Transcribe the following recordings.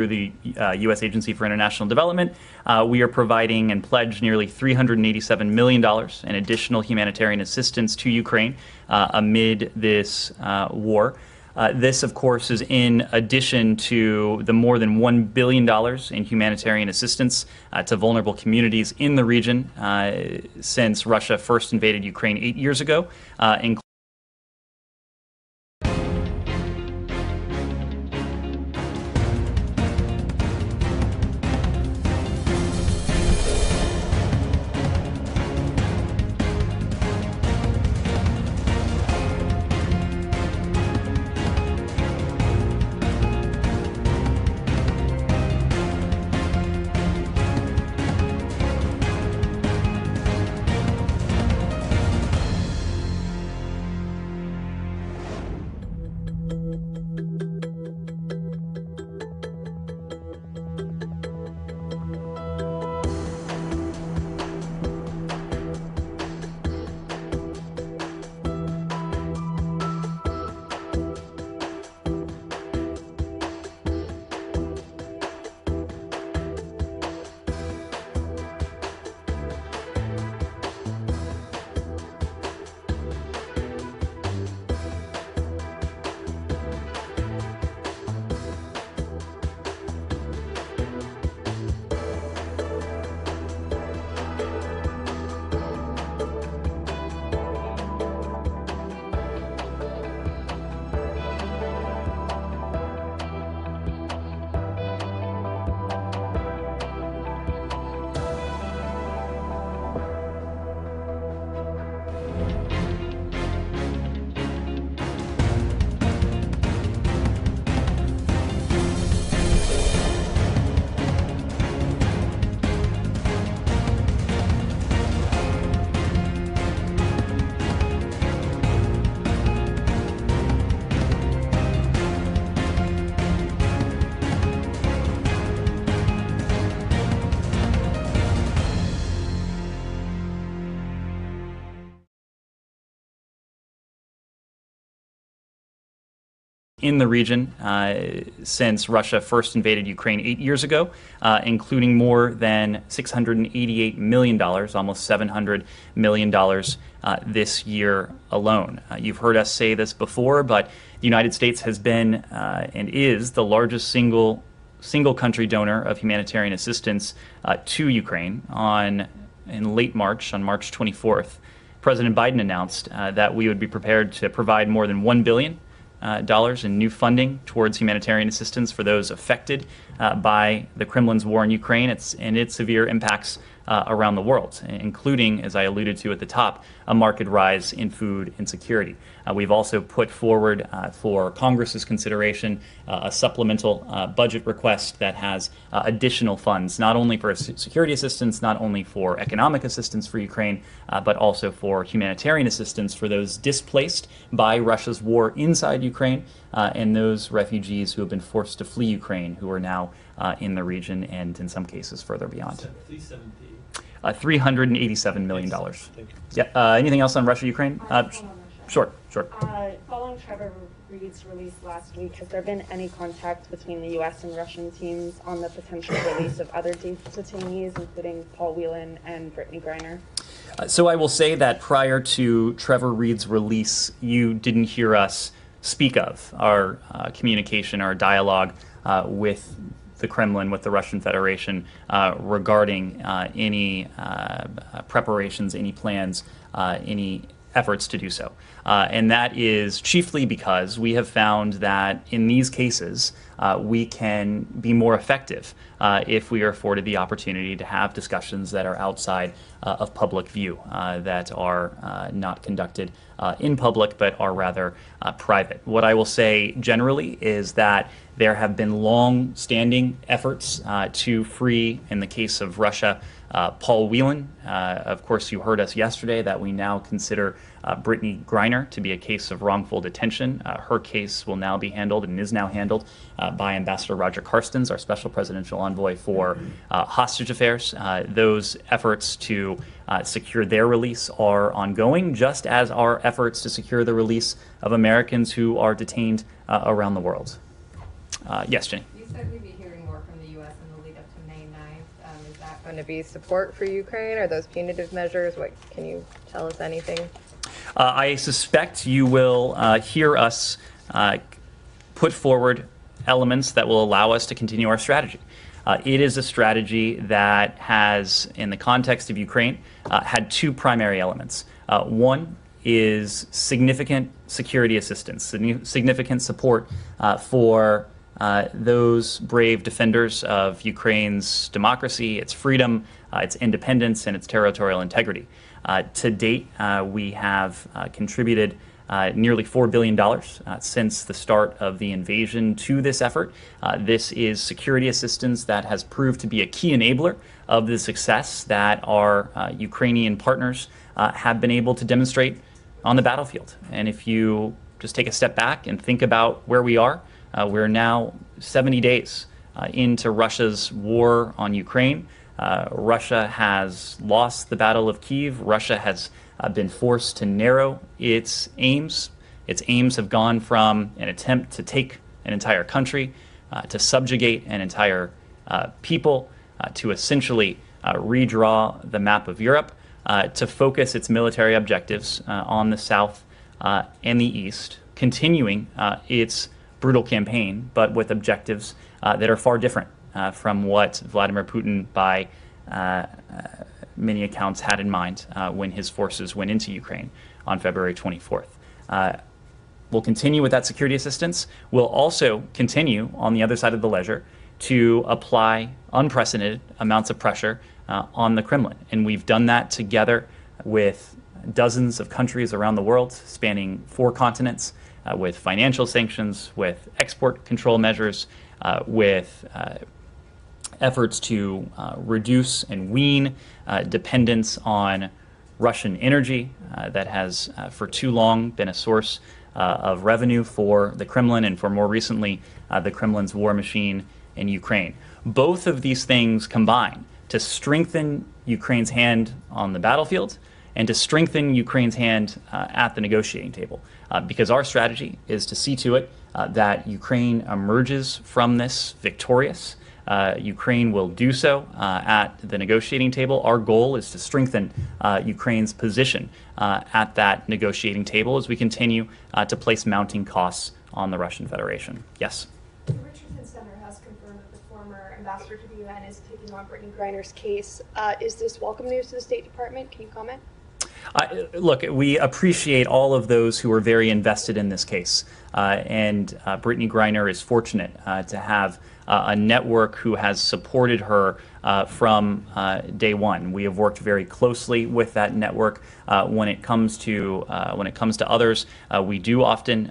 through the U.S. Agency for International Development, we are providing and pledged nearly $387 million in additional humanitarian assistance to Ukraine amid this war. This, of course, is in addition to the more than $1 billion in humanitarian assistance to vulnerable communities in the region since Russia first invaded Ukraine 8 years ago, including in the region since Russia first invaded Ukraine 8 years ago, including more than $688 million, almost $700 million this year alone. You've heard us say this before, but the United States has been and is the largest single country donor of humanitarian assistance to Ukraine. In late March, on March 24th, President Biden announced that we would be prepared to provide more than $1 billion in new funding towards humanitarian assistance for those affected by the Kremlin's war in Ukraine and its severe impacts around the world, including, as I alluded to at the top, a marked rise in food insecurity. We've also put forward for Congress's consideration a supplemental budget request that has additional funds, not only for security assistance, not only for economic assistance for Ukraine, but also for humanitarian assistance for those displaced by Russia's war inside Ukraine and those refugees who have been forced to flee Ukraine, who are now in the region and in some cases further beyond. $387 million. Yeah. Anything else on Russia, Ukraine? Sure. Following Trevor Reed's release last week, has there been any contact between the U.S. and Russian teams on the potential release of other detainees, including Paul Whelan and Brittany Griner? So I will say that prior to Trevor Reed's release, you didn't hear us speak of our communication, our dialogue with the Kremlin, with the Russian Federation regarding any preparations, any plans, any efforts to do so. And that is chiefly because we have found that in these cases, we can be more effective if we are afforded the opportunity to have discussions that are outside of public view, that are not conducted in public, but are rather private. What I will say generally is that there have been long-standing efforts to free, in the case of Russia, Paul Whelan. Of course, you heard us yesterday that we now consider Brittany Griner to be a case of wrongful detention. Her case will now be handled and is now handled by Ambassador Roger Carstens, our special presidential envoy for hostage affairs. Those efforts to secure their release are ongoing, just as are efforts to secure the release of Americans who are detained around the world. Yes, Jenny? You said we'd be hearing more from the U.S. in the lead up to May 9th. Is that going to be support for Ukraine? Are those punitive measures? What can you tell us anything? I suspect you will hear us put forward elements that will allow us to continue our strategy. It is a strategy that has, in the context of Ukraine, had two primary elements. One is significant security assistance, significant support for those brave defenders of Ukraine's democracy, its freedom, its independence, and its territorial integrity. To date, we have contributed nearly $4 billion since the start of the invasion to this effort. This is security assistance that has proved to be a key enabler of the success that our Ukrainian partners have been able to demonstrate on the battlefield. And if you just take a step back and think about where we are, we're now 70 days into Russia's war on Ukraine. Russia has lost the Battle of Kyiv. Russia has been forced to narrow its aims. Its aims have gone from an attempt to take an entire country, to subjugate an entire people, to essentially redraw the map of Europe, to focus its military objectives on the south and the east, continuing its brutal campaign, but with objectives that are far different from what Vladimir Putin, by many accounts, had in mind when his forces went into Ukraine on February 24th. We'll continue with that security assistance. We'll also continue on the other side of the ledger to apply unprecedented amounts of pressure on the Kremlin. And we've done that together with dozens of countries around the world, spanning 4 continents, with financial sanctions, with export control measures, with efforts to reduce and wean dependence on Russian energy that has for too long been a source of revenue for the Kremlin, and for more recently the Kremlin's war machine in Ukraine. Both of these things combine to strengthen Ukraine's hand on the battlefield and to strengthen Ukraine's hand at the negotiating table. Because our strategy is to see to it that Ukraine emerges from this victorious. Ukraine will do so at the negotiating table. Our goal is to strengthen Ukraine's position at that negotiating table as we continue to place mounting costs on the Russian Federation. Yes? The Richardson Center has confirmed that the former ambassador to the UN is taking on Brittany Griner's case. Is this welcome news to the State Department? Can you comment? Look, we appreciate all of those who are very invested in this case. And Brittany Griner is fortunate to have a network who has supported her from day one. We have worked very closely with that network when it comes to others. We do often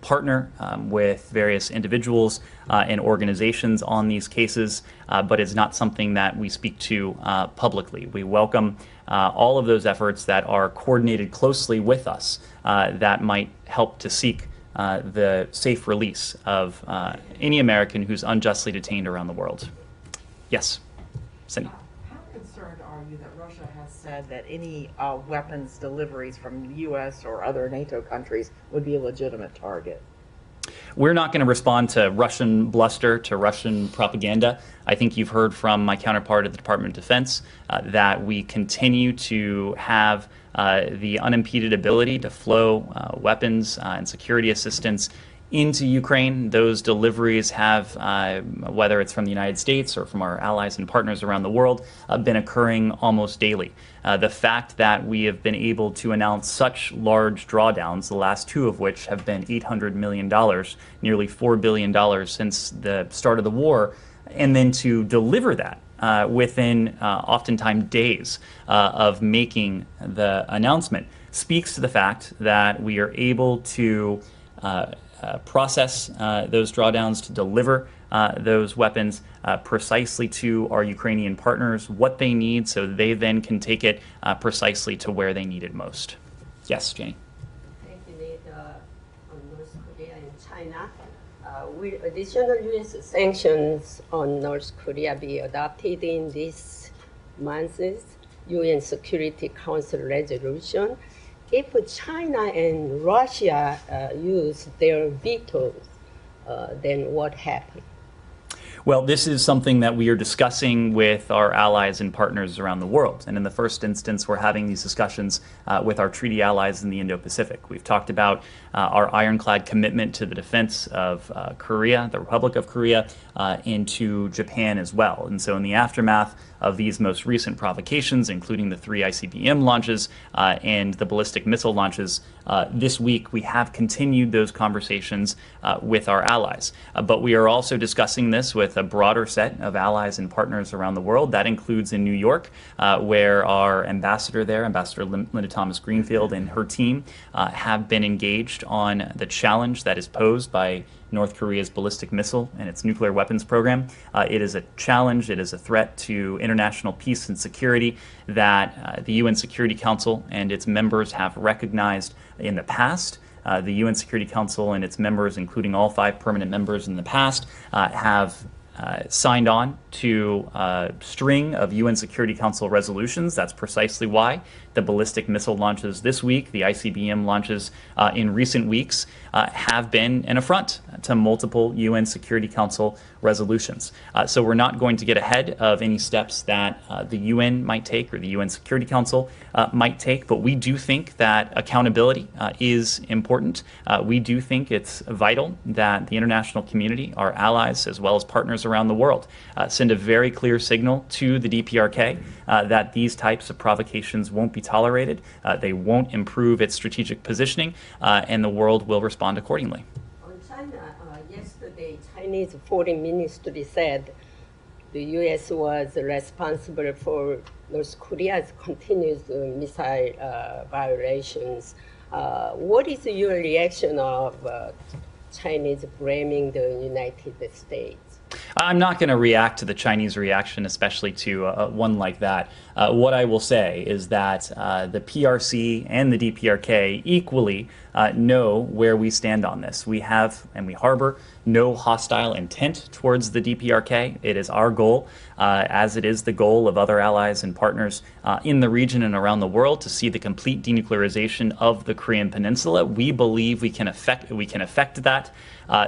partner with various individuals and organizations on these cases, but it's not something that we speak to publicly. We welcome all of those efforts that are coordinated closely with us that might help to seek the safe release of any American who's unjustly detained around the world. Yes, Cindy. How concerned are you that Russia has said that any weapons deliveries from the U.S. or other NATO countries would be a legitimate target? We're not going to respond to Russian bluster, to Russian propaganda. I think you've heard from my counterpart at the Department of Defense that we continue to have the unimpeded ability to flow weapons and security assistance into Ukraine. Those deliveries have, whether it's from the United States or from our allies and partners around the world, been occurring almost daily. The fact that we have been able to announce such large drawdowns, the last 2 of which have been $800 million, nearly $4 billion since the start of the war, and then to deliver that within oftentimes days of making the announcement, speaks to the fact that we are able to process those drawdowns, to deliver those weapons precisely to our Ukrainian partners, what they need, so they then can take it precisely to where they need it most. Yes, Janie. Thank you, Nate. On North Korea and China, will additional U.S. sanctions on North Korea be adopted in this month's UN Security Council resolution? If China and Russia use their vetoes, then what happens? Well, this is something that we are discussing with our allies and partners around the world. And in the first instance, we're having these discussions with our treaty allies in the Indo-Pacific. We've talked about our ironclad commitment to the defense of Korea, the Republic of Korea, and to Japan as well. And so in the aftermath of these most recent provocations, including the 3 ICBM launches and the ballistic missile launches, this week we have continued those conversations with our allies. But we are also discussing this with a broader set of allies and partners around the world. That includes in New York, where our ambassador there, Ambassador Linda Thomas-Greenfield, and her team have been engaged on the challenge that is posed by North Korea's ballistic missile and its nuclear weapons program. It is a challenge, it is a threat to international peace and security that the UN Security Council and its members have recognized in the past. The UN Security Council and its members, including all 5 permanent members in the past, have signed on to a string of UN Security Council resolutions. That's precisely why the ballistic missile launches this week, the ICBM launches in recent weeks, have been an affront to multiple UN Security Council resolutions. So we're not going to get ahead of any steps that the UN might take or the UN Security Council might take, but we do think that accountability is important. We do think it's vital that the international community, our allies, as well as partners around the world, send a very clear signal to the DPRK that these types of provocations won't be tolerated, they won't improve its strategic positioning, and the world will respond accordingly. On China, yesterday, Chinese Foreign Ministry said the U.S. was responsible for North Korea's continuous missile violations. What is your reaction of Chinese blaming the United States? I'm not going to react to the Chinese reaction, especially to one like that. What I will say is that the PRC and the DPRK equally know where we stand on this. We have and we harbor no hostile intent towards the DPRK. It is our goal, as it is the goal of other allies and partners in the region and around the world, to see the complete denuclearization of the Korean Peninsula. We believe we can affect that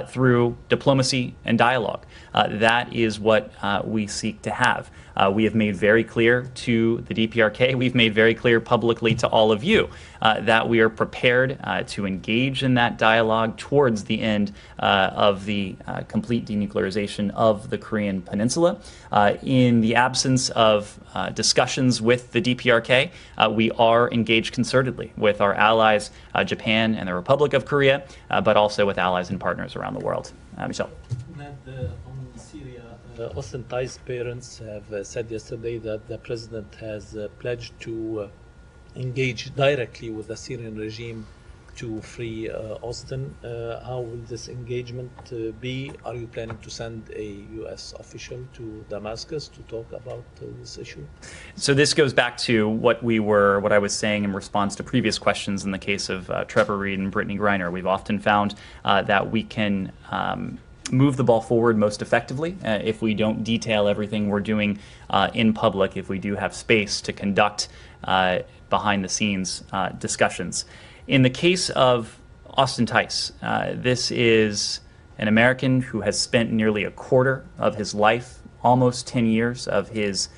through diplomacy and dialogue. That is what we seek to have. We have made very clear to the DPRK, we've made very clear publicly to all of you that we are prepared to engage in that dialogue towards the end of the complete denuclearization of the Korean Peninsula. In the absence of discussions with the DPRK, we are engaged concertedly with our allies, Japan and the Republic of Korea, but also with allies and partners around the world. Michelle. On Syria, Austin Tice's parents have said yesterday that the president has pledged to engage directly with the Syrian regime to free Austin. How will this engagement be? Are you planning to send a U.S. official to Damascus to talk about this issue? So this goes back to what I was saying in response to previous questions in the case of Trevor Reed and Brittany Griner. We've often found that we can move the ball forward most effectively if we don't detail everything we're doing in public, if we do have space to conduct behind the scenes discussions. In the case of Austin Tice, this is an American who has spent nearly a quarter of his life, almost 10 years of his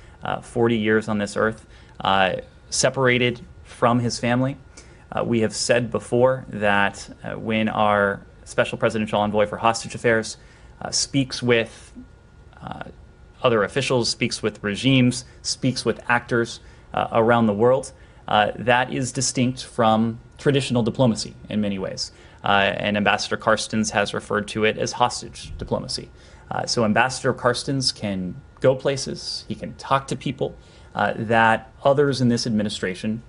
40 years on this earth, separated from his family. We have said before that when our Special Presidential Envoy for Hostage Affairs speaks with other officials, speaks with regimes, speaks with actors around the world, that is distinct from traditional diplomacy in many ways. And Ambassador Carstens has referred to it as hostage diplomacy. So Ambassador Carstens can go places, he can talk to people that others in this administration,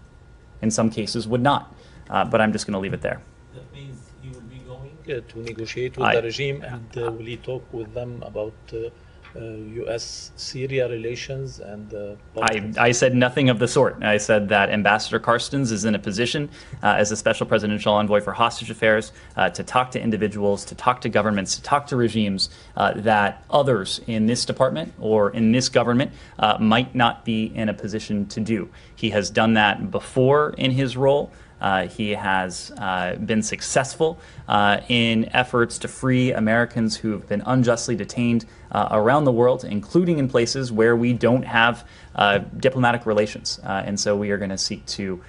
in some cases, would not. But I'm just going to leave it there. That means he will be going to negotiate with the regime, and will he talk with them about U.S.-Syria relations and I said nothing of the sort. I said that Ambassador Carstens is in a position as a Special Presidential Envoy for Hostage Affairs to talk to individuals, to talk to governments, to talk to regimes that others in this department or in this government might not be in a position to do. He has done that before in his role He has been successful in efforts to free Americans who have been unjustly detained around the world, including in places where we don't have diplomatic relations. And so we are going to seek to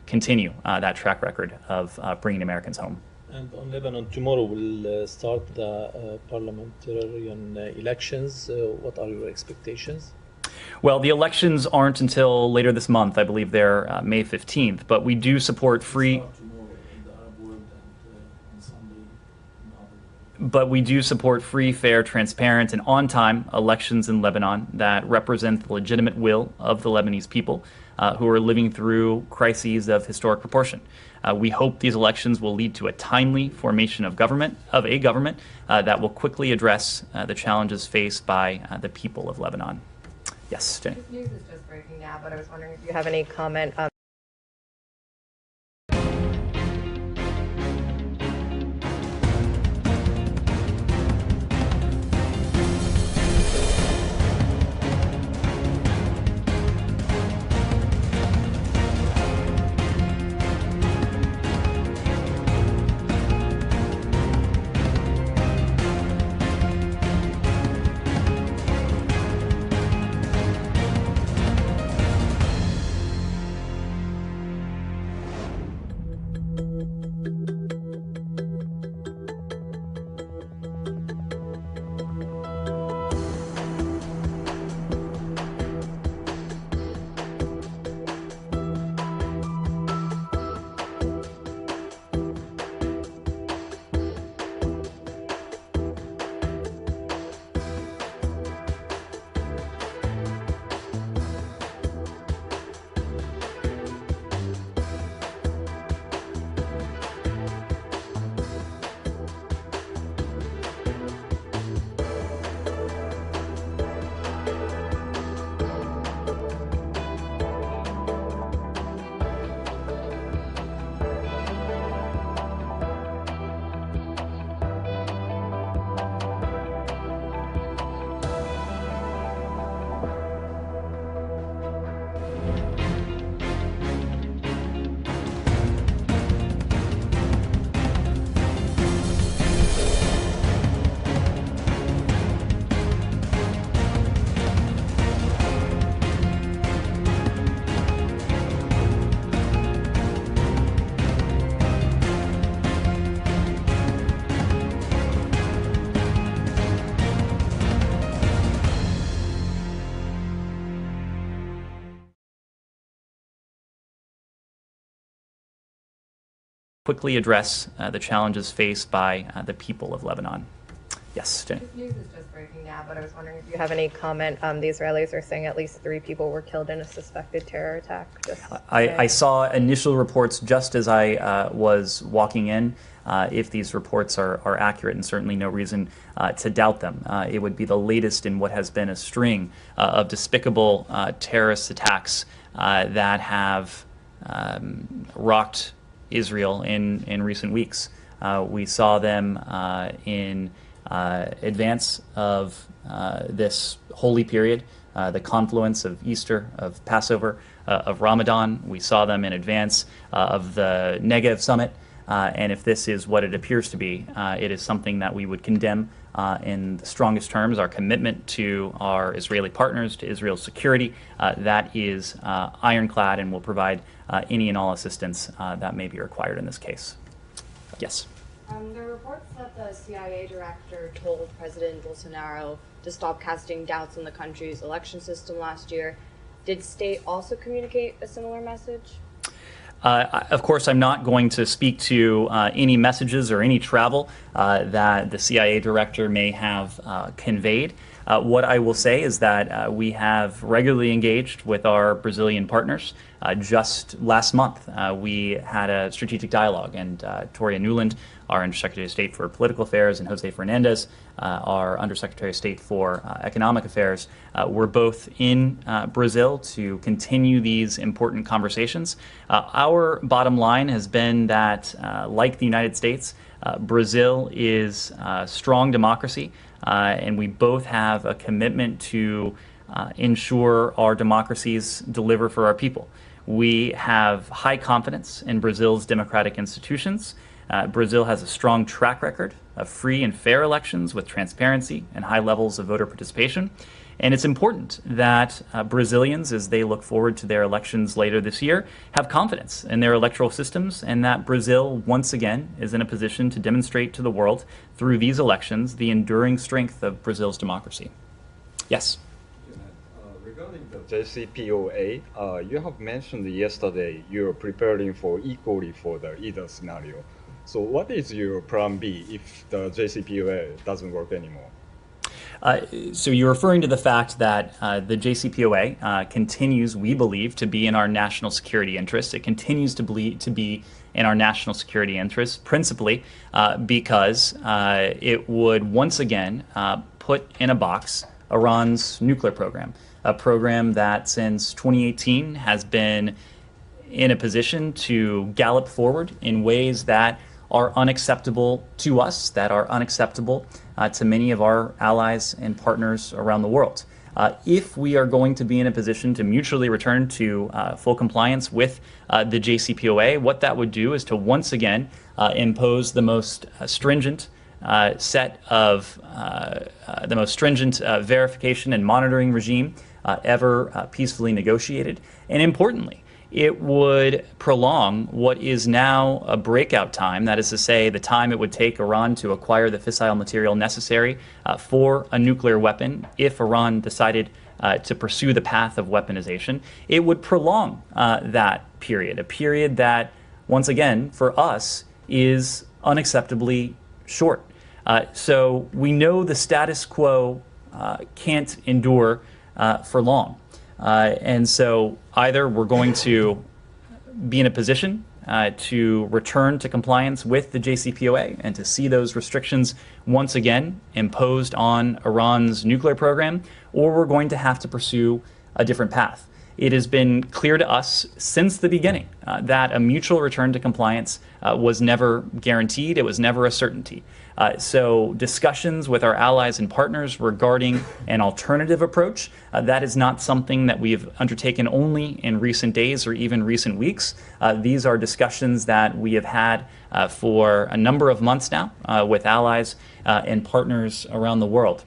continue that track record of bringing Americans home. And on Lebanon, tomorrow we'll start the parliamentarian elections. What are your expectations? Well, the elections aren't until later this month. I believe they're May 15th. But we do support free. But we do support free, fair, transparent, and on-time elections in Lebanon that represent the legitimate will of the Lebanese people who are living through crises of historic proportion. We hope these elections will lead to a timely formation of a government that will quickly address the challenges faced by the people of Lebanon. Yes, Jenny. This news is just breaking now, but I was wondering if you have any comment on quickly address the challenges faced by the people of Lebanon. Yes, Jenny. This news is just breaking now, but I was wondering if you have any comment. The Israelis are saying at least 3 people were killed in a suspected terror attack. I saw initial reports just as I was walking in. If these reports are accurate, and certainly no reason to doubt them, it would be the latest in what has been a string of despicable terrorist attacks that have rocked Israel in recent weeks. We saw them in advance of this holy period, the confluence of Easter, of Passover, of Ramadan. We saw them in advance of the Negev summit. And if this is what it appears to be, it is something that we would condemn in the strongest terms. Our commitment to our Israeli partners, to Israel's security, that is ironclad, and will provide any and all assistance that may be required in this case. Yes. There are reports that the CIA director told President Bolsonaro to stop casting doubts on the country's election system last year. Did state also communicate a similar message? Of course, I'm not going to speak to any messages or any travel that the CIA director may have conveyed. What I will say is that we have regularly engaged with our Brazilian partners. Just last month, we had a strategic dialogue, and Toria Nuland, our Undersecretary of State for Political Affairs, and Jose Fernandez, our Undersecretary of State for Economic Affairs, were both in Brazil to continue these important conversations. Our bottom line has been that, like the United States, Brazil is a strong democracy, and we both have a commitment to ensure our democracies deliver for our people. We have high confidence in Brazil's democratic institutions. Brazil has a strong track record of free and fair elections with transparency and high levels of voter participation. And it's important that Brazilians, as they look forward to their elections later this year, have confidence in their electoral systems, and that Brazil, once again, is in a position to demonstrate to the world through these elections the enduring strength of Brazil's democracy. Yes? Regarding the JCPOA, you have mentioned yesterday you're preparing for equally for the either scenario. So what is your plan B if the JCPOA doesn't work anymore? So you're referring to the fact that the JCPOA continues, we believe, to be in our national security interests. It continues to be in our national security interests, principally because it would once again put in a box Iran's nuclear program, a program that since 2018 has been in a position to gallop forward in ways that are unacceptable to us, that are unacceptable to many of our allies and partners around the world. If we are going to be in a position to mutually return to full compliance with the JCPOA, what that would do is to once again impose the most stringent verification and monitoring regime ever peacefully negotiated. And importantly, it would prolong what is now a breakout time, that is to say, the time it would take Iran to acquire the fissile material necessary for a nuclear weapon if Iran decided to pursue the path of weaponization. It would prolong that period, a period that, once again, for us, is unacceptably short. So we know the status quo can't endure for long. And so either we're going to be in a position to return to compliance with the JCPOA and to see those restrictions once again imposed on Iran's nuclear program, or we're going to have to pursue a different path. It has been clear to us since the beginning that a mutual return to compliance was never guaranteed. It was never a certainty. So discussions with our allies and partners regarding an alternative approach, that is not something that we have undertaken only in recent days or even recent weeks. These are discussions that we have had for a number of months now with allies and partners around the world.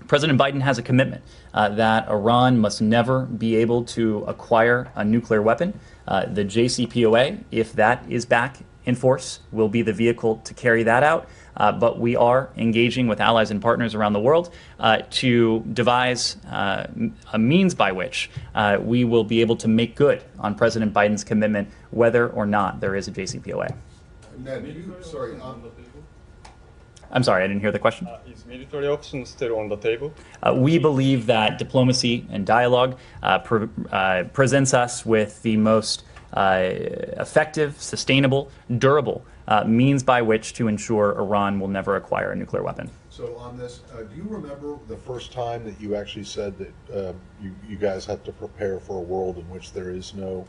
President Biden has a commitment that Iran must never be able to acquire a nuclear weapon. The JCPOA, if that is back in force, will be the vehicle to carry that out. But we are engaging with allies and partners around the world to devise a means by which we will be able to make good on President Biden's commitment, whether or not there is a JCPOA. I'm sorry, I didn't hear the question. Is military option still on the table? We believe that diplomacy and dialogue presents us with the most effective, sustainable, durable means by which to ensure Iran will never acquire a nuclear weapon. So on this, do you remember the first time that you actually said that you guys have to prepare for a world in which there is no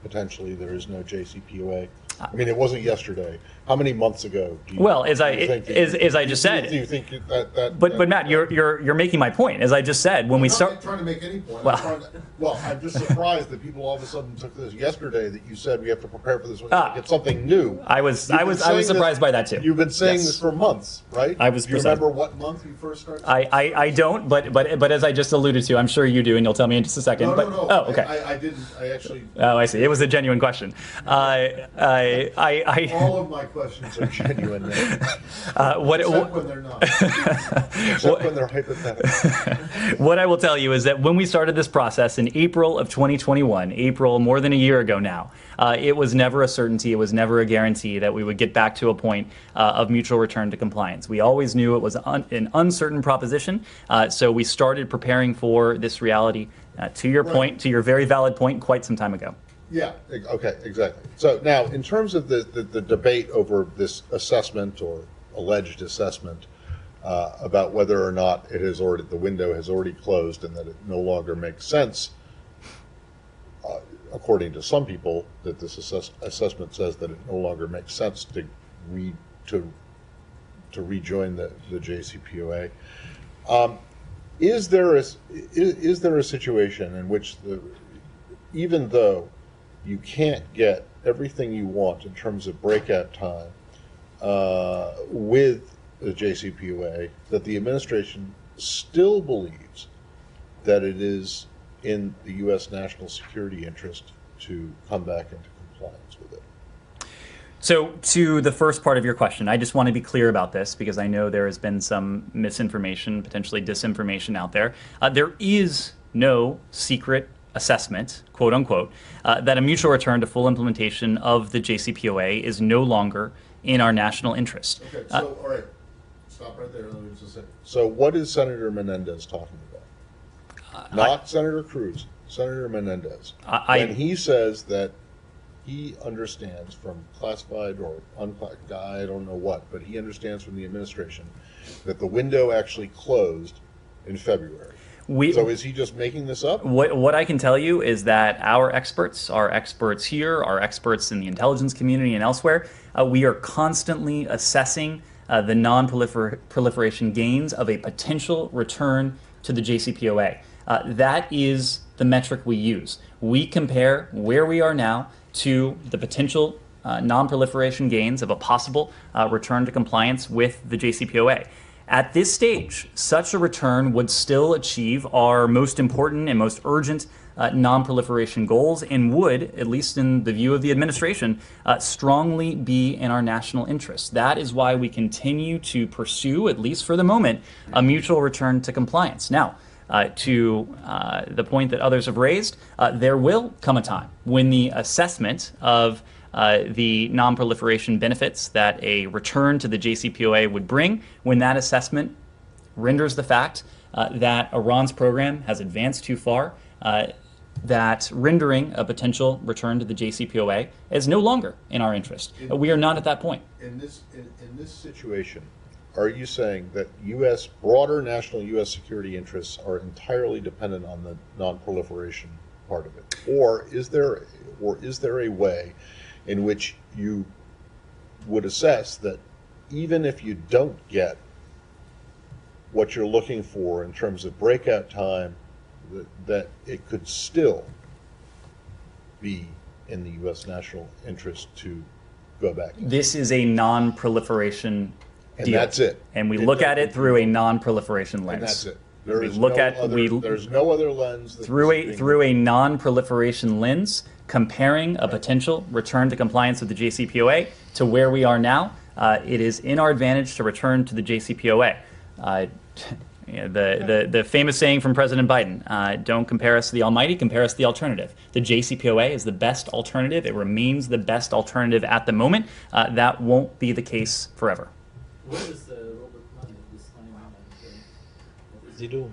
JCPOA? I mean, it wasn't yesterday. How many months ago? As I just said. Do you think that? But Matt, you're making my point. As I just said, when we start. I'm not trying to make any point. I'm just surprised that people all of a sudden took this yesterday that you said we have to prepare for this. It's something new. I was surprised by that too. You've been saying this for months, right? I was. Do you remember what month you first started? I don't, but as I just alluded to, I'm sure you do, and you'll tell me in just a second. No. Oh, okay. I didn't. I actually. Oh, I see. It was a genuine question. All of my questions are genuine. Except when they're not. Except when they're hypothetical. What I will tell you is that when we started this process in April of 2021, more than a year ago now, it was never a certainty, it was never a guarantee that we would get back to a point of mutual return to compliance. We always knew it was an uncertain proposition, so we started preparing for this reality, to your point, to your very valid point, quite some time ago. Yeah, okay, exactly. So now, in terms of the debate over this assessment or alleged assessment about whether or not the window has already closed and that it no longer makes sense, according to some people, that this assessment says that it no longer makes sense to rejoin the JCPOA. Is there a situation in which even though you can't get everything you want in terms of breakout time with the JCPOA, that the administration still believes that it is in the U.S. national security interest to come back into compliance with it. So to the first part of your question, I just want to be clear about this because I know there has been some misinformation, potentially disinformation out there. There is no secret assessment, quote unquote, that a mutual return to full implementation of the JCPOA is no longer in our national interest. Okay, so all right, stop right there. Let me just say. So what is Senator Menendez talking about? Not Senator Cruz, Senator Menendez. When he says that he understands from classified or unclassified, I don't know what, but he understands from the administration that the window actually closed in February. So is he just making this up? What I can tell you is that our experts here, our experts in the intelligence community and elsewhere, we are constantly assessing the non-proliferation gains of a potential return to the JCPOA. That is the metric we use. We compare where we are now to the potential non-proliferation gains of a possible return to compliance with the JCPOA. At this stage, such a return would still achieve our most important and most urgent non-proliferation goals and would, at least in the view of the administration, strongly be in our national interest. That is why we continue to pursue, at least for the moment, a mutual return to compliance. Now, to the point that others have raised, there will come a time when the assessment of the non-proliferation benefits that a return to the JCPOA would bring, when that assessment renders the fact that Iran's program has advanced too far, that rendering a potential return to the JCPOA is no longer in our interest. We are not at that point. In this situation, are you saying that broader national U.S. security interests are entirely dependent on the non-proliferation part of it? Or is there a way in which you would assess that even if you don't get what you're looking for in terms of breakout time, that it could still be in the U.S. national interest to go back? This is a non-proliferation deal. And that's it. And we look at it through a non-proliferation lens. And that's it. There's no other lens. Through a non-proliferation lens, comparing a potential return to compliance with the JCPOA to where we are now, it is in our advantage to return to the JCPOA. The famous saying from President Biden, don't compare us to the almighty, compare us to the alternative. The JCPOA is the best alternative. It remains the best alternative at the moment. That won't be the case forever. Where is Robert Malley this time? What is he doing?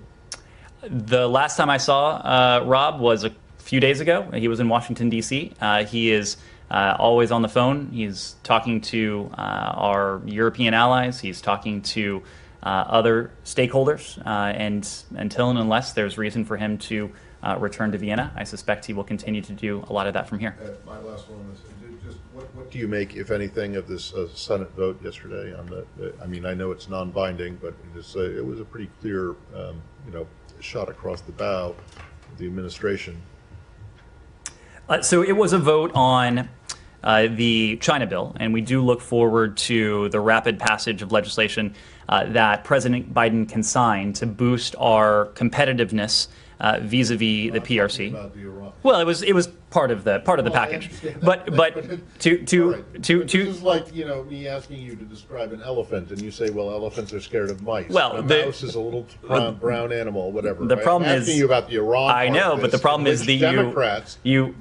The last time I saw Rob was a few days ago. He was in Washington, D.C. He is always on the phone. He's talking to our European allies. He's talking to other stakeholders. And until and unless there's reason for him to return to Vienna, I suspect he will continue to do a lot of that from here. My last one is just what do you make, if anything, of this Senate vote yesterday on I mean, I know it's non-binding, but it was a pretty clear, shot across the bow of the administration. So it was a vote on the China bill, and we do look forward to the rapid passage of legislation that President Biden can sign to boost our competitiveness vis-a-vis the PRC. Well, it was part of the package, but this is like me asking you to describe an elephant, and you say, well, elephants are scared of mice. Well, a mouse is a little brown animal, whatever. The problem I'm asking you about the Iran. I know, but the problem is that Democrats you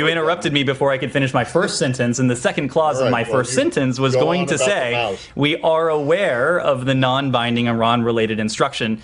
interrupted me before I could finish my first sentence, and the second clause of my first sentence was going to say we are aware of the non-binding Iran-related instruction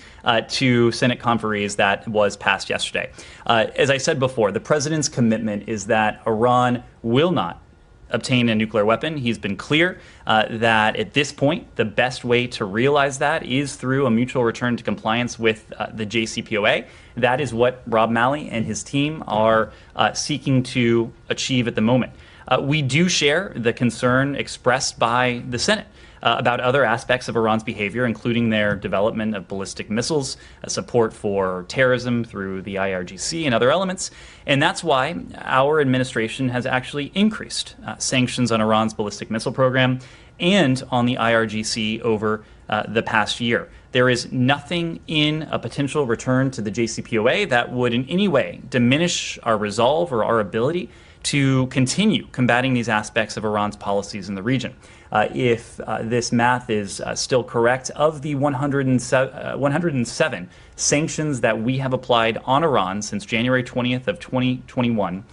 to Senate conferees that was passed yesterday. As I said before, the president's commitment is that Iran will not obtain a nuclear weapon. He's been clear that at this point, the best way to realize that is through a mutual return to compliance with the JCPOA. That is what Rob Malley and his team are seeking to achieve at the moment. We do share the concern expressed by the Senate about other aspects of Iran's behavior, including their development of ballistic missiles, support for terrorism through the IRGC and other elements. And that's why our administration has actually increased sanctions on Iran's ballistic missile program and on the IRGC over the past year. There is nothing in a potential return to the JCPOA that would in any way diminish our resolve or our ability to continue combating these aspects of Iran's policies in the region. If this math is still correct, of the 107 sanctions that we have applied on Iran since January 20th of 2021,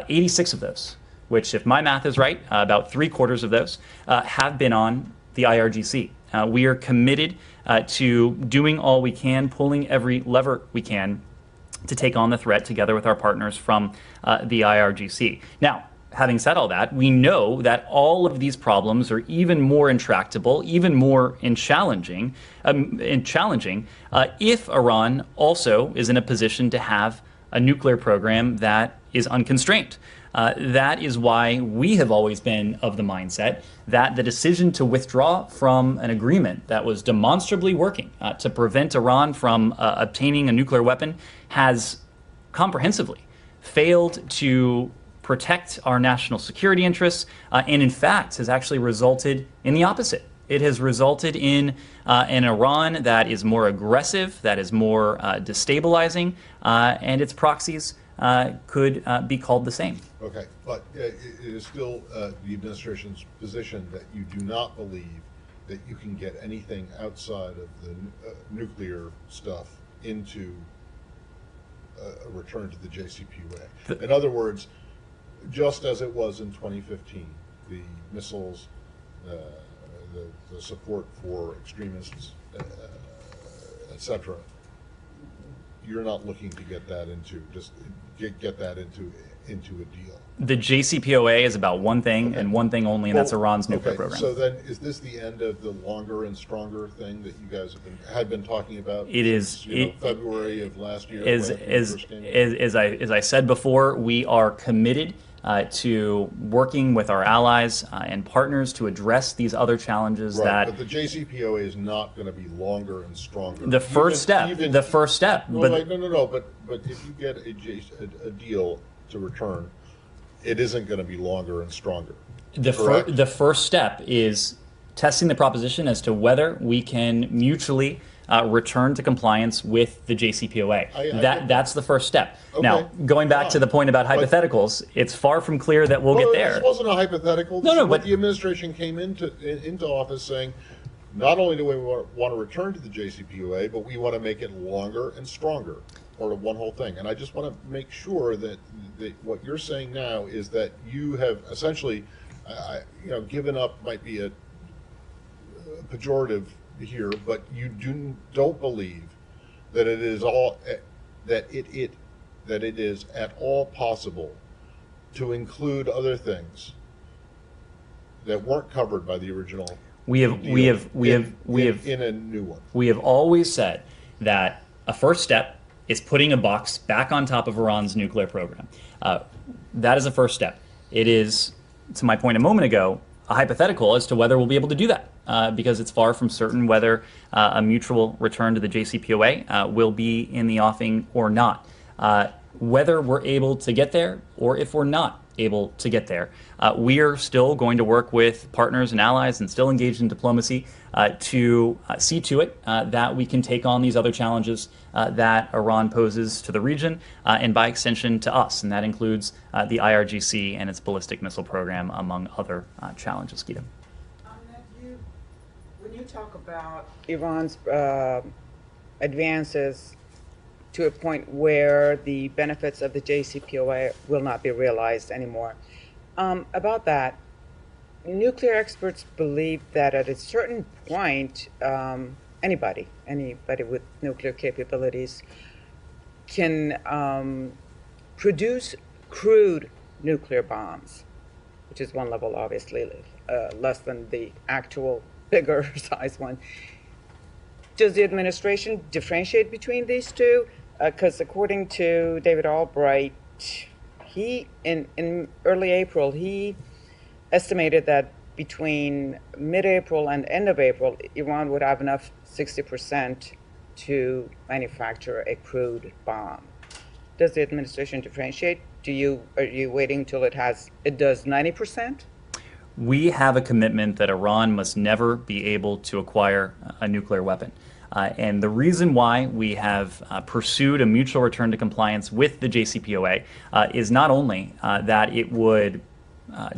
86 of those, which if my math is right, about 3/4 of those have been on the IRGC. We are committed to doing all we can, pulling every lever we can to take on the threat together with our partners from the IRGC. Now, having said all that, we know that all of these problems are even more intractable, even more challenging if Iran also is in a position to have a nuclear program that is unconstrained. That is why we have always been of the mindset that the decision to withdraw from an agreement that was demonstrably working to prevent Iran from obtaining a nuclear weapon has comprehensively failed to protect our national security interests, and in fact has actually resulted in the opposite. It has resulted in an Iran that is more aggressive, that is more destabilizing, and its proxies could be called the same. Okay, but it is still the administration's position that you do not believe that you can get anything outside of the nuclear stuff into a return to the JCPOA. In other words, just as it was in 2015, the missiles, the support for extremists, etc. You're not looking to get that into get that into a deal. The JCPOA is about one thing and one thing only, and that's Iran's nuclear program. So then, is this the end of the longer and stronger thing that you guys had been talking about? It is since, February of last year. As I said before, we are committed to working with our allies and partners to address these other challenges. Right, but the JCPOA is not going to be longer and stronger. The first step. No, but if you get a deal to return, it isn't going to be longer and stronger. The first step is testing the proposition as to whether we can mutually return to compliance with the JCPOA. That's the first step. Okay. Now, going back to the point about hypotheticals, it's far from clear that we'll get there. This wasn't a hypothetical. But the administration came into office saying, not only do we want to return to the JCPOA, but we want to make it longer and stronger, or one whole thing. And I just want to make sure that what you're saying now is that you have essentially, given up might be a pejorative here, but you don't believe that it is at all possible to include other things that weren't covered by the original. We have in a new one. We have always said that a first step is putting a box back on top of Iran's nuclear program. That is a first step. It is, to my point a moment ago, a hypothetical as to whether we'll be able to do that, because it's far from certain whether a mutual return to the JCPOA will be in the offing or not. Whether we're able to get there or if we're not able to get there, we are still going to work with partners and allies and still engaged in diplomacy to see to it that we can take on these other challenges that Iran poses to the region and by extension to us, and that includes the IRGC and its ballistic missile program, among other challenges. Gita. When you talk about Iran's advances to a point where the benefits of the JCPOA will not be realized anymore, about that, nuclear experts believe that at a certain point, anybody with nuclear capabilities can produce crude nuclear bombs, which is one level, obviously, less than the actual bigger size one. Does the administration differentiate between these two? Because according to David Albright, he in early April, he estimated that between mid-April and end of April, Iran would have enough 60% to manufacture a crude bomb. Does the administration differentiate? Are you waiting till it does 90%? We have a commitment that Iran must never be able to acquire a nuclear weapon. And the reason why we have pursued a mutual return to compliance with the JCPOA is not only that it would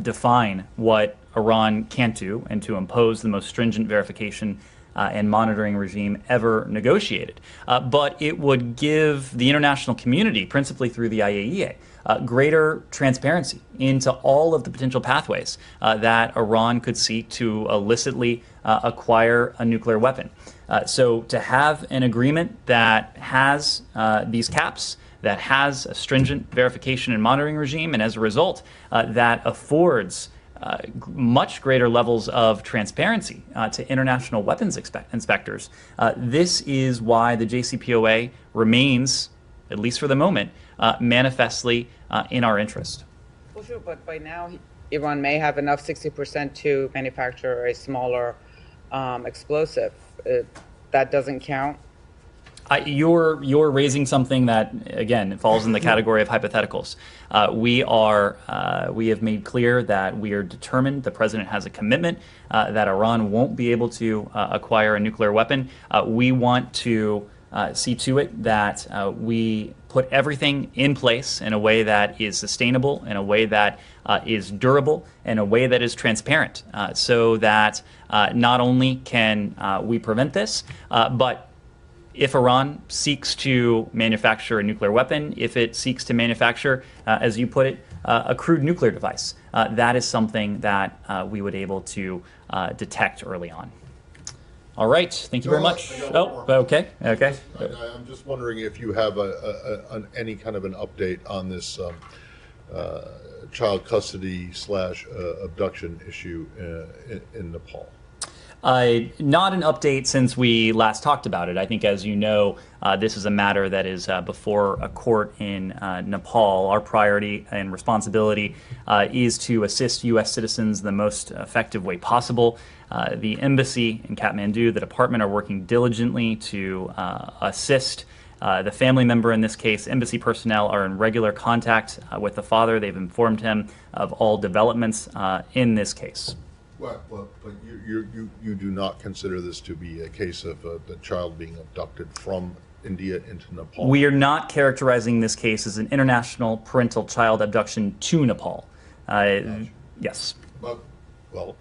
define what Iran can't do and to impose the most stringent verification and monitoring regime ever negotiated, but it would give the international community, principally through the IAEA, greater transparency into all of the potential pathways that Iran could seek to illicitly acquire a nuclear weapon. So to have an agreement that has these caps, that has a stringent verification and monitoring regime, and as a result, that affords much greater levels of transparency to international weapons inspectors. This is why the JCPOA remains, at least for the moment, manifestly in our interest. Well, sure, but by now, Iran may have enough 60% to manufacture a smaller explosive. That doesn't count? You're raising something that, again, falls in the category of hypotheticals. We have made clear that we are determined, the president has a commitment that Iran won't be able to acquire a nuclear weapon. We want to see to it that we put everything in place in a way that is sustainable, in a way that is durable, in a way that is transparent, so that not only can we prevent this, but if Iran seeks to manufacture a nuclear weapon, if it seeks to manufacture, as you put it, a crude nuclear device, that is something that we would be able to detect early on. All right, thank you very much. Oh, okay. I'm just wondering if you have any kind of an update on this child custody / abduction issue in Nepal. Not an update since we last talked about it. I think, as you know, this is a matter that is before a court in Nepal. Our priority and responsibility is to assist U.S. citizens the most effective way possible. The embassy in Kathmandu, the department, are working diligently to assist the family member in this case. Embassy personnel are in regular contact with the father. They've informed him of all developments in this case. Well, but you do not consider this to be a case of the child being abducted from India into Nepal? We are not characterizing this case as an international parental child abduction to Nepal. Yes. Well,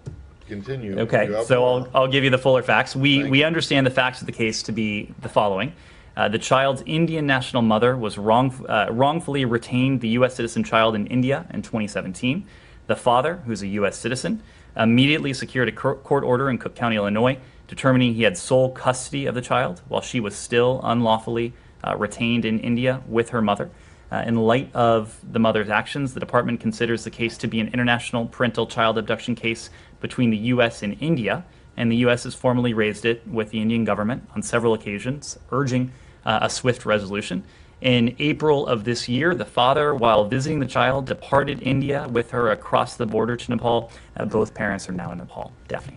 continue. Okay, so I'll give you the fuller facts. We understand the facts of the case to be the following. The child's Indian national mother was wrongfully retained the U.S. citizen child in India in 2017. The father, who's a U.S. citizen, immediately secured a court order in Cook County, Illinois, determining he had sole custody of the child while she was still unlawfully retained in India with her mother. In light of the mother's actions, the department considers the case to be an international parental child abduction case between the U.S. and India, and the U.S. has formally raised it with the Indian government on several occasions, urging a swift resolution. In April of this year, the father, while visiting the child, departed India with her across the border to Nepal. Both parents are now in Nepal. Daphne.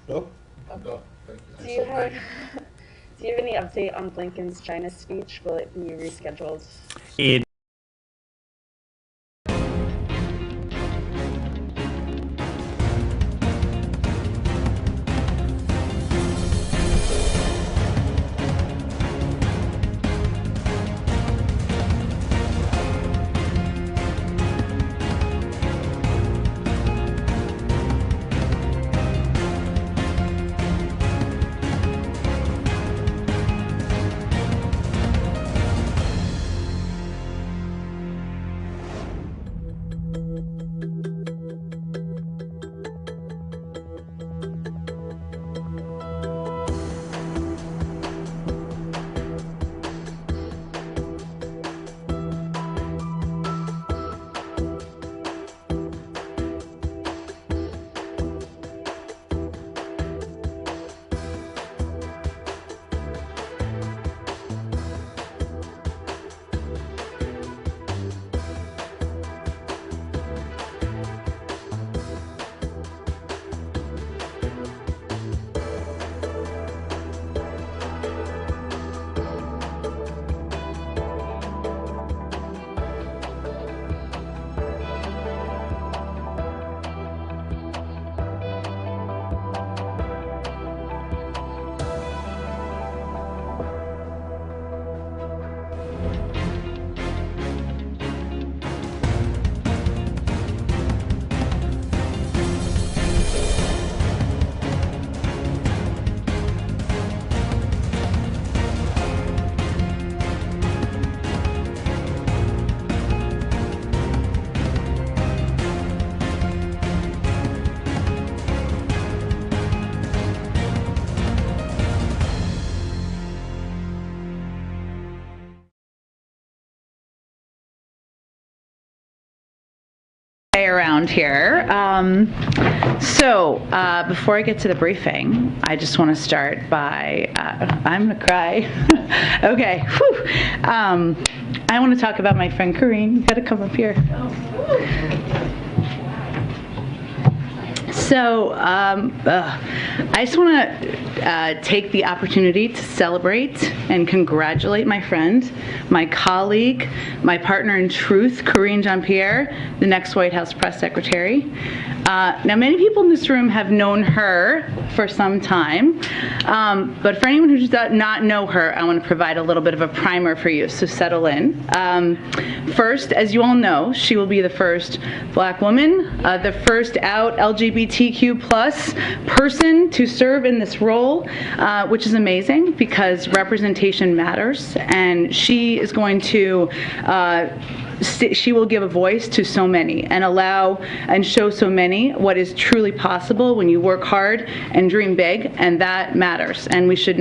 No, I'm done. Do you have any update on Blinken's China speech? Will it be rescheduled? way around here. Before I get to the briefing, I just want to start by, I'm going to cry. Okay. I want to talk about my friend Karine. You got to come up here. So I just want to take the opportunity to celebrate and congratulate my friend, my colleague, my partner in truth, Karine Jean-Pierre, the next White House press secretary. Now, many people in this room have known her for some time, but for anyone who does not know her, I want to provide a little bit of a primer for you, so settle in. First, as you all know, she will be the first Black woman, the first out LGBTQ plus person to serve in this role, which is amazing because representation matters, and she is going to she will give a voice to so many and allow and show so many what is truly possible when you work hard and dream big, and that matters, and we should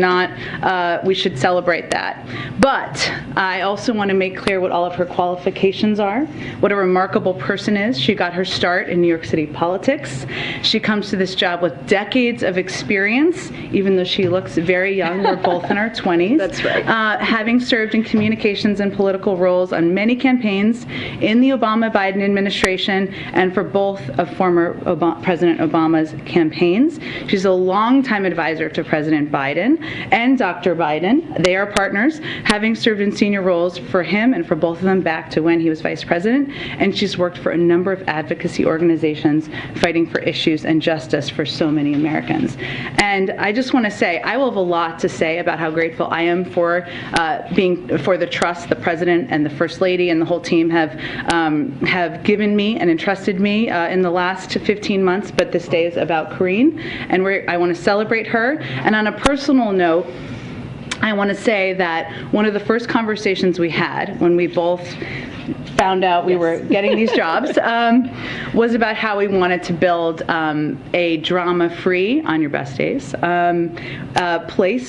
celebrate that. But I also want to make clear what all of her qualifications are, what a remarkable person is. She got her start in New York City politics. She comes to this job with decades of experience, even though she looks very young. We're both in our 20s. That's right. Having served in communications and political roles on many campaigns in the Obama-Biden administration and for both of former President Obama's campaigns. She's a longtime advisor to President Biden and Dr. Biden. They are partners, having served in senior roles for him and for both of them back to when he was vice president. And she's worked for a number of advocacy organizations fighting for issues and justice for so many Americans. And I just want to say, I will have a lot to say about how grateful I am for for the trust the President and the First Lady and the whole team have given me and entrusted me in the last 15 months, but this day is about Karine, and I want to celebrate her. And on a personal note, I want to say that one of the first conversations we had when we both found out we were getting these jobs was about how we wanted to build a drama-free, on your best days,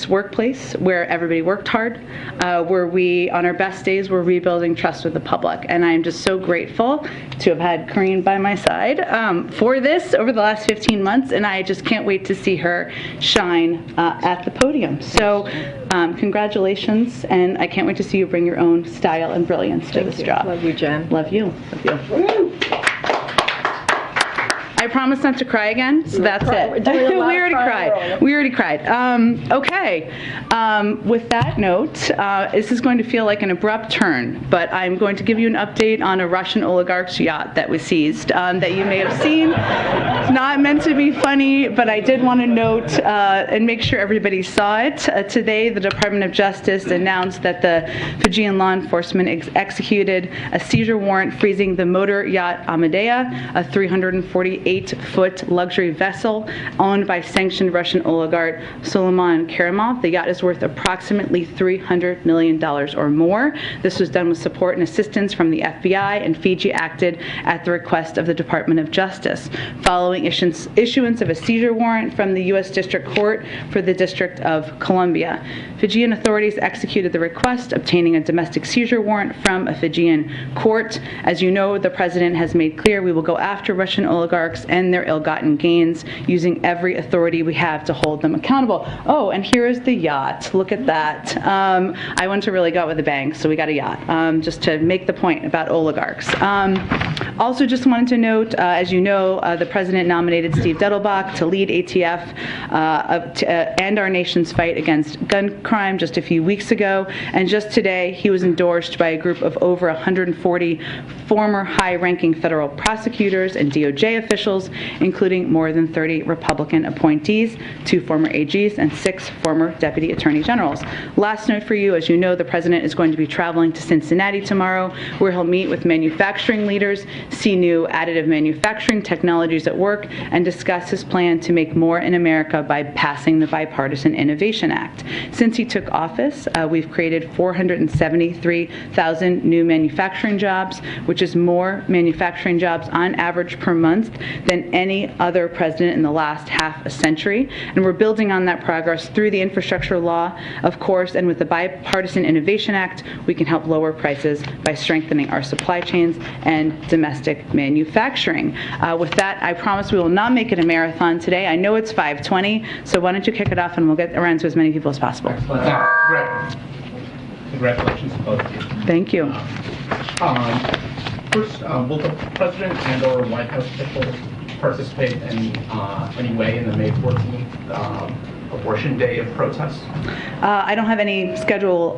workplace where everybody worked hard, where we, on our best days, were rebuilding trust with the public. And I'm just so grateful to have had Karine by my side for this over the last 15 months, and I just can't wait to see her shine at the podium. So congratulations, and I can't wait to see you bring your own style and brilliance to this job. Love you, Jen. Love you. Love you. I promise not to cry again, so that's it. We already cried. We already cried. Okay. With that note, this is going to feel like an abrupt turn, but I'm going to give you an update on a Russian oligarch's yacht that was seized that you may have seen. It's not meant to be funny, but I did want to note and make sure everybody saw it. Today, the Department of Justice announced that the Fijian law enforcement executed a seizure warrant freezing the motor yacht Amadea, a 348-foot luxury vessel owned by sanctioned Russian oligarch Suleiman Kerimov. The yacht is worth approximately $300 million or more. This was done with support and assistance from the FBI, and Fiji acted at the request of the Department of Justice. Following issuance of a seizure warrant from the U.S. District Court for the District of Columbia, Fijian authorities executed the request, obtaining a domestic seizure warrant from a Fijian court. As you know, the President has made clear we will go after Russian oligarchs and their ill-gotten gains, using every authority we have to hold them accountable. Oh, and here is the yacht. Look at that. I went to really go out with a bang, so we got a yacht, just to make the point about oligarchs. Also, just wanted to note, as you know, the President nominated Steve Dettelbach to lead ATF and our nation's fight against gun crime just a few weeks ago, and just today he was endorsed by a group of over 140 former high-ranking federal prosecutors and DOJ officials, including more than 30 Republican appointees, 2 former AGs, and 6 former deputy attorney generals. Last note for you, as you know, the President is going to be traveling to Cincinnati tomorrow, where he'll meet with manufacturing leaders, see new additive manufacturing technologies at work, and discuss his plan to make more in America by passing the Bipartisan Innovation Act. Since he took office, we've created 473,000 new manufacturing jobs, which is more manufacturing jobs on average per month than any other president in the last half a century. And we're building on that progress through the infrastructure law, of course, and with the Bipartisan Innovation Act, we can help lower prices by strengthening our supply chains and domestic manufacturing. With that, I promise we will not make it a marathon today. I know it's 5:20, so why don't you kick it off and we'll get around to as many people as possible. Excellent. Congratulations to both of you. Thank you. First, will the President and or White House officials participate in any way in the May 14th Abortion Day of protests? I don't have any schedule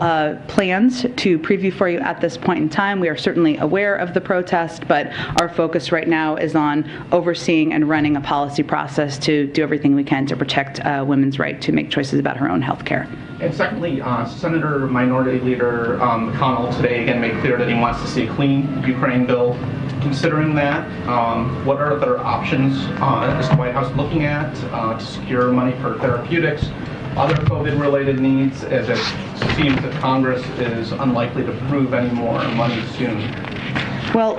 plans to preview for you at this point in time. We are certainly aware of the protest, but our focus right now is on overseeing and running a policy process to do everything we can to protect women's right to make choices about her own health care. And secondly, Senator Minority Leader McConnell today again made clear that he wants to see a clean Ukraine bill. Considering that, what are other options is the White House looking at to secure money for therapeutics, other COVID-related needs, as it seems that Congress is unlikely to approve any more money soon? Well,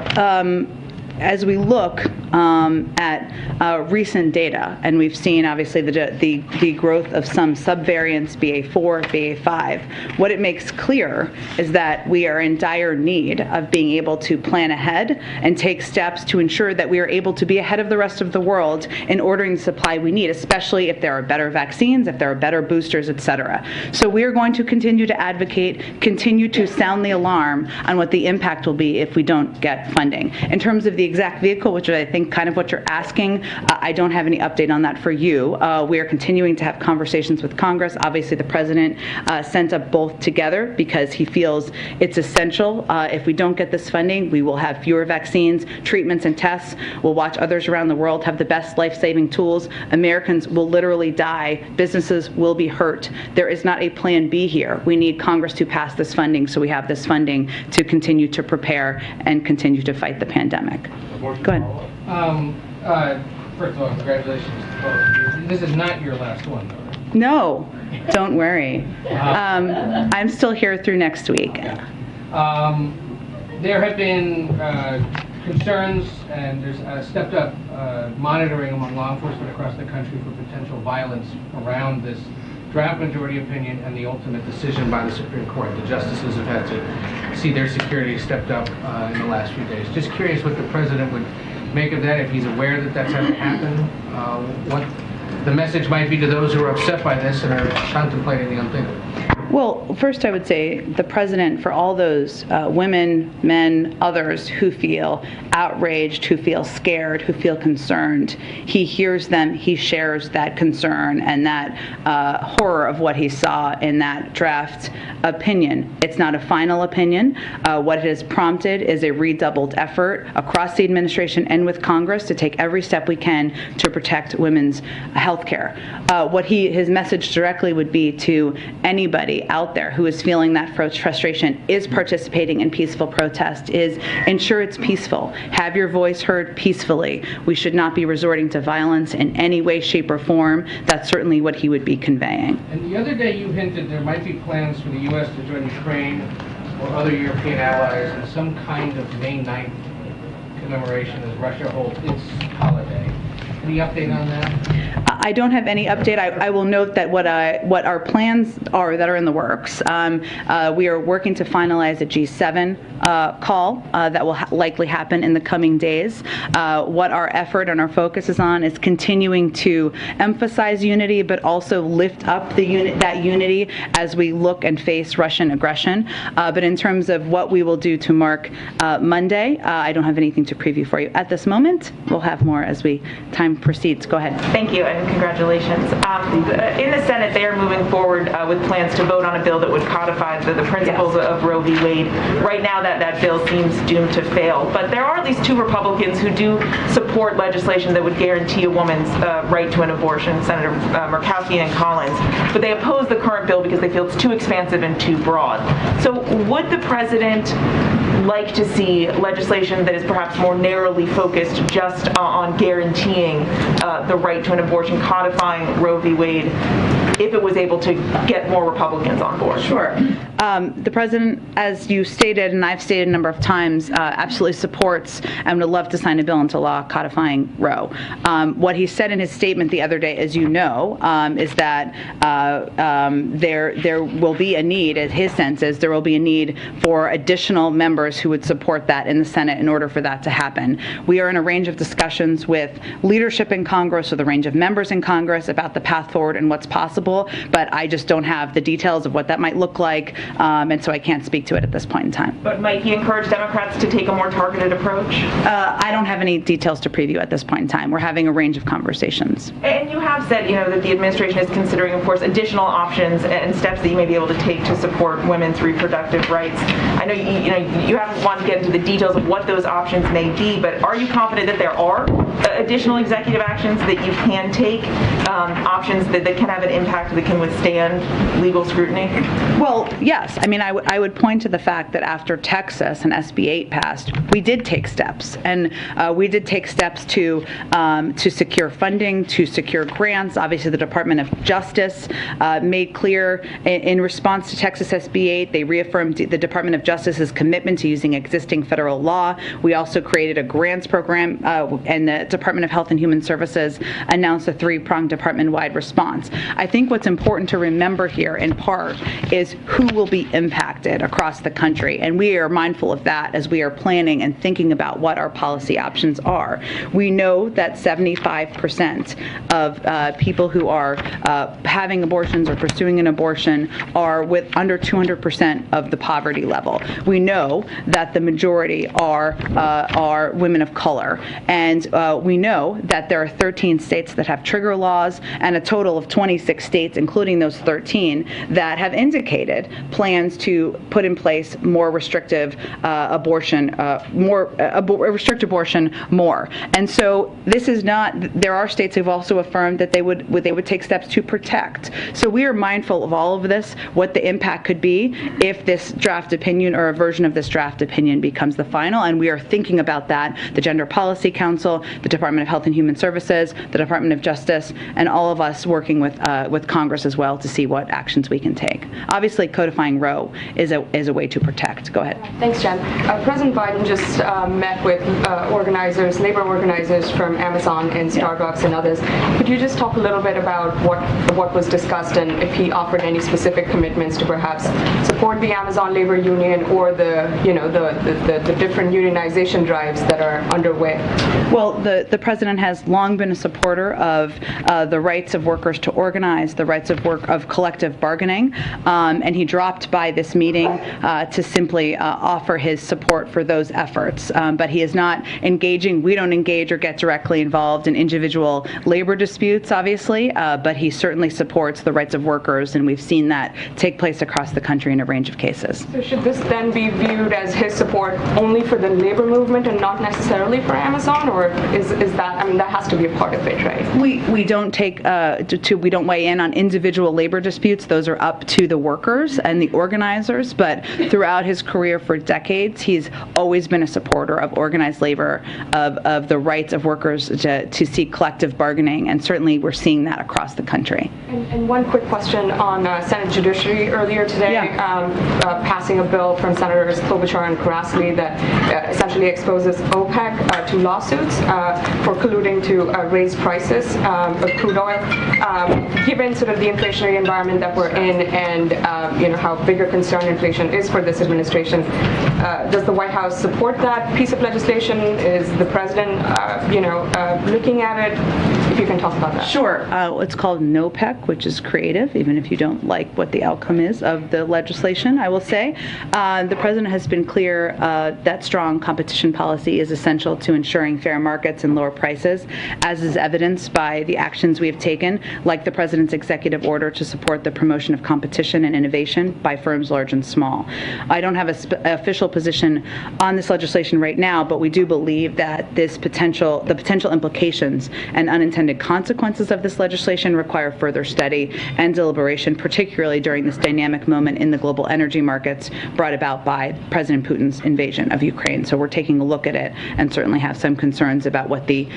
as we look at recent data, and we've seen obviously the growth of some subvariants, BA4, BA5, what it makes clear is that we are in dire need of being able to plan ahead and take steps to ensure that we are able to be ahead of the rest of the world in ordering the supply we need, especially if there are better vaccines, if there are better boosters, et cetera. So we are going to continue to advocate, continue to sound the alarm on what the impact will be if we don't get funding. In terms of the exact vehicle, which is I think kind of what you're asking, I don't have any update on that for you. We are continuing to have conversations with Congress. Obviously, the President sent up both together because he feels it's essential. If we don't get this funding, we will have fewer vaccines, treatments, and tests. We'll watch others around the world have the best life-saving tools. Americans will literally die. Businesses will be hurt. There is not a plan B here. We need Congress to pass this funding so we have this funding to continue to prepare and continue to fight the pandemic. Go ahead. First of all, congratulations to both of you. This is not your last one, though. No, don't worry. I'm still here through next week. There have been concerns, and there's stepped up monitoring among law enforcement across the country for potential violence around this draft majority opinion and the ultimate decision by the Supreme Court. The justices have had to see their security stepped up in the last few days. Just curious what the President would make of that, if he's aware that that's had to happen, what the message might be to those who are upset by this and are contemplating the unthinkable. Well, first I would say the President, for all those women, men, others who feel outraged, who feel scared, who feel concerned, he hears them, he shares that concern and that horror of what he saw in that draft opinion. It's not a final opinion. What it has prompted is a redoubled effort across the administration and with Congress to take every step we can to protect women's health care. What his message directly would be to anybody out there who is feeling that frustration, is participating in peaceful protest, is ensure it's peaceful. Have your voice heard peacefully. We should not be resorting to violence in any way, shape, or form. That's certainly what he would be conveying. And the other day you hinted there might be plans for the U.S. to join Ukraine or other European allies in some kind of May 9th commemoration as Russia holds its holiday. Any update on that? I don't have any update. I will note that what our plans are that are in the works. We are working to finalize a G7 call that will likely happen in the coming days. What our effort and our focus is on is continuing to emphasize unity, but also lift up that unity as we look and face Russian aggression. But in terms of what we will do to mark Monday, I don't have anything to preview for you at this moment. We'll have more as time proceeds. Go ahead. Thank you, and congratulations. In the Senate, they are moving forward with plans to vote on a bill that would codify the principles of Roe v. Wade. Right now, that bill seems doomed to fail. But there are at least two Republicans who do support legislation that would guarantee a woman's right to an abortion, Senator Murkowski and Collins. But they oppose the current bill because they feel it's too expansive and too broad. So would the President like to see legislation that is perhaps more narrowly focused just on guaranteeing the right to an abortion, codifying Roe v. Wade, if it was able to get more Republicans on board. Sure. The president, as you stated, and I've stated a number of times, absolutely supports and would love to sign a bill into law codifying Roe. What he said in his statement the other day, as you know, is that there will be a need, as his sense is, there will be a need for additional members who would support that in the Senate in order for that to happen. We are in a range of discussions with leadership in Congress, with a range of members in Congress about the path forward and what's possible, but I just don't have the details of what that might look like, and so I can't speak to it at this point in time. But might he encourage Democrats to take a more targeted approach? I don't have any details to preview at this point in time. We're having a range of conversations. And you have said, that the administration is considering, of course, additional options and steps that you may be able to take to support women's reproductive rights. I know you haven't wanted to get into the details of what those options may be, but are you confident that there are additional executive actions that you can take, options that can have an impact that can withstand legal scrutiny? Well, yes. I mean, I would point to the fact that after Texas and SB 8 passed, we did take steps, and we did take steps to secure funding, to secure grants. Obviously, the Department of Justice made clear in response to Texas SB 8, they reaffirmed the Department of Justice's commitment to using existing federal law. We also created a grants program, and the Department of Health and Human Services announced a three-pronged department-wide response. I think what's important to remember here, in part, is who will be impacted across the country, and we are mindful of that as we are planning and thinking about what our policy options are. We know that 75% of people who are having abortions or pursuing an abortion are with under 200% of the poverty level. We know that the majority are women of color, and we know that there are 13 states that have trigger laws and a total of 26 states, including those 13, that have indicated plans to put in place more restrictive abortion, restrict abortion more. And so this is not, there are states who've also affirmed that they would take steps to protect. So we are mindful of all of this, what the impact could be if this draft opinion or a version of this draft opinion becomes the final, and we are thinking about that. The Gender Policy Council, the Department of Health and Human Services, the Department of Justice, and all of us working with Congress as well to see what actions we can take. Obviously, codifying Roe is a way to protect. Go ahead. Thanks, Jen. President Biden just met with organizers, labor organizers from Amazon and Starbucks and others. Could you just talk a little bit about what was discussed and if he offered any specific commitments to perhaps support the Amazon labor union or the different unionization drives that are underway? Well, the president has long been a supporter of the rights of workers to organize, the rights of collective bargaining, and he dropped by this meeting to simply offer his support for those efforts. But he is not engaging, we don't engage or get directly involved in individual labor disputes, obviously, but he certainly supports the rights of workers, and we've seen that take place across the country in a range of cases. So should this then be viewed as his support only for the labor movement and not necessarily for Amazon, or is that, I mean, that has to be a part of it, right? We don't take, we don't weigh in on individual labor disputes. Those are up to the workers and the organizers, but throughout his career for decades, he's always been a supporter of organized labor, of the rights of workers to seek collective bargaining, and certainly we're seeing that across the country. And one quick question on Senate Judiciary earlier today, passing a bill from Senators Klobuchar and Grassley that essentially exposes OPEC to lawsuits for colluding to raise prices of crude oil. Given sort of the inflationary environment that we're in and how big a concern inflation is for this administration, does the White House support that piece of legislation? Is the president looking at it? If you can talk about that. Sure. It's called NOPEC, which is creative, even if you don't like what the outcome is of the legislation, I will say. The president has been clear that strong competition policy is essential to ensuring fair markets and lower prices, as is evidenced by the actions we have taken, like the president's executive order to support the promotion of competition and innovation by firms large and small. I don't have an official position on this legislation right now, but we do believe that the potential implications and unintended consequences of this legislation require further study and deliberation, particularly during this dynamic moment in the global energy markets brought about by President Putin's invasion of Ukraine. So we're taking a look at it and certainly have some concerns about what the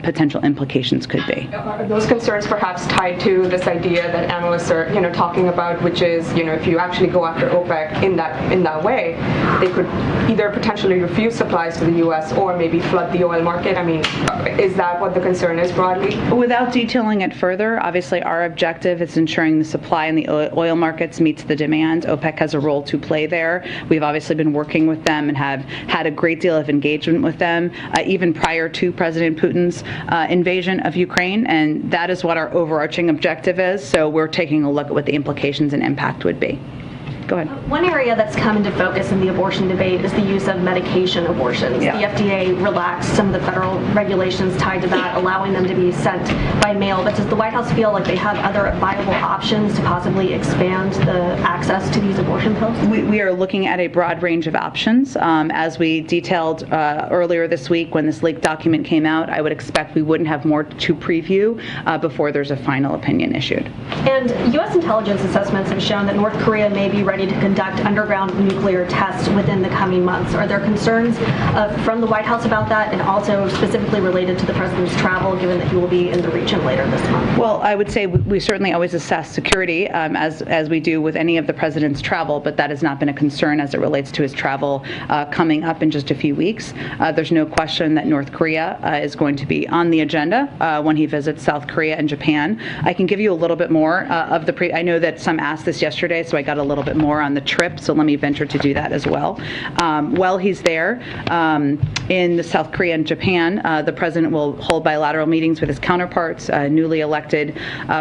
potential implications could be. Are those concerns perhaps tied to the this idea that analysts are, talking about, which is, if you actually go after OPEC in that way, they could either potentially refuse supplies to the U.S. or maybe flood the oil market. I mean, is that what the concern is broadly? Without detailing it further, obviously our objective is ensuring the supply in the oil markets meets the demand. OPEC has a role to play there. We've obviously been working with them and have had a great deal of engagement with them, even prior to President Putin's invasion of Ukraine, and that is what our overarching objective is. So we're taking a look at what the implications and impact would be. Go ahead. One area that's come into focus in the abortion debate is the use of medication abortions. Yeah. The FDA relaxed some of the federal regulations tied to that, allowing them to be sent by mail. But does the White House feel like they have other viable options to possibly expand the access to these abortion pills? We are looking at a broad range of options. As we detailed earlier this week when this leaked document came out, I would expect we wouldn't have more to preview before there's a final opinion issued. And U.S. intelligence assessments have shown that North Korea may be ready to conduct underground nuclear tests within the coming months. Are there concerns from the White House about that, and also specifically related to the president's travel, given that he will be in the region later this month? Well, I would say we certainly always assess security as we do with any of the president's travel, but that has not been a concern as it relates to his travel coming up in just a few weeks. There's no question that North Korea is going to be on the agenda when he visits South Korea and Japan. I can give you a little bit more of the I know that some asked this yesterday, so I got a little bit more on the trip, so let me venture to do that as well. While he's there in South Korea and Japan, the president will hold bilateral meetings with his counterparts, newly elected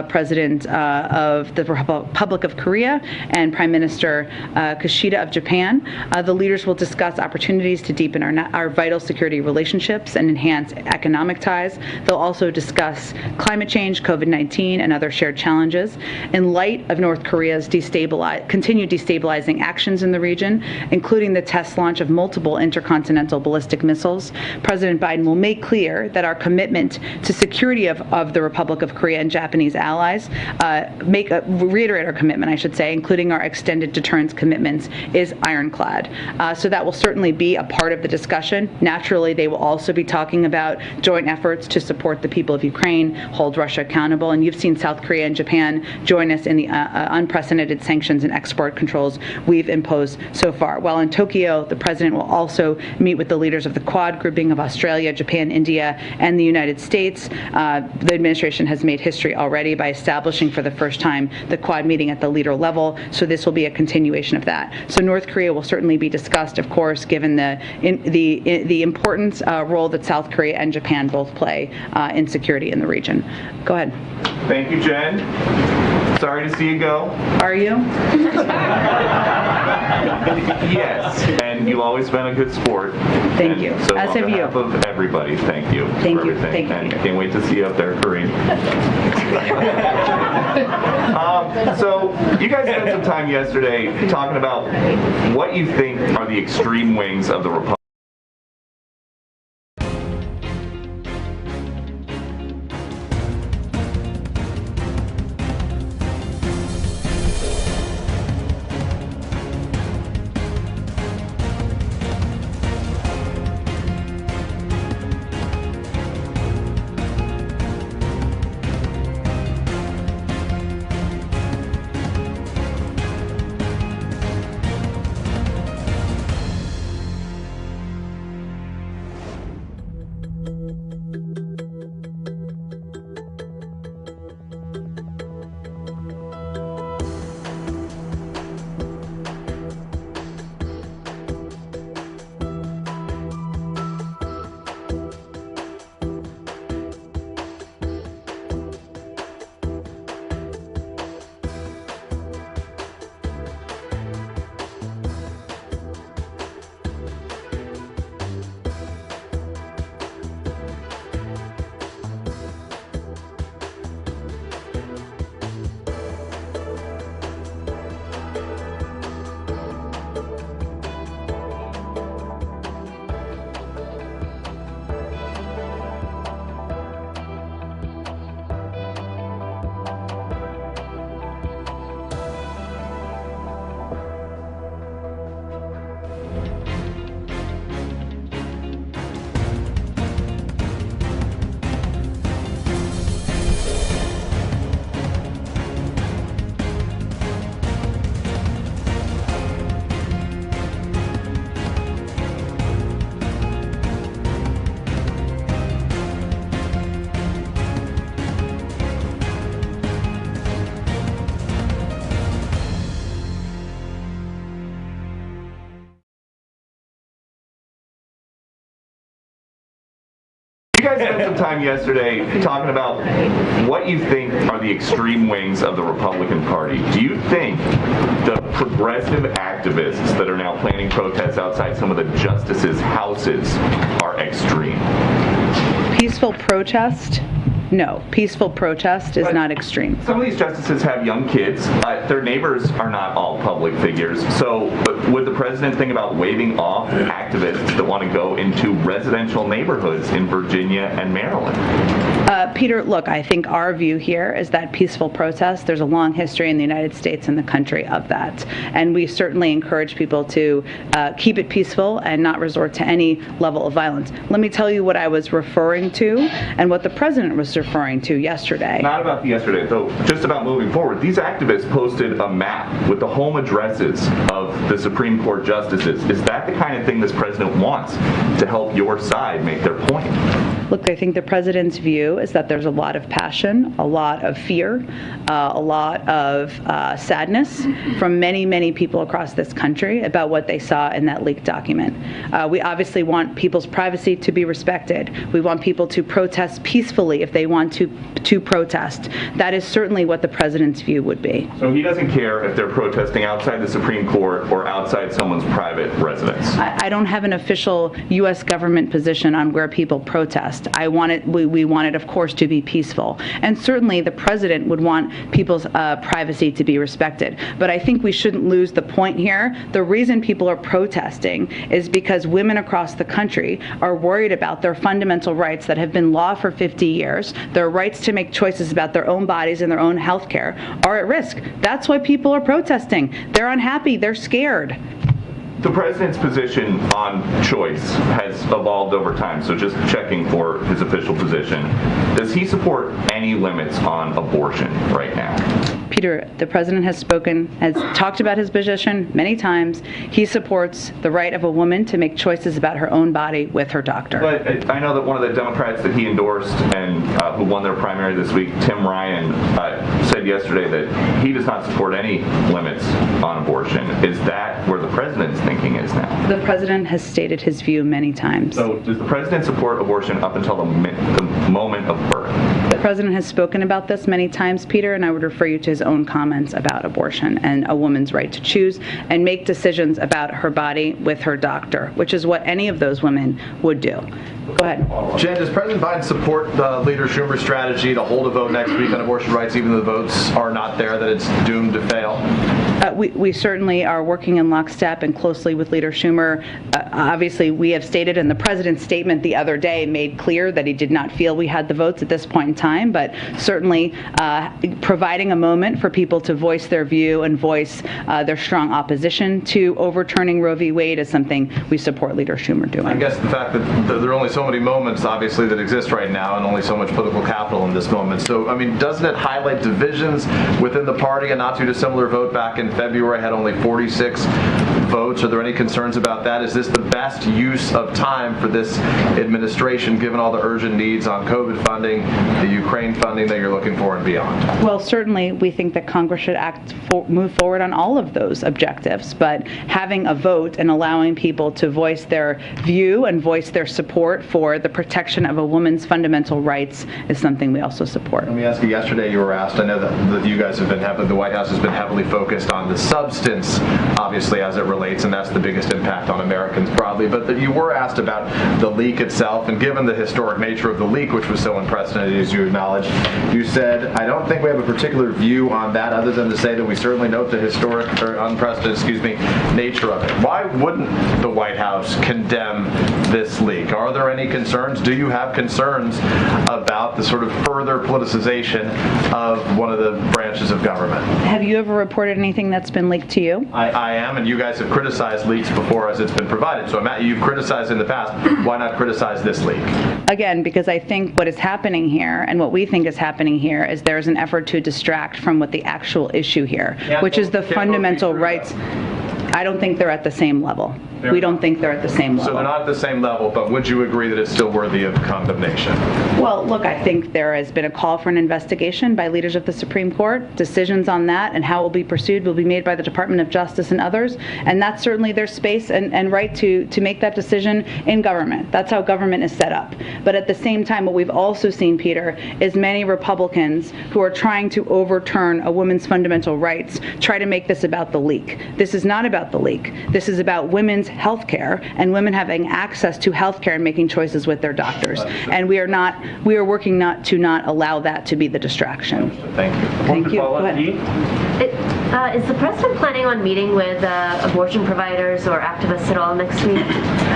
president of the Republic of Korea and Prime Minister Kishida of Japan. The leaders will discuss opportunities to deepen our vital security relationships and enhance economic ties. They'll also discuss climate change, COVID-19, and other shared challenges. In light of North Korea's continued destabilizing actions in the region, including the test launch of multiple intercontinental ballistic missiles, President Biden will make clear that our commitment to security of the Republic of Korea and Japanese allies, reiterate our commitment, I should say, including our extended deterrence commitments, is ironclad. So that will certainly be a part of the discussion. Naturally, they will also be talking about joint efforts to support the people of Ukraine, hold Russia accountable, and you've seen South Korea and Japan join us in the unprecedented sanctions and export controls we've imposed so far. While in Tokyo, the president will also meet with the leaders of the Quad grouping of Australia, Japan, India, and the United States. The administration has made history already by establishing for the first time the Quad meeting at the leader level, so this will be a continuation of that. So North Korea will certainly be discussed, of course, given the important role that South Korea and Japan both play in security in the region. Go ahead. Thank you, Jen. Sorry to see you go. Are you? Yes, and you've always been a good sport. Thank you. So As have you. on behalf of everybody, thank you for everything. Thank you. And can't wait to see you up there, Kareem. So you guys spent some time yesterday talking about what you think are the extreme wings of the Republic. You guys spent some time yesterday talking about what you think are the extreme wings of the Republican Party. Do you think the progressive activists that are now planning protests outside some of the justices' houses are extreme? Peaceful protest? No, peaceful protest is not extreme. Some of these justices have young kids. Their neighbors are not all public figures. So would the president think about waving off activists that want to go into residential neighborhoods in Virginia and Maryland? Peter, look, I think our view here is that peaceful protest, there's a long history in the United States and the country of that. And we certainly encourage people to keep it peaceful and not resort to any level of violence. Let me tell you what I was referring to and what the president was referring to yesterday. Not about yesterday, though, just about moving forward. These activists posted a map with the home addresses of the Supreme Court justices. Is that the kind of thing this president wants to help your side make their point? Look, I think the president's view is that there's a lot of passion, a lot of fear, a lot of sadness from many, many people across this country about what they saw in that leaked document. We obviously want people's privacy to be respected. We want people to protest peacefully if they want to protest. That is certainly what the president's view would be. So he doesn't care if they're protesting outside the Supreme Court or outside someone's private residence? I don't have an official U.S. government position on where people protest. We want it, of course, to be peaceful. And certainly the president would want people's privacy to be respected. But I think we shouldn't lose the point here. The reason people are protesting is because women across the country are worried about their fundamental rights that have been law for 50 years. Their rights to make choices about their own bodies and their own health care are at risk. That's why people are protesting. They're unhappy. They're scared. The president's position on choice has evolved over time, so just checking for his official position. Does he support any limits on abortion right now? Peter, the president has talked about his position many times. He supports the right of a woman to make choices about her own body with her doctor. But I know that one of the Democrats that he endorsed and who won their primary this week, Tim Ryan, said yesterday that he does not support any limits on abortion. Is that where the president's thinking is now? The president has stated his view many times. So does the president support abortion up until the moment of birth? The president has spoken about this many times, Peter, and I would refer you to his own comments about abortion and a woman's right to choose and make decisions about her body with her doctor, which is what any of those women would do. Go ahead. Jen, does President Biden support the Leader Schumer's strategy to hold a vote next week on abortion rights, even though the votes are not there, that it's doomed to fail? We certainly are working in lockstep and closely with Leader Schumer. Obviously, we have stated, and the president's statement the other day made clear that he did not feel we had the votes at this point in time, but certainly providing a moment for people to voice their view and voice their strong opposition to overturning Roe v. Wade is something we support Leader Schumer doing. I guess the fact that there are only so many moments, obviously, that exist right now and only so much political capital in this moment. So, I mean, doesn't it highlight divisions within the party? A not too dissimilar vote back in February had only 46 votes. Are there any concerns about that? Is this the best use of time for this administration, given all the urgent needs on COVID funding, the Ukraine funding that you're looking for and beyond? Well, certainly we think that Congress should move forward on all of those objectives, but having a vote and allowing people to voice their view and voice their support for the protection of a woman's fundamental rights is something we also support. Let me ask you, yesterday you were asked, I know that you guys have been the White House has been heavily focused on the substance, obviously, as it relates, and that's the biggest impact on Americans broadly, but that you were asked about the leak itself, and given the historic nature of the leak, which was so unprecedented, as you acknowledged, you said, I don't think we have a particular view on that other than to say that we certainly note the historic, or unprecedented, nature of it. Why wouldn't the White House condemn this leak? Are there any concerns? Do you have concerns about the sort of further politicization of one of the branches of government? Have you ever reported anything that's been leaked to you? I am, and you guys have criticized leaks before as it's been provided. So you've criticized in the past. Why not criticize this leak? Again, because I think what is happening here, and what we think is happening here, is there's an effort to distract from what the actual issue here, which is the fundamental rights. I don't think they're at the same level. We don't think they're at the same level. So they're not at the same level, but would you agree that it's still worthy of condemnation? Well, look, I think there has been a call for an investigation by leaders of the Supreme Court. Decisions on that and how it will be pursued will be made by the Department of Justice and others, and that's certainly their space and right to make that decision in government. That's how government is set up. But at the same time, what we've also seen, Peter, is many Republicans who are trying to overturn a woman's fundamental rights try to make this about the leak. This is not about the leak. This is about women's health care and women having access to health care and making choices with their doctors. And we are working not to allow that to be the distraction. Thank you. Thank you. Go ahead. Is the president planning on meeting with abortion providers or activists at all next week?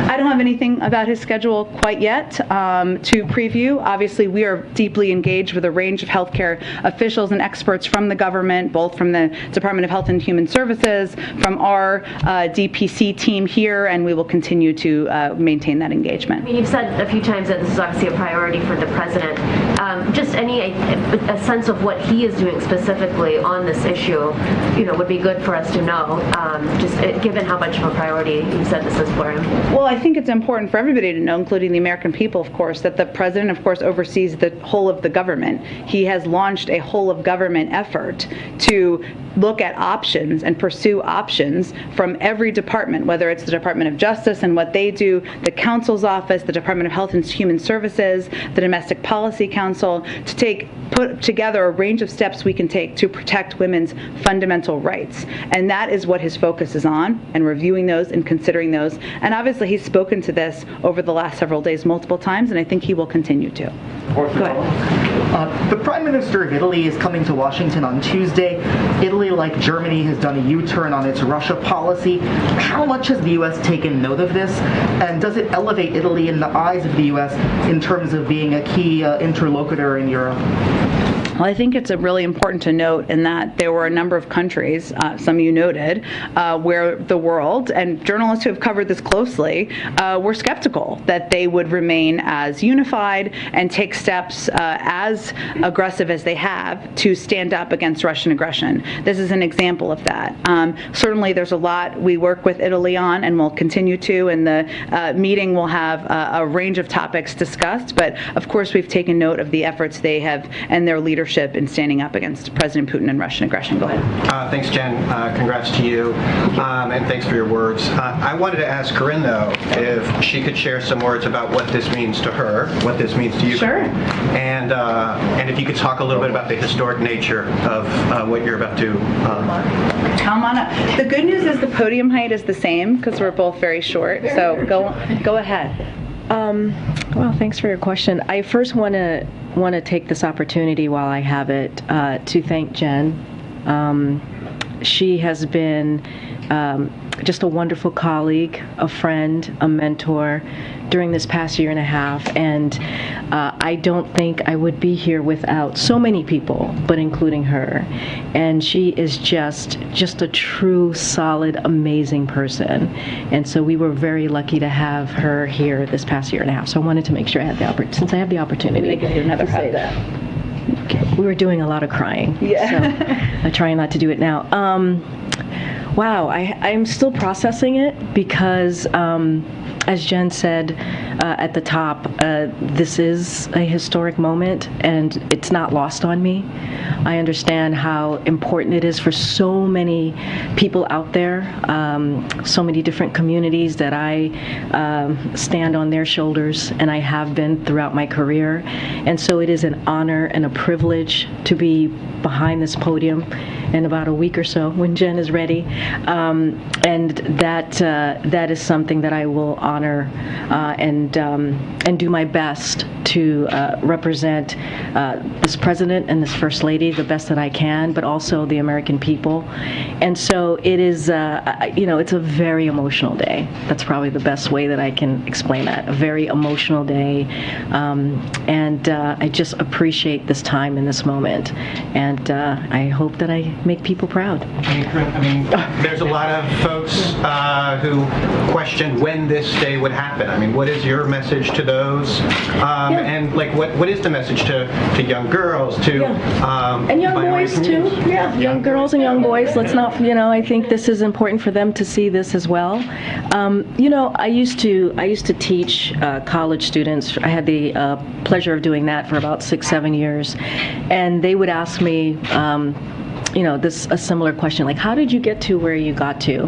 I don't have anything about his schedule quite yet to preview. Obviously, we are deeply engaged with a range of healthcare officials and experts from the government, both from the Department of Health and Human Services, from our DPC team here, and we will continue to maintain that engagement. I mean, you've said a few times that this is obviously a priority for the president. Just a sense of what he is doing specifically on this issue, would be good for us to know, given how much of a priority you said this is for him. Well, I think it's important for everybody to know, including the American people, of course, that the president, of course, oversees the whole of the government. He has launched a whole of government effort to look at options and pursue options from every department, whether it's the Department of Justice and what they do, the counsel's office, the Department of Health and Human Services, the Domestic Policy Council, to put together a range of steps we can take to protect women's fundamental rights. And that is what his focus is on, and reviewing those and considering those. And obviously he's spoken to this over the last several days multiple times, and I think he will continue to. Go ahead. The Prime Minister of Italy is coming to Washington on Tuesday. Italy, like Germany, has done a U-turn on its Russia policy. How much has the U.S. taken note of this? And does it elevate Italy in the eyes of the U.S. in terms of being a key interlocutor in Europe? Well, I think it's really important to note in that there were a number of countries, some you noted, where the world, and journalists who have covered this closely, were skeptical that they would remain as unified and take steps as aggressive as they have to stand up against Russian aggression. This is an example of that. Certainly there's a lot we work with Italy on and will continue to, and the meeting will have a range of topics discussed, but of course we've taken note of the efforts they have and their leadership in standing up against President Putin and Russian aggression. Go ahead. Thanks, Jen. Congrats to you, and thanks for your words. I wanted to ask Corinne, though, if she could share some words about what this means to her, what this means to you. Sure. And if you could talk a little bit about the historic nature of what you're about to. Come on up. The good news is the podium height is the same because we're both very short. So go ahead. Well, thanks for your question. I first want to take this opportunity while I have it to thank Jen. She has been just a wonderful colleague, a friend, a mentor during this past year and a half, and I don't think I would be here without so many people, but including her. And she is just a true, solid, amazing person. And so we were very lucky to have her here this past year and a half. So I wanted to make sure I had the opportunity, since I have the opportunity to say that. Okay. We were doing a lot of crying, so I'm trying not to do it now. Wow, I'm still processing it because, as Jen said at the top, this is a historic moment and it's not lost on me. I understand how important it is for so many people out there, so many different communities that I stand on their shoulders, and I have been throughout my career. And so it is an honor and a privilege to be behind this podium in about a week or so when Jen is ready. And that is something that I will honor and do my best to represent this president and this first lady the best that I can, but also the American people. And so it is, it's a very emotional day. That's probably the best way that I can explain that. A very emotional day. And I just appreciate this time and this moment. And I hope that I make people proud. I mean, there's a lot of folks who question when this day would happen. I mean, what is your message to those? And like, what is the message to young girls, to and young minority boys too? communities? Yeah, young girls and young boys. Let's not, I think this is important for them to see this as well. I used to teach college students. I had the pleasure of doing that for about 6-7 years, and they would ask me, a similar question, like, how did you get to where you got to?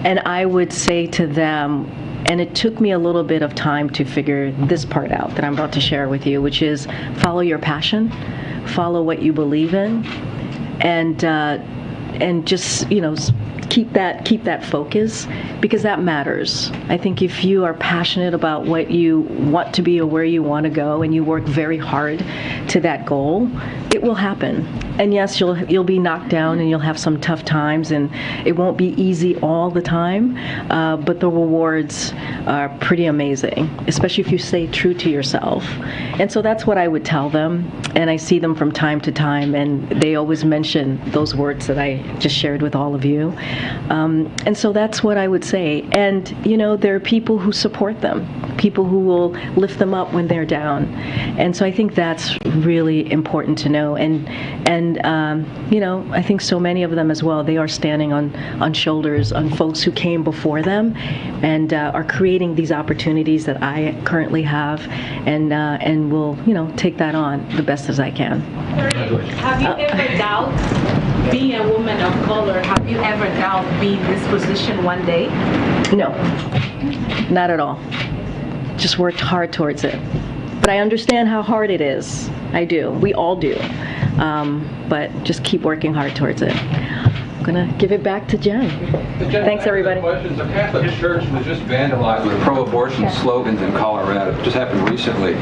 And I would say to them, and it took me a little bit of time to figure this part out that I'm about to share with you, which is follow your passion, follow what you believe in, and just, keep that focus, because that matters. I think if you are passionate about what you want to be or where you want to go, and you work very hard to that goal, it will happen. And yes, you'll be knocked down and you'll have some tough times, and it won't be easy all the time, but the rewards are pretty amazing, especially if you stay true to yourself. And so that's what I would tell them, and I see them from time to time, and they always mention those words that I just shared with all of you. And so that's what I would say. And, there are people who support them, people who will lift them up when they're down. And so I think that's really important to know. And I think so many of them as well, they are standing on shoulders on folks who came before them, and are creating these opportunities that I currently have, and will, take that on the best as I can. Have you ever doubted, being a woman of color, have you ever doubted being in this position one day? No, not at all. Just worked hard towards it. But I understand how hard it is. I do. We all do. But just keep working hard towards it. I'm going to give it back to Jen. Thanks, everybody. The Catholic Church was just vandalized with pro-abortion slogans in Colorado. It just happened recently.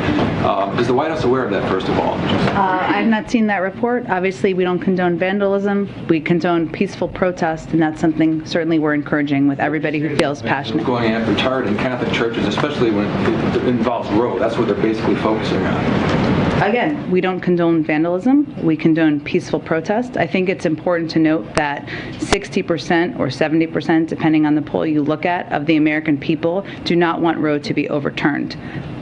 Is the White House aware of that, first of all? I have not seen that report. Obviously, we don't condone vandalism. We condone peaceful protest, and that's something certainly we're encouraging with everybody who feels passionate. Going after targeting Catholic churches, especially when it involves Roe. That's what they're basically focusing on. Again, we don't condone vandalism. We condone peaceful protest. I think it's important to note that 60% or 70%, depending on the poll you look at, of the American people do not want Roe to be overturned.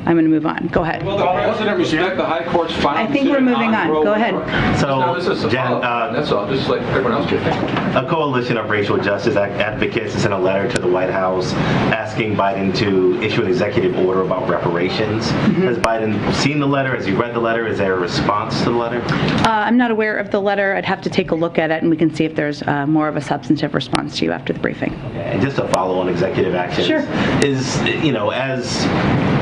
I'm going to move on. Go ahead. Will the president respect the High Court's final I think we're moving on. Go ahead. So, Jen, that's all. Just like everyone else can think. A coalition of racial justice advocates sent a letter to the White House asking Biden to issue an executive order about reparations. Has Biden seen the letter? Has he read the letter? Is there a response to the letter? I'm not aware of the letter. I'd have to take a look at it, and we can see if there's more of a substantive response to you after the briefing. Okay. And just to follow on executive actions, is, as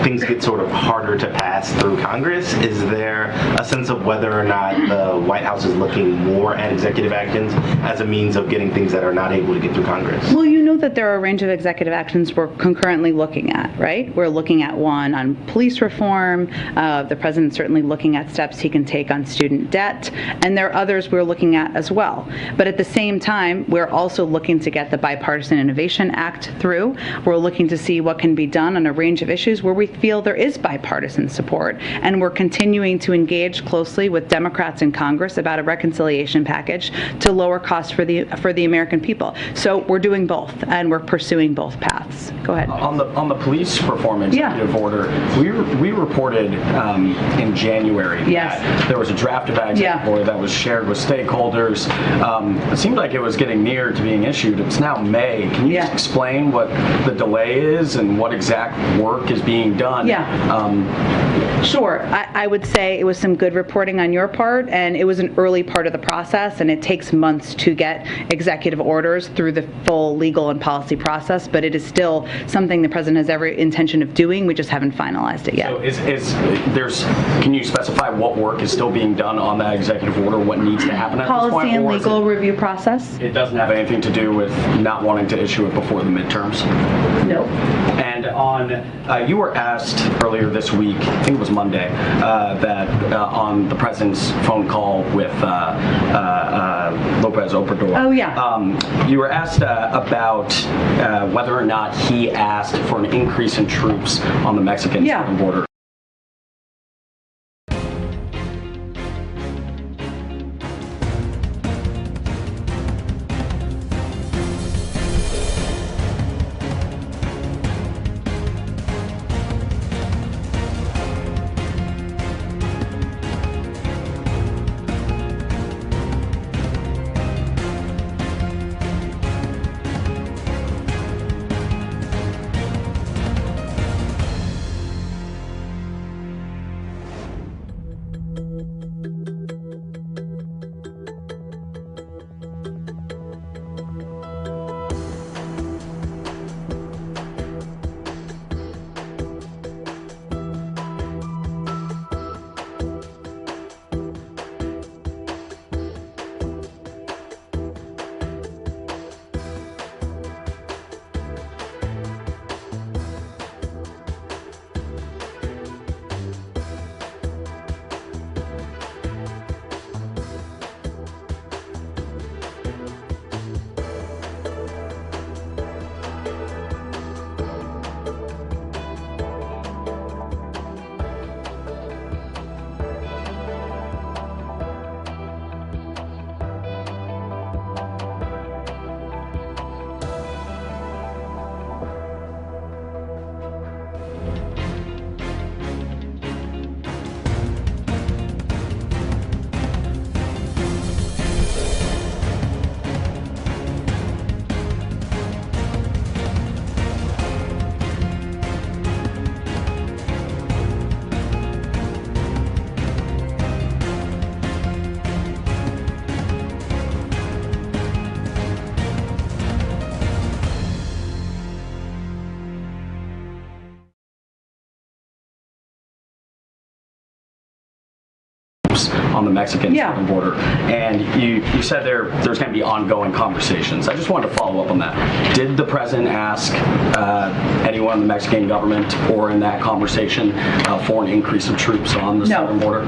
things get sort of harder to pass through Congress, is there a sense of whether or not the White House is looking more at executive actions as a means of getting things that are not able to get through Congress? Well, you know that there are a range of executive actions we're concurrently looking at, right? We're looking at one on police reform. The president's certainly looking at steps he can take on student debt, and there are others we're looking at as well. But at the same time, we're also looking to get the Bipartisan Innovation Act through. We're looking to see what can be done on a range of issues where we feel there is bipartisan support, and we're continuing to engage closely with Democrats in Congress about a reconciliation package to lower costs for the American people. So we're doing both, and we're pursuing both paths. Go ahead. On the police reform executive order, we reported in January that there was a draft of that executive order that was shared with stakeholders. It seemed like it was getting near to being issued. It's now May. Can you just explain what the delay is and what exact work is being done? Sure. I would say it was some good reporting on your part, and it was an early part of the process, and it takes months to get executive orders through the full legal and policy process, but it is still something the president has every intention of doing. We just haven't finalized it yet. So can you specify what work is still being done on that executive order, what needs to happen at this point? Policy and legal review process. It doesn't have anything to do with not wanting to issue it before the midterms? No. And you were asked earlier this week, I think it was Monday, that on the president's phone call with Lopez Obrador. Oh, yeah. You were asked about whether or not he asked for an increase in troops on the Mexican border. on the Mexican southern border. And you said there's going to be ongoing conversations. I just wanted to follow up on that. Did the president ask anyone in the Mexican government or in that conversation for an increase of troops on the southern border?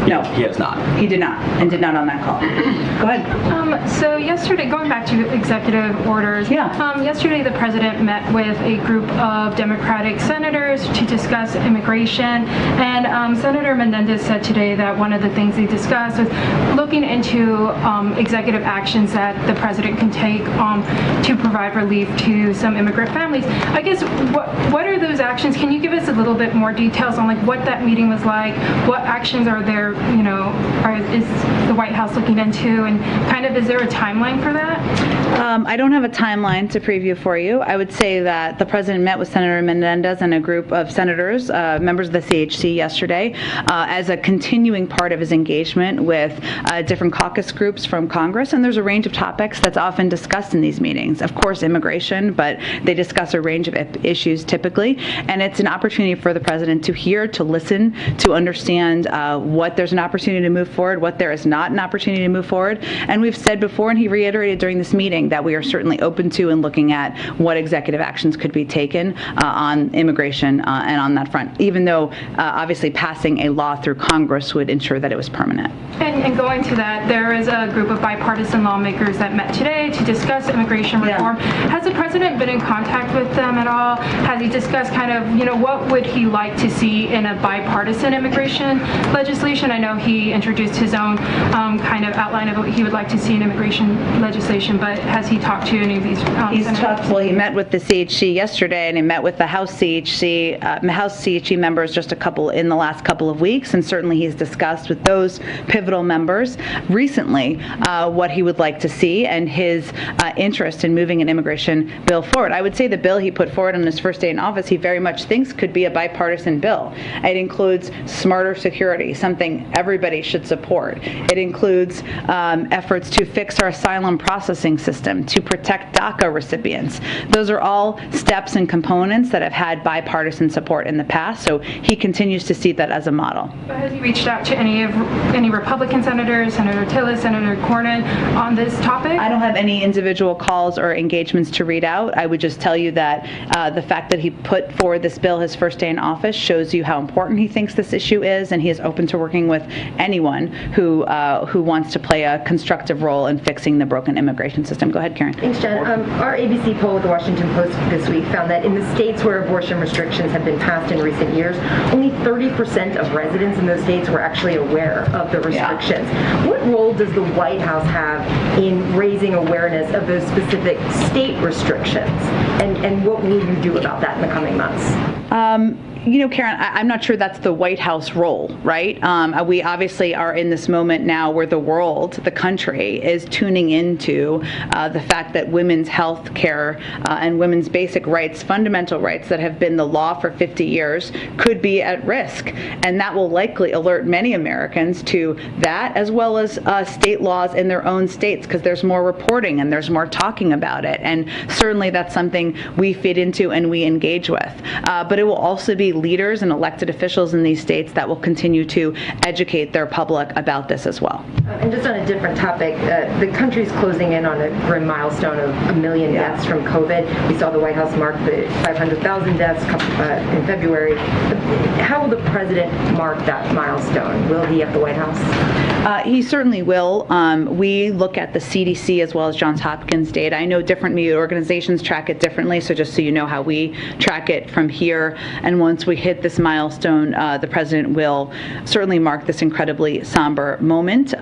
No. He has not. He did not, and did not on that call. Go ahead. So yesterday, going back to executive orders, yesterday the president met with a group of Democratic senators to discuss immigration, and Senator Menendez said today that one of the things they discussed was looking into executive actions that the president can take to provide relief to some immigrant families. I guess what are those actions? Can you give us a little bit more details on like what that meeting was like? What actions are there? You know, is the White House looking into, and kind of is there a timeline for that? I don't have a timeline to preview for you. I would say that the president met with Senator Menendez and a group of senators, members of the CHC yesterday, as a continuing part of his engagement with different caucus groups from Congress, and there's a range of topics that's often discussed in these meetings. Of course, immigration, but they discuss a range of issues typically, and it's an opportunity for the president to hear, to listen, to understand what there's an opportunity to move forward, what there is not an opportunity to move forward. And we've said before, and he reiterated during this meeting, that we are certainly open to and looking at what executive actions could be taken on immigration and on that front, even though obviously passing a law through Congress would ensure that it was permanent. And going to that, there is a group of bipartisan lawmakers that met today to discuss immigration reform. Has the president been in contact with them at all? Has he discussed kind of, you know, what would he like to see in a bipartisan immigration legislation? I know he introduced his own kind of outline of what he would like to see in immigration legislation, but has he talked to any of these Well, he met with the CHC yesterday, and he met with the House CHC members just in the last couple of weeks, and certainly he's discussed with those pivotal members recently what he would like to see and his interest in moving an immigration bill forward. I would say the bill he put forward on his first day in office, he very much thinks could be a bipartisan bill. It includes smarter security, something everybody should support. It includes efforts to fix our asylum processing system, to protect DACA recipients. Those are all steps and components that have had bipartisan support in the past, so he continues to see that as a model. Has he reached out to any Republican senators, Senator Tillis, Senator Cornyn, on this topic? I don't have any individual calls or engagements to read out. I would just tell you that the fact that he put forward this bill his first day in office shows you how important he thinks this issue is, and he is open to working with anyone who wants to play a constructive role in fixing the broken immigration system. Go ahead, Karen. Thanks, Jen. Our ABC poll with the Washington Post this week found that in the states where abortion restrictions have been passed in recent years, only 30% of residents in those states were actually aware of the restrictions. What role does the White House have in raising awareness of those specific state restrictions? And what will you do about that in the coming months? You know, Karen, I'm not sure that's the White House role, right? We obviously are in this moment now where the world, the country, is tuning into the fact that women's health care and women's basic rights, fundamental rights that have been the law for 50 years, could be at risk. And that will likely alert many Americans to that, as well as state laws in their own states, because there's more reporting and there's more talking about it. And certainly that's something we fit into and we engage with. But it will also be leaders and elected officials in these states that will continue to educate their public about this as well. And just on a different topic, the country's closing in on a grim milestone of 1 million deaths from COVID. We saw the White House mark the 500,000 deaths in February. How will the president mark that milestone? Will he at the White House? He certainly will. We look at the CDC as well as Johns Hopkins data. I know different media organizations track it differently, so just so you know how we track it from here. And once we hit this milestone, the president will certainly mark this incredibly somber moment.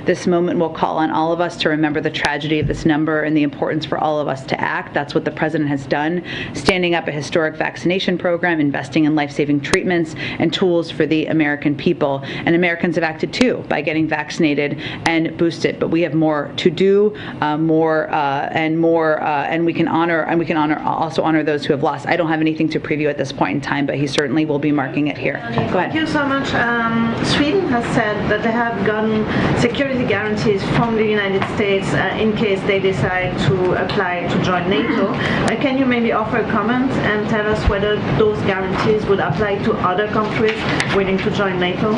This moment will call on all of us to remember the tragedy of this number and the importance for all of us to act. That's what the president has done, standing up a historic vaccination program, investing in life-saving treatments and tools for the American people. And Americans have acted too by getting vaccinated and boosted. But we have more to do, and we can also honor those who have lost. I don't have anything to preview at this point in time, but he certainly will be marking it here. Go ahead. Thank you so much. Sweden has said that they have gotten security guarantees from the United States in case they decide to apply to join NATO. Can you maybe offer a comment and tell us whether those guarantees would apply to other countries willing to join NATO?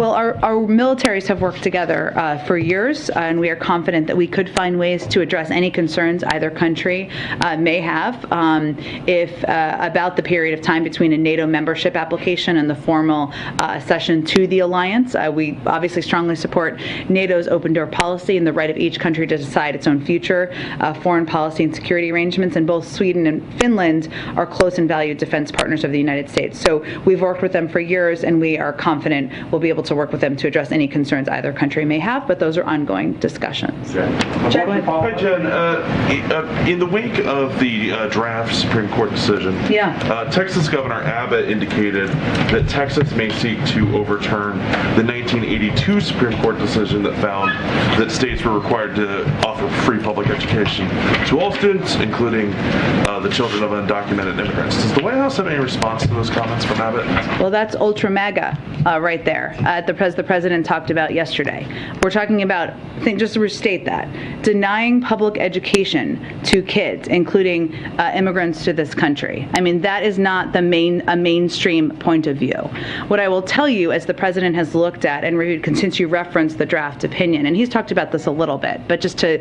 Well, our militaries have worked together for years, and we are confident that we could find ways to address any concerns either country may have about the period of time between a NATO membership application and the formal accession to the alliance. We obviously strongly support NATO's open door policy and the right of each country to decide its own future, foreign policy and security arrangements, and both Sweden and Finland are close and valued defense partners of the United States. So we've worked with them for years, and we are confident we'll be able to work with them to address any concerns either country may have, but those are ongoing discussions. Hi, Jen. In the wake of the draft Supreme Court decision, Texas Governor Abbott indicated that Texas may seek to overturn the 1982 Supreme Court decision that found that states were required to offer free public education to all students, including the children of undocumented immigrants. Does the White House have any response to those comments from Abbott? Well, that's ultra MAGA right there. The president talked about yesterday. We're talking about, just to restate that, denying public education to kids, including immigrants to this country. I mean, that is not a mainstream point of view. What I will tell you, as the president has looked at and reviewed, since you referenced the draft opinion, and he's talked about this a little bit, but just to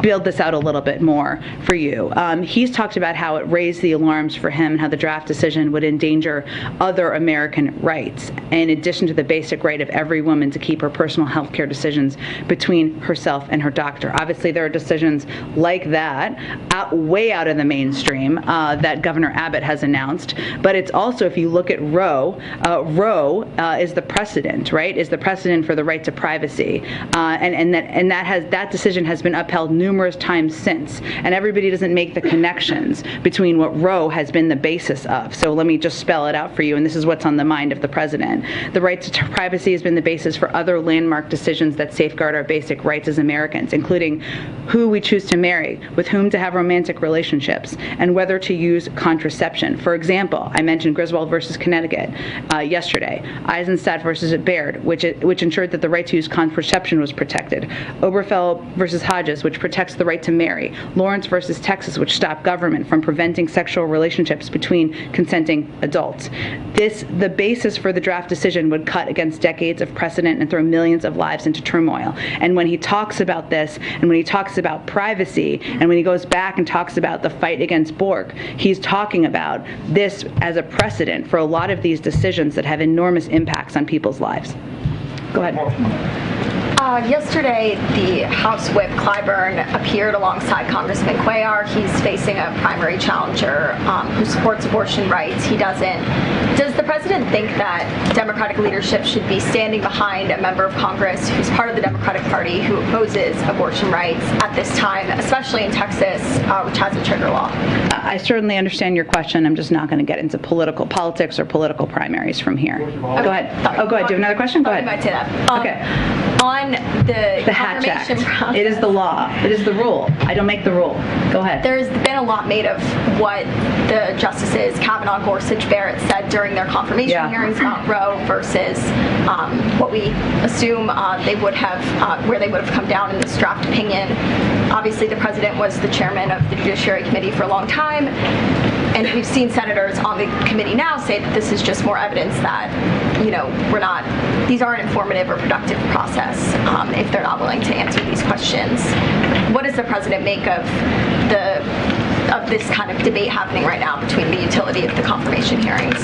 build this out a little bit more for you, he's talked about how it raised the alarms for him and how the draft decision would endanger other American rights, in addition to the basic right of every woman to keep her personal health care decisions between herself and her doctor. Obviously, there are decisions like that way out of the mainstream that Governor Abbott has announced, but it's also, if you look at Roe, Roe is the precedent, right? Is the precedent for the right to privacy, and that decision has been upheld numerous times since, and everybody doesn't make the connections between what Roe has been the basis of. So let me just spell it out for you, and this is what's on the mind of the president. The right to privacy has been the basis for other landmark decisions that safeguard our basic rights as Americans, including who we choose to marry, with whom to have romantic relationships, and whether to use contraception. For example, I mentioned Griswold versus Connecticut yesterday, Eisenstadt versus Baird, which ensured that the right to use contraception was protected, Oberfell versus Hodges, which protects the right to marry, Lawrence versus Texas, which stopped government from preventing sexual relationships between consenting adults. The basis for the draft decision would cut against decades of precedent and throw millions of lives into turmoil. And when he talks about this, and when he talks about privacy, and when he goes back and talks about the fight against Bork, he's talking about this as a precedent for a lot of these decisions that have enormous impacts on people's lives. Go ahead. Yesterday, the House Whip Clyburn appeared alongside Congressman Cuellar. He's facing a primary challenger who supports abortion rights. He doesn't. Does the president think that Democratic leadership should be standing behind a member of Congress who's part of the Democratic Party who opposes abortion rights at this time, especially in Texas, which has a trigger law? I certainly understand your question. I'm just not going to get into political politics or political primaries from here. Go ahead. Oh, go ahead. Do you have another question? Go ahead. I might say that. Okay. On the Hatch Act. process. It is the law. It is the rule. I don't make the rule. Go ahead. There's been a lot made of what the justices Kavanaugh, Gorsuch, Barrett said during their confirmation hearings about Roe versus what we assume they would have, where they would have come down in this draft opinion. Obviously, the president was the chairman of the Judiciary Committee for a long time, and we've seen senators on the committee now say that this is just more evidence that, these aren't informative or productive process if they're not willing to answer these questions. What does the president make of this kind of debate happening right now between the utility of the confirmation hearings?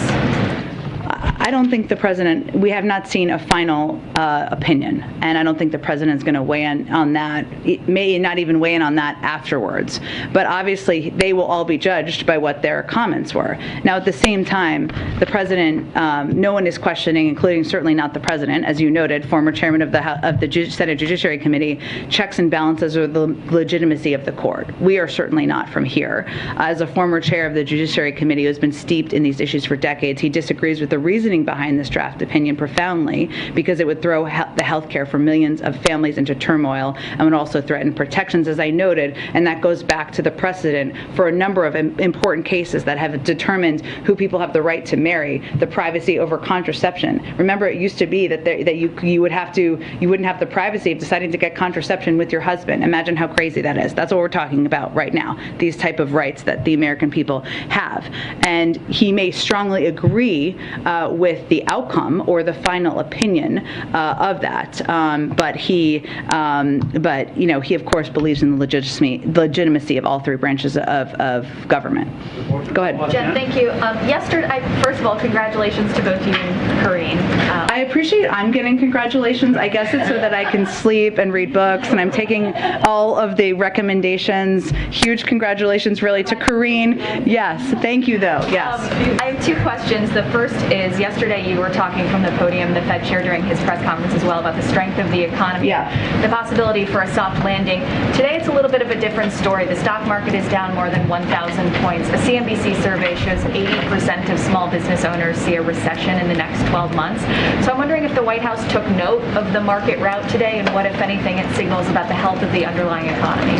I don't think the president, we have not seen a final opinion, and I don't think the president's going to weigh in on that. It may not even weigh in on that afterwards. But obviously, they will all be judged by what their comments were. Now, at the same time, the president, no one is questioning, including certainly not the president, as you noted, former chairman of the Senate Judiciary Committee, checks and balances or the legitimacy of the court. We are certainly not from here. As a former chair of the Judiciary Committee who has been steeped in these issues for decades, he disagrees with the reasoning behind this draft opinion profoundly, because it would throw the health care for millions of families into turmoil and would also threaten protections, as I noted, and that goes back to the precedent for a number of important cases that have determined who people have the right to marry, the privacy over contraception. Remember, it used to be that you wouldn't have the privacy of deciding to get contraception with your husband. Imagine how crazy that is. That's what we're talking about right now, these type of rights that the American people have. And he may strongly agree with the outcome or the final opinion of that. But he of course believes in the legitimacy of all three branches of government. Go ahead. Jen, thank you. Yesterday, first of all, congratulations to both you and Karine. I appreciate I'm getting congratulations. I guess it's so that I can sleep and read books, and I'm taking all of the recommendations. Huge congratulations, really, to Karine. Yes, thank you, though. Yes. I have two questions. The first is, yesterday you were talking from the podium, the Fed chair during his press conference as well, about the strength of the economy, the possibility for a soft landing. Today it's a little bit of a different story. The stock market is down more than 1,000 points. A CNBC survey shows 80% of small business owners see a recession in the next 12 months. So I'm wondering if the White House took note of the market rout today, and what, if anything, it signals about the health of the underlying economy.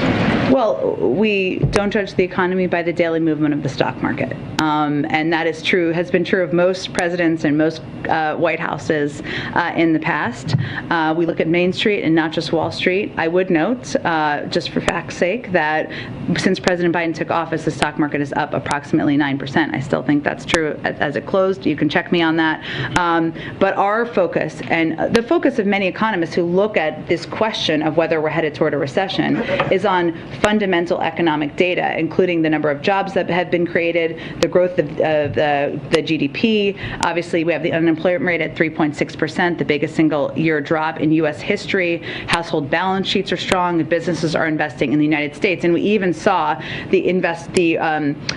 Well, we don't judge the economy by the daily movement of the stock market. And that is true, has been true of most presidents and most White Houses in the past. We look at Main Street and not just Wall Street. I would note, just for fact's sake, that since President Biden took office, the stock market is up approximately 9%. I still think that's true as it closed. You can check me on that. But our focus, and the focus of many economists who look at this question of whether we're headed toward a recession, is on fundamental economic data, including the number of jobs that have been created, the growth of the GDP. Obviously, we have the unemployment rate at 3.6%, the biggest single-year drop in U.S. history. Household balance sheets are strong. Businesses are investing in the United States, and we even saw the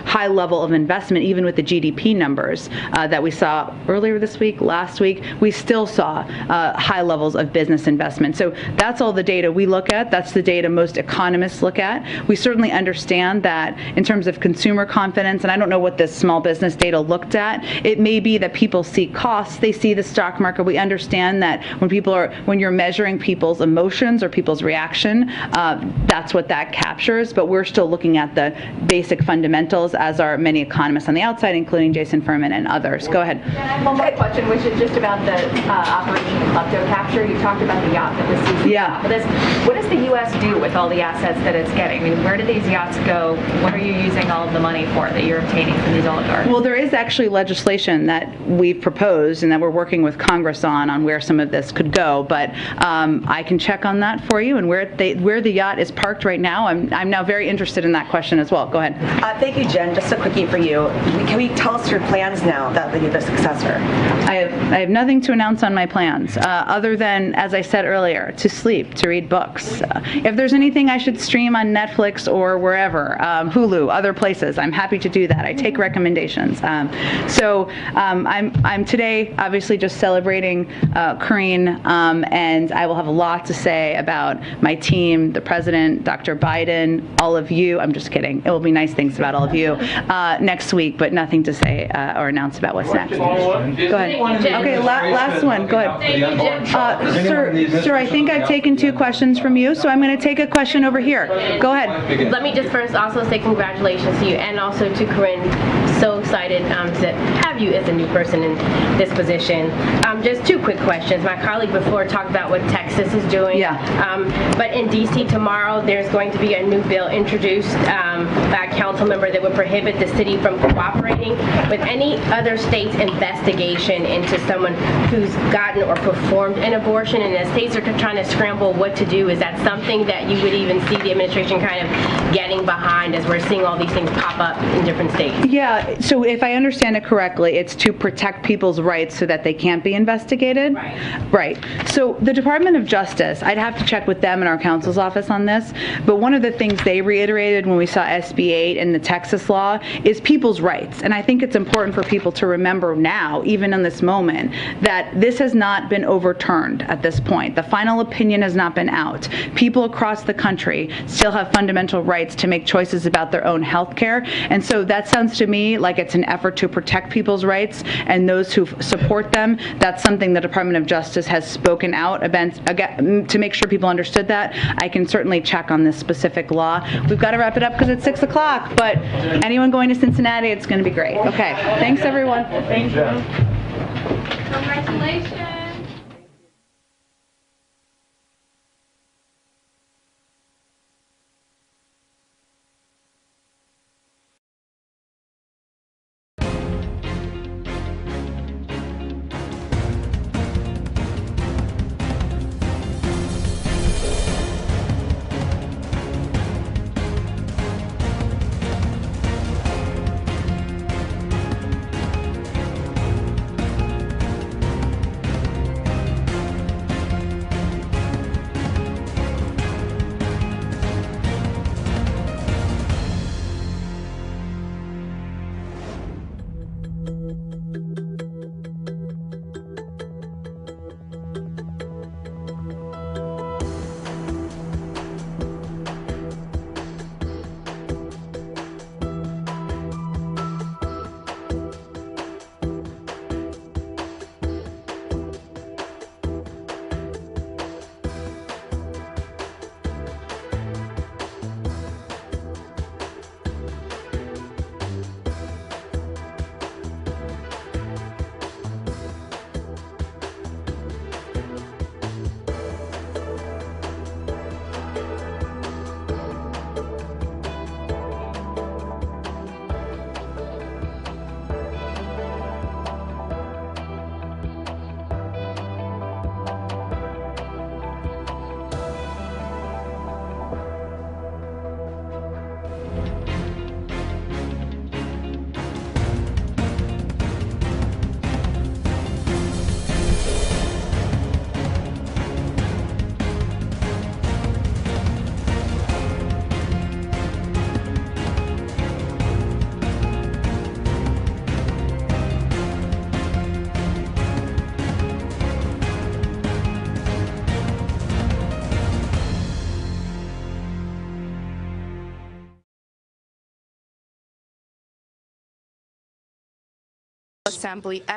high level of investment, even with the GDP numbers that we saw earlier this week, last week. We still saw high levels of business investment. So that's all the data we look at. That's the data most economists look at. We certainly understand that in terms of consumer confidence, and I don't know what this small business data looked at, it may be that people see costs, they see the stock market. We understand that when you're measuring people's emotions or people's reaction, that's what that captures, but we're still looking at the basic fundamentals, as are many economists on the outside, including Jason Furman and others. Go ahead. And I have one more question, which is just about the Operation Klepto Capture. You talked about the yacht that was seized. Yeah. What does the U.S. do with all the assets that it's getting? I mean, where do these yachts go? What are you using all of the money for that you're obtaining from these oligarchs? Well, there is actually legislation that we've proposed and that we're working with Congress on where some of this could go, but I can check on that for you, and where the yacht is parked right now. I'm now very interested in that question as well. Go ahead. Thank you, Jen. Just a quickie for you. Can we tell us your plans now that you're the successor? I have nothing to announce on my plans, other than, as I said earlier, to sleep, to read books. If there's anything I should stream on Netflix or wherever, Hulu, other places, I'm happy to do that. I take recommendations. I'm today obviously just celebrating Karine, and I will have a lot to say about my team, the president, Dr. Biden, all of you. I'm just kidding. It will be nice things about all of you next week, but nothing to say or announce about what's next. Go ahead. Okay, last one. Go ahead. Sir, I think I've taken 2 questions from you, so I'm going to take a question over here. Go ahead. Let me just first also say congratulations to you, and also to Karine. So excited to have you as a new person in this position. Just 2 quick questions. My colleague before talked about what Texas is doing. Yeah. But in D.C. tomorrow, there's going to be a new bill introduced by a council member that would prohibit the city from cooperating with any other state's investigation into someone who's gotten or performed an abortion. And as states are trying to scramble what to do, is that something that you would even see the administration kind of getting behind, as we're seeing all these things pop up in different states? Yeah, so if I understand it correctly, it's to protect people's rights so that they can't be investigated? Right. So the Department of Justice, I'd have to check with them and our counsel's office on this, but one of the things they reiterated when we saw SB 8 and the Texas law is people's rights. And I think it's important for people to remember now, even in this moment, that this has not been overturned at this point. The final opinion has not been out. People across the country still have fundamental rights to make choices about their own health care. And so that sounds to me like it's an effort to protect people's rights and those who support them. That's something the Department of Justice has spoken out about to make sure people understood that. I can certainly check on this specific law. We've got to wrap it up because it's 6 o'clock, but anyone going to Cincinnati, it's going to be great. Okay, thanks everyone. Thank you. Congratulations.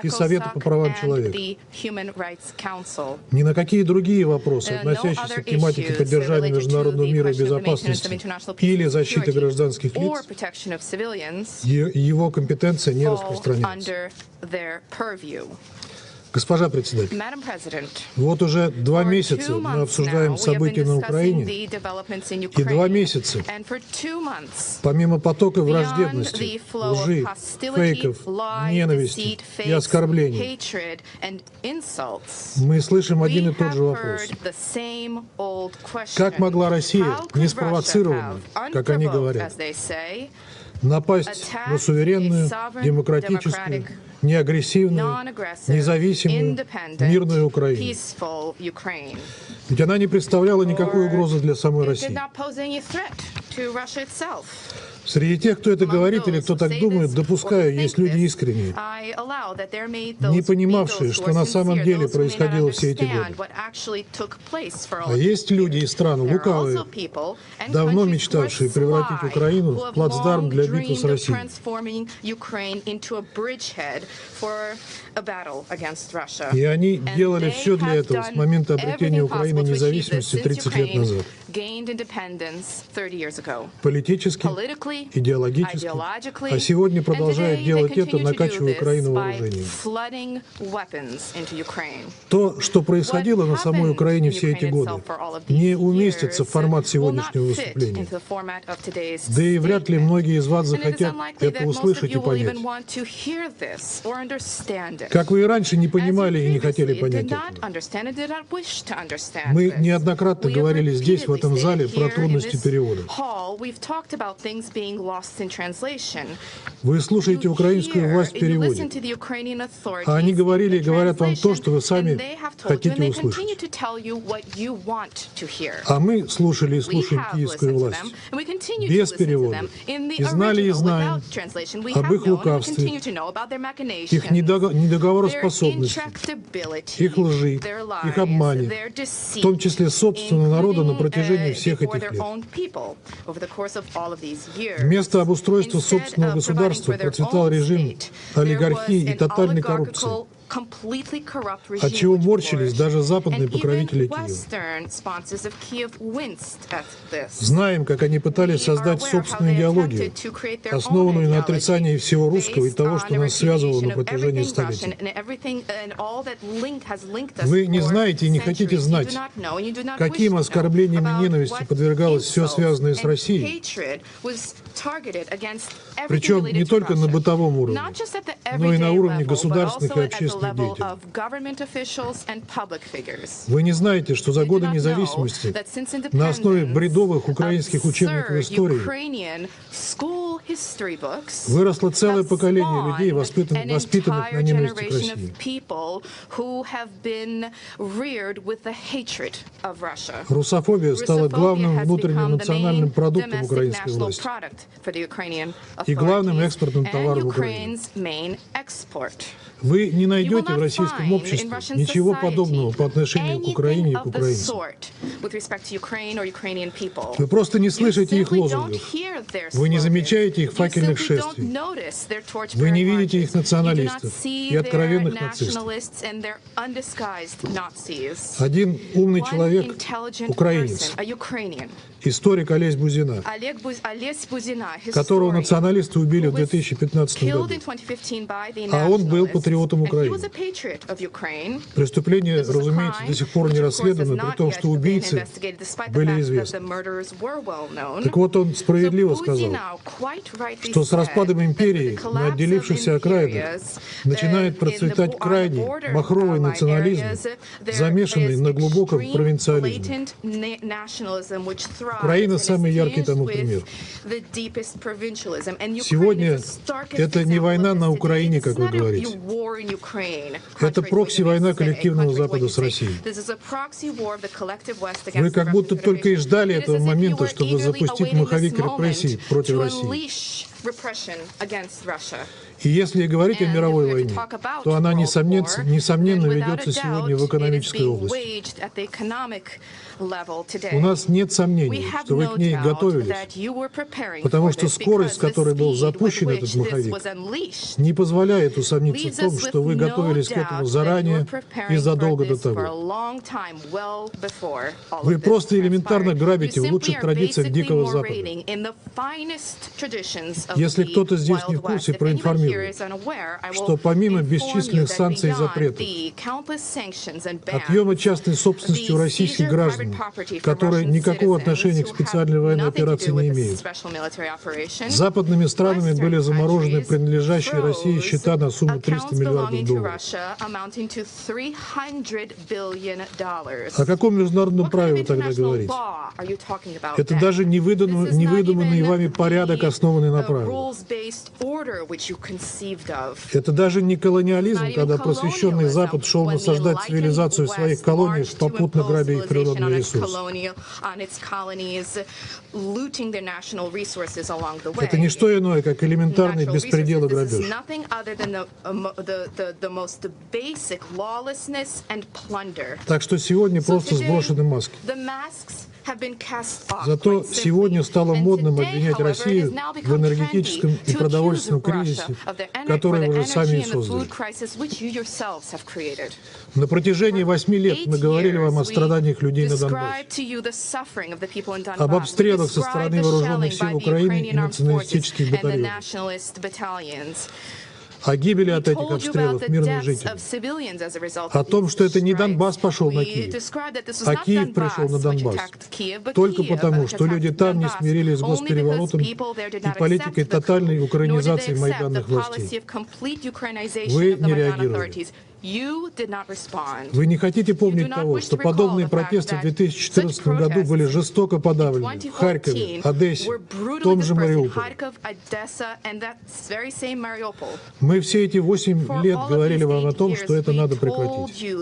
и Совета по правам человека. Ни на какие другие вопросы, относящиеся к тематике поддержания международного мира и безопасности или защиты гражданских лиц, его компетенция не распространяется. Госпожа председатель, вот уже 2 месяца мы обсуждаем события на Украине, и 2 месяца, помимо потока враждебности, лжи, фейков, ненависти и оскорблений, мы слышим один и тот же вопрос. Как могла Россия, не спровоцированно, как они говорят, напасть на суверенную, демократическую, неагрессивную, независимую, мирную Украину? Ведь она не представляла никакой угрозы для самой России. Среди тех, кто это говорит или кто так думает, допускаю, есть люди искренние, не понимавшие, что на самом деле происходило все эти годы. А есть люди и страны лукавые, давно мечтавшие превратить Украину в плацдарм для битвы с Россией. И они делали все для этого с момента обретения Украины независимости 30 лет назад. Политически, идеологически, а сегодня продолжают делать это, накачивая Украину вооружением. То, что происходило на самой Украине все эти годы, не уместится в формат сегодняшнего выступления. Да и вряд ли многие из вас захотят это услышать и понять. Как вы и раньше не понимали и не хотели понять этого. Мы неоднократно говорили здесь, в этом зале, про трудности перевода. Вы слушаете украинскую власть в переводе, а они говорили и говорят вам то, что вы сами хотите услышать. А мы слушали и слушаем киевскую власть без перевода и знали и знаем об их лукавстве, их недоговороспособности, их лжи, их обмане, в том числе собственного народа на протяжении всех этих лет. Вместо обустройства собственного государства процветал режим олигархии и тотальной коррупции, от чего морщились даже западные покровители Киева. Знаем, как они пытались создать собственную идеологию, основанную на отрицании всего русского и того, что нас связывало на протяжении столетий. Вы не знаете и не хотите знать, каким оскорблением и ненависти подвергалось все связанное с Россией, причем не только на бытовом уровне, но и на уровне государственных и общественных деятелей. Вы не знаете, что за годы независимости на основе бредовых украинских учебников истории выросло целое поколение людей, воспитанных на ненависти к России. Русофобия стала главным внутренним национальным продуктом украинской власти и главным экспортным товаром Украины. Вы не найдете в российском обществе ничего подобного по отношению к Украине и к украинцам. Вы просто не слышите их лозунгов. Вы не замечаете их факельных шествий. Вы не видите их националистов и откровенных нацистов. Один умный человек, украинец, историк Олесь Бузина, которого националисты убили в 2015 году, а он был патриотом Украины. Преступление, разумеется, до сих пор не расследовано, при том, что убийцы были известны. Так вот, он справедливо сказал, что с распадом империи на отделившихся окраинах начинает процветать крайний махровый национализм, замешанный на глубоком провинциализме. Украина — самый яркий тому пример. Сегодня это не война на Украине, как вы говорите. Это прокси-война коллективного Запада с Россией. Вы как будто только и ждали этого момента, чтобы запустить маховик репрессий против России. И если говорить о мировой войне, то она, несомненно, ведется сегодня в экономической области. У нас нет сомнений, что вы к ней готовились, потому что скорость, с которой был запущен этот маховик, не позволяет позволяет усомниться в том, что вы готовились к этому заранее и задолго до того. Вы просто элементарно грабите в лучших традициях Дикого Запада. Если кто-то здесь не в курсе, проинформирую, что помимо бесчисленных санкций и запретов, отъема частной собственности у российских граждан, которые никакого отношения к специальной военной операции не имеют, западными странами были заморожены принадлежащие России счета на сумму $300 миллиардов. О каком международном праве вы тогда говорите? Это даже невыдуманный вами порядок, основанный на праве. Это даже не колониализм, когда просвещенный Запад шел насаждать цивилизацию в своих колониях, попутно грабя их природные ресурсы. Это не что иное, как элементарный беспредел и грабеж. Так что сегодня просто сброшены маски. Зато сегодня стало модным обвинять Россию в энергетическом и продовольственном кризисе, который вы уже сами создали. На протяжении 8 лет мы говорили вам о страданиях людей на Донбассе, об обстрелах со стороны вооруженных сил Украины и националистических батальонов, о гибели от этих обстрелов мирных жителей, о том, что это не Донбасс пошел на Киев, а Киев пришел на Донбасс, только потому, что люди там не смирились с госпереворотом и политикой тотальной украинизации майданных властей. Вы не реагировали. Вы не хотите помнить того, что подобные протесты в 2014 году были жестоко подавлены в Харькове, Одессе, в том же Мариуполе. Мы все эти 8 лет говорили вам о том, что это надо прекратить.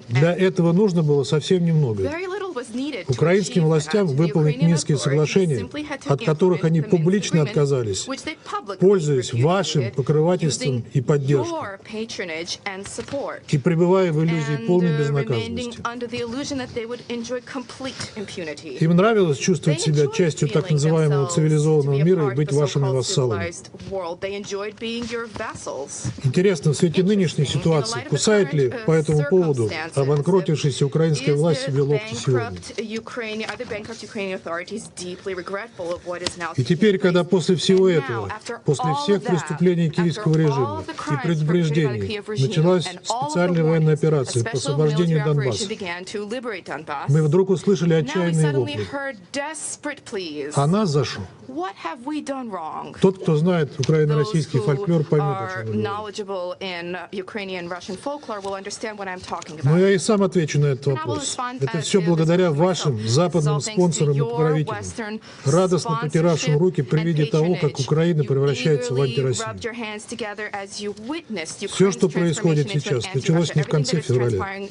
Для этого нужно было совсем немного. Украинским властям выполнить Минские соглашения, от которых они публично отказались, пользуясь вашим покрывательством и поддержкой, и пребывая в иллюзии полной безнаказанности. Им нравилось чувствовать себя частью так называемого цивилизованного мира и быть вашими вассалами. Интересно, в свете нынешней ситуации, кусает ли по этому поводу обанкротившаяся украинская власть себе локти сегодня? И теперь, когда после всего этого, после всех преступлений киевского режима и предупреждений, началась специальная военная операция по освобождению Донбасса, мы вдруг услышали отчаянные вопли. А нас за что? Тот, кто знает украино-российский фольклор, поймет, о чем я говорю. Но я и сам отвечу на этот вопрос. Это все благодаря вашим западным спонсорам и покровителям, радостно потиравшим руки при виде того, как Украина превращается в антироссию. Все, что происходит сейчас, началось не в конце февраля,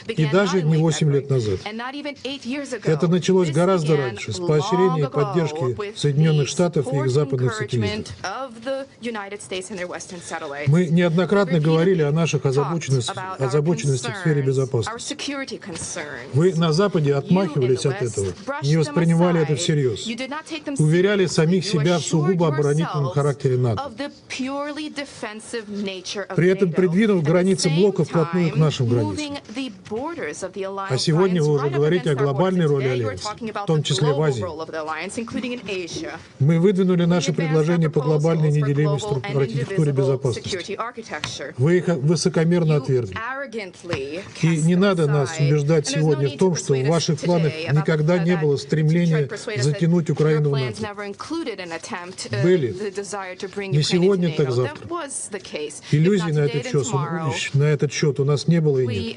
и даже не 8 лет назад. Это началось гораздо раньше, с поощрения и поддержки Соединенных Штатов и их западных сателлитов. Мы неоднократно говорили о наших озабоченности в сфере безопасности. Вы на Западе отмахивались от этого, не воспринимали это всерьез, уверяли самих себя в сугубо оборонительном характере НАТО, при этом придвинув границы блока вплотную к нашим границам. А сегодня вы уже говорите о глобальной роли Альянса, в том числе в Азии. Мы выдвинули наши предложения по глобальной неделимой архитектуре безопасности. Вы их высокомерно отвергли. И не надо нас убеждать сегодня в том, что в ваших планах никогда не было стремления затянуть Украину в НАТО. Были. Не сегодня, так завтра. Иллюзий на этот счет у нас не было и нет.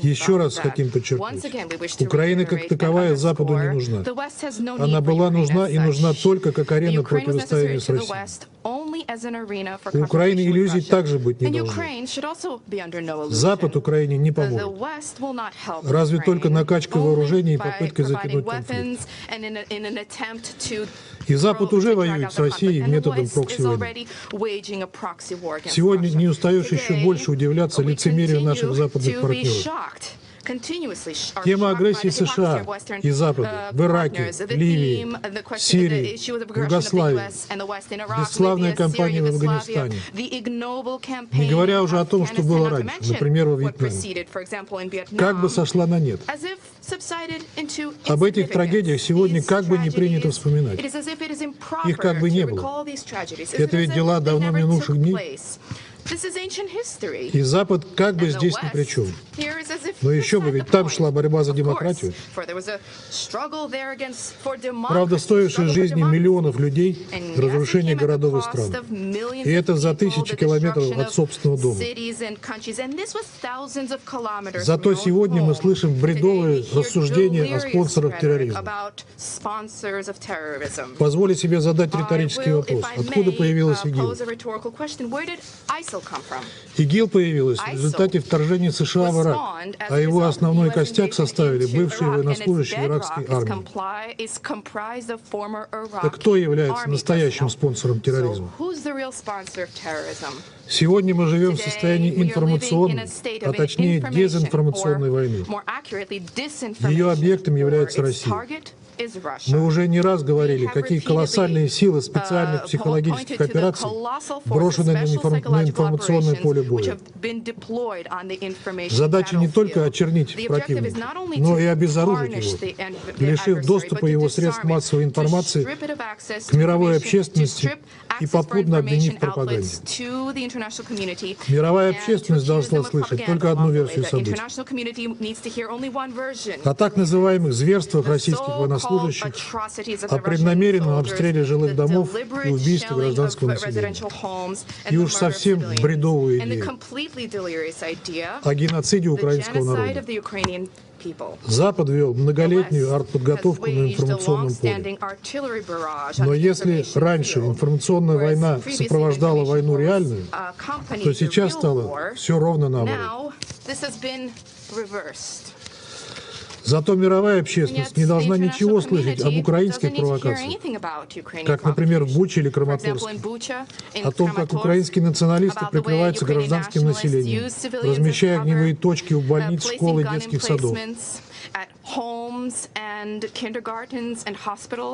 Еще раз хотим подчеркнуть. Украина как таковая Западу не нужна. Она была нужна и нужна только как арена противостояния с Россией. У Украины иллюзий также быть не должно. Запад Украине не поможет. Разве только накачкой вооружений и попыткой затянуть конфликт. И Запад уже воюет с Россией методом прокси-войны. Сегодня не устаешь еще больше удивляться лицемерию наших западных партнеров. Тема агрессии США и Запада в Ираке, Ливии, Сирии, Югославии, бесславная кампания в Афганистане, не говоря уже о том, что было раньше, например, во Вьетнаме, как бы сошла на нет. Об этих трагедиях сегодня как бы не принято вспоминать. Их как бы не было. Это ведь дела давно минувших дней. И Запад как бы здесь ни при чем. Но еще бы, ведь там шла борьба за демократию. Правда, стоившая жизни миллионов людей, разрушение городов и стран. И это за тысячи километров от собственного дома. Зато сегодня мы слышим бредовые рассуждения о спонсорах терроризма. Позволю себе задать риторический вопрос. Откуда появилась ИГИЛ? ИГИЛ появилась в результате вторжения США в Ирак, а его основной костяк составили бывшие военнослужащие иракской армии. Так кто является настоящим спонсором терроризма? Сегодня мы живем в состоянии информационной, а точнее дезинформационной войны. Ее объектом является Россия. Мы уже не раз говорили, какие колоссальные силы специальных психологических операций брошены на информационное поле боя. Задача не только очернить противника, но и обезоружить его, лишив доступа его средств массовой информации к мировой общественности и попутно обвинив в пропаганде. Мировая общественность должна слышать только одну версию событий. О так называемых зверствах российских военнослужащих, о преднамеренном обстреле жилых домов и убийстве гражданского населения. И уж совсем бредовую идею о геноциде украинского народа. Запад вел многолетнюю артподготовку на информационном поле. Но если раньше информационная война сопровождала войну реальную, то сейчас стало все ровно наоборот. Зато мировая общественность не должна ничего слышать об украинских провокациях, как, например, в Буче или Краматорске, о том, как украинские националисты прикрываются гражданским населением, размещая огневые точки у больниц, школ и детских садов,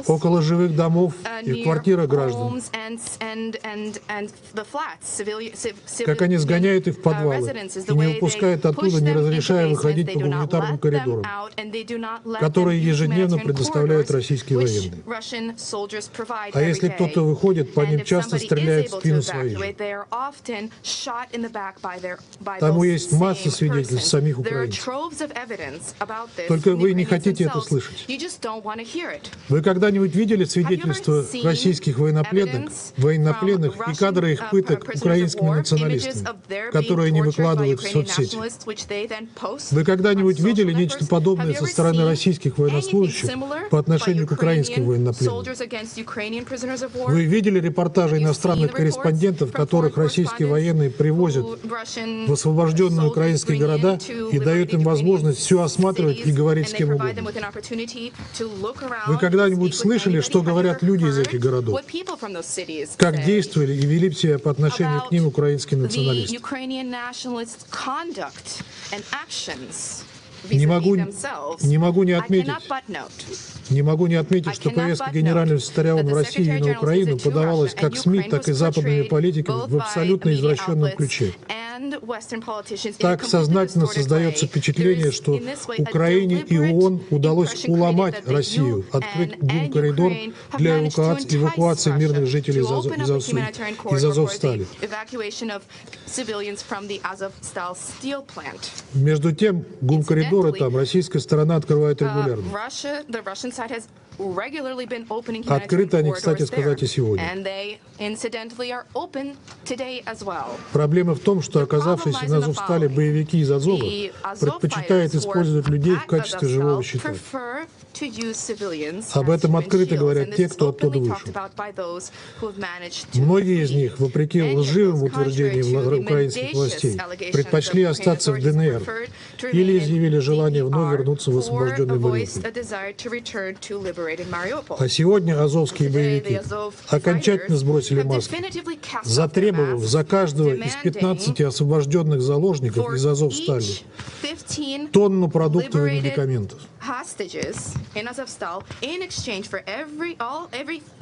около жилых домов и в квартирах граждан, как они сгоняют их в подвалы и не выпускают оттуда, не разрешая выходить по гуманитарным коридорам, которые ежедневно предоставляют российские военные. А если кто-то выходит, по ним часто стреляют в спину своих же. Тому есть масса свидетельств самих украинцев. Только вы не хотите это слышать. Вы когда-нибудь видели свидетельства российских военнопленных и кадры их пыток украинскими националистами, которые они выкладывают в соцсети? Вы когда-нибудь видели нечто подобное со стороны российских военнослужащих по отношению к украинским военнопленным? Вы видели репортажи иностранных корреспондентов, которых российские военные привозят в освобожденные украинские города и дают им возможность все осматривать и говорить с кем угодно? Вы когда-нибудь слышали, что говорят люди из этих городов? Как действовали и вели себя по отношению к ним украинские националисты? Не могу не отметить, что повестка генерального секретаря ООН в Россию и на Украину подавалась как СМИ, так и западными политиками в абсолютно извращенном ключе. Так сознательно создается впечатление, что Украине и ООН удалось уломать Россию, открыть гум-коридор для эвакуации мирных жителей из Азовстали. Между тем, гум-коридоры там российская сторона открывает регулярно. Открыты они, кстати сказать, и сегодня. Проблема в том, что оказавшиеся на Азовстале боевики из Азова предпочитают использовать людей в качестве живого щита. Об этом открыто говорят те, кто оттуда вышел. Многие из них, вопреки лживым утверждениям украинских властей, предпочли остаться в ДНР или изъявили желание вновь вернуться в освобожденный Мариуполь. А сегодня азовские боевики окончательно сбросили маски, затребовав за каждого из 15 освобожденных заложников из Азовстали тонну продуктов и медикаментов. Hostages in Azovstal in exchange for every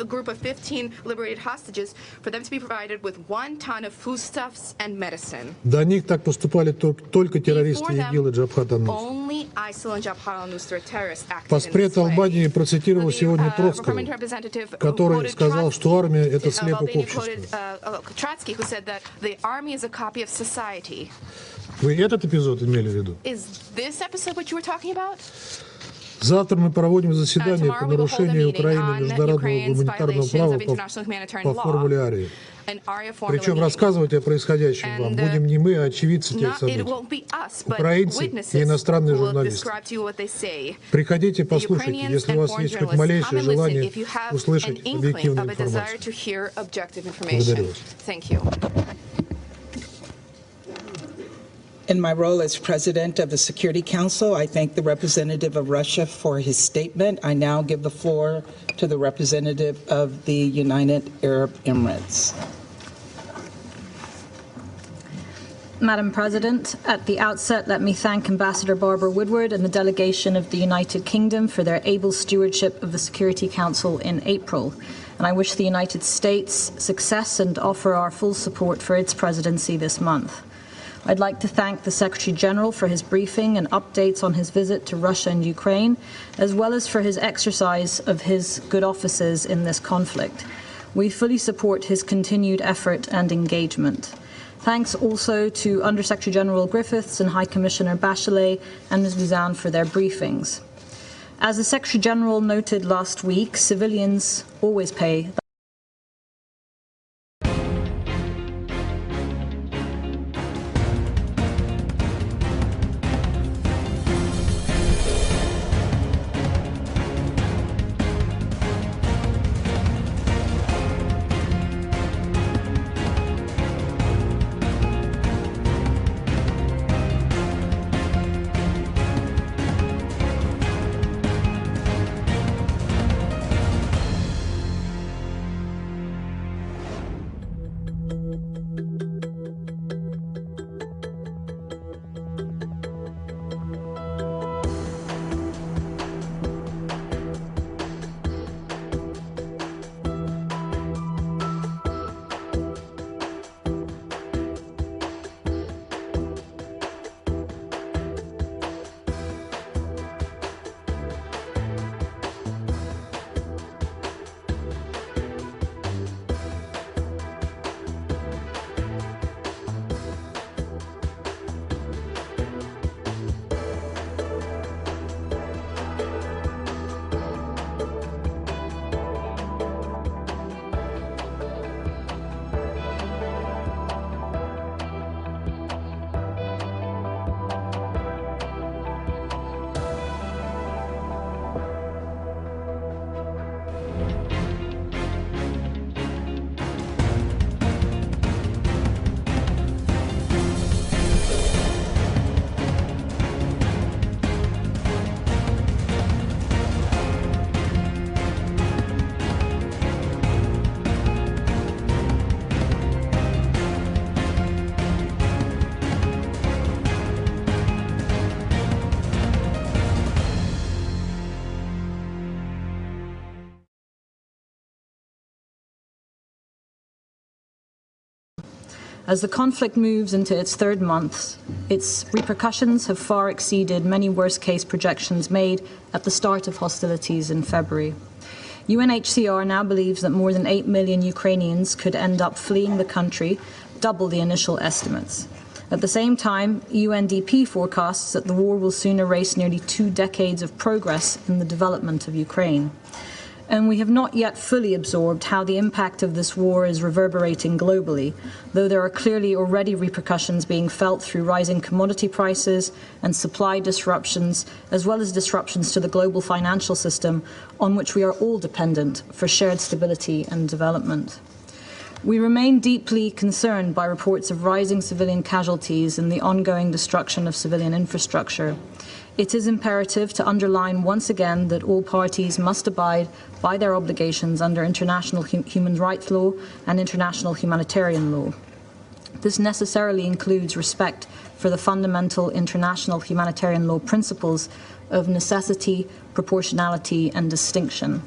group of 15 liberated hostages for them to be provided with 1 ton of foodstuffs and medicine. До них так поступали только террористы ИГИЛ и Джабхат ан-Нусра. Only ISIL and Jabhat al-Nusra terrorists acted Поспред Албании процитировал сегодня Троцкого, который сказал, что армия — это слепок общества. Trotsky, who said that the army is a copy of society. Вы этот эпизод имели в виду? Is this episode what you were talking about? Завтра мы проводим заседание по нарушению Украины международного гуманитарного права по формуле Арии. Причем рассказывать о происходящем вам будем не мы, а очевидцы тех событий. Украинцы и иностранные журналисты. Приходите, послушайте, если у вас есть хоть малейшее желание услышать объективную информацию. Благодарю вас. In my role as President of the Security Council, I thank the representative of Russia for his statement. I now give the floor to the representative of the United Arab Emirates. Madam President, at the outset, let me thank Ambassador Barbara Woodward and the delegation of the United Kingdom for their able stewardship of the Security Council in April. And I wish the United States success and offer our full support for its presidency this month. I'd like to thank the Secretary General for his briefing and updates on his visit to Russia and Ukraine, as well as for his exercise of his good offices in this conflict. We fully support his continued effort and engagement. Thanks also to Under-Secretary General Griffiths and High Commissioner Bachelet and Ms. Buzan for their briefings. As the Secretary General noted last week, civilians always pay As the conflict moves into its third month, its repercussions have far exceeded many worst-case projections made at the start of hostilities in February. UNHCR now believes that more than 8 million Ukrainians could end up fleeing the country, double the initial estimates. At the same time, UNDP forecasts that the war will soon erase nearly 2 decades of progress in the development of Ukraine. And we have not yet fully absorbed how the impact of this war is reverberating globally, though there are clearly already repercussions being felt through rising commodity prices and supply disruptions, as well as disruptions to the global financial system on which we are all dependent for shared stability and development. We remain deeply concerned by reports of rising civilian casualties and the ongoing destruction of civilian infrastructure. It is imperative to underline once again that all parties must abide by their obligations under international human rights law and international humanitarian law. This necessarily includes respect for the fundamental international humanitarian law principles of necessity, proportionality, and distinction.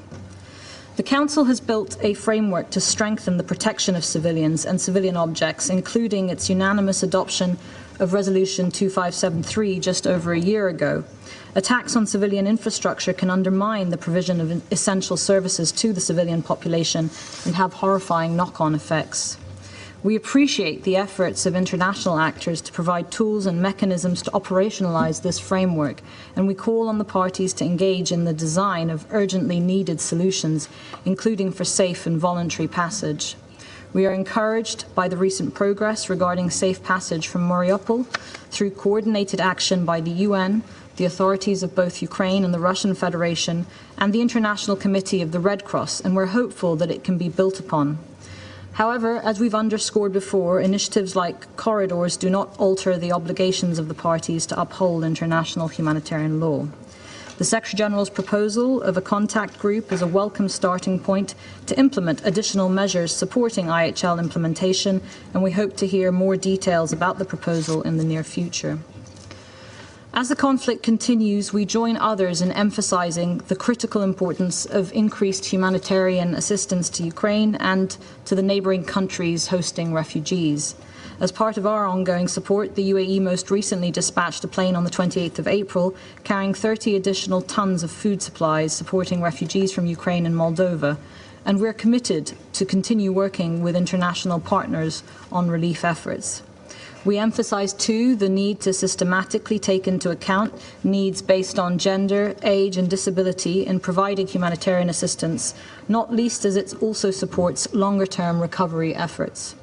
The Council has built a framework to strengthen the protection of civilians and civilian objects, including its unanimous adoption of Resolution 2573 just over a year ago. Attacks on civilian infrastructure can undermine the provision of essential services to the civilian population and have horrifying knock-on effects. We appreciate the efforts of international actors to provide tools and mechanisms to operationalize this framework, and we call on the parties to engage in the design of urgently needed solutions, including for safe and voluntary passage. We are encouraged by the recent progress regarding safe passage from Mariupol through coordinated action by the UN, the authorities of both Ukraine and the Russian Federation, and the International Committee of the Red Cross, and we're hopeful that it can be built upon. However, as we've underscored before, initiatives like corridors do not alter the obligations of the parties to uphold international humanitarian law. The Secretary-General's proposal of a contact group is a welcome starting point to implement additional measures supporting IHL implementation, and we hope to hear more details about the proposal in the near future. As the conflict continues, we join others in emphasizing the critical importance of increased humanitarian assistance to Ukraine and to the neighboring countries hosting refugees. As part of our ongoing support, the UAE most recently dispatched a plane on the 28th of April carrying 30 additional tons of food supplies supporting refugees from Ukraine and Moldova, and we're committed to continue working with international partners on relief efforts. We emphasize, too, the need to systematically take into account needs based on gender, age, and disability in providing humanitarian assistance, not least as it also supports longer-term recovery efforts.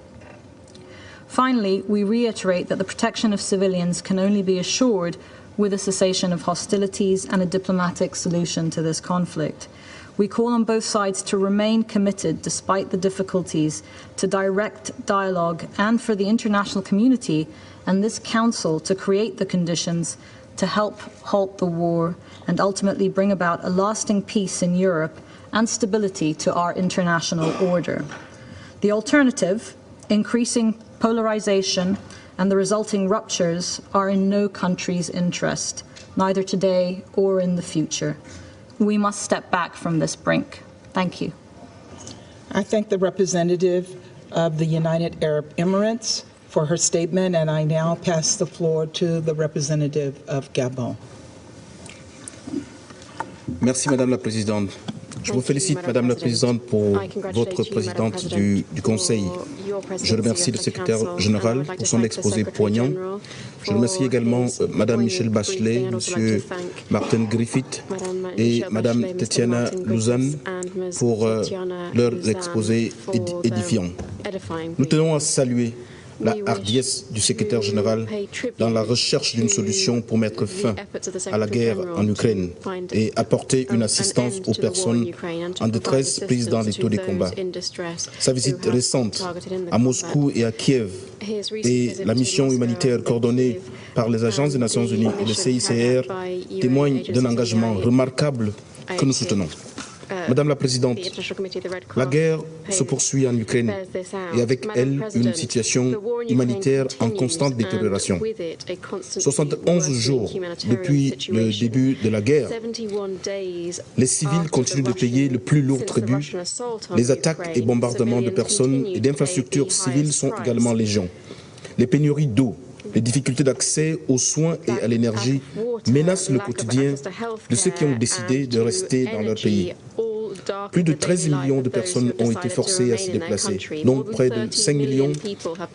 Finally, we reiterate that the protection of civilians can only be assured with a cessation of hostilities and a diplomatic solution to this conflict. We call on both sides to remain committed, despite the difficulties, to direct dialogue and for the international community and this Council to create the conditions to help halt the war and ultimately bring about a lasting peace in Europe and stability to our international order. The alternative, increasing polarization and the resulting ruptures, are in no country's interest, neither today or in the future. We must step back from this brink. Thank you. I thank the representative of the United Arab Emirates for her statement, and I now pass the floor to the representative of Gabon. Merci, Madame la Présidente. Je vous félicite, Madame la Présidente, pour votre présidente du Conseil. Je remercie le secrétaire général pour son exposé poignant. Je remercie également Madame Michelle Bachelet, Monsieur Martin Griffith et Madame Tatiana Luzan pour leurs exposés édifiants. Nous tenons à saluer la hardiesse du secrétaire général dans la recherche d'une solution pour mettre fin à la guerre en Ukraine et apporter une assistance aux personnes en détresse prises dans les taux de combat. Sa visite récente à Moscou et à Kiev et la mission humanitaire coordonnée par les agences des Nations Unies et le CICR témoignent d'un engagement remarquable que nous soutenons. Madame la Présidente, la guerre se poursuit en Ukraine et avec elle une situation humanitaire en constante détérioration. 71 jours depuis le début de la guerre, les civils continuent de payer le plus lourd tribut. Les attaques et bombardements de personnes et d'infrastructures civiles sont également légion. Les pénuries d'eau, les difficultés d'accès aux soins et à l'énergie menacent le quotidien de ceux qui ont décidé de rester dans leur pays. Plus de 13 millions de personnes ont été forcées à se déplacer, dont près de 5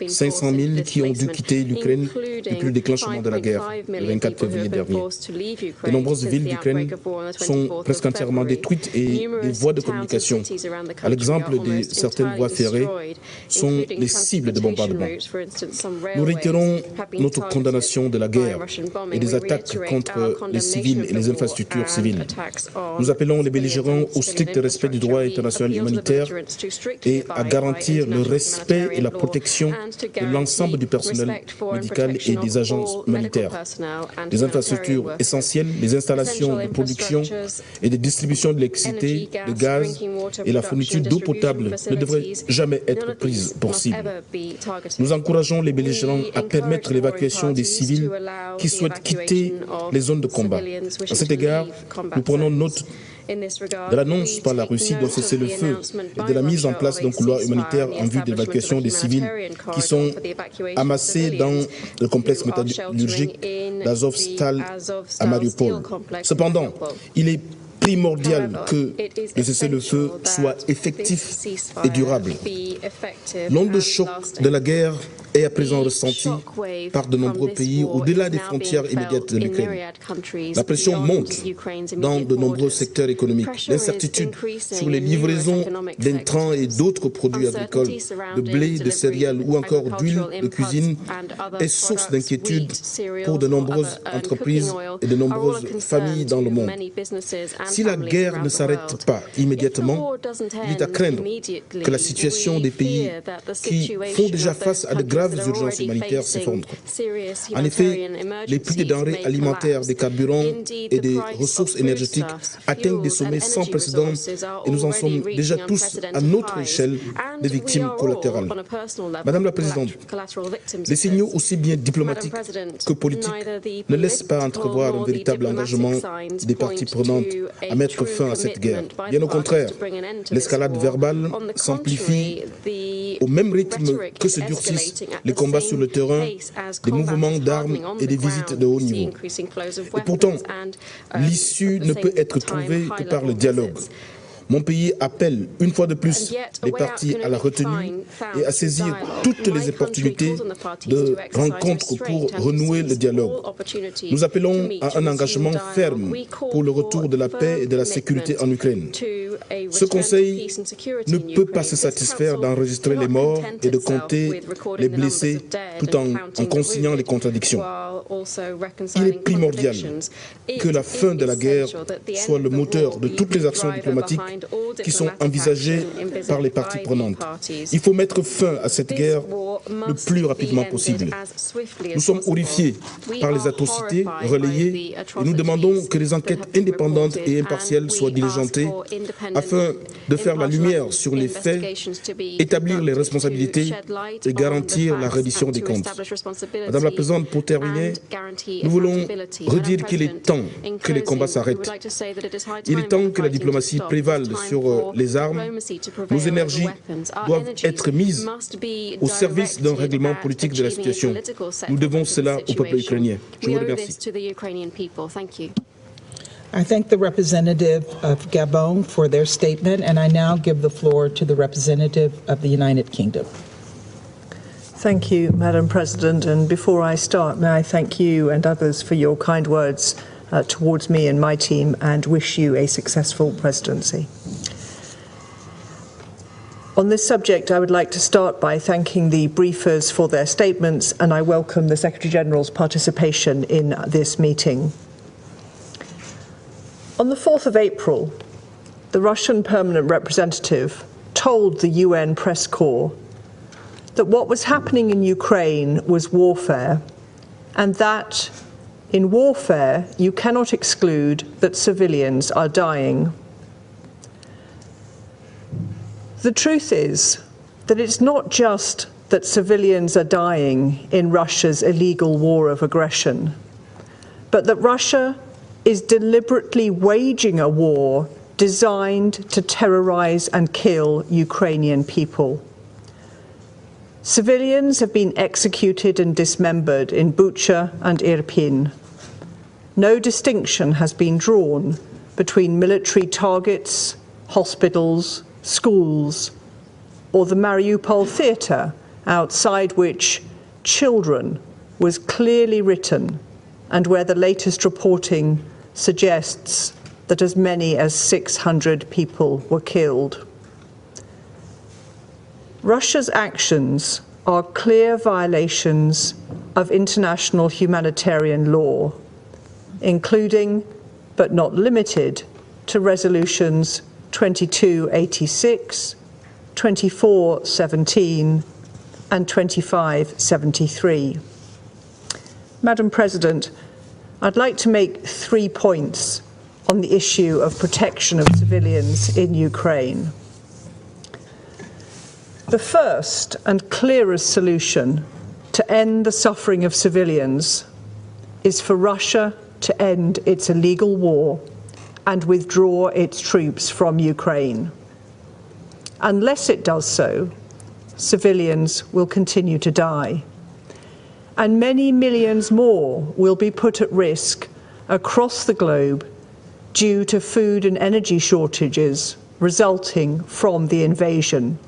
500 000 qui ont dû quitter l'Ukraine depuis le déclenchement de la guerre, le 24 février dernier. De nombreuses villes d'Ukraine sont presque entièrement détruites et les voies de communication, à l'exemple de certaines voies ferrées, sont les cibles de bombardements. Nous réitérons notre condamnation de la guerre et des attaques contre les civils et les infrastructures civiles. Nous appelons les belligérants au strict respect du droit international humanitaire et à garantir le respect et la protection de l'ensemble du personnel médical et des agences humanitaires. Les infrastructures essentielles, les installations de production et de distribution de l'électricité, de gaz et la fourniture d'eau potable ne devraient jamais être prises pour cible. Nous encourageons les belligérants à permettre l'évacuation des civils qui souhaitent quitter les zones de combat. À cet égard, nous prenons note de l'annonce par la Russie d'un cessez-le-feu et de la mise en place d'un couloir humanitaire en vue de l'évacuation des civils qui sont amassés dans le complexe métallurgique d'Azovstal à Mariupol. Cependant, il est primordial que le cessez-le-feu soit effectif et durable. L'onde de choc de la guerre est à présent ressentie par de nombreux pays au-delà des frontières immédiates de l'Ukraine. La pression monte dans de nombreux secteurs économiques. L'incertitude sur les livraisons d'intrants et d'autres produits agricoles, de blé, de céréales ou encore d'huile de cuisine est source d'inquiétude pour de nombreuses entreprises et de nombreuses familles dans le monde. Si la guerre ne s'arrête pas immédiatement, il est à craindre que la situation des pays qui font déjà face à de graves urgences humanitaires s'effondre. En effet, les prix des denrées alimentaires, des carburants et des ressources énergétiques atteignent des sommets sans précédent et nous en sommes déjà tous à notre échelle des victimes collatérales. Madame la Présidente, les signaux aussi bien diplomatiques que politiques ne laissent pas entrevoir un véritable engagement des parties prenantes à mettre fin à cette guerre. Bien au contraire, l'escalade verbale s'amplifie au même rythme que se durcissent les combats sur le terrain, des mouvements d'armes et des visites de haut niveau. Et pourtant, l'issue ne peut être trouvée que par le dialogue. Mon pays appelle une fois de plus les partis à la retenue et à saisir toutes les opportunités de rencontre pour renouer le dialogue. Nous appelons à un engagement ferme pour le retour de la paix et de la sécurité en Ukraine. Ce Conseil ne peut pas se satisfaire d'enregistrer les morts et de compter les blessés tout en consignant les contradictions. Il est primordial que la fin de la guerre soit le moteur de toutes les actions diplomatiques qui sont envisagées par les parties prenantes. Il faut mettre fin à cette guerre le plus rapidement possible. Nous sommes horrifiés par les atrocités relayées et nous demandons que les enquêtes indépendantes et impartiales soient diligentées afin de faire la lumière sur les faits, établir les responsabilités et garantir la reddition des comptes. Madame la Présidente, pour terminer, nous voulons redire qu'il est temps que les combats s'arrêtent. Il est temps que la diplomatie prévale sur les armes. Nos énergies doivent être mises au service d'un règlement politique de la situation. Nous devons cela au peuple ukrainien. Je vous remercie. I thank the representative of Gabon for their statement, and I now give the floor to the representative of the United Kingdom. Thank you, Madam President. And before I start, may I thank you and others for your kind words towards me and my team and wish you a successful presidency. On this subject, I would like to start by thanking the briefers for their statements, and I welcome the Secretary-General's participation in this meeting. On the 4th of April, the Russian permanent representative told the UN press corps that what was happening in Ukraine was warfare, and that in warfare you cannot exclude that civilians are dying. The truth is that it's not just that civilians are dying in Russia's illegal war of aggression, but that Russia is deliberately waging a war designed to terrorize and kill Ukrainian people. Civilians have been executed and dismembered in Bucha and Irpin. No distinction has been drawn between military targets, hospitals, schools, or the Mariupol theatre, outside which children was clearly written, and where the latest reporting suggests that as many as 600 people were killed. Russia's actions are clear violations of international humanitarian law, including, but not limited to, resolutions 2286, 2417 and 2573. Madam President, I'd like to make 3 points on the issue of protection of civilians in Ukraine. The first and clearest solution to end the suffering of civilians is for Russia to end its illegal war and withdraw its troops from Ukraine. Unless it does so, civilians will continue to die, and many millions more will be put at risk across the globe due to food and energy shortages resulting from the invasion.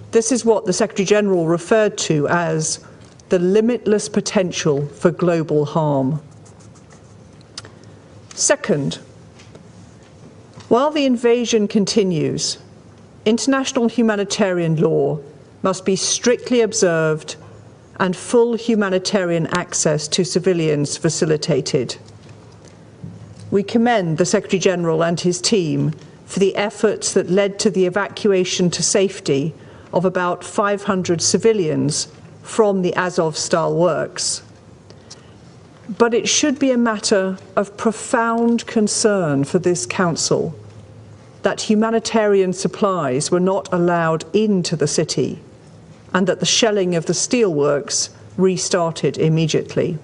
This is what the Secretary-General referred to as the limitless potential for global harm. Second, while the invasion continues, international humanitarian law must be strictly observed and full humanitarian access to civilians facilitated. We commend the Secretary-General and his team for the efforts that led to the evacuation to safety of about 500 civilians from the Azovstal works. But it should be a matter of profound concern for this Council that humanitarian supplies were not allowed into the city and that the shelling of the steelworks restarted immediately.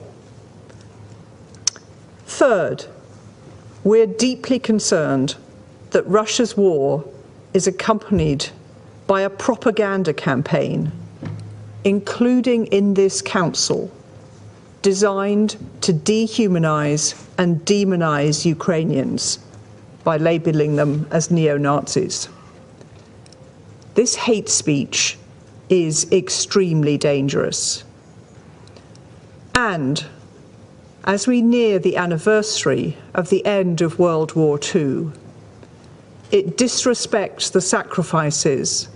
Third, we're deeply concerned that Russia's war is accompanied by a propaganda campaign, including in this Council, designed to dehumanize and demonize Ukrainians by labeling them as neo-Nazis. This hate speech is extremely dangerous. And as we near the anniversary of the end of World War II, it disrespects the sacrifices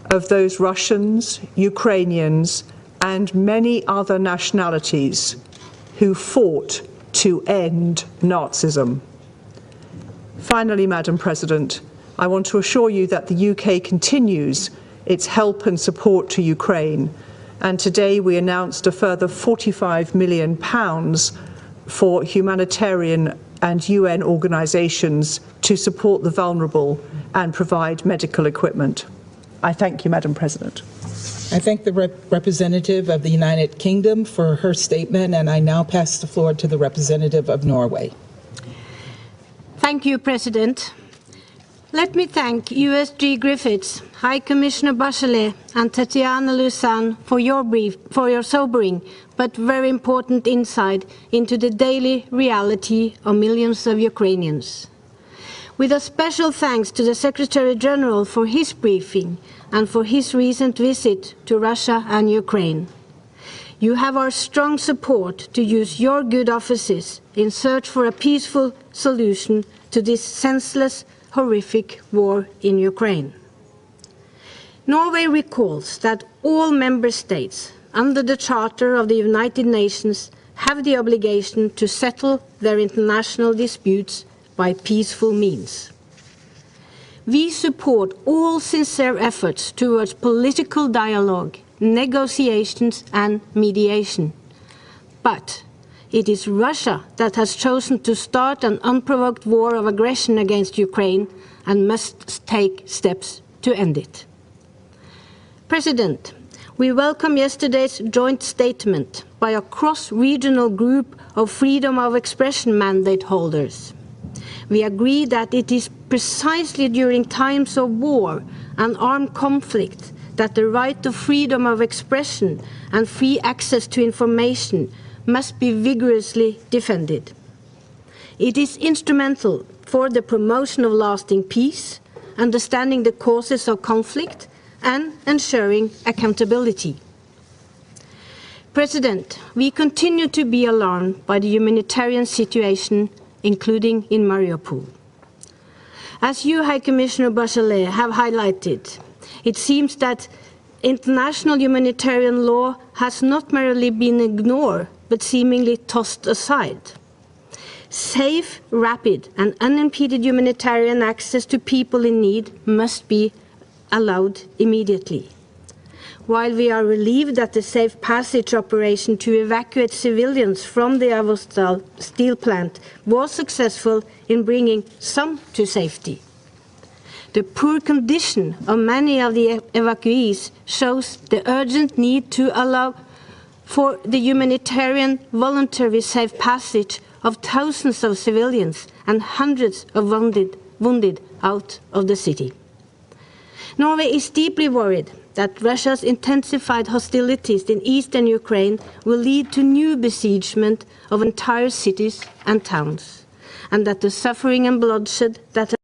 of those Russians, Ukrainians, and many other nationalities who fought to end Nazism. Finally, Madam President, I want to assure you that the UK continues its help and support to Ukraine, and today we announced a further £45 million for humanitarian and UN organisations to support the vulnerable and provide medical equipment. I thank you, Madam President. I thank the representative of the United Kingdom for her statement, and I now pass the floor to the representative of Norway. Thank you, President. Let me thank USG Griffiths, High Commissioner Bachelet, and Tatiana Lussan for your sobering but very important insight into the daily reality of millions of Ukrainians. With a special thanks to the Secretary-General for his briefing and for his recent visit to Russia and Ukraine. You have our strong support to use your good offices in search for a peaceful solution to this senseless, horrific war in Ukraine. Norway recalls that all member states under the Charter of the United Nations have the obligation to settle their international disputes by peaceful means. We support all sincere efforts towards political dialogue, negotiations and mediation. But it is Russia that has chosen to start an unprovoked war of aggression against Ukraine and must take steps to end it. President, we welcome yesterday's joint statement by a cross-regional group of freedom of expression mandate holders. We agree that it is precisely during times of war and armed conflict that the right to freedom of expression and free access to information must be vigorously defended. It is instrumental for the promotion of lasting peace, understanding the causes of conflict, and ensuring accountability. President, we continue to be alarmed by the humanitarian situation, including in Mariupol. As you, High Commissioner Bachelet, have highlighted, it seems that international humanitarian law has not merely been ignored, but seemingly tossed aside. Safe, rapid, and unimpeded humanitarian access to people in need must be allowed immediately. While we are relieved that the safe passage operation to evacuate civilians from the Azovstal steel plant was successful in bringing some to safety, the poor condition of many of the evacuees shows the urgent need to allow for the humanitarian voluntary safe passage of thousands of civilians and hundreds of wounded out of the city. Norway is deeply worried that Russia's intensified hostilities in eastern Ukraine will lead to new besiegement of entire cities and towns, and that the suffering and bloodshed that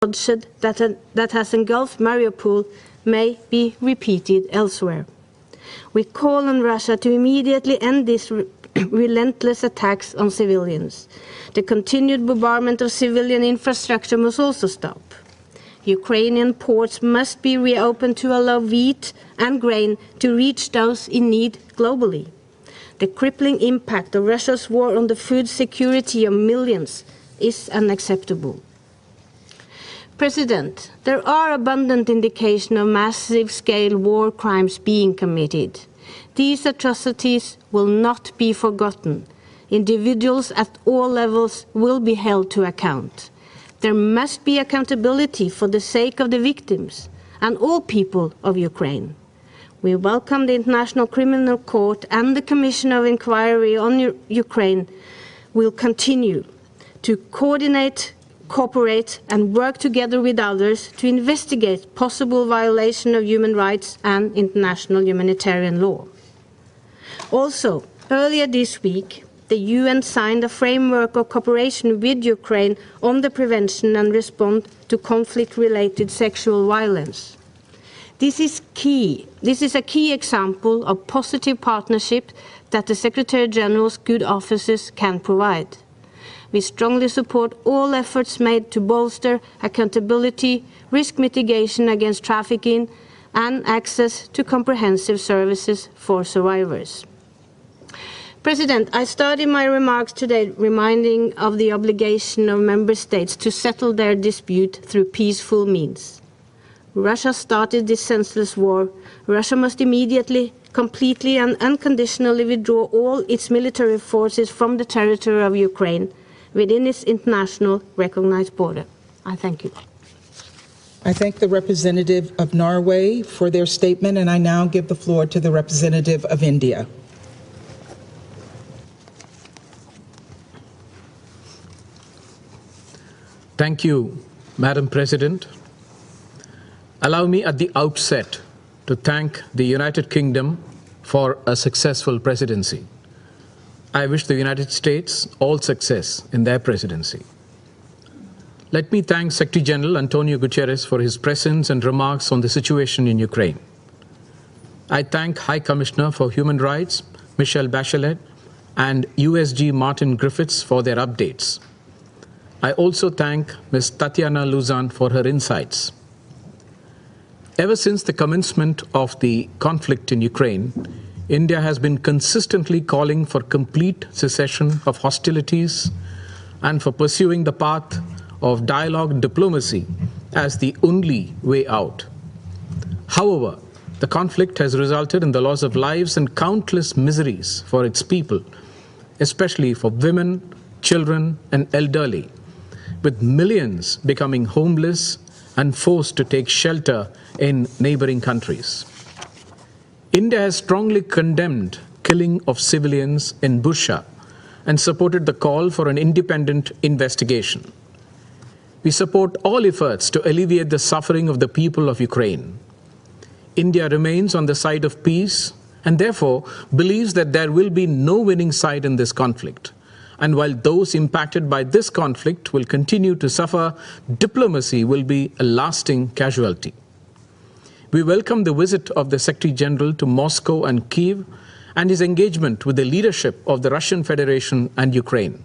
bloodshed that has engulfed Mariupol may be repeated elsewhere. We call on Russia to immediately end these relentless attacks on civilians. The continued bombardment of civilian infrastructure must also stop. Ukrainian ports must be reopened to allow wheat and grain to reach those in need globally. The crippling impact of Russia's war on the food security of millions is unacceptable. President, there are abundant indications of massive-scale war crimes being committed. These atrocities will not be forgotten. Individuals at all levels will be held to account. There must be accountability for the sake of the victims and all people of Ukraine. We welcome the International Criminal Court and the Commission of Inquiry on Ukraine will continue to coordinate, cooperate and work together with others to investigate possible violation of human rights and international humanitarian law. Also, earlier this week, the UN signed a framework of cooperation with Ukraine on the prevention and response to conflict-related sexual violence. This is key. This is a key example of positive partnership that the Secretary General's good offices can provide. We strongly support all efforts made to bolster accountability, risk mitigation against trafficking, and access to comprehensive services for survivors. President, I started my remarks today reminding of the obligation of member states to settle their dispute through peaceful means. Russia started this senseless war. Russia must immediately, completely and unconditionally withdraw all its military forces from the territory of Ukraine within its international recognized border. I thank you. I thank the representative of Norway for their statement, and I now give the floor to the representative of India. Thank you, Madam President. Allow me at the outset to thank the United Kingdom for a successful presidency. I wish the United States all success in their presidency. Let me thank Secretary General Antonio Guterres for his presence and remarks on the situation in Ukraine. I thank High Commissioner for Human Rights, Michelle Bachelet, and USG Martin Griffiths for their updates. I also thank Ms. Tatiana Luzan for her insights. Ever since the commencement of the conflict in Ukraine, India has been consistently calling for complete cessation of hostilities and for pursuing the path of dialogue and diplomacy as the only way out. However, the conflict has resulted in the loss of lives and countless miseries for its people, especially for women, children, and elderly, with millions becoming homeless and forced to take shelter in neighboring countries. India has strongly condemned killing of civilians in Bushehr and supported the call for an independent investigation. We support all efforts to alleviate the suffering of the people of Ukraine. India remains on the side of peace and therefore believes that there will be no winning side in this conflict. And while those impacted by this conflict will continue to suffer, diplomacy will be a lasting casualty. We welcome the visit of the Secretary General to Moscow and Kyiv and his engagement with the leadership of the Russian Federation and Ukraine.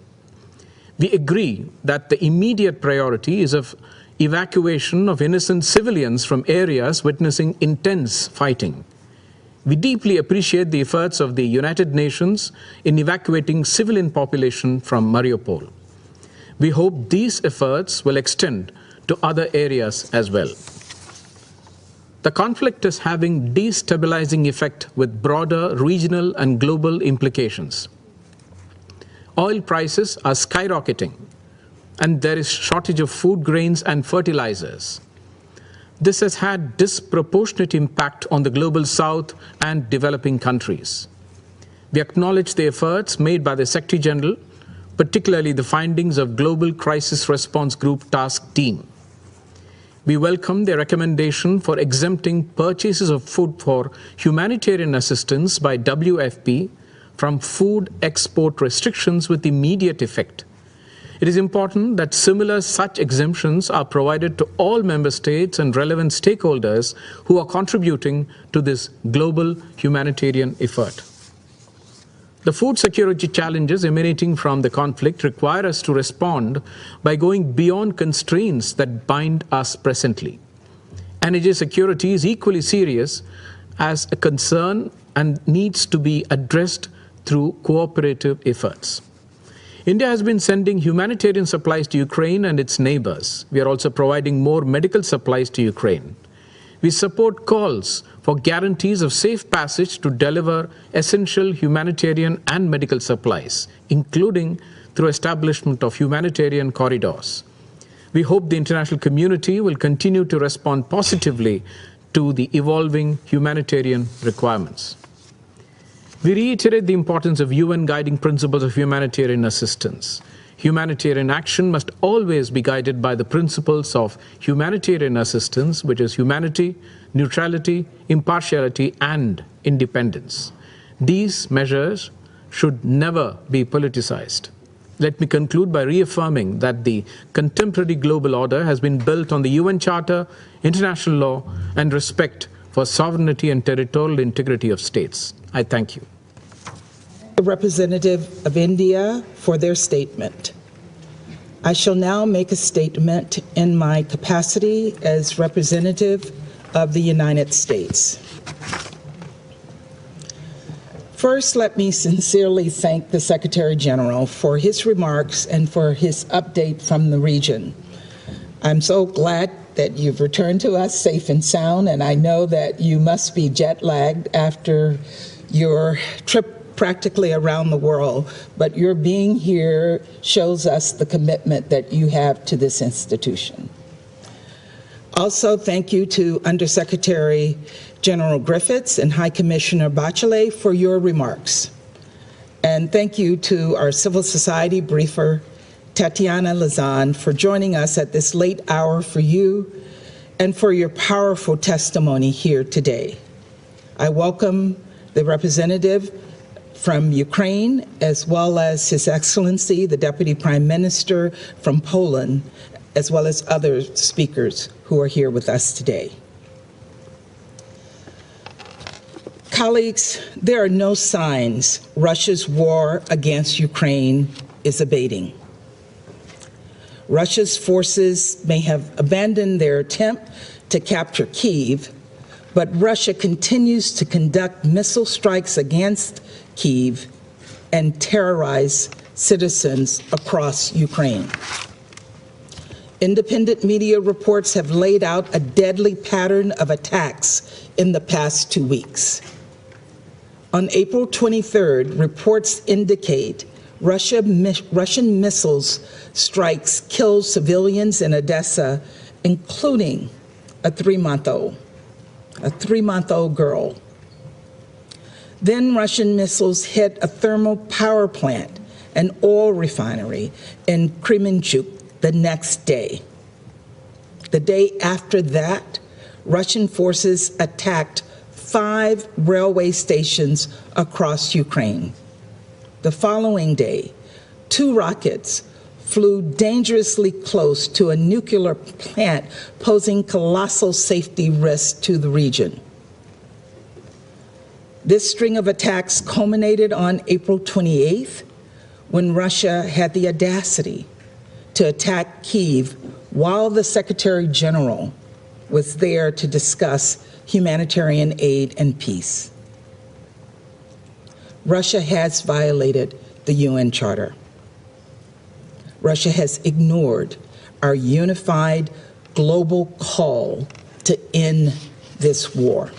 We agree that the immediate priority is of evacuation of innocent civilians from areas witnessing intense fighting. We deeply appreciate the efforts of the United Nations in evacuating civilian population from Mariupol. We hope these efforts will extend to other areas as well. The conflict is having destabilizing effect with broader regional and global implications. Oil prices are skyrocketing, and there is shortage of food grains and fertilizers. This has had disproportionate impact on the global south and developing countries. We acknowledge the efforts made by the Secretary General, particularly the findings of Global Crisis Response Group Task Team. We welcome the recommendation for exempting purchases of food for humanitarian assistance by WFP from food export restrictions with immediate effect. It is important that similar such exemptions are provided to all member states and relevant stakeholders who are contributing to this global humanitarian effort. The food security challenges emanating from the conflict require us to respond by going beyond constraints that bind us presently. Energy security is equally serious as a concern and needs to be addressed through cooperative efforts. India has been sending humanitarian supplies to Ukraine and its neighbors. We are also providing more medical supplies to Ukraine. We support calls for guarantees of safe passage to deliver essential humanitarian and medical supplies, including through establishment of humanitarian corridors. We hope the international community will continue to respond positively to the evolving humanitarian requirements. We reiterate the importance of UN guiding principles of humanitarian assistance. Humanitarian action must always be guided by the principles of humanitarian assistance, which is humanity, neutrality, impartiality, and independence. These measures should never be politicized. Let me conclude by reaffirming that the contemporary global order has been built on the UN Charter, international law, and respect for sovereignty and territorial integrity of states. I thank you. The representative of India for their statement. I shall now make a statement in my capacity as representative of the United States. First, let me sincerely thank the Secretary General for his remarks and for his update from the region. I'm so glad that you've returned to us safe and sound, and I know that you must be jet-lagged after your trip practically around the world, but your being here shows us the commitment that you have to this institution. Also, thank you to Undersecretary General Griffiths and High Commissioner Bachelet for your remarks. And thank you to our civil society briefer Tatiana Lazan, for joining us at this late hour for you and for your powerful testimony here today. I welcome the representative from Ukraine, as well as His Excellency, the Deputy Prime Minister from Poland, as well as other speakers who are here with us today. Colleagues, there are no signs Russia's war against Ukraine is abating. Russia's forces may have abandoned their attempt to capture Kyiv, but Russia continues to conduct missile strikes against Kyiv and terrorize citizens across Ukraine. Independent media reports have laid out a deadly pattern of attacks in the past 2 weeks. On April 23rd, reports indicate Russian missiles strikes killed civilians in Odessa, including a 3-month-old girl. Then Russian missiles hit a thermal power plant, an oil refinery in Kremenchuk the next day. The day after that, Russian forces attacked 5 railway stations across Ukraine. The following day, 2 rockets flew dangerously close to a nuclear plant, posing colossal safety risks to the region. This string of attacks culminated on April 28th, when Russia had the audacity to attack Kyiv while the Secretary General was there to discuss humanitarian aid and peace. Russia has violated the UN Charter. Russia has ignored our unified global call to end this war.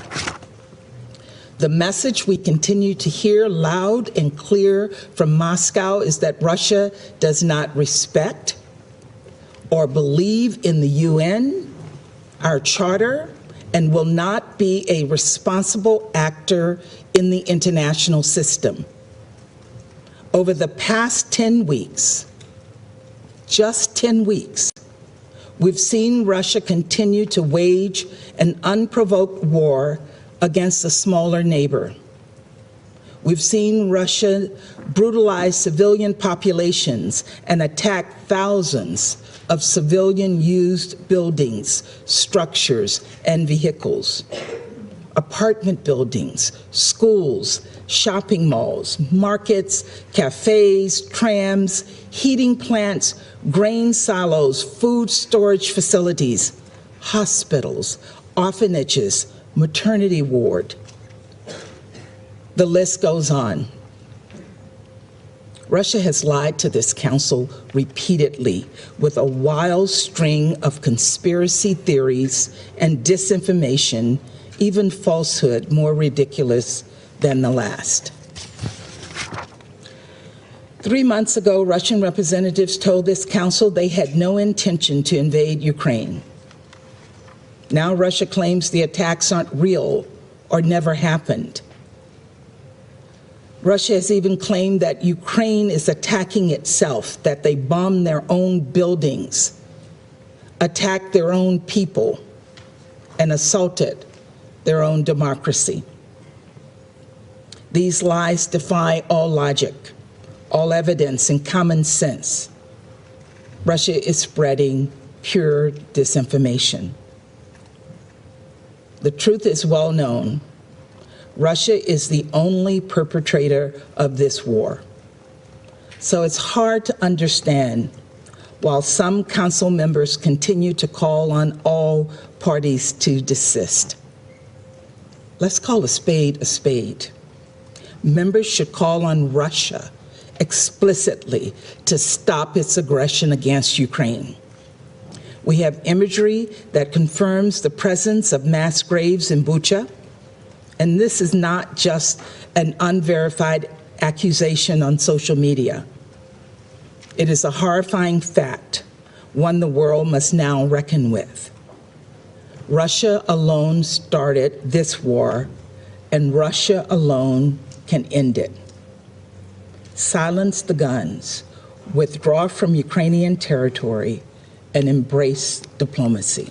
The message we continue to hear loud and clear from Moscow is that Russia does not respect or believe in the UN, our charter, and will not be a responsible actor in the international system. Over the past 10 weeks, just 10 weeks, we've seen Russia continue to wage an unprovoked war against a smaller neighbor. We've seen Russia brutalize civilian populations and attack thousands of civilian-used buildings, structures, and vehicles. Apartment buildings, schools, shopping malls, markets, cafes, trams, heating plants, grain silos, food storage facilities, hospitals, orphanages, maternity ward. The list goes on. Russia has lied to this council repeatedly with a wild string of conspiracy theories and disinformation, even falsehood more ridiculous than the last. 3 months ago, Russian representatives told this council they had no intention to invade Ukraine. Now Russia claims the attacks aren't real or never happened. Russia has even claimed that Ukraine is attacking itself, that they bombed their own buildings, attacked their own people, and assaulted their own democracy. These lies defy all logic, all evidence, and common sense. Russia is spreading pure disinformation. The truth is well known. Russia is the only perpetrator of this war. So it's hard to understand while some council members continue to call on all parties to desist. Let's call a spade a spade. Members should call on Russia explicitly to stop its aggression against Ukraine. We have imagery that confirms the presence of mass graves in Bucha. And this is not just an unverified accusation on social media. It is a horrifying fact, one the world must now reckon with. Russia alone started this war, and Russia alone can end it. Silence the guns, withdraw from Ukrainian territory, and embrace diplomacy.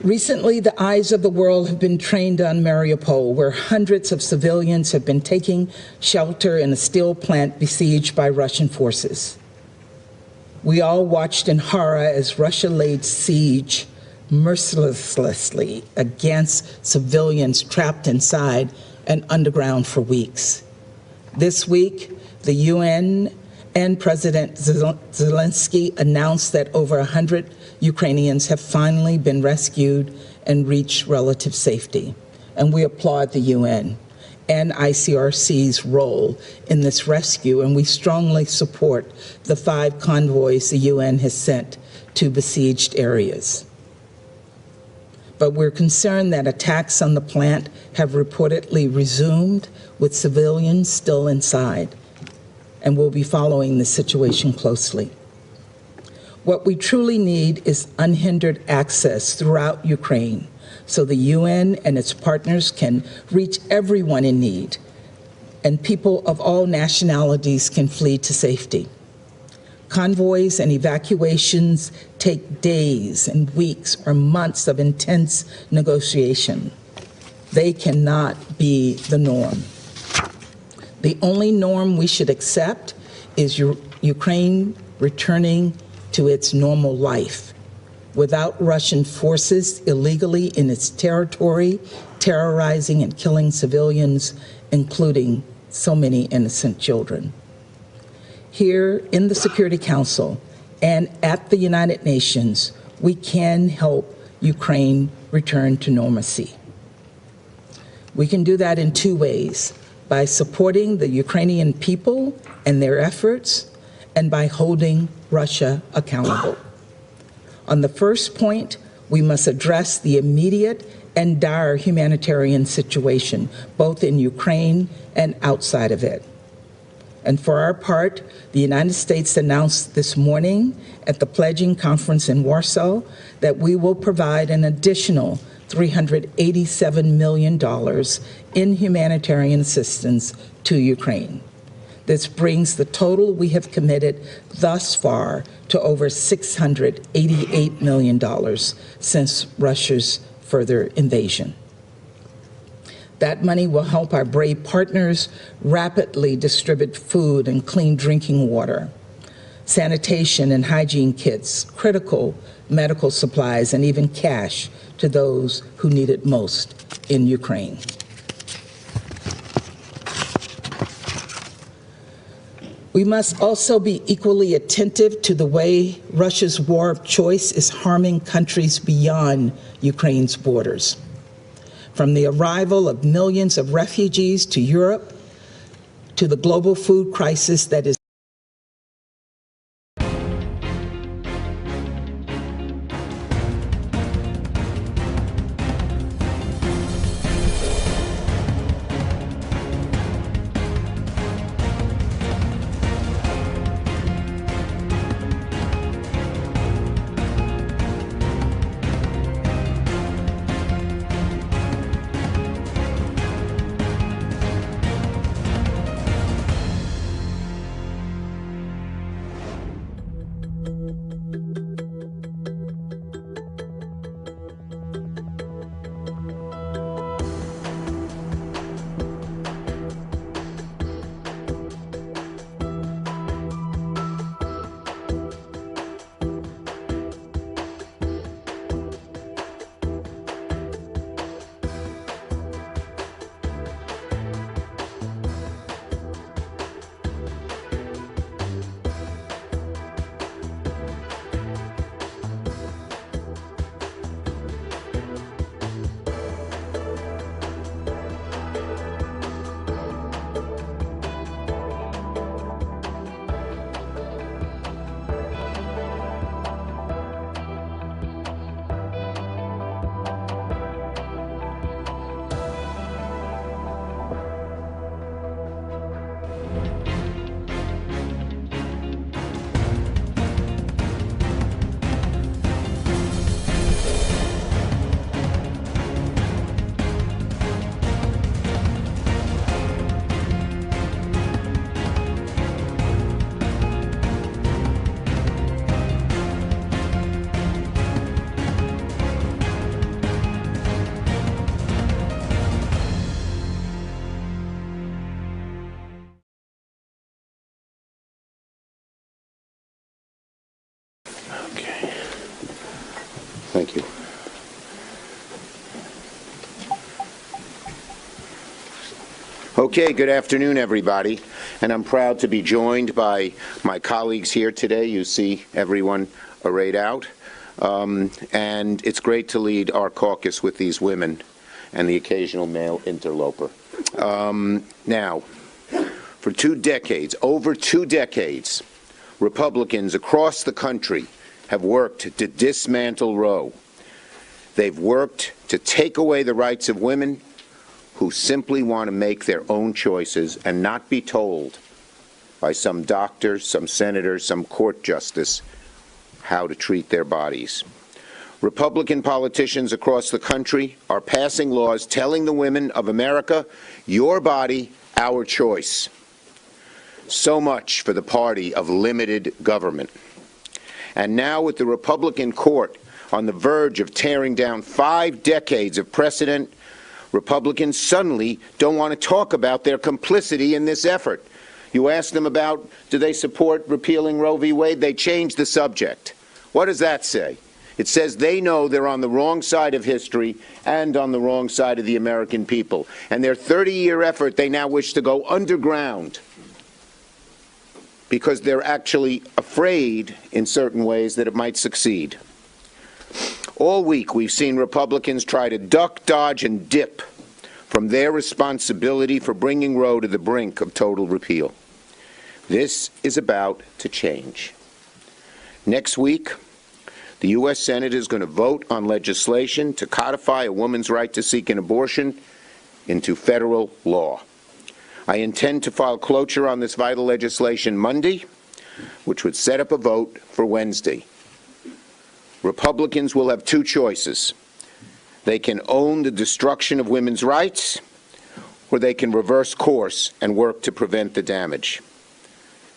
Recently, the eyes of the world have been trained on Mariupol, where hundreds of civilians have been taking shelter in a steel plant besieged by Russian forces. We all watched in horror as Russia laid siege mercilessly against civilians trapped inside and underground for weeks. This week, the UN and President Zelensky announced that over 100 Ukrainians have finally been rescued and reached relative safety. And we applaud the UN and ICRC's role in this rescue, and we strongly support the 5 convoys the UN has sent to besieged areas. But we're concerned that attacks on the plant have reportedly resumed with civilians still inside, and we'll be following the situation closely. What we truly need is unhindered access throughout Ukraine so the UN and its partners can reach everyone in need and people of all nationalities can flee to safety. Convoys and evacuations take days and weeks or months of intense negotiation. They cannot be the norm. The only norm we should accept is Ukraine returning to its normal life without Russian forces illegally in its territory, terrorizing and killing civilians, including so many innocent children. Here in the Security Council and at the United Nations, we can help Ukraine return to normalcy. We can do that in 2 ways: by supporting the Ukrainian people and their efforts, and by holding Russia accountable. On the first point, we must address the immediate and dire humanitarian situation, both in Ukraine and outside of it. And for our part, the United States announced this morning at the pledging conference in Warsaw that we will provide an additional $387 million in humanitarian assistance to Ukraine. This brings the total we have committed thus far to over $688 million since Russia's further invasion. That money will help our brave partners rapidly distribute food and clean drinking water, sanitation and hygiene kits, critical medical supplies, and even cash to those who need it most in Ukraine. We must also be equally attentive to the way Russia's war of choice is harming countries beyond Ukraine's borders. From the arrival of millions of refugees to Europe, to the global food crisis that is Thank you. Okay, good afternoon, everybody. And I'm proud to be joined by my colleagues here today. You see everyone arrayed out. And it's great to lead our caucus with these women and the occasional male interloper. Now, for 2 decades, over 2 decades, Republicans across the country have worked to dismantle Roe. They've worked to take away the rights of women who simply want to make their own choices and not be told by some doctor, some senator, some court justice how to treat their bodies. Republican politicians across the country are passing laws telling the women of America, your body, our choice. So much for the party of limited government. And now with the Republican court on the verge of tearing down 5 decades of precedent, Republicans suddenly don't want to talk about their complicity in this effort. You ask them about, do they support repealing Roe v. Wade? They change the subject. What does that say? It says they know they're on the wrong side of history and on the wrong side of the American people. And their 30-year effort, they now wish to go underground because they're actually afraid in certain ways that it might succeed. All week, we've seen Republicans try to duck, dodge, and dip from their responsibility for bringing Roe to the brink of total repeal. This is about to change. Next week, the U.S. Senate is going to vote on legislation to codify a woman's right to seek an abortion into federal law. I intend to file cloture on this vital legislation Monday, which would set up a vote for Wednesday. Republicans will have 2 choices. They can own the destruction of women's rights, or they can reverse course and work to prevent the damage.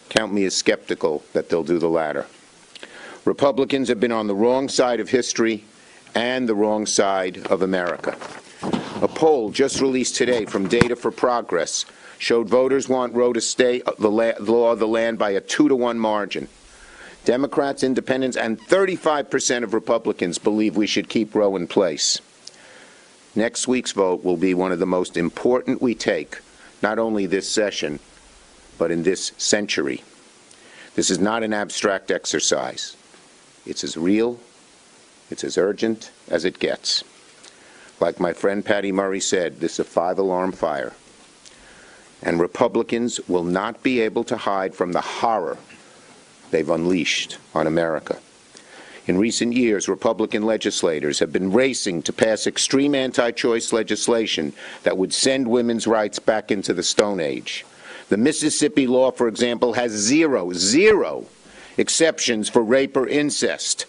Count me as skeptical that they'll do the latter. Republicans have been on the wrong side of history and the wrong side of America. A poll just released today from Data for Progress showed voters want Roe to stay the law of the land by a 2-to-1 margin. Democrats, independents, and 35% of Republicans believe we should keep Roe in place. Next week's vote will be one of the most important we take, not only this session, but in this century. This is not an abstract exercise. It's as real, it's as urgent as it gets. Like my friend Patty Murray said, this is a 5-alarm fire. And Republicans will not be able to hide from the horror they've unleashed on America. In recent years, Republican legislators have been racing to pass extreme anti-choice legislation that would send women's rights back into the Stone Age. The Mississippi law, for example, has zero exceptions for rape or incest,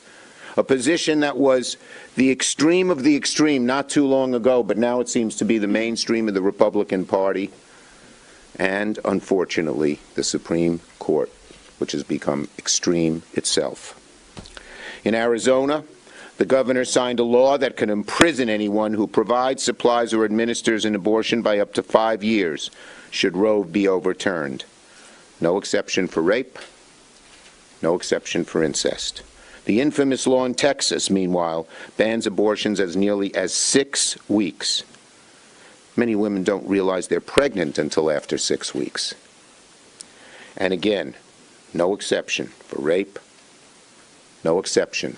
a position that was the extreme of the extreme not too long ago, but now it seems to be the mainstream of the Republican Party and, unfortunately, the Supreme Court, which has become extreme itself. In Arizona, the governor signed a law that can imprison anyone who provides, supplies, or administers an abortion by up to 5 years, should Roe be overturned. No exception for rape, no exception for incest. The infamous law in Texas, meanwhile, bans abortions as nearly as 6 weeks. Many women don't realize they're pregnant until after 6 weeks. And again, no exception for rape, no exception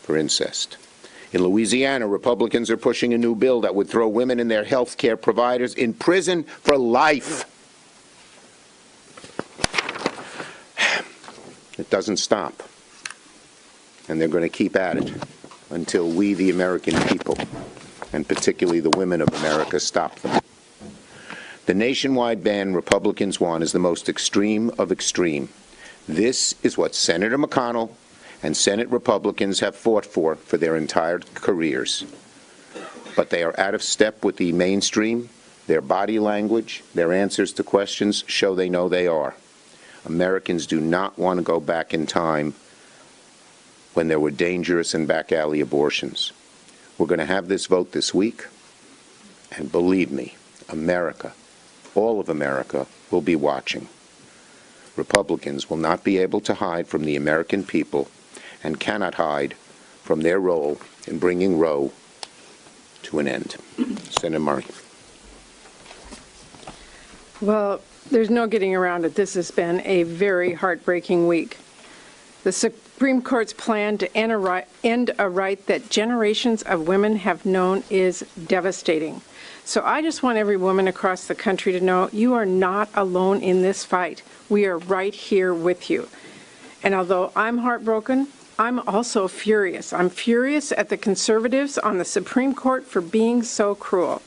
for incest. In Louisiana, Republicans are pushing a new bill that would throw women and their health care providers in prison for life. It doesn't stop. And they're going to keep at it until we, the American people, and particularly the women of America, stop them. The nationwide ban Republicans want is the most extreme of extreme. This is what Senator McConnell and Senate Republicans have fought for their entire careers. But they are out of step with the mainstream. Their body language, their answers to questions show they know they are. Americans do not want to go back in time when there were dangerous and back alley abortions. We're going to have this vote this week, and believe me, America, all of America, will be watching. Republicans will not be able to hide from the American people and cannot hide from their role in bringing Roe to an end. Senator Murray. Well, there's no getting around it. This has been a very heartbreaking week. The Supreme Court's plan to end a right that generations of women have known is devastating. So I just want every woman across the country to know you are not alone in this fight. We are right here with you. And although I'm heartbroken, I'm also furious. I'm furious at the conservatives on the Supreme Court for being so cruel.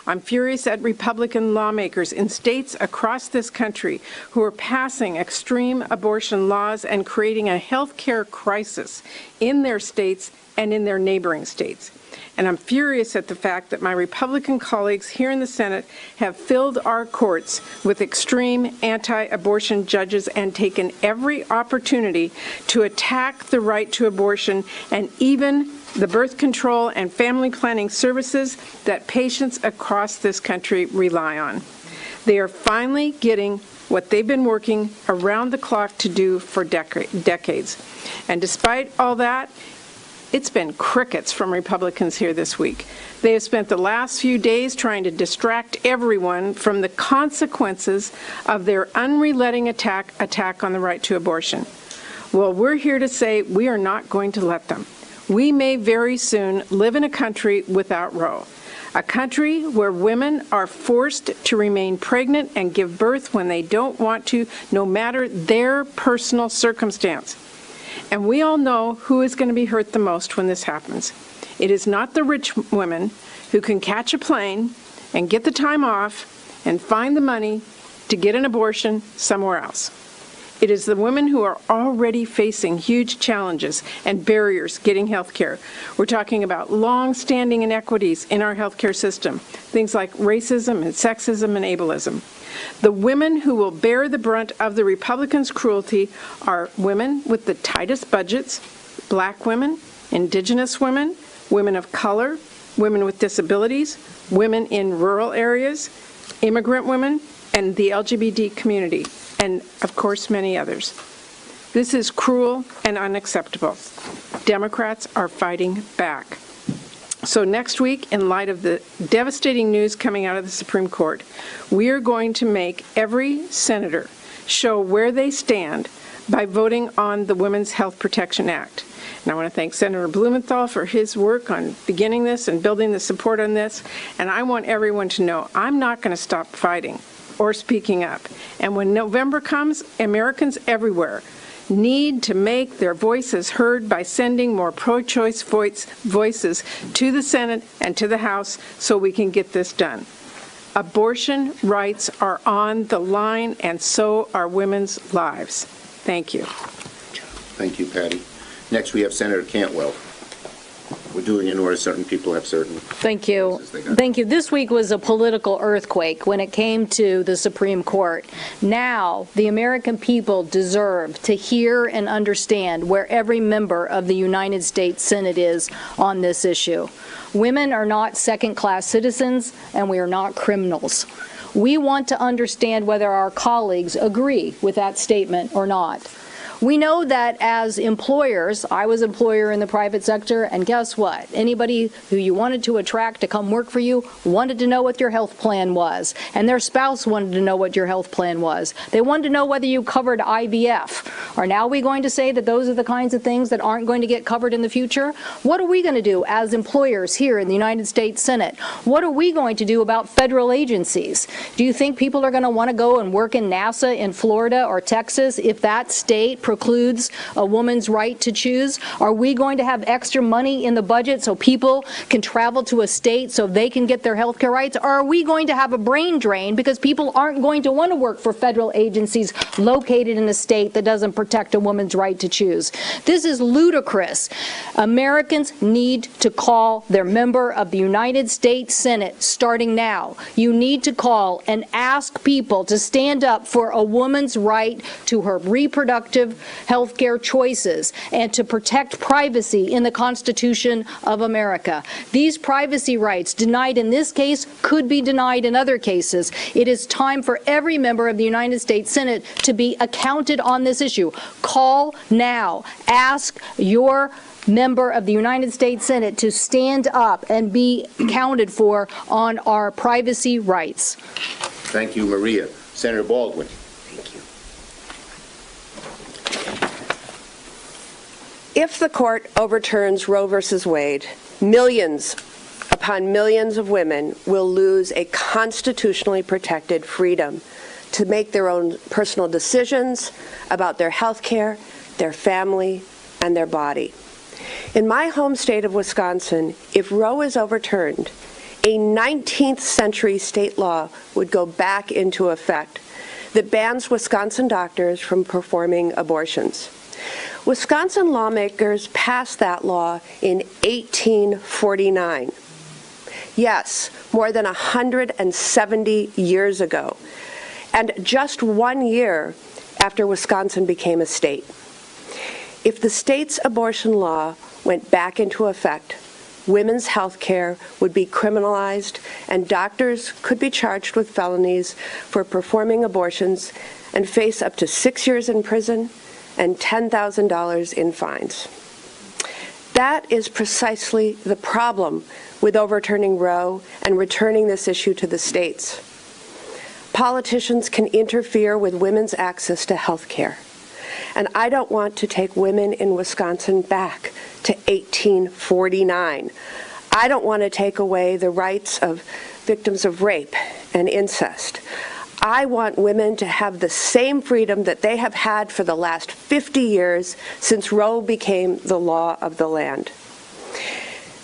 I'm furious at Republican lawmakers in states across this country who are passing extreme abortion laws and creating a health care crisis in their states and in their neighboring states. And I'm furious at the fact that my Republican colleagues here in the Senate have filled our courts with extreme anti-abortion judges and taken every opportunity to attack the right to abortion and even the birth control and family planning services that patients across this country rely on. They are finally getting what they've been working around the clock to do for decades. And despite all that, it's been crickets from Republicans here this week. They have spent the last few days trying to distract everyone from the consequences of their unrelenting attack on the right to abortion. Well, we're here to say we are not going to let them. We may very soon live in a country without Roe, a country where women are forced to remain pregnant and give birth when they don't want to, no matter their personal circumstance. And we all know who is going to be hurt the most when this happens. It is not the rich women who can catch a plane and get the time off and find the money to get an abortion somewhere else. It is the women who are already facing huge challenges and barriers getting health care. We're talking about long-standing inequities in our health care system, things like racism and sexism and ableism. The women who will bear the brunt of the Republicans' cruelty are women with the tightest budgets, Black women, Indigenous women, women of color, women with disabilities, women in rural areas, immigrant women, and the LGBT community, and of course many others. This is cruel and unacceptable. Democrats are fighting back. So next week, in light of the devastating news coming out of the Supreme Court, we are going to make every senator show where they stand by voting on the Women's Health Protection Act. And I want to thank Senator Blumenthal for his work on beginning this and building the support on this. And I want everyone to know I'm not going to stop fighting or speaking up. And when November comes, Americans everywhere need to make their voices heard by sending more pro-choice voices to the Senate and to the House so we can get this done. Abortion rights are on the line, and so are women's lives. Thank you. Thank you, Patty. Next, we have Senator Cantwell. We're doing it in order certain people have certain. Thank you. Thank you. This week was a political earthquake when it came to the Supreme Court. Now, the American people deserve to hear and understand where every member of the United States Senate is on this issue. Women are not second-class citizens, and we are not criminals. We want to understand whether our colleagues agree with that statement or not. We know that as employers, I was an employer in the private sector, and guess what? Anybody who you wanted to attract to come work for you wanted to know what your health plan was, and their spouse wanted to know what your health plan was. They wanted to know whether you covered IVF. Are now we going to say that those are the kinds of things that aren't going to get covered in the future? What are we going to do as employers here in the United States Senate? What are we going to do about federal agencies? Do you think people are going to want to go and work in NASA in Florida or Texas if that state precludes a woman's right to choose? Are we going to have extra money in the budget so people can travel to a state so they can get their health care rights? Or are we going to have a brain drain because people aren't going to want to work for federal agencies located in a state that doesn't protect a woman's right to choose? This is ludicrous. Americans need to call their member of the United States Senate starting now. You need to call and ask people to stand up for a woman's right to her reproductive health care choices and to protect privacy in the Constitution of America. These privacy rights denied in this case could be denied in other cases. It is time for every member of the United States Senate to be accounted on this issue. Call now. Ask your member of the United States Senate to stand up and be counted for on our privacy rights. Thank you, Maria. Senator Baldwin. If the court overturns Roe versus Wade, millions upon millions of women will lose a constitutionally protected freedom to make their own personal decisions about their health care, their family, and their body. In my home state of Wisconsin, if Roe is overturned, a 19th century state law would go back into effect that bans Wisconsin doctors from performing abortions. Wisconsin lawmakers passed that law in 1849. Yes, more than 170 years ago, and just 1 year after Wisconsin became a state. If the state's abortion law went back into effect, women's health care would be criminalized and doctors could be charged with felonies for performing abortions and face up to 6 years in prison and $10,000 in fines. That is precisely the problem with overturning Roe and returning this issue to the states. Politicians can interfere with women's access to health care. And I don't want to take women in Wisconsin back to 1849. I don't want to take away the rights of victims of rape and incest. I want women to have the same freedom that they have had for the last 50 years since Roe became the law of the land.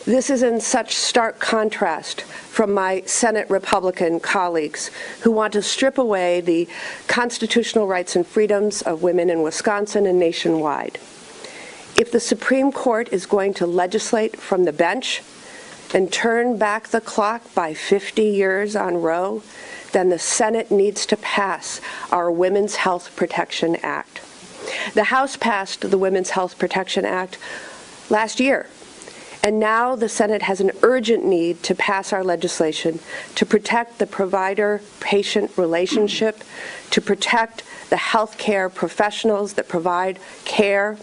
This is in such stark contrast from my Senate Republican colleagues who want to strip away the constitutional rights and freedoms of women in Wisconsin and nationwide. If the Supreme Court is going to legislate from the bench and turn back the clock by 50 years on Roe, then the Senate needs to pass our Women's Health Protection Act. The House passed the Women's Health Protection Act last year, and now the Senate has an urgent need to pass our legislation to protect the provider-patient relationship, to protect the health care professionals that provide care,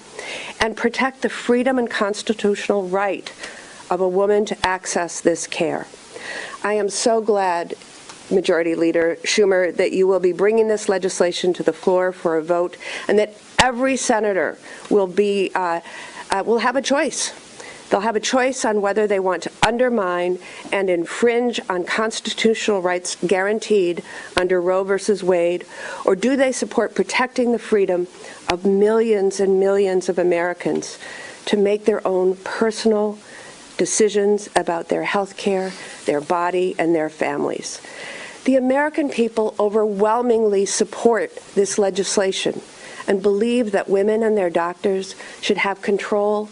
and protect the freedom and constitutional right of a woman to access this care. I am so glad, Majority Leader Schumer, that you will be bringing this legislation to the floor for a vote, and that every senator will have a choice. They'll have a choice on whether they want to undermine and infringe on constitutional rights guaranteed under Roe versus Wade, or do they support protecting the freedom of millions and millions of Americans to make their own personal decisions about their health care, their body, and their families. The American people overwhelmingly support this legislation and believe that women and their doctors should have control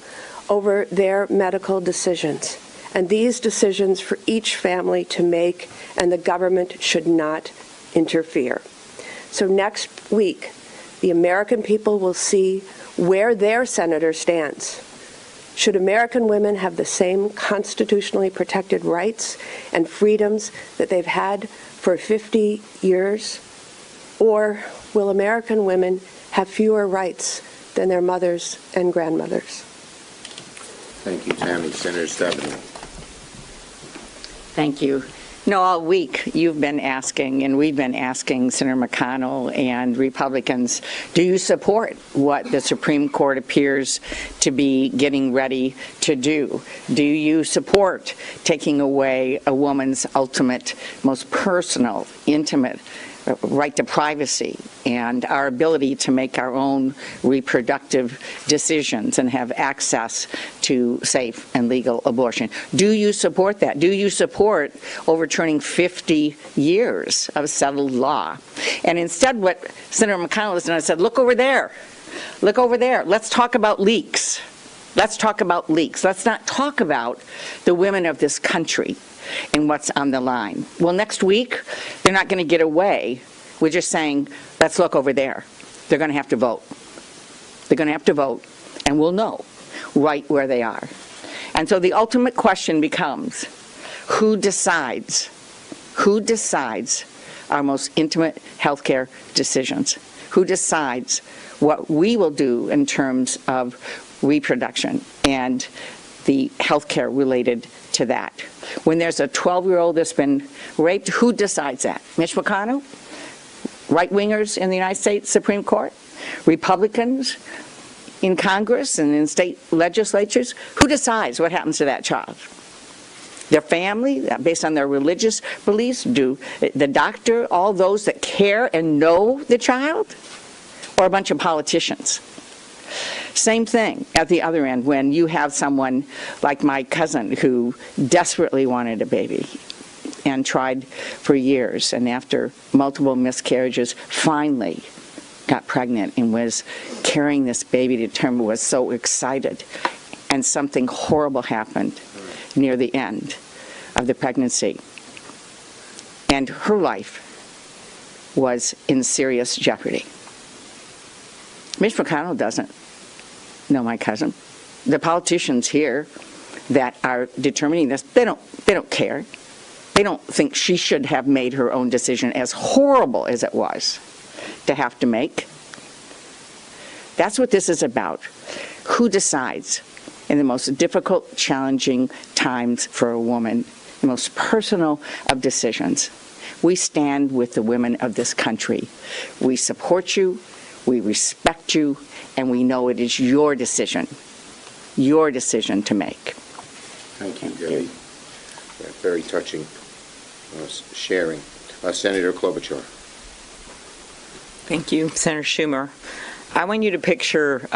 over their medical decisions, and these decisions for each family to make, and the government should not interfere. So next week, the American people will see where their senator stands. Should American women have the same constitutionally protected rights and freedoms that they've had for 50 years? Or will American women have fewer rights than their mothers and grandmothers? Thank you, Tammy. Senator Stephanie. Thank you. No, all week you've been asking, and we've been asking Senator McConnell and Republicans, do you support what the Supreme Court appears to be getting ready to do? Do you support taking away a woman's ultimate, most personal, intimate right to privacy and our ability to make our own reproductive decisions and have access to safe and legal abortion? Do you support that? Do you support overturning 50 years of settled law? And instead what Senator McConnell has done is said, look over there. Look over there. Let's talk about leaks. Let's talk about leaks. Let's not talk about the women of this country and what's on the line. Well, next week, they're not going to get away with just saying, let's look over there. They're going to have to vote. They're going to have to vote, and we'll know right where they are. And so the ultimate question becomes, who decides our most intimate healthcare decisions? Who decides what we will do in terms of reproduction and the health care related to that. When there's a 12-year-old that's been raped, who decides that? Mitch McConnell? Right-wingers in the United States Supreme Court? Republicans in Congress and in state legislatures? Who decides what happens to that child? Their family, based on their religious beliefs? Do the doctor, all those that care and know the child? Or a bunch of politicians? Same thing at the other end when you have someone like my cousin who desperately wanted a baby and tried for years, and after multiple miscarriages finally got pregnant and was carrying this baby to term, was so excited, and something horrible happened near the end of the pregnancy. And her life was in serious jeopardy. Mitch McConnell doesn't know my cousin. The politicians here that are determining this, they don't care. They don't think she should have made her own decision, as horrible as it was to have to make. That's what this is about. Who decides in the most difficult, challenging times for a woman, the most personal of decisions? We stand with the women of this country. We support you, we respect you, and we know it is your decision to make. Thank you, Debbie. Yeah, very touching sharing. Senator Klobuchar. Thank you, Senator Schumer. I want you to picture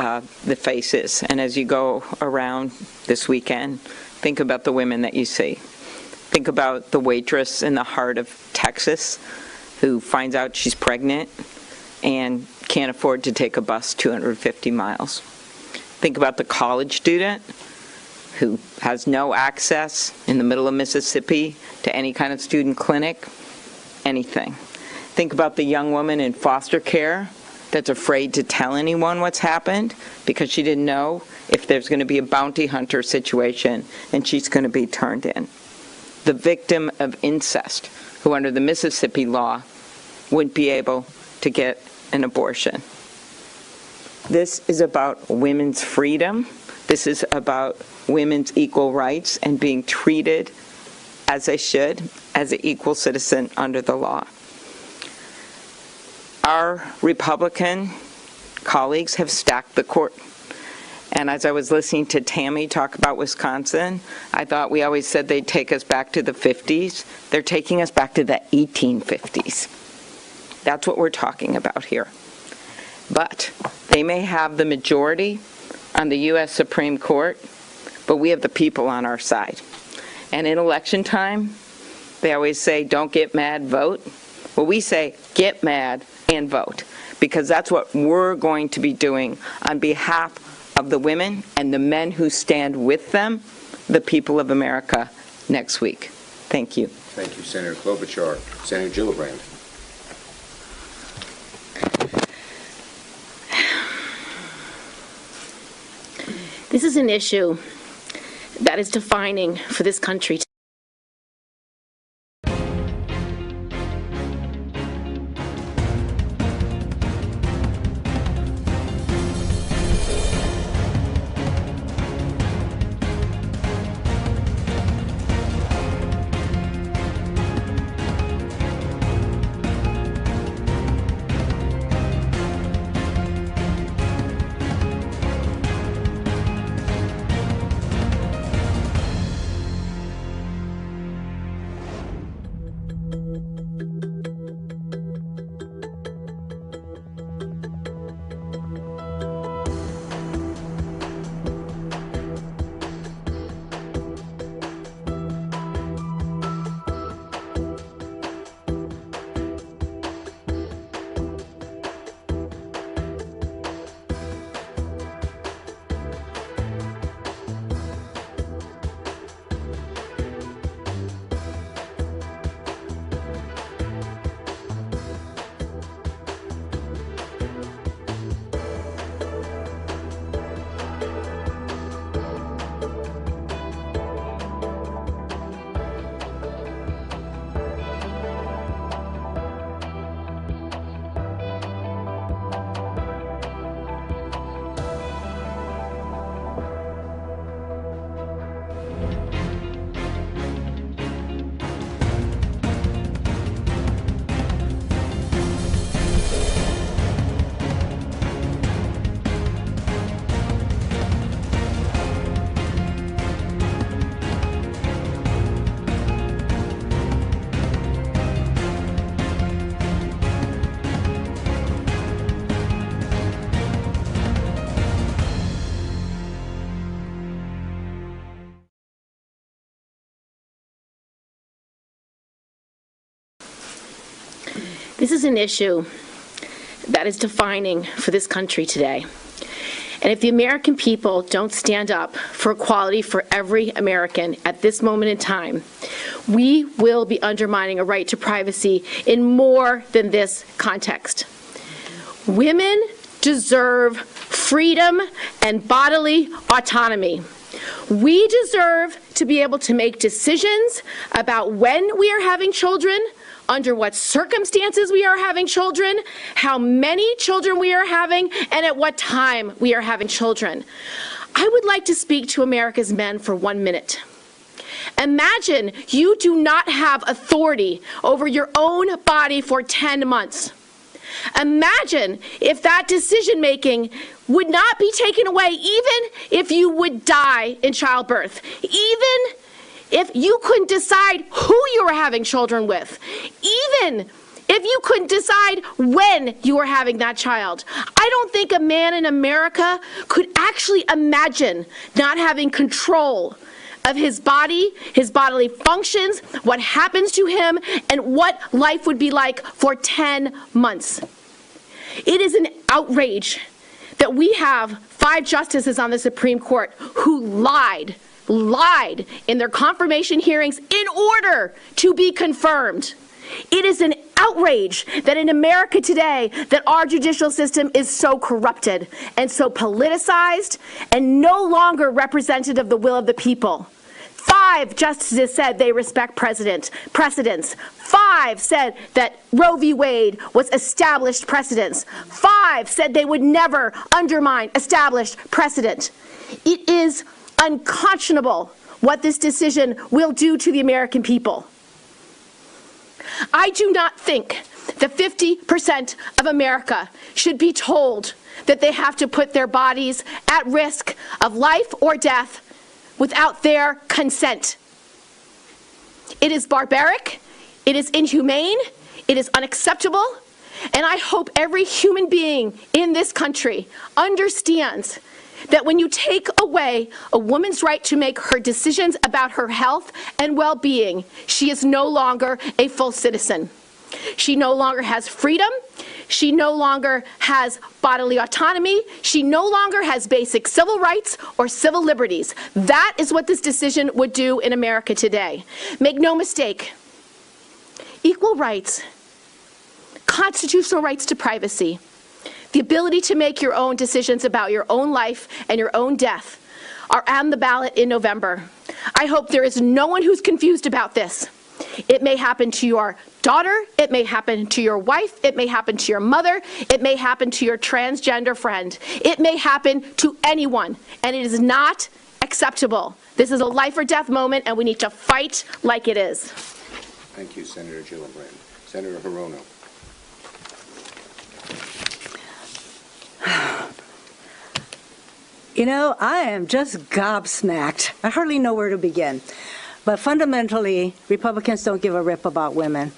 the faces, and as you go around this weekend, think about the women that you see. Think about the waitress in the heart of Texas who finds out she's pregnant and can't afford to take a bus 250 miles. Think about the college student who has no access in the middle of Mississippi to any kind of student clinic, anything. Think about the young woman in foster care that's afraid to tell anyone what's happened because she didn't know if there's going to be a bounty hunter situation and she's going to be turned in. The victim of incest, who under the Mississippi law wouldn't be able to get an abortion. This is about women's freedom. This is about women's equal rights and being treated as they should, as an equal citizen under the law. Our Republican colleagues have stacked the court. And as I was listening to Tammy talk about Wisconsin, I thought we always said they'd take us back to the 50s. They're taking us back to the 1850s. That's what we're talking about here. But they may have the majority on the U.S. Supreme Court, but we have the people on our side. And in election time, they always say, don't get mad, vote. Well, we say, get mad and vote, because that's what we're going to be doing on behalf of the women and the men who stand with them, the people of America, next week. Thank you. Thank you, Senator Klobuchar. Senator Gillibrand. This is an issue that is defining for this country. This is an issue that is defining for this country today. And if the American people don't stand up for equality for every American at this moment in time, we will be undermining a right to privacy in more than this context. Women deserve freedom and bodily autonomy. We deserve to be able to make decisions about when we are having children, under what circumstances we are having children, how many children we are having, and at what time we are having children. I would like to speak to America's men for 1 minute. Imagine you do not have authority over your own body for 10 months. Imagine if that decision-making would not be taken away, even if you would die in childbirth, even if you couldn't decide who you were having children with, even if you couldn't decide when you were having that child. I don't think a man in America could actually imagine not having control of his body, his bodily functions, what happens to him, and what life would be like for 10 months. It is an outrage that we have 5 justices on the Supreme Court who lied in their confirmation hearings in order to be confirmed. It is an outrage that in America today that our judicial system is so corrupted and so politicized and no longer representative of the will of the people. 5 justices said they respect precedents. 5 said that Roe v. Wade was established precedents. 5 said they would never undermine established precedent. It is unconscionable what this decision will do to the American people. I do not think that 50% of America should be told that they have to put their bodies at risk of life or death without their consent. It is barbaric, it is inhumane, it is unacceptable, and I hope every human being in this country understands that when you take away a woman's right to make her decisions about her health and well-being, she is no longer a full citizen. She no longer has freedom. She no longer has bodily autonomy. She no longer has basic civil rights or civil liberties. That is what this decision would do in America today. Make no mistake, equal rights, constitutional rights to privacy, the ability to make your own decisions about your own life and your own death are on the ballot in November. I hope there is no one who's confused about this. It may happen to your daughter, it may happen to your wife, it may happen to your mother, it may happen to your transgender friend. It may happen to anyone, and it is not acceptable. This is a life or death moment, and we need to fight like it is. Thank you, Senator Gillibrand. Senator Hirono. You know, I am just gobsmacked. I hardly know where to begin. But fundamentally, Republicans don't give a rip about women.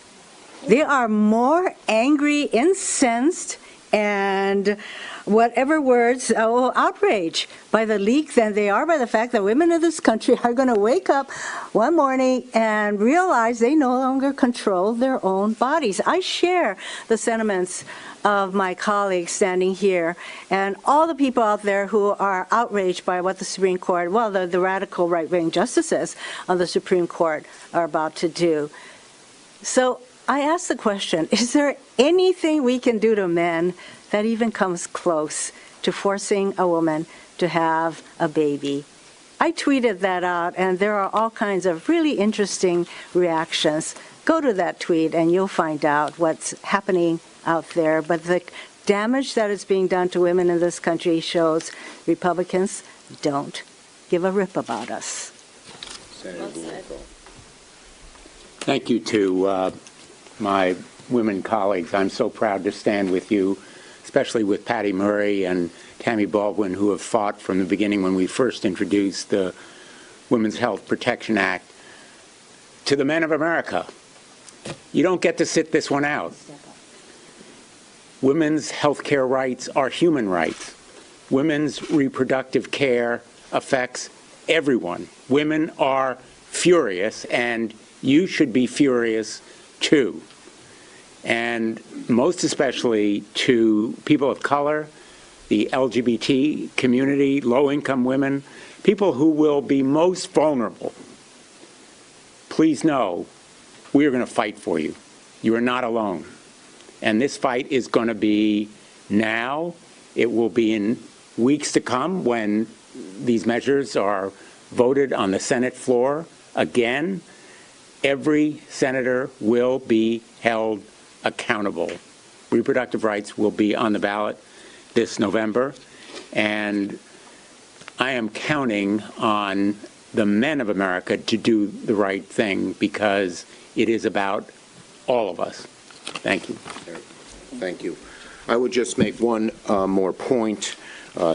They are more angry, incensed, and whatever words, outrage by the leak than they are by the fact that women in this country are going to wake up one morning and realize they no longer control their own bodies. I share the sentiments of my colleagues standing here and all the people out there who are outraged by what the Supreme Court, well, the radical right-wing justices on the Supreme Court are about to do. So I ask the question, is there anything we can do to men that even comes close to forcing a woman to have a baby? I tweeted that out, and there are all kinds of really interesting reactions. Go to that tweet, and you'll find out what's happening out there. But the damage that is being done to women in this country shows Republicans don't give a rip about us. Senator Blumenthal. Thank you to my women colleagues. I'm so proud to stand with you, especially with Patty Murray and Tammy Baldwin, who have fought from the beginning when we first introduced the Women's Health Protection Act. To the men of America, you don't get to sit this one out. Women's health care rights are human rights. Women's reproductive care affects everyone. Women are furious, and you should be furious too. and most especially to people of color, the LGBT community, low-income women, people who will be most vulnerable. Please know we are going to fight for you. You are not alone. And this fight is going to be now. It will be in weeks to come when these measures are voted on the Senate floor. Again, every senator will be held accountable. Reproductive rights will be on the ballot this November, and I am counting on the men of America to do the right thing because it is about all of us. Thank you. Thank you. I would just make one more point.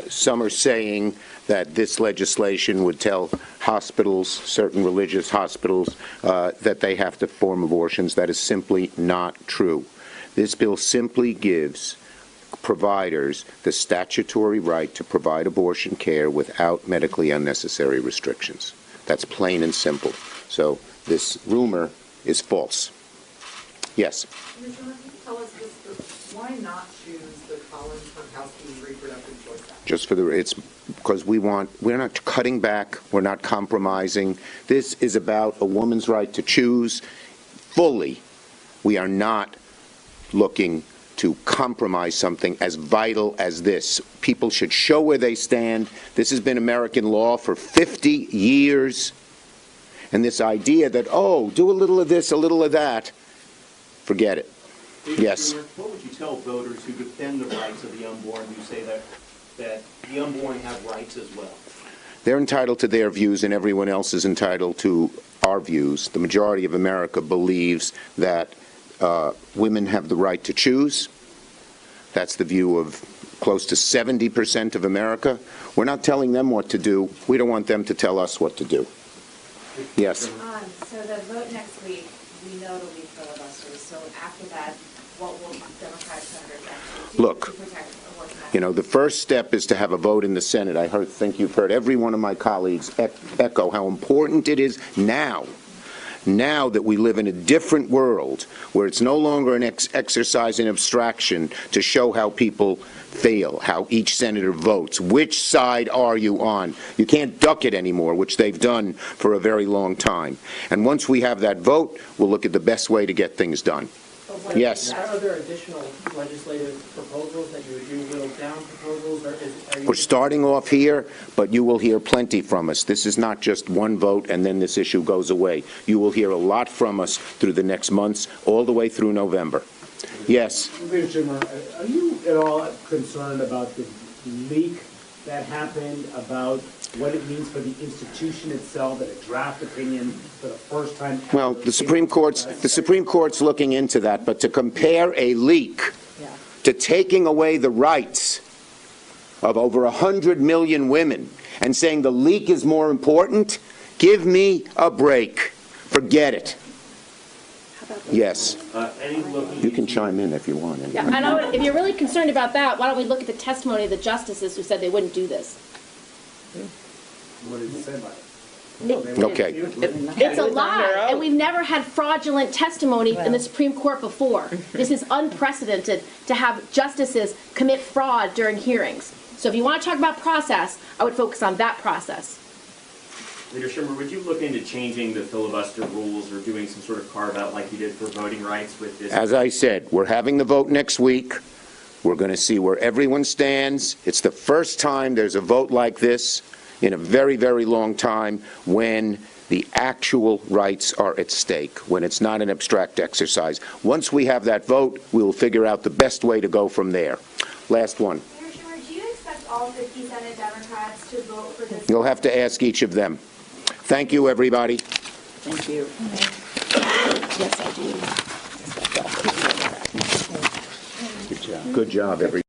Some are saying that this legislation would tell hospitals, certain religious hospitals, that they have to perform abortions. That is simply not true. This bill simply gives providers the statutory right to provide abortion care without medically unnecessary restrictions. That's plain and simple. So this rumor is false. Yes? Ms. Miller, can you tell us why not choose the Collins-Murkowski Reproductive Choice Act? Just for the, it's because we're not cutting back, we're not compromising. This is about a woman's right to choose fully. We are not looking to compromise something as vital as this. People should show where they stand. This has been American law for 50 years. And this idea that, oh, do a little of this, a little of that, forget it. Yes. What would you tell voters who defend the rights of the unborn, who say that the unborn have rights as well? They're entitled to their views, and everyone else is entitled to our views. The majority of America believes that women have the right to choose. That's the view of close to 70% of America. We're not telling them what to do. We don't want them to tell us what to do. Yes. So the vote next week, we know it'll be filibusters. So after that, what will Democratic senators actually do Look, to protect abortion? you know, the first step is to have a vote in the Senate. I think you've heard every one of my colleagues echo how important it is now that we live in a different world where it's no longer an exercise in abstraction to show how people feel, how each senator votes. Which side are you on? You can't duck it anymore, which they've done for a very long time. And once we have that vote, we'll look at the best way to get things done. Yes. Are there additional legislative proposals that you would do, whittled down proposals? Or We're starting off here, but you will hear plenty from us. This is not just one vote and then this issue goes away. You will hear a lot from us through the next months, all the way through November. Yes. Leader Schumer, are you at all concerned about the leak that happened about what it means for the institution itself, that a draft opinion for the first time? Well, the Supreme Court's looking into that, but to compare a leak to taking away the rights of over 100 million women and saying the leak is more important, give me a break. Forget it. Yes. You can chime in if you want. Yeah, I know. If you're really concerned about that, why don't we look at the testimony of the justices who said they wouldn't do this? What did you say about it? Okay. It's a lie, and we've never had fraudulent testimony in the Supreme Court before. This is unprecedented to have justices commit fraud during hearings. So if you want to talk about process, I would focus on that process. Leader Schumer, would you look into changing the filibuster rules or doing some sort of carve-out like you did for voting rights with this? As I said, we're having the vote next week. We're going to see where everyone stands. It's the first time there's a vote like this in a very, very long time when the actual rights are at stake, when it's not an abstract exercise. Once we have that vote, we'll figure out the best way to go from there. Last one. Mayor Schumer, do you expect all 50 Senate Democrats to vote for this? You'll have to ask each of them. Thank you, everybody. Thank you. Yes, I do. Good job. Good job, everybody.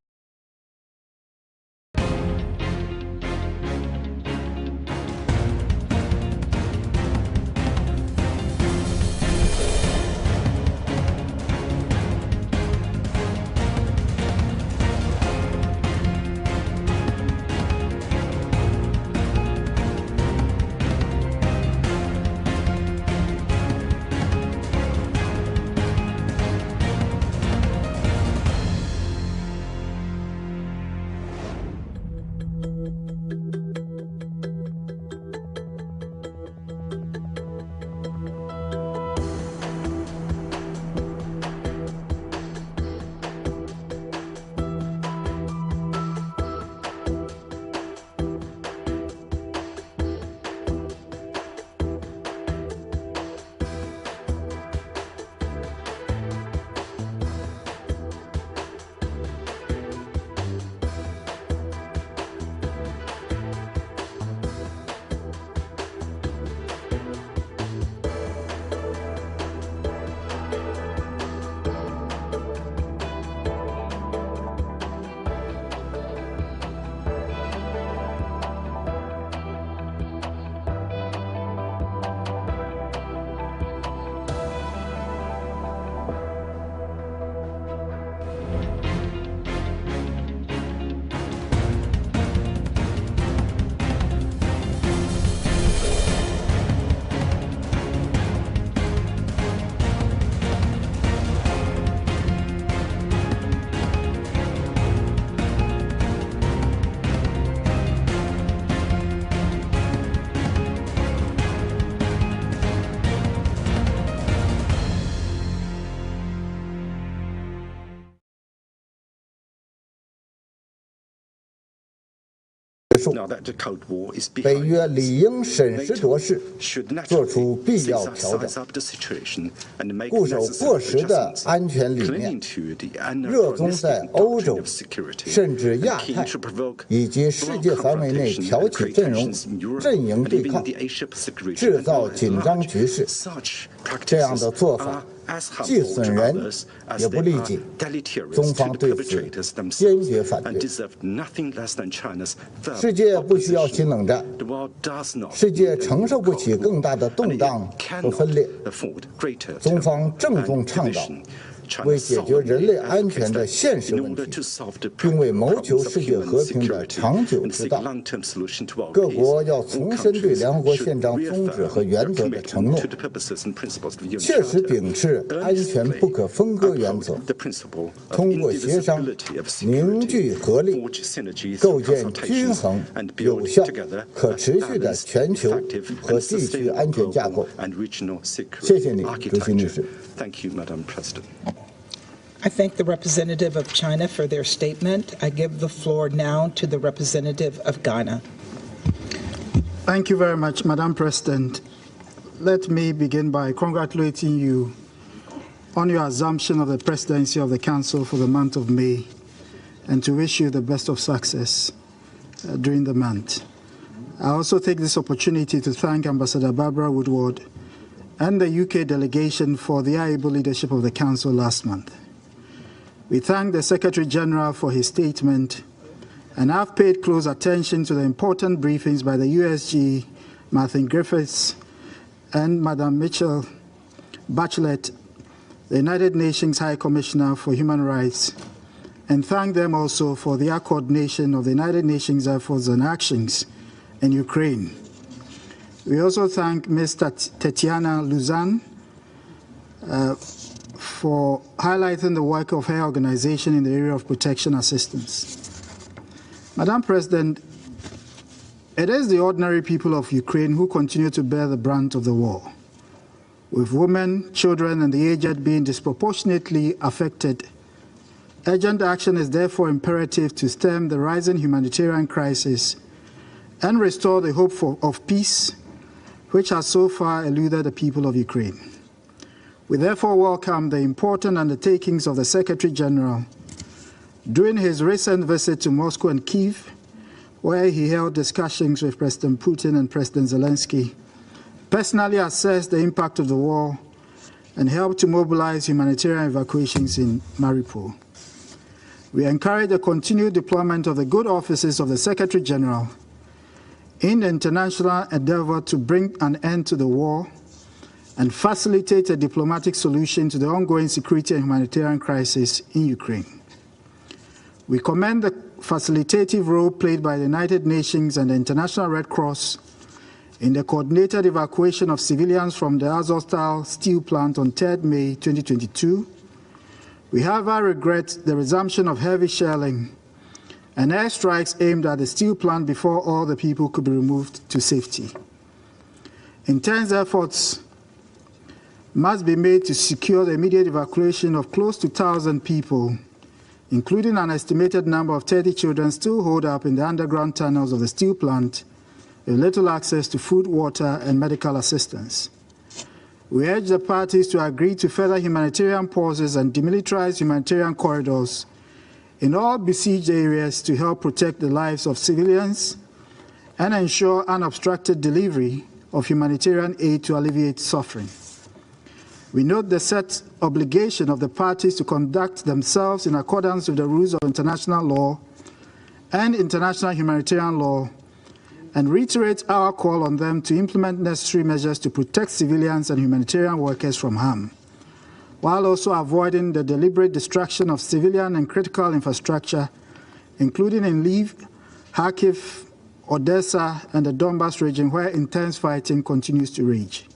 束，北约理应审时度势，做出必要调整，固守过时的安全理念，热衷在欧洲甚至亚太以及世界范围内挑起阵营对抗，制造紧张局势。这样的做法既损人也不利己，中方对此坚决反对。世界不需要新冷战，世界承受不起更大的动荡和分裂。中方郑重倡导，为解决人类安全的现实问题，并为谋求世界和平的长久之道，各国要重申对联合国宪章宗旨和原则的承诺，切实秉持安全不可分割原则，通过协商凝聚合力，构建均衡、有效、可持续的全球和地区安全架构。谢谢你，主席女士。I thank the representative of China for their statement. I give the floor now to the representative of Ghana. Thank you very much, Madam President. Let me begin by congratulating you on your assumption of the presidency of the Council for the month of May, and to wish you the best of success during the month. I also take this opportunity to thank Ambassador Barbara Woodward and the UK delegation for their able leadership of the Council last month. We thank the Secretary General for his statement, and have paid close attention to the important briefings by the USG, Martin Griffiths, and Madam Mitchell Bachelet, the United Nations High Commissioner for Human Rights, and thank them also for their coordination of the United Nations efforts and actions in Ukraine. We also thank Ms. Tatiana Luzan for highlighting the work of her organization in the area of protection assistance. Madam President, it is the ordinary people of Ukraine who continue to bear the brunt of the war, with women, children, and the aged being disproportionately affected. Urgent action is therefore imperative to stem the rising humanitarian crisis and restore the hope of peace, which has so far eluded the people of Ukraine. We therefore welcome the important undertakings of the Secretary General during his recent visit to Moscow and Kyiv, where he held discussions with President Putin and President Zelensky, personally assessed the impact of the war, and helped to mobilize humanitarian evacuations in Mariupol. We encourage the continued deployment of the good offices of the Secretary General in the international endeavor to bring an end to the war and facilitate a diplomatic solution to the ongoing security and humanitarian crisis in Ukraine. We commend the facilitative role played by the United Nations and the International Red Cross in the coordinated evacuation of civilians from the Azovstal steel plant on 3rd May 2022. We however regret the resumption of heavy shelling and airstrikes aimed at the steel plant before all the people could be removed to safety. Intense efforts must be made to secure the immediate evacuation of close to 1,000 people, including an estimated number of 30 children still holed up in the underground tunnels of the steel plant with little access to food, water, and medical assistance. We urge the parties to agree to further humanitarian pauses and demilitarized humanitarian corridors in all besieged areas to help protect the lives of civilians and ensure unobstructed delivery of humanitarian aid to alleviate suffering. We note the set obligation of the parties to conduct themselves in accordance with the rules of international law and international humanitarian law, and reiterate our call on them to implement necessary measures to protect civilians and humanitarian workers from harm, while also avoiding the deliberate destruction of civilian and critical infrastructure, including in Lviv, Kharkiv, Odessa, and the Donbas region, where intense fighting continues to rage.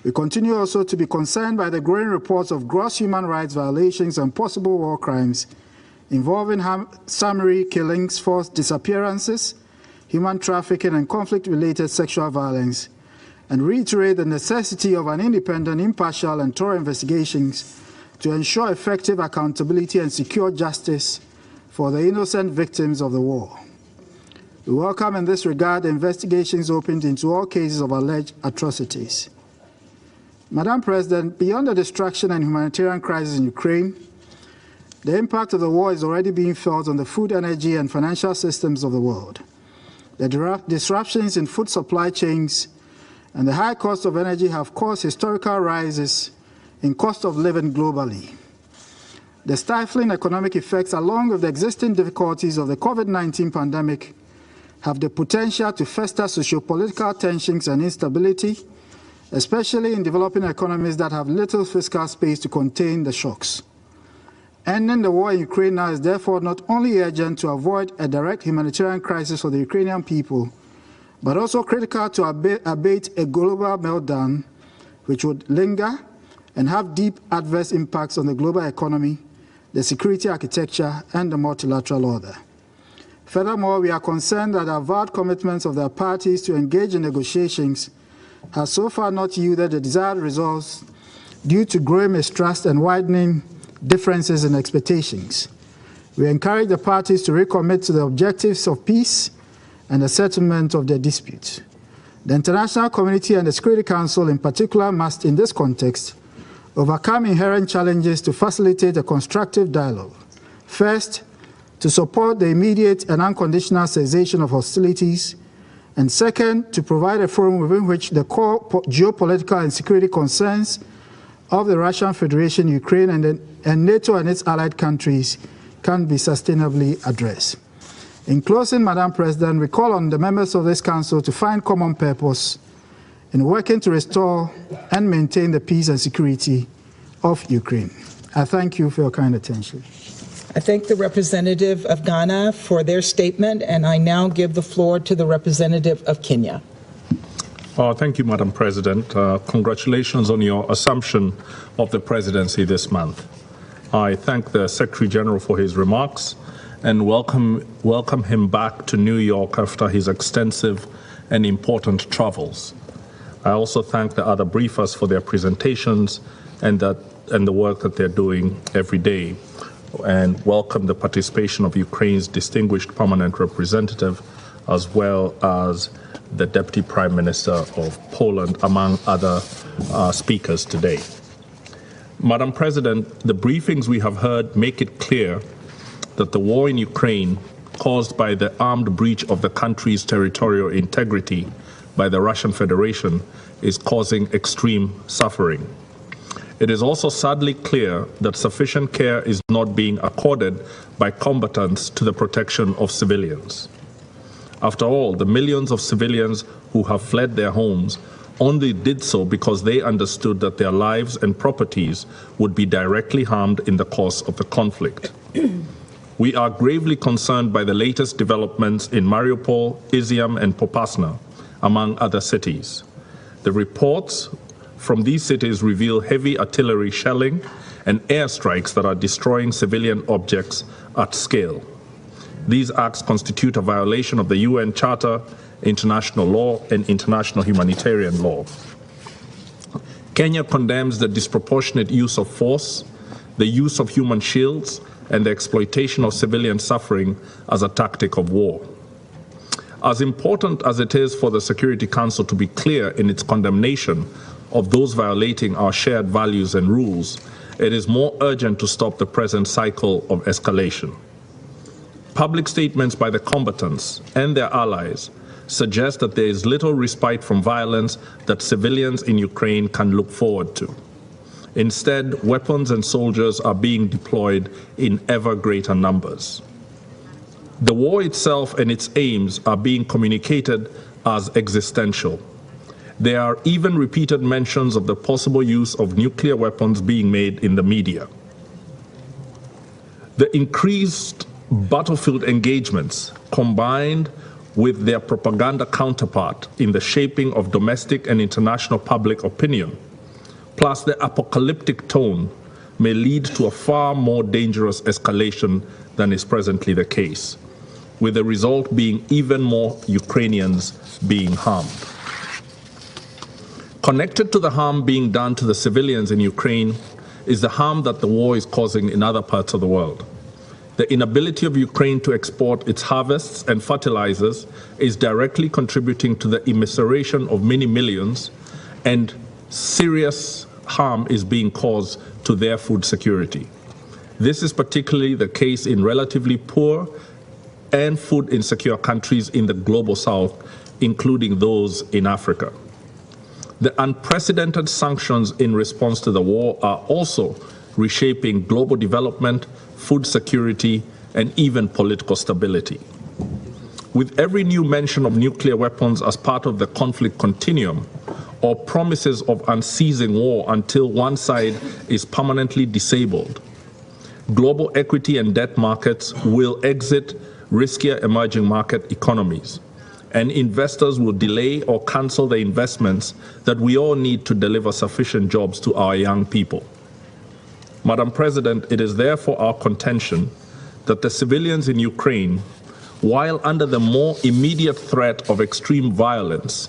We continue also to be concerned by the growing reports of gross human rights violations and possible war crimes involving summary killings, forced disappearances, human trafficking, and conflict-related sexual violence, and reiterate the necessity of an independent, impartial, and thorough investigations to ensure effective accountability and secure justice for the innocent victims of the war. We welcome in this regard the investigations opened into all cases of alleged atrocities. Madam President, beyond the destruction and humanitarian crisis in Ukraine, the impact of the war is already being felt on the food, energy, and financial systems of the world. The disruptions in food supply chains and the high cost of energy have caused historical rises in cost of living globally. The stifling economic effects, along with the existing difficulties of the COVID-19 pandemic, have the potential to fester sociopolitical tensions and instability, especially in developing economies that have little fiscal space to contain the shocks. Ending the war in Ukraine now is therefore not only urgent to avoid a direct humanitarian crisis for the Ukrainian people, but also critical to abate a global meltdown which would linger and have deep adverse impacts on the global economy, the security architecture, and the multilateral order. Furthermore, we are concerned that the avowed commitments of their parties to engage in negotiations has so far not yielded the desired results due to growing mistrust and widening differences in expectations. We encourage the parties to recommit to the objectives of peace and the settlement of their disputes. The international community and the Security Council in particular must, in this context, overcome inherent challenges to facilitate a constructive dialogue. First, to support the immediate and unconditional cessation of hostilities, and second, to provide a forum within which the core geopolitical and security concerns of the Russian Federation, Ukraine, and NATO and its allied countries can be sustainably addressed. In closing, Madam President, we call on the members of this Council to find common purpose in working to restore and maintain the peace and security of Ukraine. I thank you for your kind attention. I thank the representative of Ghana for their statement, and I now give the floor to the representative of Kenya. Thank you, Madam President. Congratulations on your assumption of the presidency this month. I thank the Secretary General for his remarks and welcome him back to New York after his extensive and important travels. I also thank the other briefers for their presentations and the work that they're doing every day, and welcome the participation of Ukraine's distinguished permanent representative, as well as the Deputy Prime Minister of Poland, among other speakers today. Madam President, the briefings we have heard make it clear that the war in Ukraine, caused by the armed breach of the country's territorial integrity by the Russian Federation, is causing extreme suffering. It is also sadly clear that sufficient care is not being accorded by combatants to the protection of civilians. After all, the millions of civilians who have fled their homes only did so because they understood that their lives and properties would be directly harmed in the course of the conflict. We are gravely concerned by the latest developments in Mariupol, Izium, and Popasna, among other cities. The reports from these cities reveal heavy artillery shelling and airstrikes that are destroying civilian objects at scale. These acts constitute a violation of the UN Charter, international law, and international humanitarian law. Kenya condemns the disproportionate use of force, the use of human shields, and the exploitation of civilian suffering as a tactic of war. As important as it is for the Security Council to be clear in its condemnation of those violating our shared values and rules, it is more urgent to stop the present cycle of escalation. Public statements by the combatants and their allies suggest that there is little respite from violence that civilians in Ukraine can look forward to. Instead, weapons and soldiers are being deployed in ever greater numbers. The war itself and its aims are being communicated as existential. There are even repeated mentions of the possible use of nuclear weapons being made in the media. The increased battlefield engagements, combined with their propaganda counterpart in the shaping of domestic and international public opinion, plus the apocalyptic tone, may lead to a far more dangerous escalation than is presently the case, with the result being even more Ukrainians being harmed. Connected to the harm being done to the civilians in Ukraine is the harm that the war is causing in other parts of the world. The inability of Ukraine to export its harvests and fertilizers is directly contributing to the immiseration of many millions, and serious harm is being caused to their food security. This is particularly the case in relatively poor and food insecure countries in the global south, including those in Africa. The unprecedented sanctions in response to the war are also reshaping global development, food security, and even political stability. With every new mention of nuclear weapons as part of the conflict continuum, or promises of unceasing war until one side is permanently disabled, global equity and debt markets will exit riskier emerging market economies, and investors will delay or cancel the investments that we all need to deliver sufficient jobs to our young people. Madam President, it is therefore our contention that the civilians in Ukraine, while under the more immediate threat of extreme violence,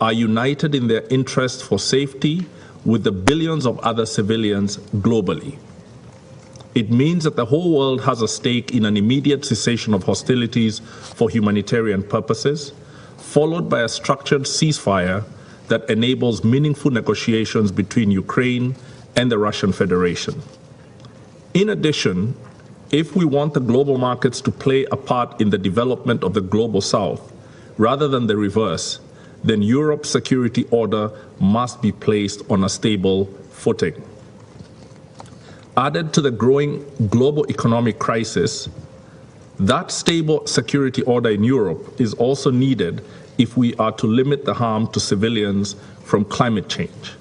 are united in their interest for safety with the billions of other civilians globally. It means that the whole world has a stake in an immediate cessation of hostilities for humanitarian purposes, followed by a structured ceasefire that enables meaningful negotiations between Ukraine and the Russian Federation. In addition, if we want the global markets to play a part in the development of the global south, rather than the reverse, then Europe's security order must be placed on a stable footing. Added to the growing global economic crisis, that stable security order in Europe is also needed if we are to limit the harm to civilians from climate change.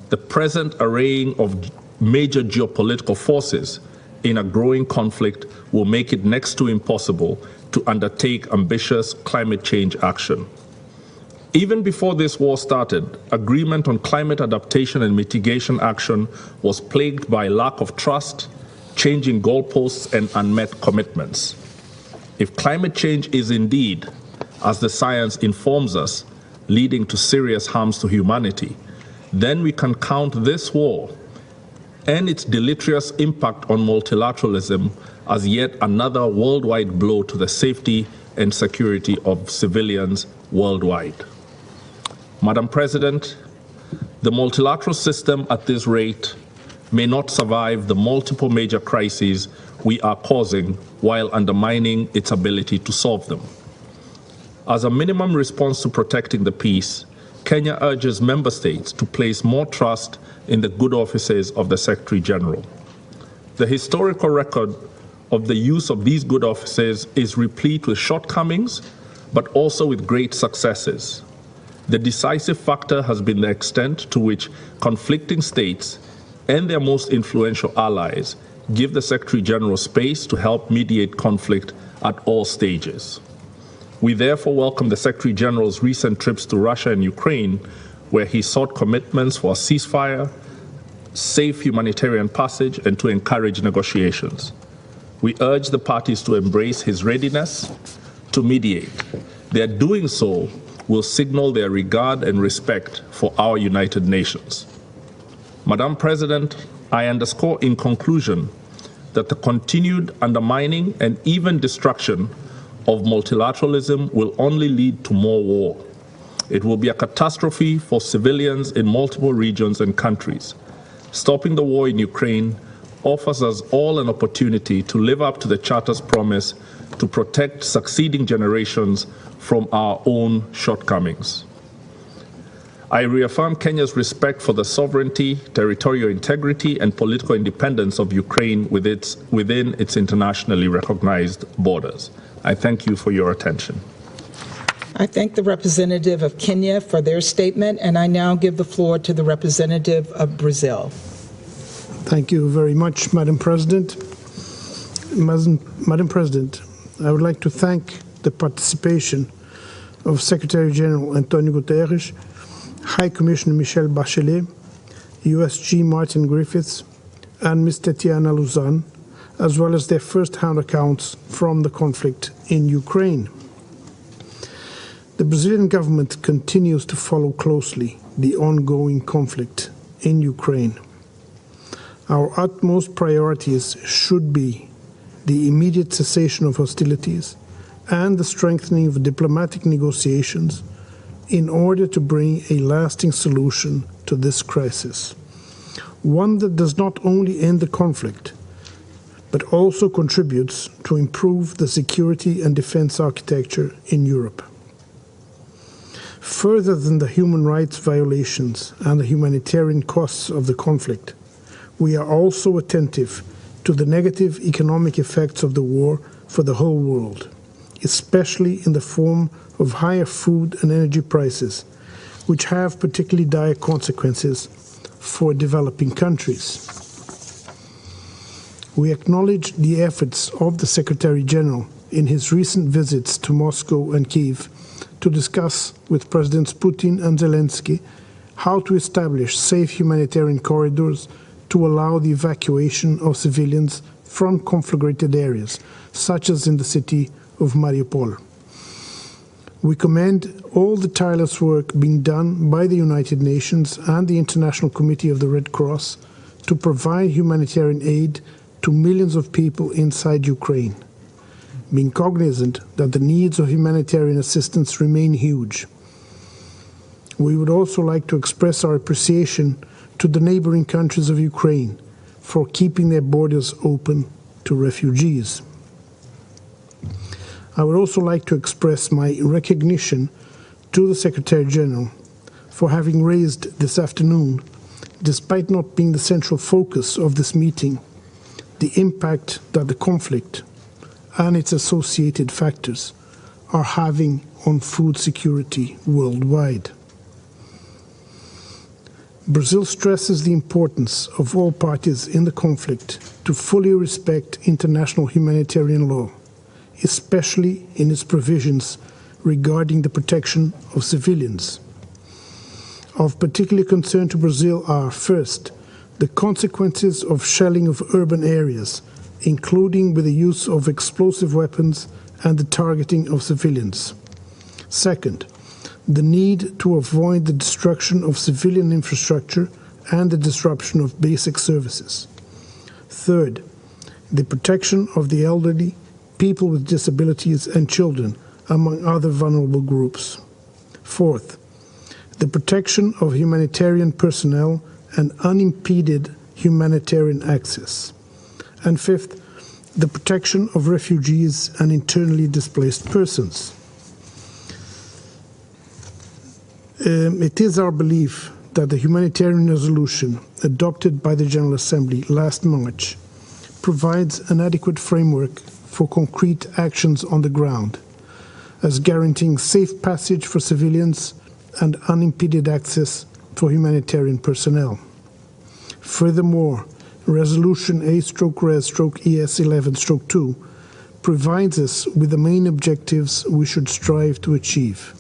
The present arraying of major geopolitical forces in a growing conflict will make it next to impossible to undertake ambitious climate change action. Even before this war started, agreement on climate adaptation and mitigation action was plagued by lack of trust, changing goalposts, and unmet commitments. If climate change is indeed, as the science informs us, leading to serious harms to humanity, then we can count this war and its deleterious impact on multilateralism as yet another worldwide blow to the safety and security of civilians worldwide. Madam President, the multilateral system at this rate may not survive the multiple major crises we are causing while undermining its ability to solve them. As a minimum response to protecting the peace, Kenya urges member states to place more trust in the good offices of the Secretary General. The historical record of the use of these good offices is replete with shortcomings, but also with great successes. The decisive factor has been the extent to which conflicting states and their most influential allies give the Secretary General space to help mediate conflict at all stages. We therefore welcome the Secretary General's recent trips to Russia and Ukraine, where he sought commitments for a ceasefire, safe humanitarian passage, and to encourage negotiations. We urge the parties to embrace his readiness to mediate. Their doing so will signal their regard and respect for our United Nations. Madam President, I underscore in conclusion that the continued undermining and even destruction of multilateralism will only lead to more war. It will be a catastrophe for civilians in multiple regions and countries. Stopping the war in Ukraine offers us all an opportunity to live up to the Charter's promise to protect succeeding generations from our own shortcomings. I reaffirm Kenya's respect for the sovereignty, territorial integrity, and political independence of Ukraine within its internationally recognized borders. I thank you for your attention. I thank the representative of Kenya for their statement, and I now give the floor to the representative of Brazil. Thank you very much, Madam President. Madam President, I would like to thank the participation of Secretary General Antonio Guterres, High Commissioner Michelle Bachelet, USG Martin Griffiths, and Ms. Tatiana Luzan, as well as their first-hand accounts from the conflict in Ukraine. The Brazilian government continues to follow closely the ongoing conflict in Ukraine. Our utmost priorities should be the immediate cessation of hostilities, and the strengthening of diplomatic negotiations in order to bring a lasting solution to this crisis. One that does not only end the conflict, but also contributes to improve the security and defense architecture in Europe. Further than the human rights violations and the humanitarian costs of the conflict, we are also attentive to the negative economic effects of the war for the whole world, especially in the form of higher food and energy prices, which have particularly dire consequences for developing countries. We acknowledge the efforts of the Secretary General in his recent visits to Moscow and Kyiv to discuss with Presidents Putin and Zelensky how to establish safe humanitarian corridors to allow the evacuation of civilians from conflagrated areas, such as in the city of Mariupol. We commend all the tireless work being done by the United Nations and the International Committee of the Red Cross to provide humanitarian aid to millions of people inside Ukraine, being cognizant that the needs of humanitarian assistance remain huge. We would also like to express our appreciation to the neighboring countries of Ukraine for keeping their borders open to refugees. I would also like to express my recognition to the Secretary General for having raised this afternoon, despite not being the central focus of this meeting, the impact that the conflict and its associated factors are having on food security worldwide. Brazil stresses the importance of all parties in the conflict to fully respect international humanitarian law, especially in its provisions regarding the protection of civilians. Of particular concern to Brazil are, first, the consequences of shelling of urban areas, including with the use of explosive weapons and the targeting of civilians. Second, the need to avoid the destruction of civilian infrastructure and the disruption of basic services. Third, the protection of the elderly, people with disabilities, and children, among other vulnerable groups. Fourth, the protection of humanitarian personnel and unimpeded humanitarian access. And fifth, the protection of refugees and internally displaced persons. It is our belief that the humanitarian resolution adopted by the General Assembly last March provides an adequate framework for concrete actions on the ground, as guaranteeing safe passage for civilians and unimpeded access for humanitarian personnel. Furthermore, Resolution A/Res/ES 11/2 provides us with the main objectives we should strive to achieve,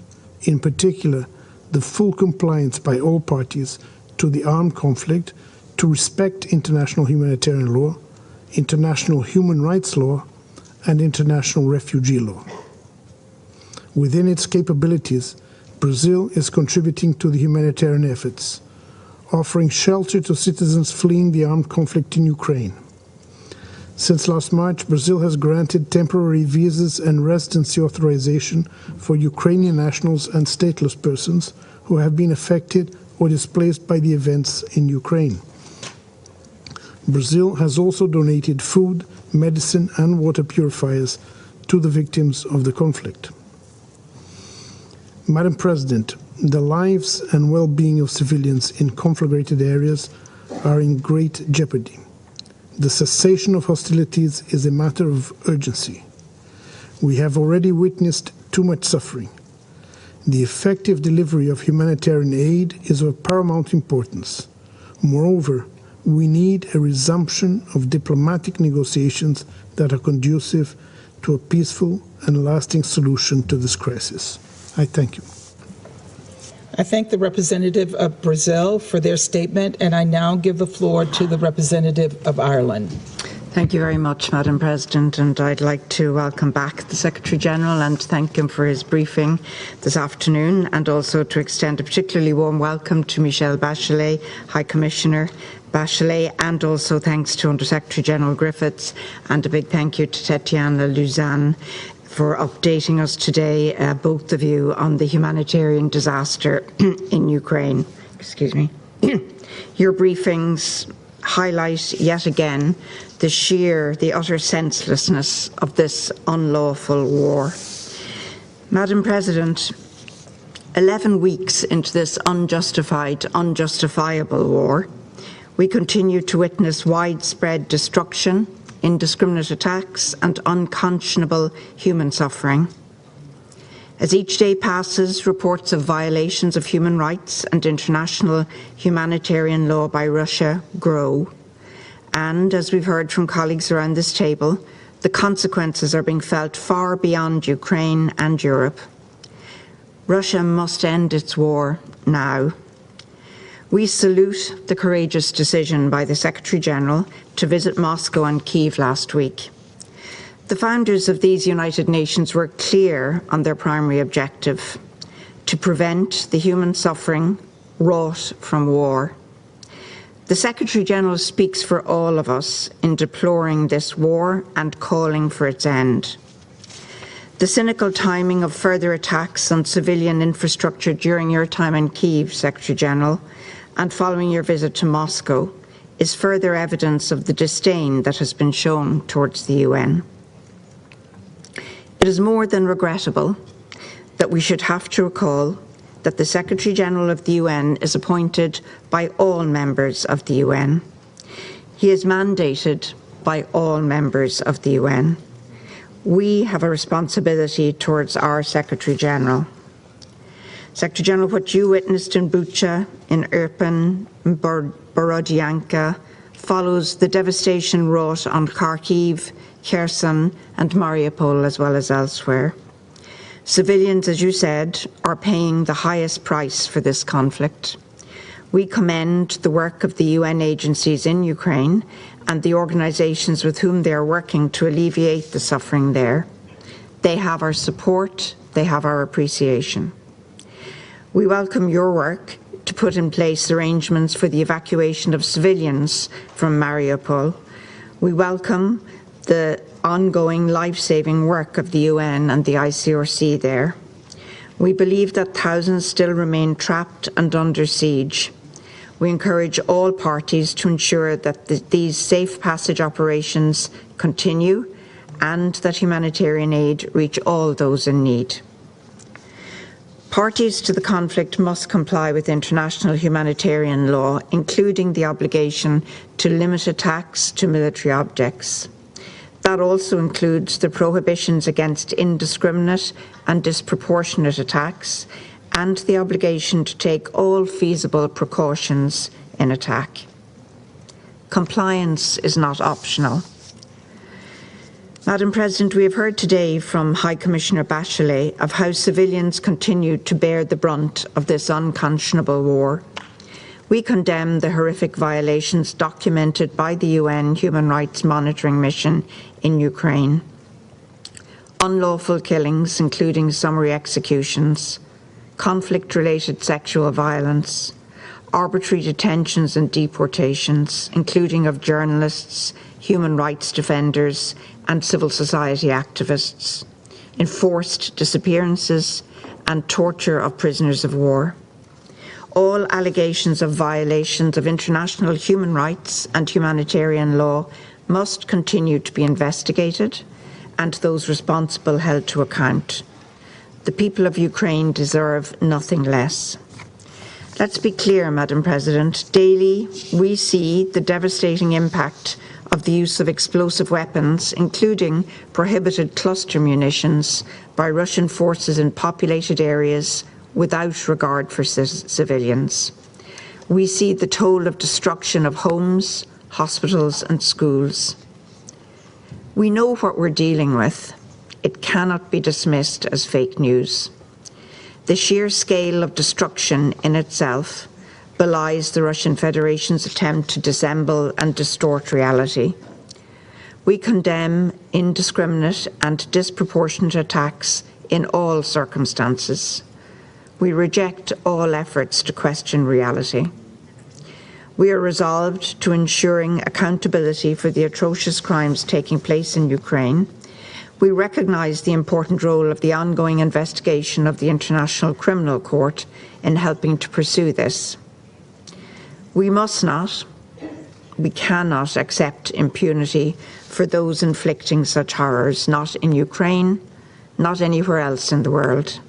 in particular, the full compliance by all parties to the armed conflict, to respect international humanitarian law, international human rights law, and international refugee law. Within its capabilities, Brazil is contributing to the humanitarian efforts, offering shelter to citizens fleeing the armed conflict in Ukraine. Since last March, Brazil has granted temporary visas and residency authorization for Ukrainian nationals and stateless persons who have been affected or displaced by the events in Ukraine. Brazil has also donated food, medicine, and water purifiers to the victims of the conflict. Madam President, the lives and well-being of civilians in conflagrated areas are in great jeopardy. The cessation of hostilities is a matter of urgency. We have already witnessed too much suffering. The effective delivery of humanitarian aid is of paramount importance. Moreover, we need a resumption of diplomatic negotiations that are conducive to a peaceful and lasting solution to this crisis. I thank you. I thank the representative of Brazil for their statement, and I now give the floor to the representative of Ireland. Thank you very much, Madam President, and I'd like to welcome back the Secretary-General and thank him for his briefing this afternoon, and also to extend a particularly warm welcome to Michelle Bachelet, High Commissioner Bachelet, and also thanks to Under-Secretary-General Griffiths, and a big thank you to Tatiana Luzan for updating us today, both of you, on the humanitarian disaster in Ukraine. Excuse me. Your briefings highlight yet again the utter senselessness of this unlawful war. Madam President, 11 weeks into this unjustified, unjustifiable war, we continue to witness widespread destruction, indiscriminate attacks, and unconscionable human suffering. As each day passes, reports of violations of human rights and international humanitarian law by Russia grow. And, as we've heard from colleagues around this table, the consequences are being felt far beyond Ukraine and Europe. Russia must end its war now. We salute the courageous decision by the Secretary-General to visit Moscow and Kyiv last week. The founders of these United Nations were clear on their primary objective: to prevent the human suffering wrought from war. The Secretary-General speaks for all of us in deploring this war and calling for its end. The cynical timing of further attacks on civilian infrastructure during your time in Kyiv, Secretary-General, and following your visit to Moscow, is further evidence of the disdain that has been shown towards the UN. It is more than regrettable that we should have to recall that the Secretary-General of the UN is appointed by all members of the UN. He is mandated by all members of the UN. We have a responsibility towards our Secretary-General. Secretary-General, what you witnessed in Bucha, in Irpin, in Borodyanka, follows the devastation wrought on Kharkiv, Kherson and Mariupol, as well as elsewhere. Civilians, as you said, are paying the highest price for this conflict. We commend the work of the UN agencies in Ukraine and the organisations with whom they are working to alleviate the suffering there. They have our support, they have our appreciation. We welcome your work to put in place arrangements for the evacuation of civilians from Mariupol. We welcome the ongoing life-saving work of the UN and the ICRC there. We believe that thousands still remain trapped and under siege. We encourage all parties to ensure that these safe passage operations continue and that humanitarian aid reach all those in need. Parties to the conflict must comply with international humanitarian law, including the obligation to limit attacks to military objects. That also includes the prohibitions against indiscriminate and disproportionate attacks and the obligation to take all feasible precautions in attack. Compliance is not optional. Madam President, we have heard today from High Commissioner Bachelet of how civilians continue to bear the brunt of this unconscionable war. We condemn the horrific violations documented by the UN Human Rights Monitoring Mission in Ukraine. Unlawful killings, including summary executions, conflict-related sexual violence, arbitrary detentions and deportations, including of journalists, human rights defenders and civil society activists, enforced disappearances and torture of prisoners of war. All allegations of violations of international human rights and humanitarian law must continue to be investigated and those responsible held to account. The people of Ukraine deserve nothing less. Let's be clear, Madam President. Daily, we see the devastating impact of the use of explosive weapons, including prohibited cluster munitions, by Russian forces in populated areas without regard for civilians. We see the toll of destruction of homes, hospitals and schools. We know what we're dealing with. It cannot be dismissed as fake news. The sheer scale of destruction in itself belies the Russian Federation's attempt to dissemble and distort reality. We condemn indiscriminate and disproportionate attacks in all circumstances. We reject all efforts to question reality. We are resolved to ensuring accountability for the atrocious crimes taking place in Ukraine. We recognise the important role of the ongoing investigation of the International Criminal Court in helping to pursue this. We cannot accept impunity for those inflicting such horrors, not in Ukraine, not anywhere else in the world.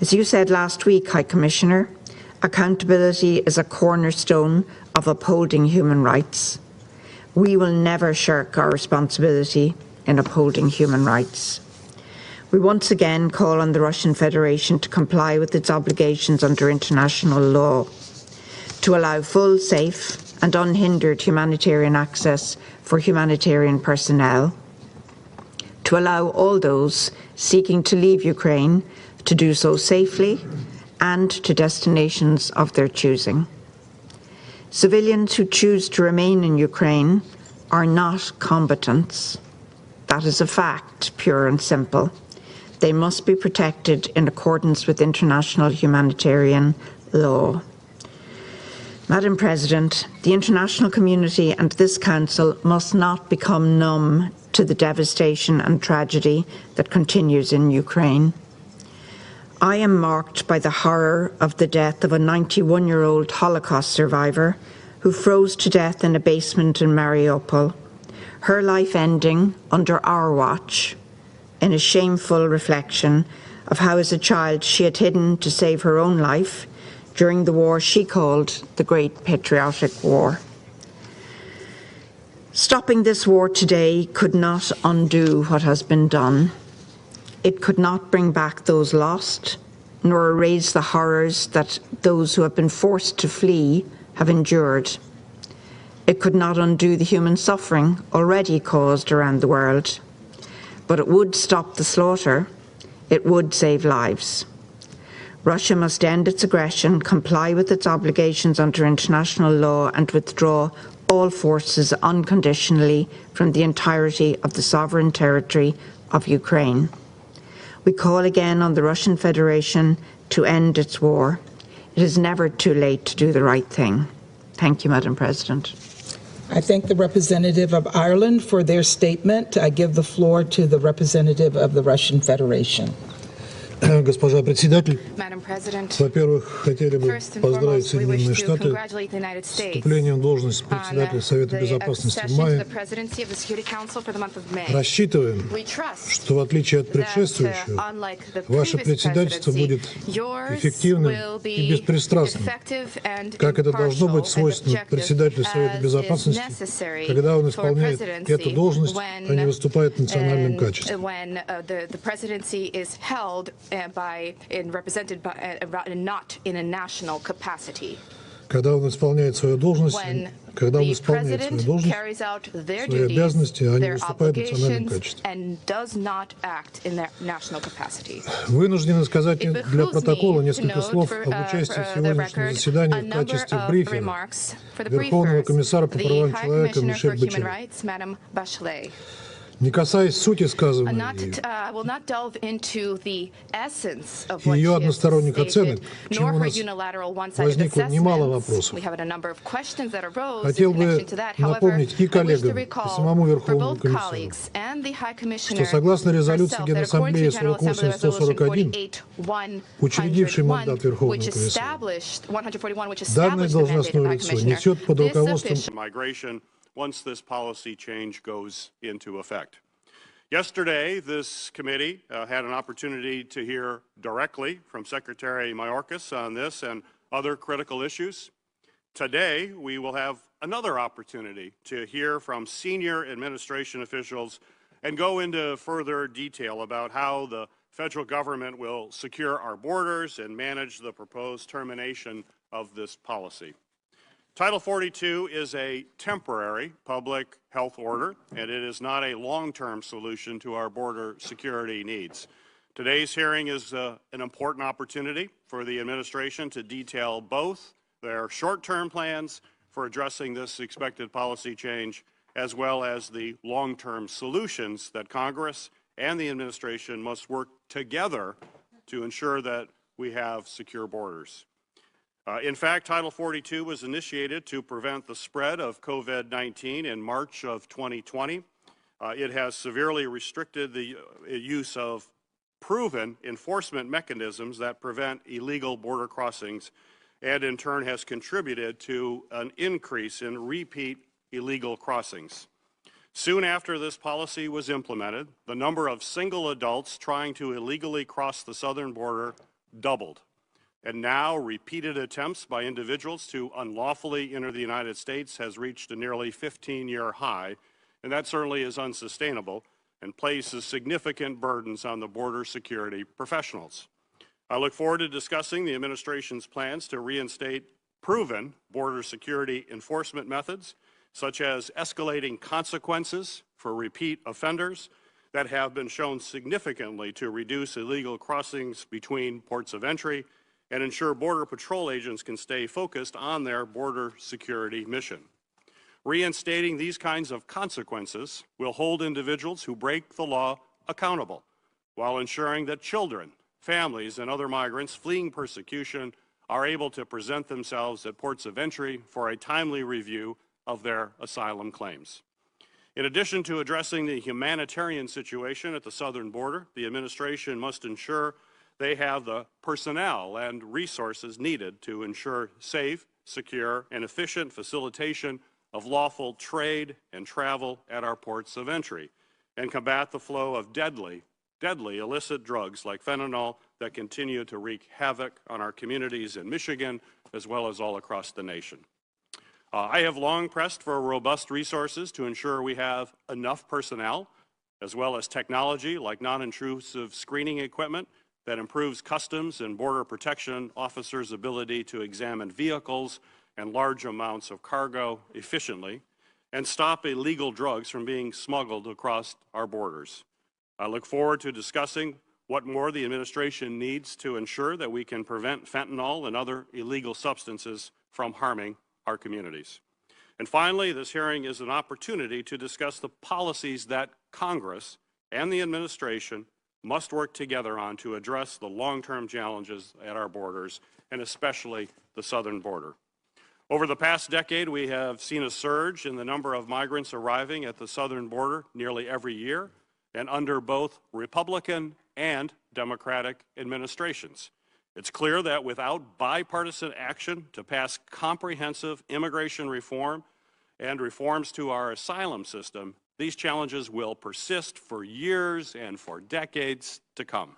As you said last week, High Commissioner, accountability is a cornerstone of upholding human rights. We will never shirk our responsibility in upholding human rights. We once again call on the Russian Federation to comply with its obligations under international law, to allow full, safe and unhindered humanitarian access for humanitarian personnel, to allow all those seeking to leave Ukraine to do so safely and to destinations of their choosing. Civilians who choose to remain in Ukraine are not combatants. That is a fact, pure and simple. They must be protected in accordance with international humanitarian law. Madam President, the international community and this Council must not become numb to the devastation and tragedy that continues in Ukraine. I am marked by the horror of the death of a 91-year-old Holocaust survivor who froze to death in a basement in Mariupol, her life ending under our watch, in a shameful reflection of how as a child she had hidden to save her own life during the war she called the Great Patriotic War. Stopping this war today could not undo what has been done. It could not bring back those lost, nor erase the horrors that those who have been forced to flee have endured. It could not undo the human suffering already caused around the world. But it would stop the slaughter. It would save lives. Russia must end its aggression, comply with its obligations under international law, and withdraw all forces unconditionally from the entirety of the sovereign territory of Ukraine. We call again on the Russian Federation to end its war. It is never too late to do the right thing. Thank you, Madam President. I thank the representative of Ireland for their statement. I give the floor to the representative of the Russian Federation. Госпожа председатель, Madam President, во-первых, хотели бы first and поздравить foremost, we wish Соединенные to Штаты congratulate the United с States вступлением в должность председателя Совета the Безопасности в accession to мае. the presidency of the Security Council for the month of May. Рассчитываем, We trust что в отличие от предшествующего, unlike the ваше previous председательство presidency, будет yours эффективным will и be беспристрастным, effective and как это должно быть impartial and свойственно objective председателю Совета as is Безопасности, necessary когда он for исполняет presidency эту должность, а не выступает в национальном качестве. when the presidency is held represented by not in a national capacity. Когда он исполняет свою должность, When когда он the исполняет свою president должность, carries out their свои duties, обязанности, а не their выступает в национальном obligations, качестве. and does not act in their national capacity. Вынуждены сказать It для behooves протокола me to несколько note слов for, об участии в the сегодняшнем record заседании a в number качестве of брифера remarks for the Верховного briefers, комиссара по the правам High человека Commissioner for Мишель Human Башеле. Rights, Madam Bachelet. Не касаясь сути сказанного I will not delve into the essence of и what she ее has односторонних оценок, stated, к чему nor у her нас unilateral one-sided возникло немало assessments. вопросов. We have a number of questions that arose Хотел in бы connection to that. However, напомнить и I wish to коллегам, и recall самому for Верховному both комиссару, colleagues and the High Commissioner что согласно резолюции herself, that according to Генассамблеи General Assembly Resolution 48-141, учредившей мандат 48-141, Верховного which комиссара, established 141, which данное established the mandate of the должностное High лицо Commissioner, несет под this руководством official migration once this policy change goes into effect. Yesterday, this committee had an opportunity to hear directly from Secretary Mayorkas on this and other critical issues. Today, we will have another opportunity to hear from senior administration officials and go into further detail about how the federal government will secure our borders and manage the proposed termination of this policy. Title 42 is a temporary public health order, and it is not a long-term solution to our border security needs. Today's hearing is an important opportunity for the administration to detail both their short-term plans for addressing this expected policy change as well as the long-term solutions that Congress and the administration must work together to ensure that we have secure borders. In fact, Title 42 was initiated to prevent the spread of COVID-19 in March of 2020. It has severely restricted the use of proven enforcement mechanisms that prevent illegal border crossings, and in turn has contributed to an increase in repeat illegal crossings. Soon after this policy was implemented, the number of single adults trying to illegally cross the southern border doubled. And now repeated attempts by individuals to unlawfully enter the United States has reached a nearly 15-year high, and that certainly is unsustainable and places significant burdens on the border security professionals. I look forward to discussing the administration's plans to reinstate proven border security enforcement methods, such as escalating consequences for repeat offenders that have been shown significantly to reduce illegal crossings between ports of entry and ensure Border Patrol agents can stay focused on their border security mission. Reinstating these kinds of consequences will hold individuals who break the law accountable, while ensuring that children, families, and other migrants fleeing persecution are able to present themselves at ports of entry for a timely review of their asylum claims. In addition to addressing the humanitarian situation at the southern border, the administration must ensure they have the personnel and resources needed to ensure safe, secure, and efficient facilitation of lawful trade and travel at our ports of entry, and combat the flow of deadly illicit drugs like fentanyl that continue to wreak havoc on our communities in Michigan as well as all across the nation. I have long pressed for robust resources to ensure we have enough personnel as well as technology like non-intrusive screening equipment that improves customs and border protection officers' ability to examine vehicles and large amounts of cargo efficiently and stop illegal drugs from being smuggled across our borders. I look forward to discussing what more the administration needs to ensure that we can prevent fentanyl and other illegal substances from harming our communities. And finally, this hearing is an opportunity to discuss the policies that Congress and the administration must work together on to address the long-term challenges at our borders, and especially the southern border. Over the past decade, we have seen a surge in the number of migrants arriving at the southern border nearly every year, and under both Republican and Democratic administrations. It's clear that without bipartisan action to pass comprehensive immigration reform and reforms to our asylum system, these challenges will persist for years and for decades to come.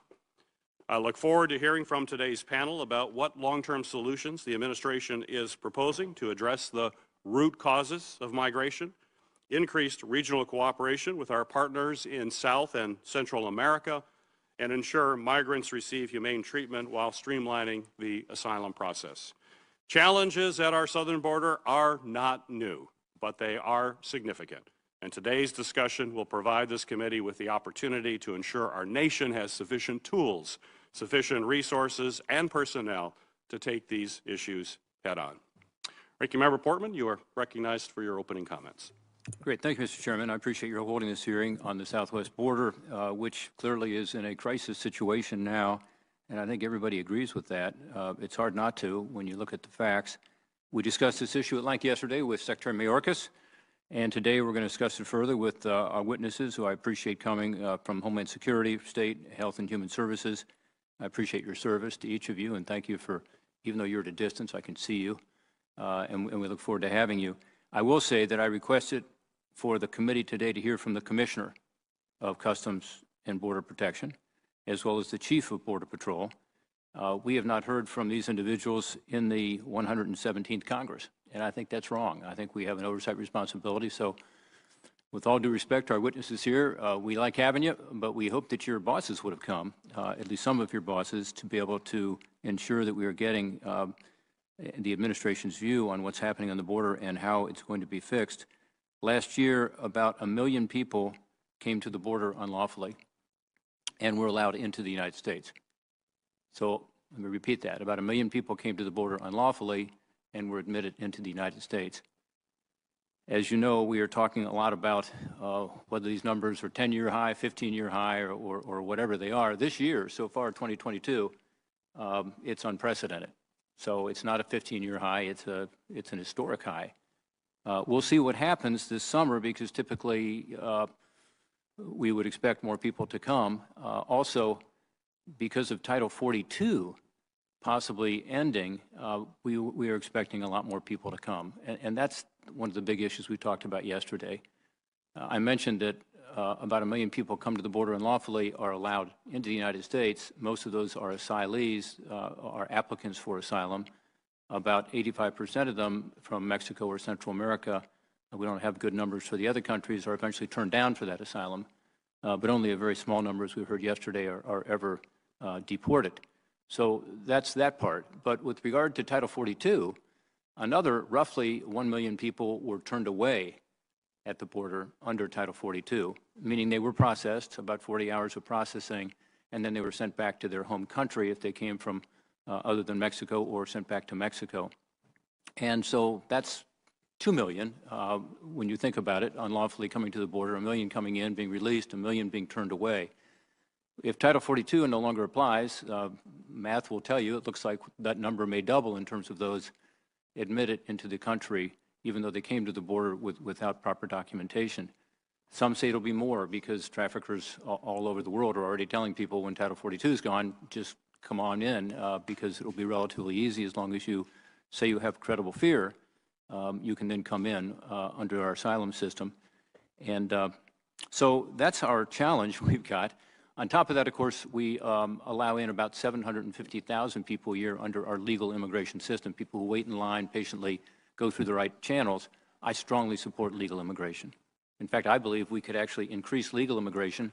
I look forward to hearing from today's panel about what long-term solutions the administration is proposing to address the root causes of migration, increased regional cooperation with our partners in South and Central America, and ensure migrants receive humane treatment while streamlining the asylum process. Challenges at our southern border are not new, but they are significant. And today's discussion will provide this committee with the opportunity to ensure our nation has sufficient tools, sufficient resources, and personnel to take these issues head on. Ranking Member Portman, you are recognized for your opening comments. Great. Thank you, Mr. Chairman. I appreciate your holding this hearing on the southwest border, which clearly is in a crisis situation now, and I think everybody agrees with that. It's hard not to when you look at the facts. We discussed this issue at length yesterday with Secretary Mayorkas, and today we're going to discuss it further with our witnesses, who I appreciate coming from Homeland Security, State, Health and Human Services. I appreciate your service to each of you, and thank you for, even though you're at a distance, I can see you, and we look forward to having you. I will say that I requested for the committee today to hear from the Commissioner of Customs and Border Protection, as well as the Chief of Border Patrol. We have not heard from these individuals in the 117th Congress, and I think that's wrong. I think we have an oversight responsibility. So with all due respect to our witnesses here, we like having you, but we hope that your bosses would have come, at least some of your bosses, to be able to ensure that we are getting the administration's view on what's happening on the border and how it's going to be fixed. Last year, about 1 million people came to the border unlawfully and were allowed into the United States. So let me repeat that. About 1 million people came to the border unlawfully and were admitted into the United States. As you know, we are talking a lot about whether these numbers are 10-year high, 15-year high, or whatever they are. This year, so far, 2022, it's unprecedented. So it's not a 15-year high, it's an historic high. We'll see what happens this summer, because typically we would expect more people to come. Also, because of Title 42 possibly ending, we are expecting a lot more people to come. And that's one of the big issues we talked about yesterday. I mentioned that about 1 million people come to the border unlawfully are allowed into the United States. Most of those are asylees, are applicants for asylum. About 85% of them from Mexico or Central America. We don't have good numbers for the other countries, are eventually turned down for that asylum. But only a very small number, as we heard yesterday, are ever deported. So that's that part. But with regard to Title 42, another roughly 1 million people were turned away at the border under Title 42, meaning they were processed, about 40 hours of processing, and then they were sent back to their home country if they came from other than Mexico, or sent back to Mexico. And so that's 2 million, when you think about it, unlawfully coming to the border, 1 million coming in, being released, 1 million being turned away. If Title 42 no longer applies, math will tell you it looks like that number may double in terms of those admitted into the country, even though they came to the border without proper documentation. Some say it'll be more, because traffickers all over the world are already telling people when Title 42 is gone, just come on in, because it'll be relatively easy as long as you say you have credible fear. You can then come in under our asylum system. And so that's our challenge we've got. On top of that, of course, we allow in about 750,000 people a year under our legal immigration system, people who wait in line patiently, go through the right channels. I strongly support legal immigration. In fact, I believe we could actually increase legal immigration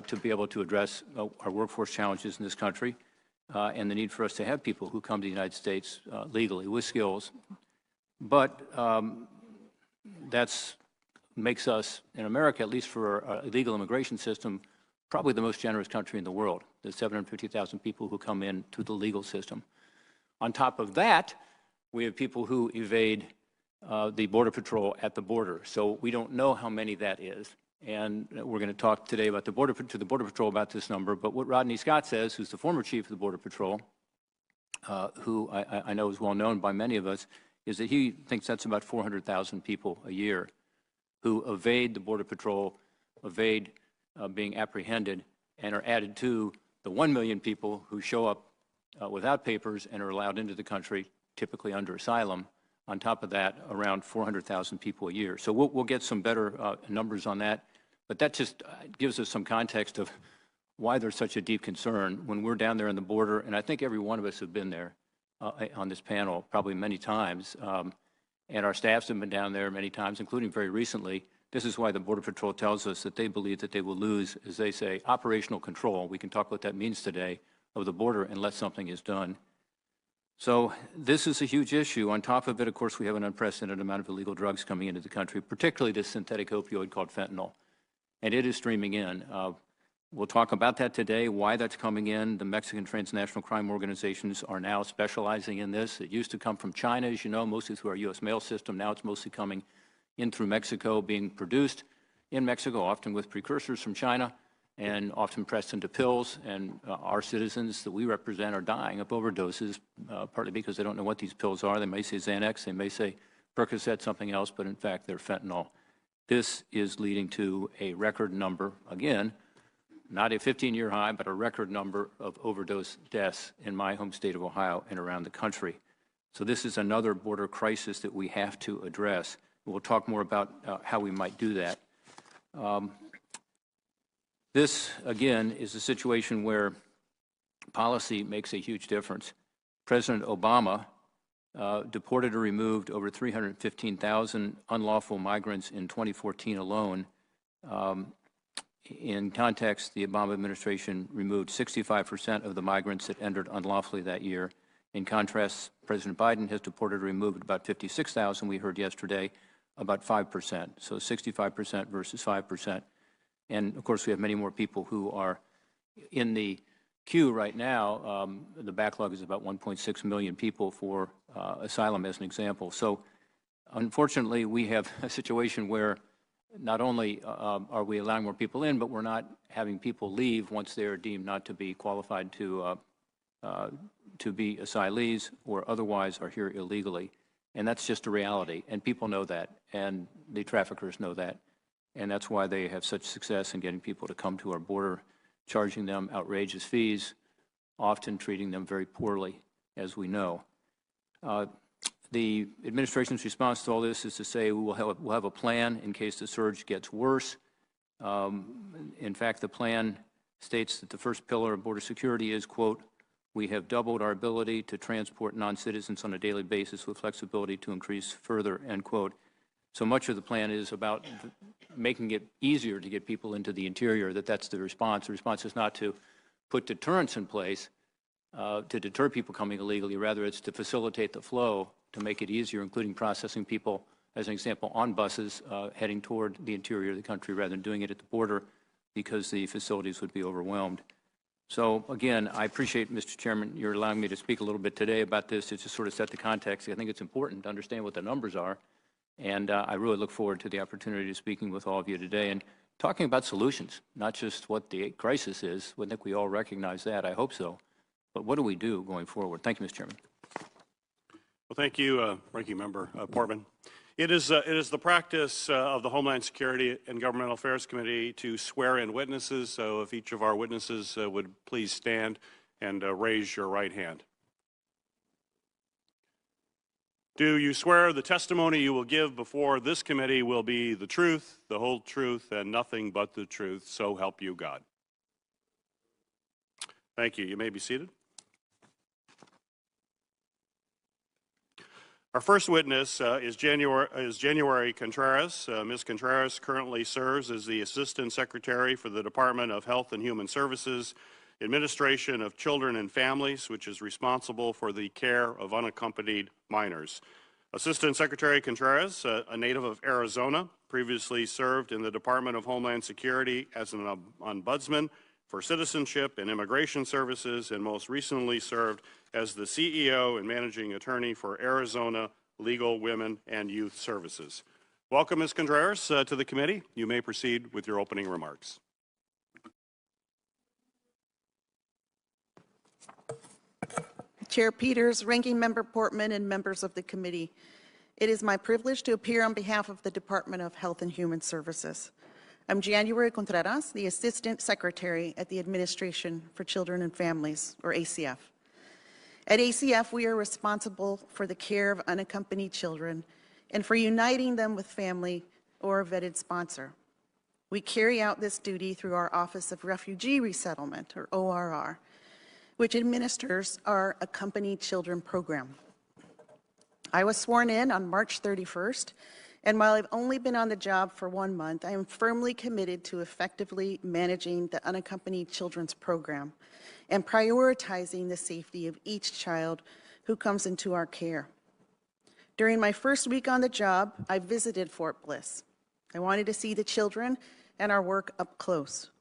to be able to address our workforce challenges in this country and the need for us to have people who come to the United States legally with skills. But that makes us, in America, at least for our legal immigration system, probably the most generous country in the world. There's 750,000 people who come in to the legal system. On top of that, we have people who evade the Border Patrol at the border. So we don't know how many that is. And we're going to talk today about the Border Patrol about this number. But what Rodney Scott says, who's the former chief of the Border Patrol, who I know is well known by many of us, is that he thinks that's about 400,000 people a year who evade the Border Patrol, evade being apprehended, and are added to the 1 million people who show up without papers and are allowed into the country, typically under asylum. On top of that, around 400,000 people a year. So we'll get some better numbers on that. But that just gives us some context of why there's such a deep concern when we're down there on the border. And I think every one of us have been there on this panel probably many times. And our staffs have been down there many times, including very recently. This is why the Border Patrol tells us that they believe that they will lose, as they say, operational control. We can talk what that means today of the border unless something is done. So this is a huge issue. On top of it, of course, we have an unprecedented amount of illegal drugs coming into the country, particularly this synthetic opioid called fentanyl. And it is streaming in. We'll talk about that today, why that's coming in. The Mexican transnational crime organizations are now specializing in this. It used to come from China, as you know, mostly through our U.S. mail system. Now it's mostly coming in through Mexico, being produced in Mexico, often with precursors from China, and often pressed into pills. And our citizens that we represent are dying of overdoses, partly because they don't know what these pills are. They may say Xanax, they may say Percocet, something else, but in fact they're fentanyl. This is leading to a record number, again, not a 15-year high, but a record number of overdose deaths in my home state of Ohio and around the country. So this is another border crisis that we have to address. We'll talk more about how we might do that. This, again, is a situation where policy makes a huge difference. President Obama deported or removed over 315,000 unlawful migrants in 2014 alone. In context, the Obama administration removed 65% of the migrants that entered unlawfully that year. In contrast, President Biden has deported or removed about 56,000, we heard yesterday, about 5%. So 65% versus 5%. And of course, we have many more people who are in the queue right now. The backlog is about 1.6 million people for asylum, as an example. So Unfortunately, we have a situation where not only are we allowing more people in, but we're not having people leave once they are deemed not to be qualified to be asylees or otherwise are here illegally. And that's just a reality. And people know that, and the traffickers know that. And that's why they have such success in getting people to come to our border, charging them outrageous fees, often treating them very poorly, as we know. The administration's response to all this is to say we'll have a plan in case the surge gets worse. In fact, the plan states that the first pillar of border security is, quote, we have doubled our ability to transport non-citizens on a daily basis with flexibility to increase further, end quote. So much of the plan is about making it easier to get people into the interior, that's the response. The response is not to put deterrents in place to deter people coming illegally. Rather, it's to facilitate the flow, to make it easier, including processing people, as an example, on buses heading toward the interior of the country rather than doing it at the border because the facilities would be overwhelmed. So again, I appreciate, Mr. Chairman, you're allowing me to speak a little bit today about this to just sort of set the context. I think it's important to understand what the numbers are, and I really look forward to the opportunity of speaking with all of you today and talking about solutions, not just what the crisis is. I think we all recognize that. I hope so. But what do we do going forward? Thank you, Mr. Chairman. Well, thank you, Ranking Member Portman. It is the practice of the Homeland Security and Governmental Affairs Committee to swear in witnesses. So if each of our witnesses would please stand and raise your right hand. Do you swear the testimony you will give before this committee will be the truth, the whole truth, and nothing but the truth, so help you God? Thank you. You may be seated. Our first witness is January Contreras. Ms. Contreras currently serves as the Assistant Secretary for the Department of Health and Human Services, Administration of Children and Families, which is responsible for the care of unaccompanied minors. Assistant Secretary Contreras, a native of Arizona, previously served in the Department of Homeland Security as an ombudsman for Citizenship and Immigration Services, and most recently served as the CEO and Managing Attorney for Arizona Legal Women and Youth Services. Welcome, Ms. Contreras, to the committee. You may proceed with your opening remarks. Chair Peters, Ranking Member Portman, and members of the committee, it is my privilege to appear on behalf of the Department of Health and Human Services. I'm January Contreras, the Assistant Secretary at the Administration for Children and Families, or ACF. At ACF, we are responsible for the care of unaccompanied children and for uniting them with family or a vetted sponsor. We carry out this duty through our Office of Refugee Resettlement, or ORR, which administers our Accompanied Children program. I was sworn in on March 31st, and while I've only been on the job for 1 month, I am firmly committed to effectively managing the Unaccompanied Children's program and prioritizing the safety of each child who comes into our care. During my first week on the job, I visited Fort Bliss. I wanted to see the children and our work up close.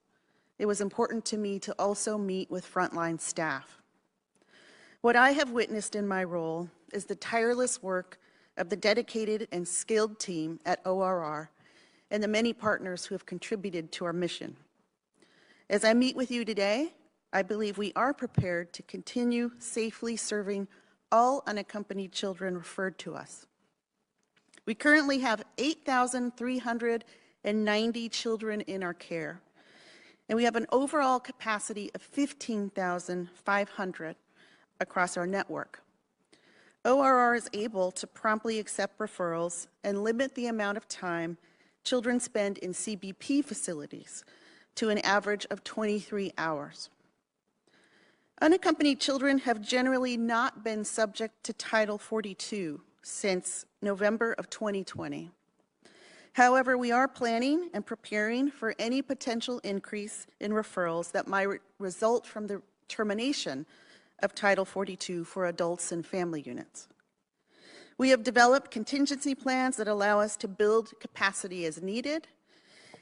It was important to me to also meet with frontline staff. What I have witnessed in my role is the tireless work of the dedicated and skilled team at ORR and the many partners who have contributed to our mission. As I meet with you today, I believe we are prepared to continue safely serving all unaccompanied children referred to us. We currently have 8,390 children in our care, and we have an overall capacity of 15,500 across our network. ORR is able to promptly accept referrals and limit the amount of time children spend in CBP facilities to an average of 23 hours. Unaccompanied children have generally not been subject to Title 42 since November of 2020. However, we are planning and preparing for any potential increase in referrals that might result from the termination of Title 42 for adults and family units. We have developed contingency plans that allow us to build capacity as needed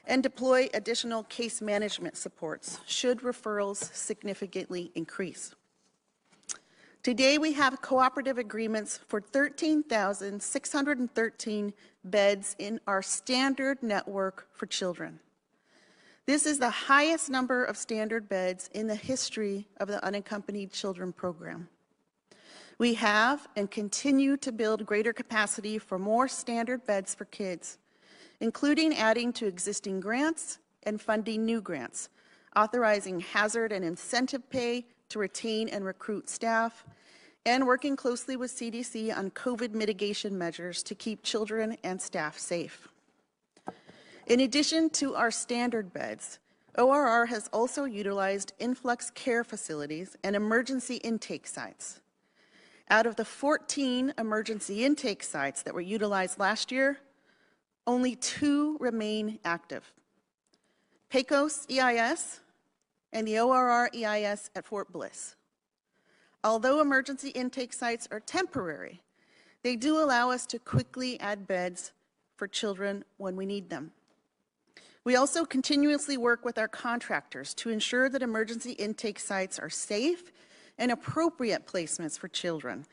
and deploy additional case management supports should referrals significantly increase. Today, we have cooperative agreements for 13,613 beds in our standard network for children. This is the highest number of standard beds in the history of the Unaccompanied Children Program. We have and continue to build greater capacity for more standard beds for kids, including adding to existing grants and funding new grants, authorizing hazard and incentive pay to retain and recruit staff, and working closely with CDC on COVID mitigation measures to keep children and staff safe. In addition to our standard beds, ORR has also utilized influx care facilities and emergency intake sites. Out of the 14 emergency intake sites that were utilized last year, only 2 remain active: Pecos EIS and the ORR EIS at Fort Bliss. Although emergency intake sites are temporary, they do allow us to quickly add beds for children when we need them. We also continuously work with our contractors to ensure that emergency intake sites are safe and appropriate placements for children,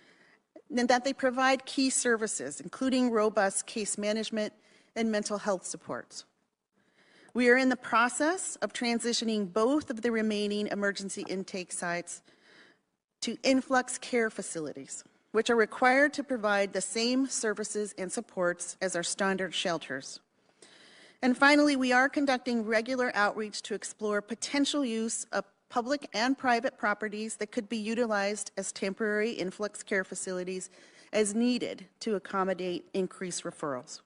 and that they provide key services, including robust case management and mental health supports. We are in the process of transitioning both of the remaining emergency intake sites to influx care facilities, which are required to provide the same services and supports as our standard shelters. And finally, we are conducting regular outreach to explore potential use of public and private properties that could be utilized as temporary influx care facilities as needed to accommodate increased referrals.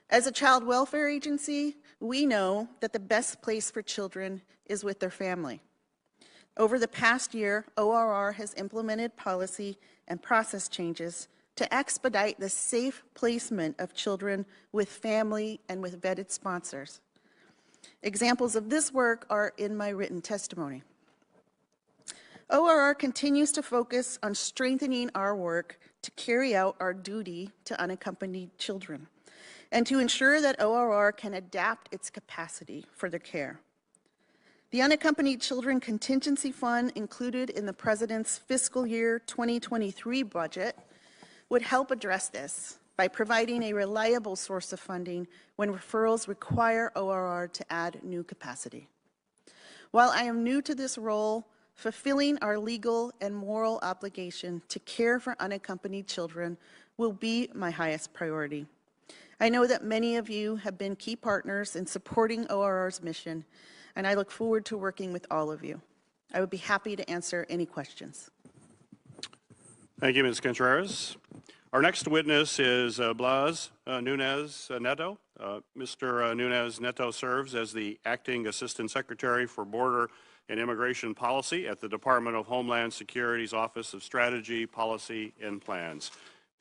As a child welfare agency, we know that the best place for children is with their family. Over the past year, ORR has implemented policy and process changes to expedite the safe placement of children with family and with vetted sponsors. Examples of this work are in my written testimony. ORR continues to focus on strengthening our work to carry out our duty to unaccompanied children and to ensure that ORR can adapt its capacity for their care. The Unaccompanied Children Contingency Fund included in the President's fiscal year 2023 budget would help address this by providing a reliable source of funding when referrals require ORR to add new capacity. While I am new to this role, fulfilling our legal and moral obligation to care for unaccompanied children will be my highest priority. I know that many of you have been key partners in supporting ORR's mission, and I look forward to working with all of you. I would be happy to answer any questions. Thank you, Ms. Contreras. Our next witness is Blas Nunez Neto. Mr. Nunez Neto serves as the Acting Assistant Secretary for Border and Immigration Policy at the Department of Homeland Security's Office of Strategy, Policy, and Plans.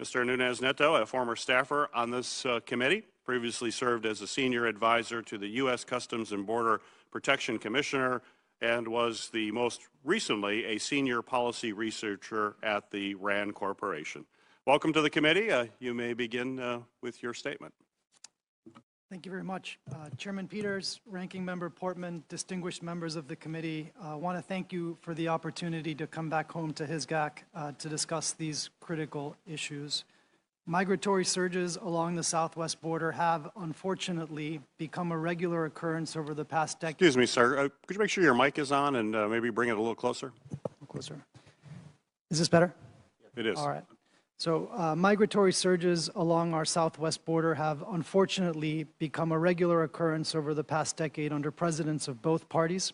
Mr. Nunez Neto, a former staffer on this committee, previously served as a senior advisor to the U.S. Customs and Border Protection Commissioner and was the most recently a senior policy researcher at the RAND Corporation. Welcome to the committee. You may begin with your statement. Thank you very much. Chairman Peters, Ranking Member Portman, distinguished members of the committee, I want to thank you for the opportunity to come back home to HISGAC to discuss these critical issues. Migratory surges along the southwest border have, unfortunately, become a regular occurrence over the past decade. Excuse me, sir. Could you make sure your mic is on and maybe bring it a little closer? A little closer. Is this better? It is. All right. So migratory surges along our southwest border have, unfortunately, become a regular occurrence over the past decade under presidents of both parties.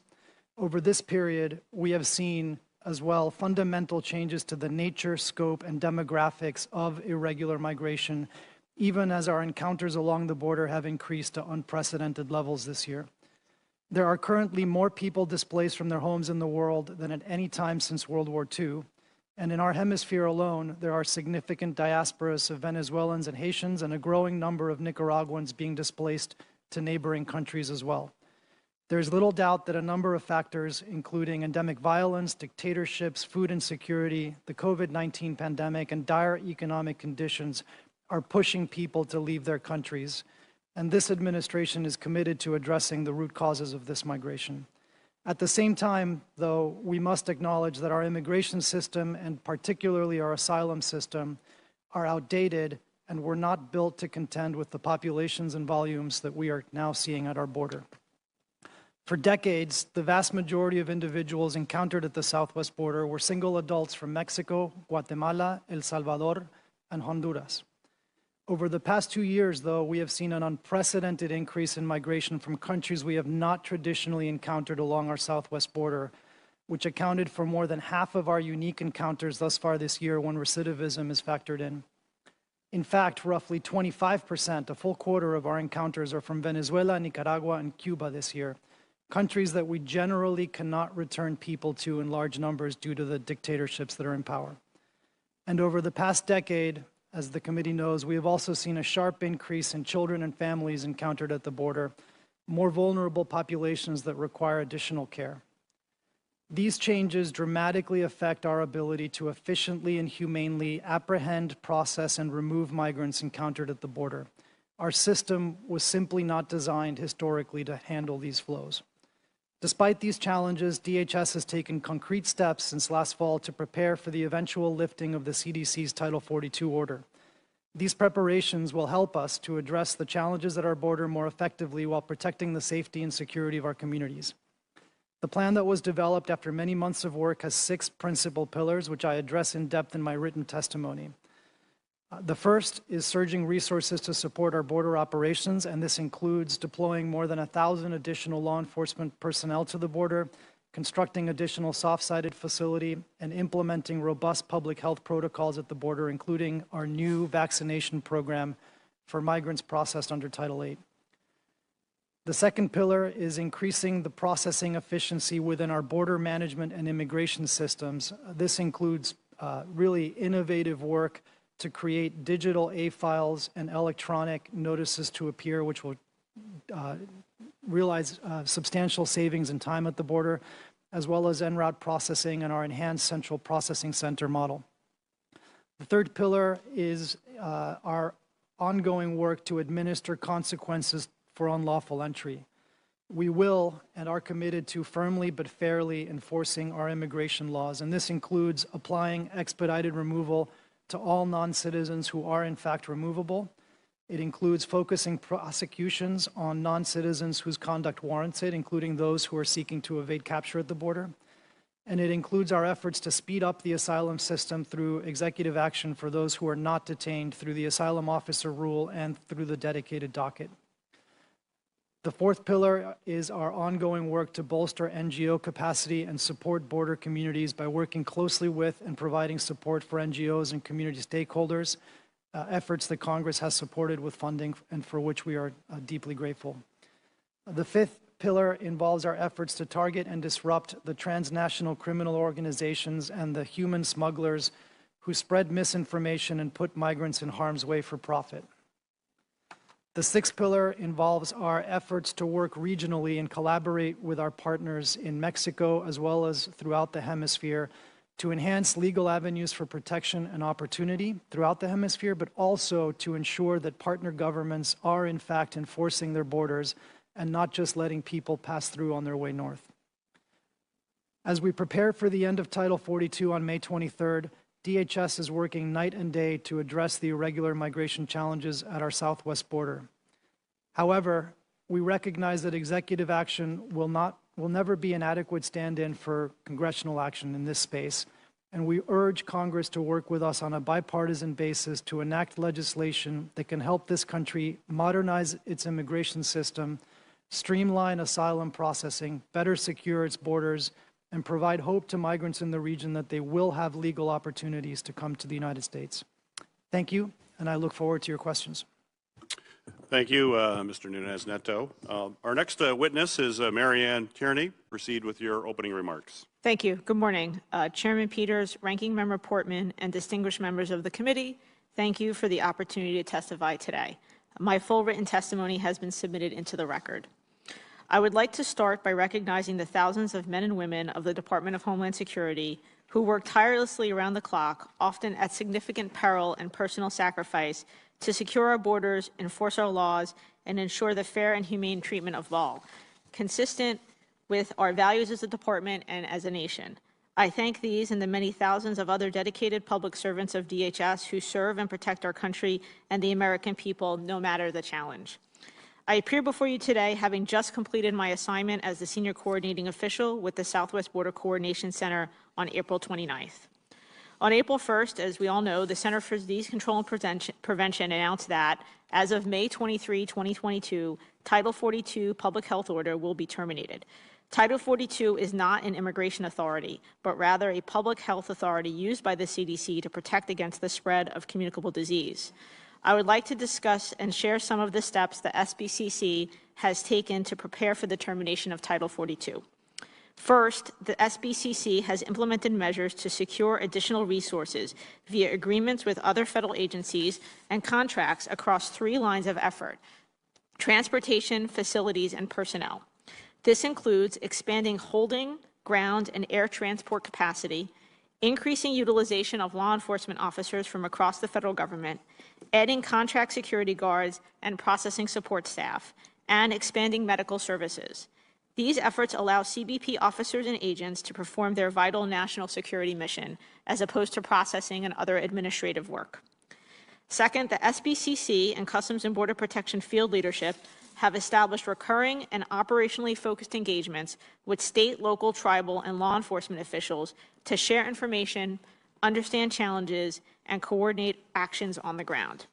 Over this period, we have seen as well fundamental changes to the nature, scope, and demographics of irregular migration, even as our encounters along the border have increased to unprecedented levels this year. There are currently more people displaced from their homes in the world than at any time since World War II. And in our hemisphere alone, there are significant diasporas of Venezuelans and Haitians and a growing number of Nicaraguans being displaced to neighboring countries as well. There's little doubt that a number of factors, including endemic violence, dictatorships, food insecurity, the COVID-19 pandemic, and dire economic conditions are pushing people to leave their countries. And this administration is committed to addressing the root causes of this migration. At the same time, though, we must acknowledge that our immigration system, and particularly our asylum system, are outdated and were not built to contend with the populations and volumes that we are now seeing at our border. For decades, the vast majority of individuals encountered at the southwest border were single adults from Mexico, Guatemala, El Salvador, and Honduras. Over the past 2 years, though, we have seen an unprecedented increase in migration from countries we have not traditionally encountered along our southwest border, which accounted for more than half of our unique encounters thus far this year when recidivism is factored in. In fact, roughly 25%, a full quarter of our encounters, are from Venezuela, Nicaragua, and Cuba this year, countries that we generally cannot return people to in large numbers due to the dictatorships that are in power. And over the past decade, as the committee knows, we have also seen a sharp increase in children and families encountered at the border, more vulnerable populations that require additional care. These changes dramatically affect our ability to efficiently and humanely apprehend, process, and remove migrants encountered at the border. Our system was simply not designed historically to handle these flows. Despite these challenges, DHS has taken concrete steps since last fall to prepare for the eventual lifting of the CDC's Title 42 order. These preparations will help us to address the challenges at our border more effectively while protecting the safety and security of our communities. The plan that was developed after many months of work has 6 principal pillars, which I address in depth in my written testimony. The first is surging resources to support our border operations, and this includes deploying more than 1,000 additional law enforcement personnel to the border, constructing additional soft-sided facility, and implementing robust public health protocols at the border, including our new vaccination program for migrants processed under Title VIII. The second pillar is increasing the processing efficiency within our border management and immigration systems. This includes really innovative work to create digital A-files and electronic notices to appear, which will realize substantial savings in time at the border, as well as en route processing and our enhanced central processing center model. The third pillar is our ongoing work to administer consequences for unlawful entry. We will and are committed to firmly but fairly enforcing our immigration laws, and this includes applying expedited removal to all non-citizens who are in fact removable. It includes focusing prosecutions on non-citizens whose conduct warrants it, including those who are seeking to evade capture at the border. And it includes our efforts to speed up the asylum system through executive action for those who are not detained through the asylum officer rule and through the dedicated docket. The fourth pillar is our ongoing work to bolster NGO capacity and support border communities by working closely with and providing support for NGOs and community stakeholders, efforts that Congress has supported with funding and for which we are deeply grateful. The fifth pillar involves our efforts to target and disrupt the transnational criminal organizations and the human smugglers who spread misinformation and put migrants in harm's way for profit. The sixth pillar involves our efforts to work regionally and collaborate with our partners in Mexico as well as throughout the hemisphere to enhance legal avenues for protection and opportunity throughout the hemisphere, but also to ensure that partner governments are in fact enforcing their borders and not just letting people pass through on their way north. As we prepare for the end of Title 42 on May 23rd, DHS is working night and day to address the irregular migration challenges at our southwest border. However, we recognize that executive action will never be an adequate stand-in for congressional action in this space, and we urge Congress to work with us on a bipartisan basis to enact legislation that can help this country modernize its immigration system, streamline asylum processing, better secure its borders, and provide hope to migrants in the region that they will have legal opportunities to come to the United States. Thank you, and I look forward to your questions. Thank you, Mr. Nunez-Neto. Our next witness is Marianne Tierney. Proceed with your opening remarks. Thank you. Good morning. Chairman Peters, Ranking Member Portman, and distinguished members of the committee, thank you for the opportunity to testify today. My full written testimony has been submitted into the record. I would like to start by recognizing the thousands of men and women of the Department of Homeland Security who work tirelessly around the clock, often at significant peril and personal sacrifice, to secure our borders, enforce our laws, and ensure the fair and humane treatment of all. Consistent with our values as a department and as a nation. I thank these and the many thousands of other dedicated public servants of DHS who serve and protect our country and the American people, no matter the challenge. I appear before you today having just completed my assignment as the Senior Coordinating Official with the Southwest Border Coordination Center on April 29th. On April 1st, as we all know, the Center for Disease Control and Prevention announced that, as of May 23, 2022, Title 42 Public Health Order will be terminated. Title 42 is not an immigration authority, but rather a public health authority used by the CDC to protect against the spread of communicable disease. I would like to discuss and share some of the steps the SBCC has taken to prepare for the termination of Title 42. First, the SBCC has implemented measures to secure additional resources via agreements with other federal agencies and contracts across 3 lines of effort: transportation, facilities, and personnel. This includes expanding holding, ground, and air transport capacity, increasing utilization of law enforcement officers from across the federal government, adding contract security guards and processing support staff, and expanding medical services. These efforts allow CBP officers and agents to perform their vital national security mission, as opposed to processing and other administrative work. Second, the SBCC and Customs and Border Protection field leadership have established recurring and operationally focused engagements with state, local, tribal, and law enforcement officials to share information, understand challenges, and coordinate actions on the ground.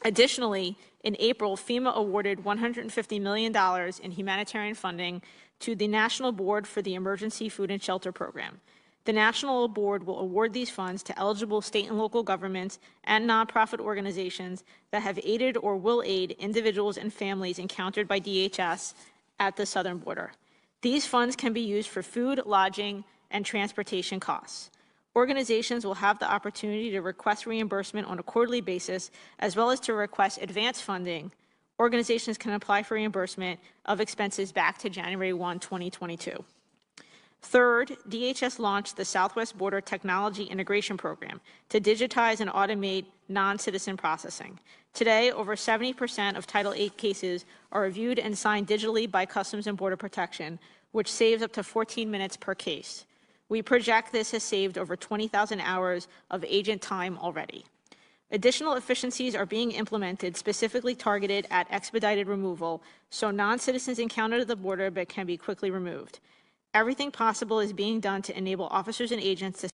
Additionally, in April, FEMA awarded $150 million in humanitarian funding to the National Board for the Emergency Food and Shelter Program. The National Board will award these funds to eligible state and local governments and nonprofit organizations that have aided or will aid individuals and families encountered by DHS at the southern border. These funds can be used for food, lodging, and transportation costs. Organizations will have the opportunity to request reimbursement on a quarterly basis, as well as to request advance funding. Organizations can apply for reimbursement of expenses back to January 1, 2022. Third, DHS launched the Southwest Border Technology Integration Program to digitize and automate non-citizen processing. Today, over 70% of Title VIII cases are reviewed and signed digitally by Customs and Border Protection, which saves up to 14 minutes per case. We project this has saved over 20,000 hours of agent time already. Additional efficiencies are being implemented specifically targeted at expedited removal, so non-citizens encountered at the border but can be quickly removed. Everything possible is being done to enable officers and agents to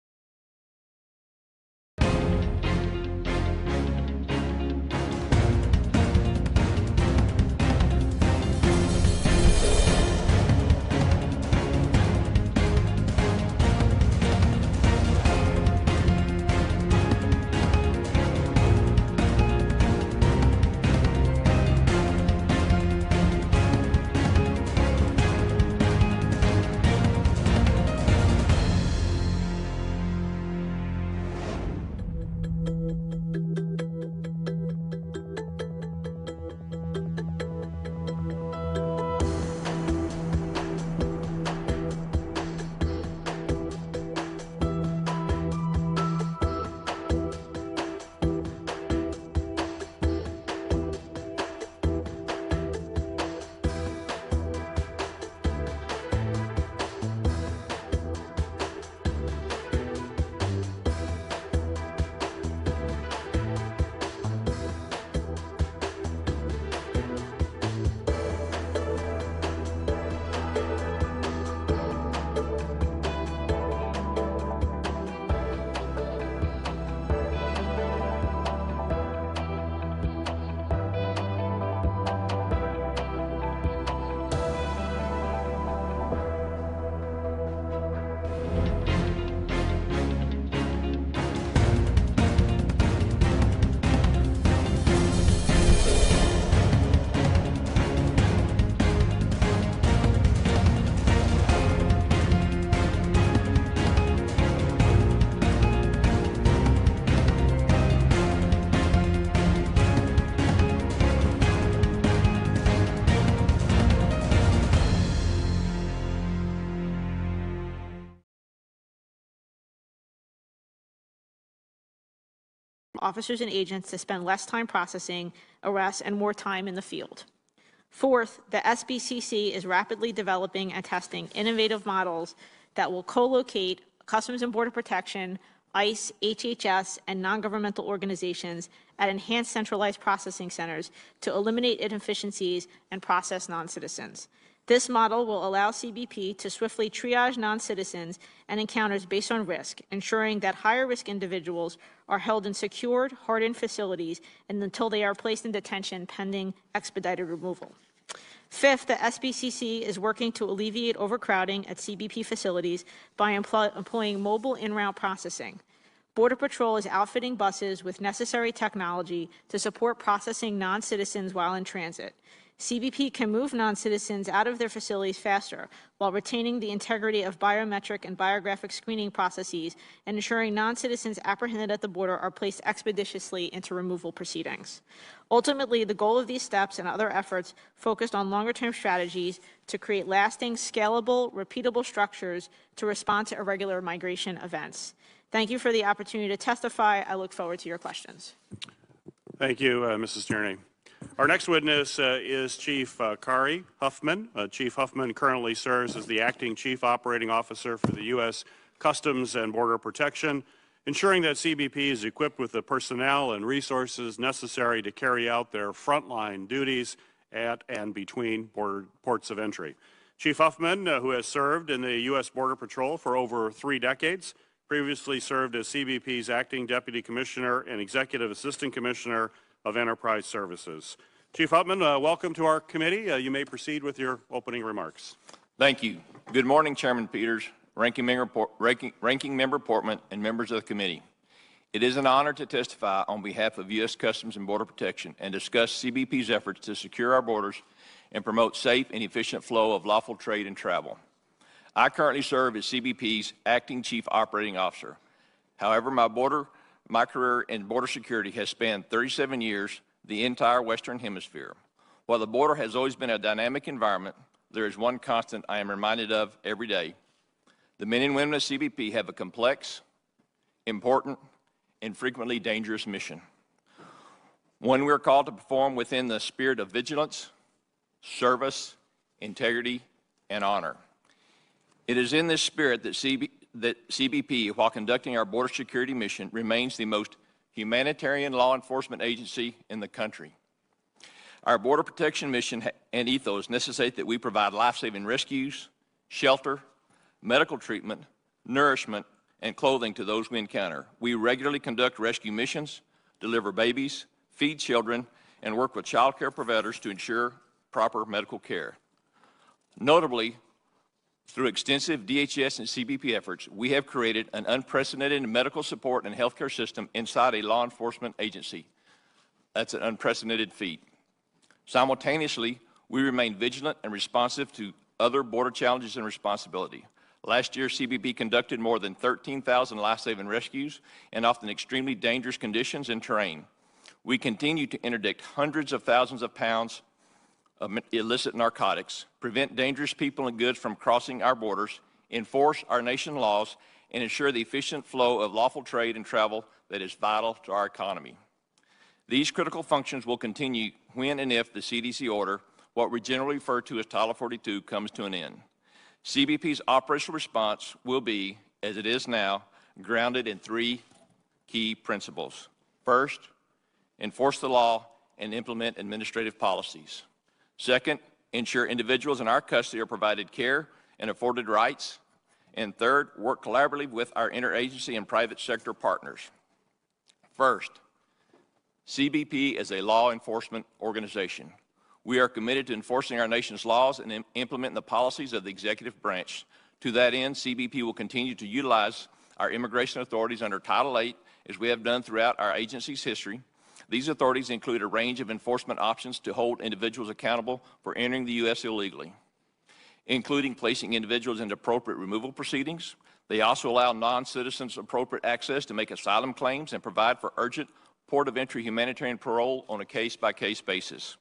officers and agents to spend less time processing arrests and more time in the field. Fourth, the SBCC is rapidly developing and testing innovative models that will co-locate Customs and Border Protection, ICE, HHS, and non-governmental organizations at enhanced centralized processing centers to eliminate inefficiencies and process non-citizens. This model will allow CBP to swiftly triage non-citizens and encounters based on risk, ensuring that higher-risk individuals are held in secured, hardened facilities until they are placed in detention pending expedited removal. Fifth, the SBCC is working to alleviate overcrowding at CBP facilities by employing mobile in-route processing. Border Patrol is outfitting buses with necessary technology to support processing non-citizens while in transit. CBP can move non-citizens out of their facilities faster while retaining the integrity of biometric and biographic screening processes and ensuring non-citizens apprehended at the border are placed expeditiously into removal proceedings. Ultimately, the goal of these steps and other efforts focused on longer-term strategies to create lasting, scalable, repeatable structures to respond to irregular migration events. Thank you for the opportunity to testify. I look forward to your questions. Thank you, Mrs. Tierney. Our next witness is Chief Kari Huffman. Chief Huffman currently serves as the Acting Chief Operating Officer for the U.S. Customs and Border Protection, ensuring that CBP is equipped with the personnel and resources necessary to carry out their frontline duties at and between ports of entry. Chief Huffman, who has served in the U.S. Border Patrol for over 3 decades, previously served as CBP's Acting Deputy Commissioner and Executive Assistant Commissioner of Enterprise Services. Chief Huffman, welcome to our committee. You may proceed with your opening remarks. Thank you. Good morning, Chairman Peters, Ranking Member Portman, and members of the committee. It is an honor to testify on behalf of U.S. Customs and Border Protection and discuss CBP's efforts to secure our borders and promote safe and efficient flow of lawful trade and travel. I currently serve as CBP's Acting Chief Operating Officer. However, my career in border security has spanned 37 years, the entire Western Hemisphere. While the border has always been a dynamic environment, there is one constant I am reminded of every day. The men and women of CBP have a complex, important, and frequently dangerous mission. One we are called to perform within the spirit of vigilance, service, integrity, and honor. It is in this spirit that CBP, while conducting our border security mission, remains the most humanitarian law enforcement agency in the country. Our border protection mission and ethos necessitate that we provide life-saving rescues, shelter, medical treatment, nourishment, and clothing to those we encounter. We regularly conduct rescue missions, deliver babies, feed children, and work with child care providers to ensure proper medical care. Notably, through extensive DHS and CBP efforts, we have created an unprecedented medical support and healthcare system inside a law enforcement agency. That's an unprecedented feat. Simultaneously, we remain vigilant and responsive to other border challenges and responsibility. Last year, CBP conducted more than 13,000 life-saving rescues in often extremely dangerous conditions and terrain. We continue to interdict hundreds of thousands of pounds of illicit narcotics, prevent dangerous people and goods from crossing our borders, enforce our nation's laws, and ensure the efficient flow of lawful trade and travel that is vital to our economy. These critical functions will continue when and if the CDC order, what we generally refer to as Title 42, comes to an end. CBP's operational response will be, as it is now, grounded in 3 key principles. First, enforce the law and implement administrative policies. Second, ensure individuals in our custody are provided care and afforded rights. And third, work collaboratively with our interagency and private sector partners. First, CBP is a law enforcement organization. We are committed to enforcing our nation's laws and implementing the policies of the executive branch. To that end, CBP will continue to utilize our immigration authorities under Title VIII, as we have done throughout our agency's history. These authorities include a range of enforcement options to hold individuals accountable for entering the U.S. illegally, including placing individuals into appropriate removal proceedings. They also allow non-citizens appropriate access to make asylum claims and provide for urgent port of entry humanitarian parole on a case-by-case basis.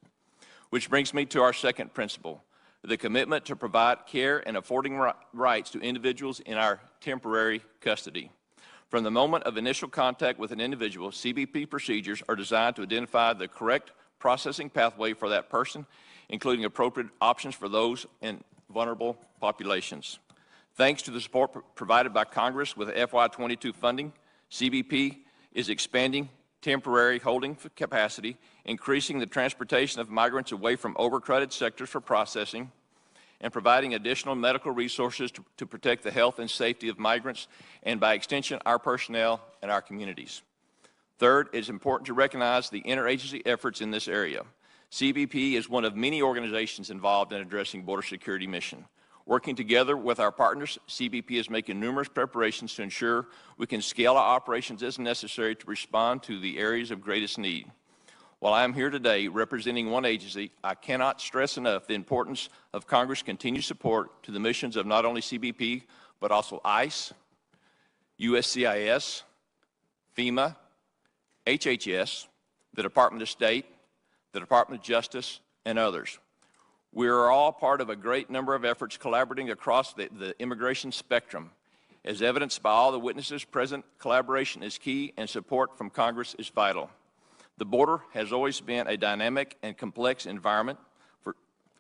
Which brings me to our second principle, the commitment to provide care and affording rights to individuals in our temporary custody. From the moment of initial contact with an individual, CBP procedures are designed to identify the correct processing pathway for that person, including appropriate options for those in vulnerable populations. Thanks to the support provided by Congress with FY22 funding, CBP is expanding temporary holding capacity, increasing the transportation of migrants away from overcrowded sectors for processing, and providing additional medical resources to protect the health and safety of migrants and, by extension, our personnel and our communities. Third, it is important to recognize the interagency efforts in this area. CBP is one of many organizations involved in addressing border security mission. Working together with our partners, CBP is making numerous preparations to ensure we can scale our operations as necessary to respond to the areas of greatest need. While I am here today representing one agency, I cannot stress enough the importance of Congress' continued support to the missions of not only CBP, but also ICE, USCIS, FEMA, HHS, the Department of State, the Department of Justice, and others. We are all part of a great number of efforts collaborating across the immigration spectrum. As evidenced by all the witnesses present, collaboration is key and support from Congress is vital. The border has always been a dynamic and complex environment.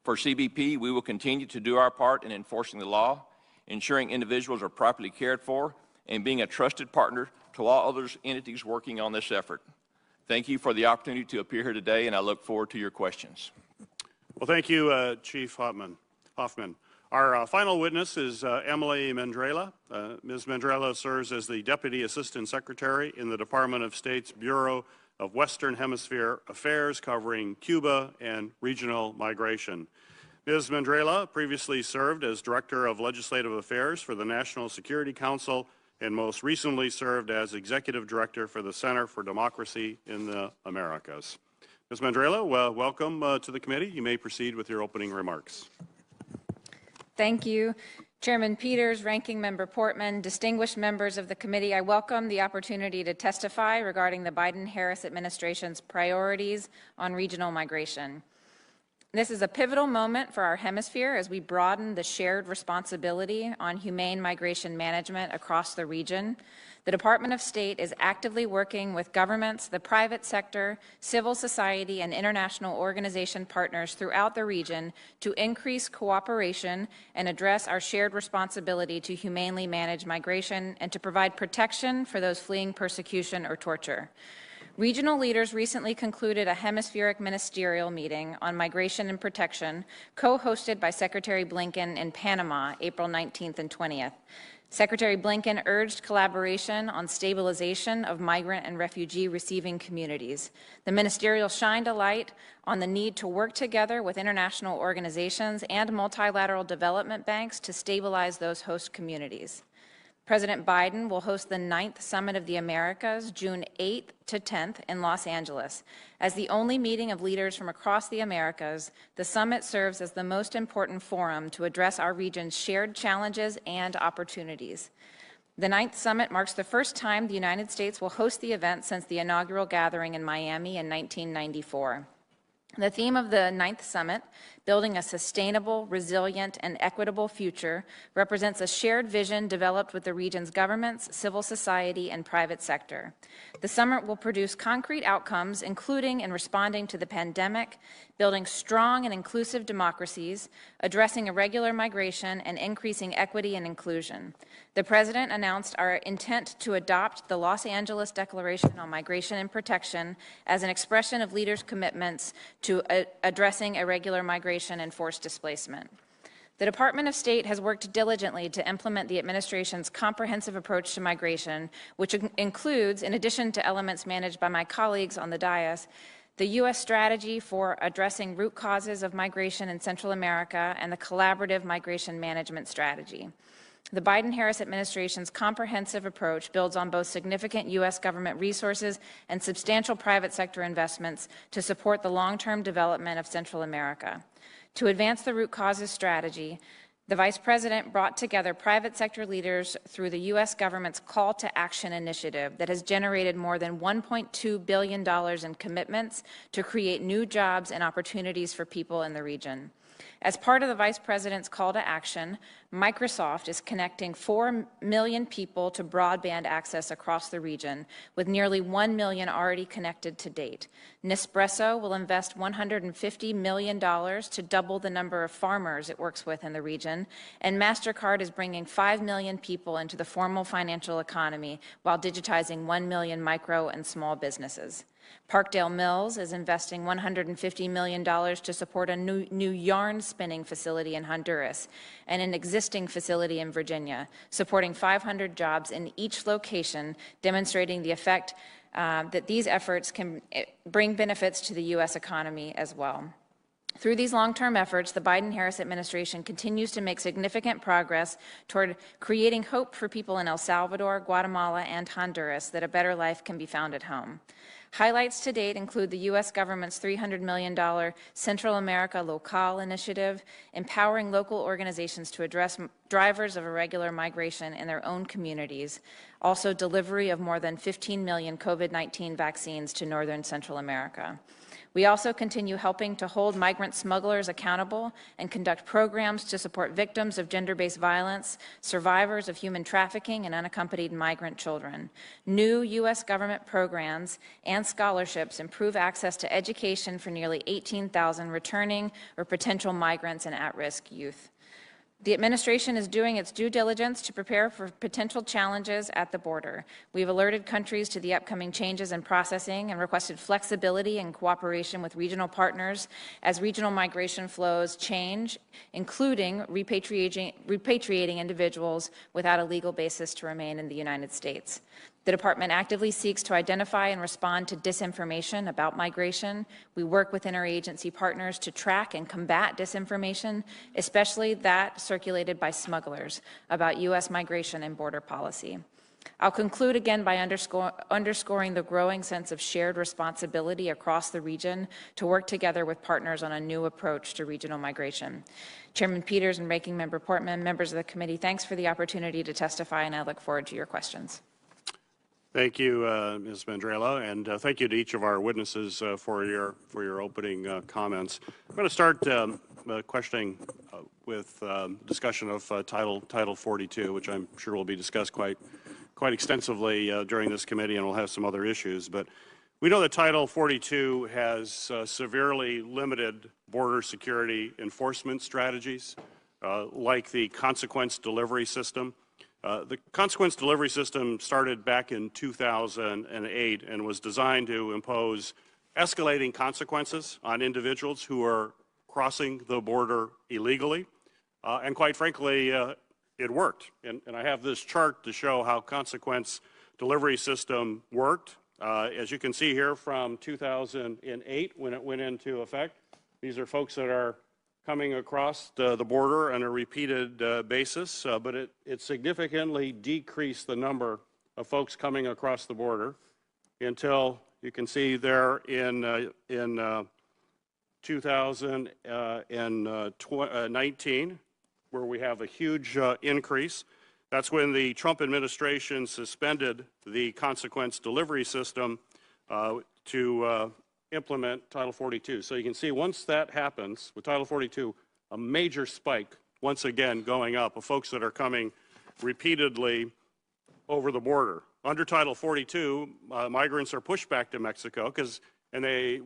For CBP, we will continue to do our part in enforcing the law, ensuring individuals are properly cared for, and being a trusted partner to all other entities working on this effort. Thank you for the opportunity to appear here today, and I look forward to your questions. Well, thank you, Chief Hoffman. Our final witness is Emily Mendrela. Ms. Mendrela serves as the Deputy Assistant Secretary in the Department of State's Bureau of Western Hemisphere Affairs, covering Cuba and regional migration. Ms. Mendrela previously served as Director of Legislative Affairs for the National Security Council and most recently served as Executive Director for the Center for Democracy in the Americas. Ms. Mendrela, welcome to the committee. You may proceed with your opening remarks. Thank you. Chairman Peters, Ranking Member Portman, distinguished members of the committee, I welcome the opportunity to testify regarding the Biden-Harris administration's priorities on regional migration. This is a pivotal moment for our hemisphere as we broaden the shared responsibility on humane migration management across the region. The Department of State is actively working with governments, the private sector, civil society, and international organization partners throughout the region to increase cooperation and address our shared responsibility to humanely manage migration and to provide protection for those fleeing persecution or torture. Regional leaders recently concluded a hemispheric ministerial meeting on migration and protection, co-hosted by Secretary Blinken in Panama, April 19th and 20th. Secretary Blinken urged collaboration on stabilization of migrant and refugee receiving communities. The ministerial shined a light on the need to work together with international organizations and multilateral development banks to stabilize those host communities. President Biden will host the 9th Summit of the Americas, June 8th to 10th in Los Angeles. As the only meeting of leaders from across the Americas, the summit serves as the most important forum to address our region's shared challenges and opportunities. The 9th Summit marks the first time the United States will host the event since the inaugural gathering in Miami in 1994. The theme of the 9th Summit, Building a Sustainable, Resilient, and Equitable Future, represents a shared vision developed with the region's governments, civil society, and private sector. The summit will produce concrete outcomes, including in responding to the pandemic, building strong and inclusive democracies, addressing irregular migration, and increasing equity and inclusion. The President announced our intent to adopt the Los Angeles Declaration on Migration and Protection as an expression of leaders' commitments to addressing irregular migration and forced displacement. The Department of State has worked diligently to implement the administration's comprehensive approach to migration, which includes, in addition to elements managed by my colleagues on the dais, the U.S. strategy for addressing root causes of migration in Central America and the collaborative migration management strategy. The Biden-Harris administration's comprehensive approach builds on both significant U.S. government resources and substantial private sector investments to support the long-term development of Central America. To advance the root causes strategy, the Vice President brought together private sector leaders through the U.S. government's Call to Action initiative that has generated more than $1.2 billion in commitments to create new jobs and opportunities for people in the region. As part of the Vice President's Call to Action, Microsoft is connecting 4 million people to broadband access across the region, with nearly 1 million already connected to date. Nespresso will invest $150 million to double the number of farmers it works with in the region, and MasterCard is bringing 5 million people into the formal financial economy while digitizing 1 million micro and small businesses. Parkdale Mills is investing $150 million to support a new yarn spinning facility in Honduras and an existing facility in Virginia, supporting 500 jobs in each location, demonstrating the effect that these efforts can bring benefits to the U.S. economy as well. Through these long-term efforts, the Biden-Harris administration continues to make significant progress toward creating hope for people in El Salvador, Guatemala, and Honduras that a better life can be found at home. Highlights to date include the U.S. government's $300 million Central America Local initiative, empowering local organizations to address drivers of irregular migration in their own communities, also delivery of more than 15 million COVID-19 vaccines to Northern Central America. We also continue helping to hold migrant smugglers accountable and conduct programs to support victims of gender-based violence, survivors of human trafficking, and unaccompanied migrant children. New U.S. government programs and scholarships improve access to education for nearly 18,000 returning or potential migrants and at-risk youth. The administration is doing its due diligence to prepare for potential challenges at the border. We've alerted countries to the upcoming changes in processing and requested flexibility and cooperation with regional partners as regional migration flows change, including repatriating individuals without a legal basis to remain in the United States. The Department actively seeks to identify and respond to disinformation about migration. We work with interagency partners to track and combat disinformation, especially that circulated by smugglers about U.S. migration and border policy. I'll conclude again by underscoring the growing sense of shared responsibility across the region to work together with partners on a new approach to regional migration. Chairman Peters and Ranking Member Portman, members of the committee, thanks for the opportunity to testify, and I look forward to your questions. Thank you, Ms. Mandrella, and thank you to each of our witnesses for your opening comments. I'm going to start questioning with discussion of Title 42, which I'm sure will be discussed quite extensively during this committee, and we'll have some other issues. But we know that Title 42 has severely limited border security enforcement strategies, like the consequence delivery system. The consequence delivery system started back in 2008 and was designed to impose escalating consequences on individuals who are crossing the border illegally. And quite frankly, it worked. And I have this chart to show how consequence delivery system worked. As you can see here from 2008 when it went into effect, these are folks that are coming across the border on a repeated basis, but it significantly decreased the number of folks coming across the border until you can see there in 2019, where we have a huge increase. That's when the Trump administration suspended the consequence delivery system to implement Title 42. So you can see once that happens with Title 42, a major spike once again going up of folks that are coming repeatedly over the border. Under Title 42, migrants are pushed back to Mexico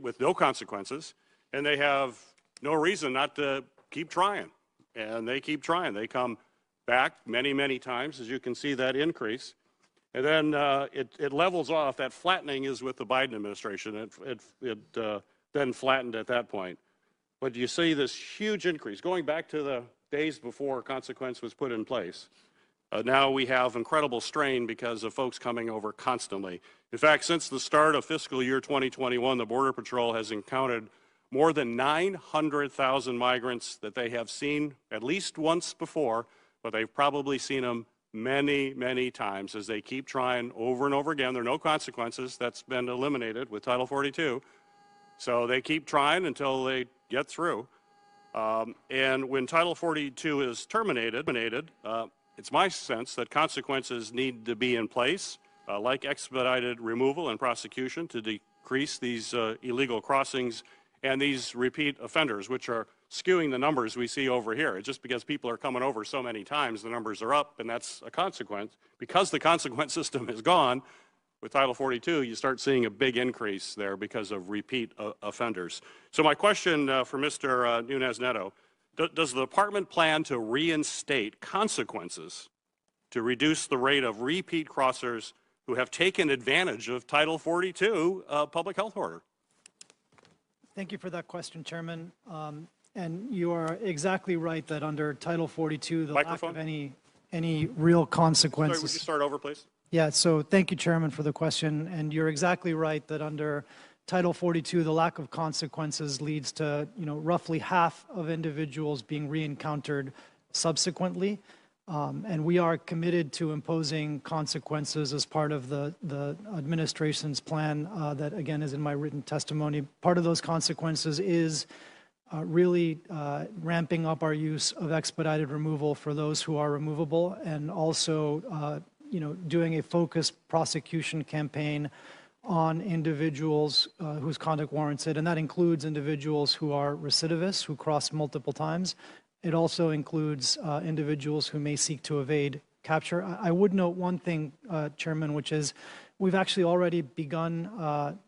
with no consequences, and they have no reason not to keep trying. And they keep trying. They come back many, many times, as you can see that increase. And then it levels off. That flattening is with the Biden administration. It then flattened at that point. But you see this huge increase. Going back to the days before consequence was put in place, now we have incredible strain because of folks coming over constantly. In fact, since the start of fiscal year 2021, the Border Patrol has encountered more than 900,000 migrants that they have seen at least once before, but they've probably seen them many, many times as they keep trying over and over again. There are no consequences. That's been eliminated with Title 42. So they keep trying until they get through. And when Title 42 is terminated, it's my sense that consequences need to be in place, like expedited removal and prosecution to decrease these illegal crossings and these repeat offenders, which are skewing the numbers we see over here. It's just because people are coming over so many times, the numbers are up, and that's a consequence. Because the consequence system is gone, with Title 42, you start seeing a big increase there because of repeat offenders. So my question for Mr. Nunez Neto, does the department plan to reinstate consequences to reduce the rate of repeat crossers who have taken advantage of Title 42 public health order? Thank you for that question, Chairman. And you are exactly right that under Title 42, the lack of any real consequences. Sorry, would you start over, please? Yeah, so thank you, Chairman, for the question. And you're exactly right that under Title 42, the lack of consequences leads to, roughly half of individuals being re-encountered subsequently. And we are committed to imposing consequences as part of the administration's plan that, again, is in my written testimony. Part of those consequences is really ramping up our use of expedited removal for those who are removable, and also doing a focused prosecution campaign on individuals whose conduct warrants it, and that includes individuals who are recidivists, who cross multiple times. It also includes individuals who may seek to evade capture. I would note one thing, Chairman, which is we've actually already begun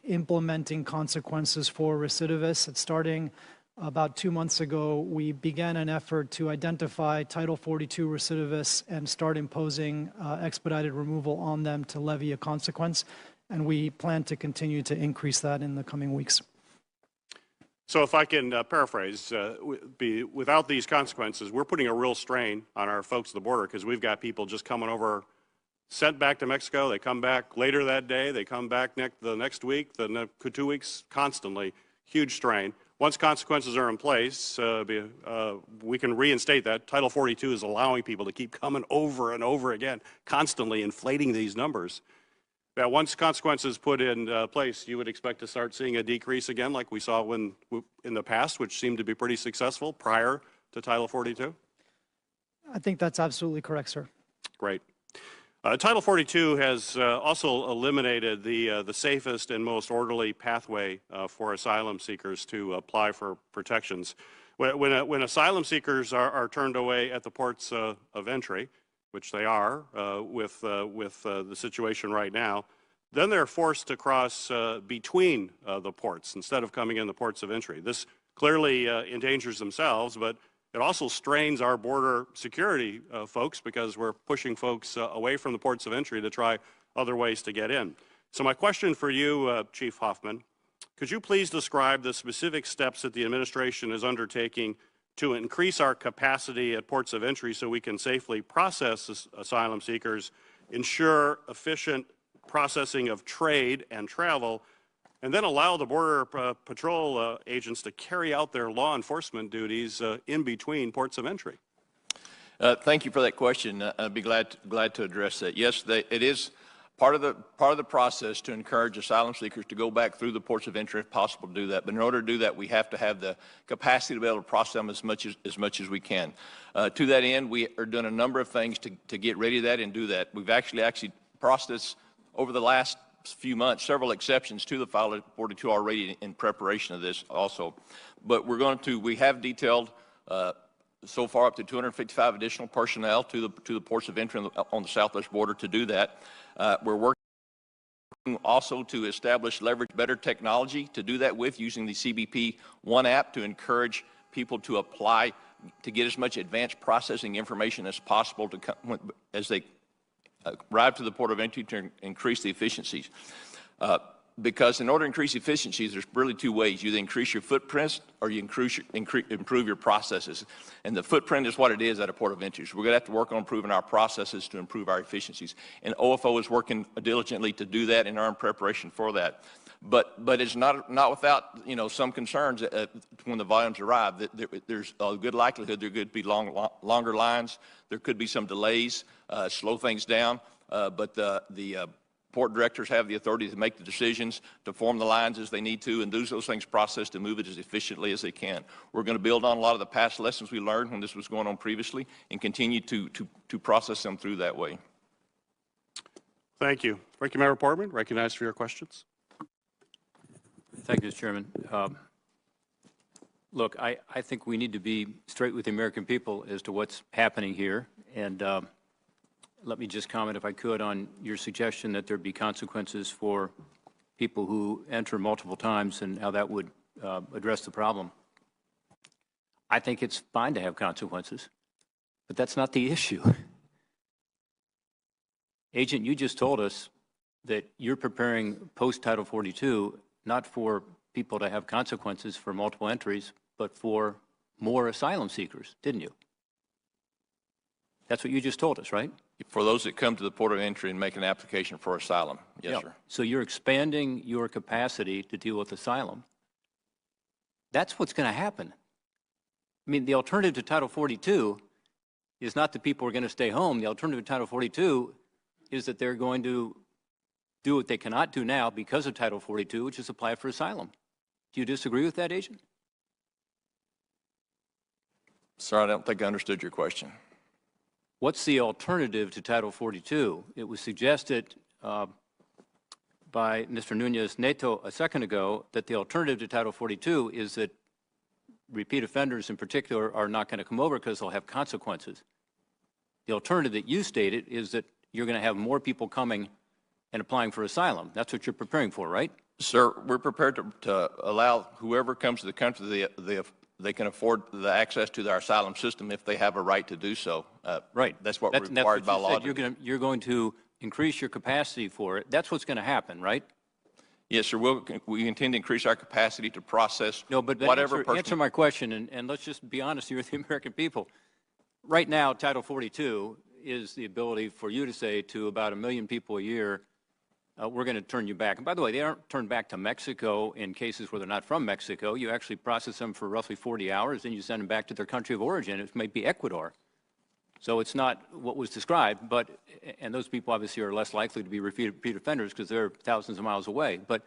implementing consequences for recidivists. It's starting about 2 months ago. We began an effort to identify Title 42 recidivists and start imposing expedited removal on them to levy a consequence. And we plan to continue to increase that in the coming weeks. So if I can paraphrase, without these consequences, we're putting a real strain on our folks at the border, because we've got people just coming over, sent back to Mexico, they come back later that day, they come back the next week, the next 2 weeks, constantly. Huge strain. Once consequences are in place, we can reinstate that. Title 42 is allowing people to keep coming over and over again, constantly inflating these numbers. Now, once consequences put in place, you would expect to start seeing a decrease again, like we saw in the past, which seemed to be pretty successful prior to Title 42? I think that's absolutely correct, sir. Great. Title 42 has also eliminated the safest and most orderly pathway for asylum seekers to apply for protections. When asylum seekers are turned away at the ports of entry, which they are with the situation right now, then they're forced to cross between the ports instead of coming in the ports of entry. This clearly endangers themselves, but it also strains our border security folks, because we're pushing folks away from the ports of entry to try other ways to get in. So my question for you, Chief Hoffman, could you please describe the specific steps that the administration is undertaking to increase our capacity at ports of entry so we can safely process asylum seekers, ensure efficient processing of trade and travel, and then allow the Border Patrol agents to carry out their law enforcement duties in between ports of entry? Thank you for that question. I'd be glad to address that. Yes, it is part of the process to encourage asylum seekers to go back through the ports of entry if possible to do that. But in order to do that, we have to have the capacity to be able to process them as much as we can. To that end, we are doing a number of things to get ready to that and do that. We've actually processed over the last few months several exceptions to the Title 42 already in preparation of this also. But we have detailed so far up to 255 additional personnel to the ports of entry on the southwest border to do that. We're working also to leverage better technology to do that with, using the CBP One app to encourage people to apply to get as much advanced processing information as possible as they arrive to the port of entry to increase the efficiencies. Because in order to increase efficiencies, there's really two ways. You either increase your footprints or you improve your processes. And the footprint is what it is at a port of entry. So we're going to have to work on improving our processes to improve our efficiencies. And OFO is working diligently to do that and are in preparation for that. But it's not without some concerns when the volumes arrive. There's a good likelihood there could be longer lines. There could be some delays, slow things down. But the port directors have the authority to make the decisions, to form the lines as they need to, and do those things processed to move it as efficiently as they can. We're going to build on a lot of the past lessons we learned when this was going on previously and continue to process them through that way. Thank you. Ranking Member Portman, recognized for your questions. Thank you, Mr. Chairman. Look, I think we need to be straight with the American people as to what's happening here. And let me just comment, if I could, on your suggestion that there be consequences for people who enter multiple times and how that would address the problem. I think it's fine to have consequences, but that's not the issue. Agent, you just told us that you're preparing post-Title 42 not for people to have consequences for multiple entries, but for more asylum seekers, didn't you? That's what you just told us, right? For those that come to the port of entry and make an application for asylum, yes, sir. So you're expanding your capacity to deal with asylum. That's what's going to happen. I mean, the alternative to Title 42 is not that people are going to stay home. The alternative to Title 42 is that they're going to do what they cannot do now because of Title 42, which is apply for asylum. Do you disagree with that, Agent? Sir, I don't think I understood your question. What's the alternative to Title 42? It was suggested by Mr. Nunez Nato a second ago that the alternative to Title 42 is that repeat offenders in particular are not going to come over because they'll have consequences. The alternative that you stated is that you're going to have more people coming and applying for asylum. That's what you're preparing for, right? Sir, we're prepared to allow whoever comes to the country, they can afford the access to our asylum system if they have a right to do so. Right. That's what we're required by law. You're going to increase your capacity for it. That's what's going to happen, right? Yes, sir. We intend to increase our capacity to process whatever answer my question, and let's just be honest here with the American people. Right now, Title 42 is the ability for you to say to about 1 million people a year, we're going to turn you back. And by the way, they aren't turned back to Mexico in cases where they're not from Mexico. You actually process them for roughly 40 hours, then you send them back to their country of origin. It may be Ecuador. So it's not what was described, and those people obviously are less likely to be repeat offenders because they're thousands of miles away. But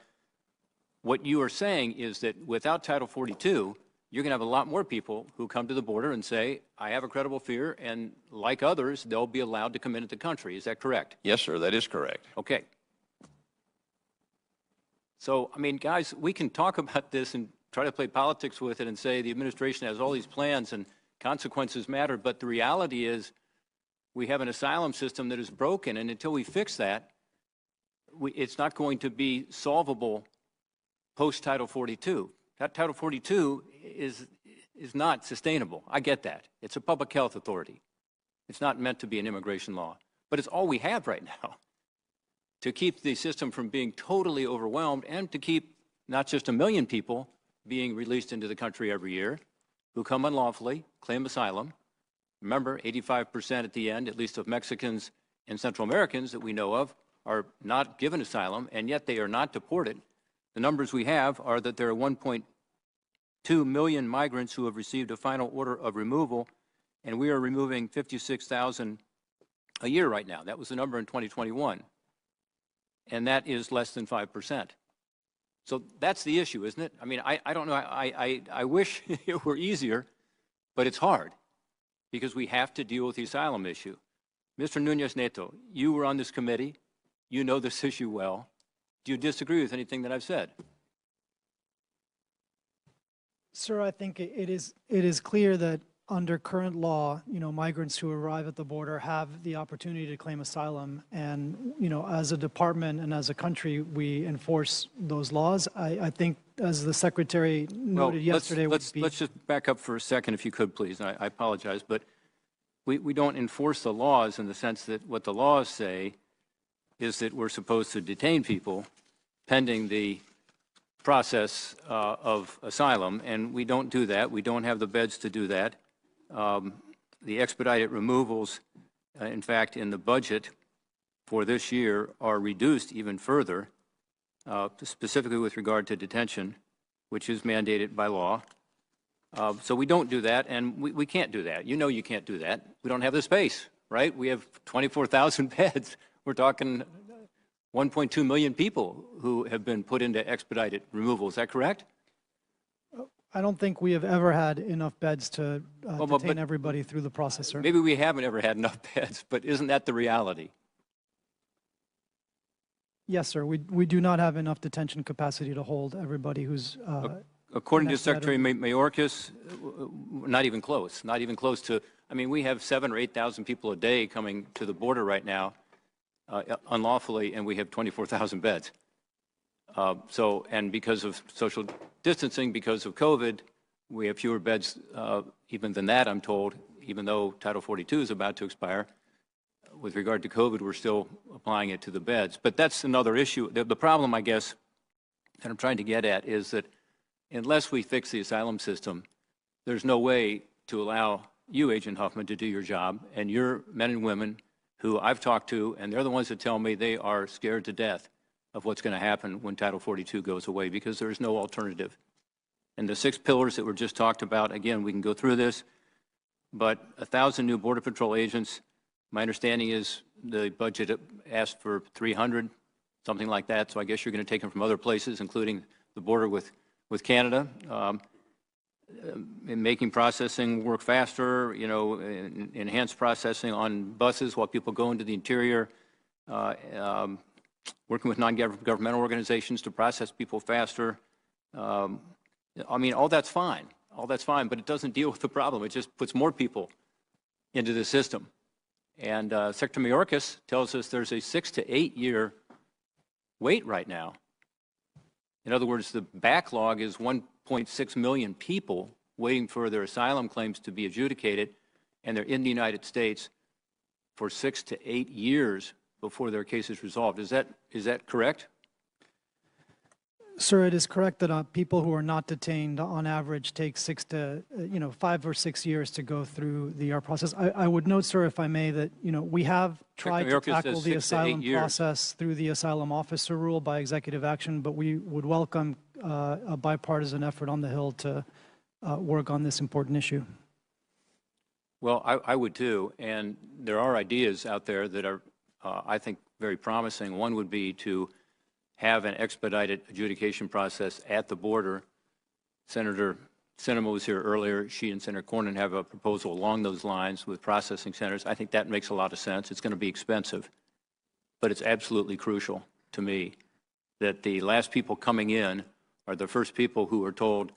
what you are saying is that without Title 42, you're going to have a lot more people who come to the border and say, I have a credible fear, and like others, they'll be allowed to come into the country. Is that correct? Yes, sir, that is correct. Okay. So, I mean, guys, we can talk about this and try to play politics with it and say the administration has all these plans and consequences matter, but the reality is we have an asylum system that is broken, and until we fix that, it's not going to be solvable post-Title 42. That Title 42 is not sustainable. I get that. It's a public health authority. It's not meant to be an immigration law, but it's all we have right now to keep the system from being totally overwhelmed and to keep not just 1 million people being released into the country every year who come unlawfully, claim asylum. Remember, 85% at the end, at least of Mexicans and Central Americans that we know of, are not given asylum, and yet they are not deported. The numbers we have are that there are 1.2 million migrants who have received a final order of removal, and we are removing 56,000 a year right now. That was the number in 2021, and that is less than 5%. So that's the issue, isn't it? I mean, I don't know. I wish it were easier, but it's hard because we have to deal with the asylum issue. Mr. Nunez Nato, you were on this committee. You know this issue well. Do you disagree with anything that I've said? Sir, I think it is clear that under current law, migrants who arrive at the border have the opportunity to claim asylum, and as a department and as a country, we enforce those laws. I think, as the Secretary noted yesterday, let's just back up for a second, if you could, please. I apologize, but we don't enforce the laws in the sense that what the laws say is that we're supposed to detain people pending the process of asylum, and we don't do that. We don't have the beds to do that. The expedited removals, in fact, in the budget for this year are reduced even further, specifically with regard to detention, which is mandated by law. So we don't do that, and we can't do that. You know you can't do that. We don't have the space, right? We have 24,000 beds. We're talking 1.2 million people who have been put into expedited removal. Is that correct? I don't think we have ever had enough beds to detain everybody through the process, sir. Maybe we haven't ever had enough beds, but isn't that the reality? Yes, sir. We do not have enough detention capacity to hold everybody who's. According to Secretary Mayorkas, not even close. Not even close to. I mean, we have 7,000 or 8,000 people a day coming to the border right now, unlawfully, and we have 24,000 beds. And because of social distancing, because of COVID, we have fewer beds even than that, I'm told, even though Title 42 is about to expire. With regard to COVID, we're still applying it to the beds. But that's another issue. The problem, I guess, that I'm trying to get at is that unless we fix the asylum system, there's no way to allow you, Agent Huffman, to do your job, and your men and women who I've talked to, and they're the ones that tell me they are scared to death of what's going to happen when Title 42 goes away, because there's no alternative. And the 6 pillars that were just talked about, again, we can go through this, but 1,000 new Border Patrol agents. My understanding is the budget asked for 300, something like that, so I guess you're going to take them from other places, including the border with Canada. In making processing work faster, you know, enhanced processing on buses while people go into the interior, working with non-governmental organizations to process people faster. I mean, all that's fine. All that's fine, but it doesn't deal with the problem. It just puts more people into the system. And Secretary Mayorkas tells us there's a 6 to 8 year wait right now. In other words, the backlog is 1.6 million people waiting for their asylum claims to be adjudicated, and they're in the United States for 6 to 8 years before their case is resolved. Is that correct? Sir, it is correct that people who are not detained on average take 5 or 6 years to go through the process. I would note, sir, if I may, that we have tried to tackle the asylum process through the asylum officer rule by executive action, but we would welcome a bipartisan effort on the Hill to work on this important issue. Well, I would too, and there are ideas out there that are, I think, very promising. One would be to have an expedited adjudication process at the border. Senator Sinema was here earlier. She and Senator Cornyn have a proposal along those lines with processing centers. I think that makes a lot of sense. It's going to be expensive, but it's absolutely crucial to me that the last people coming in are the first people who are told,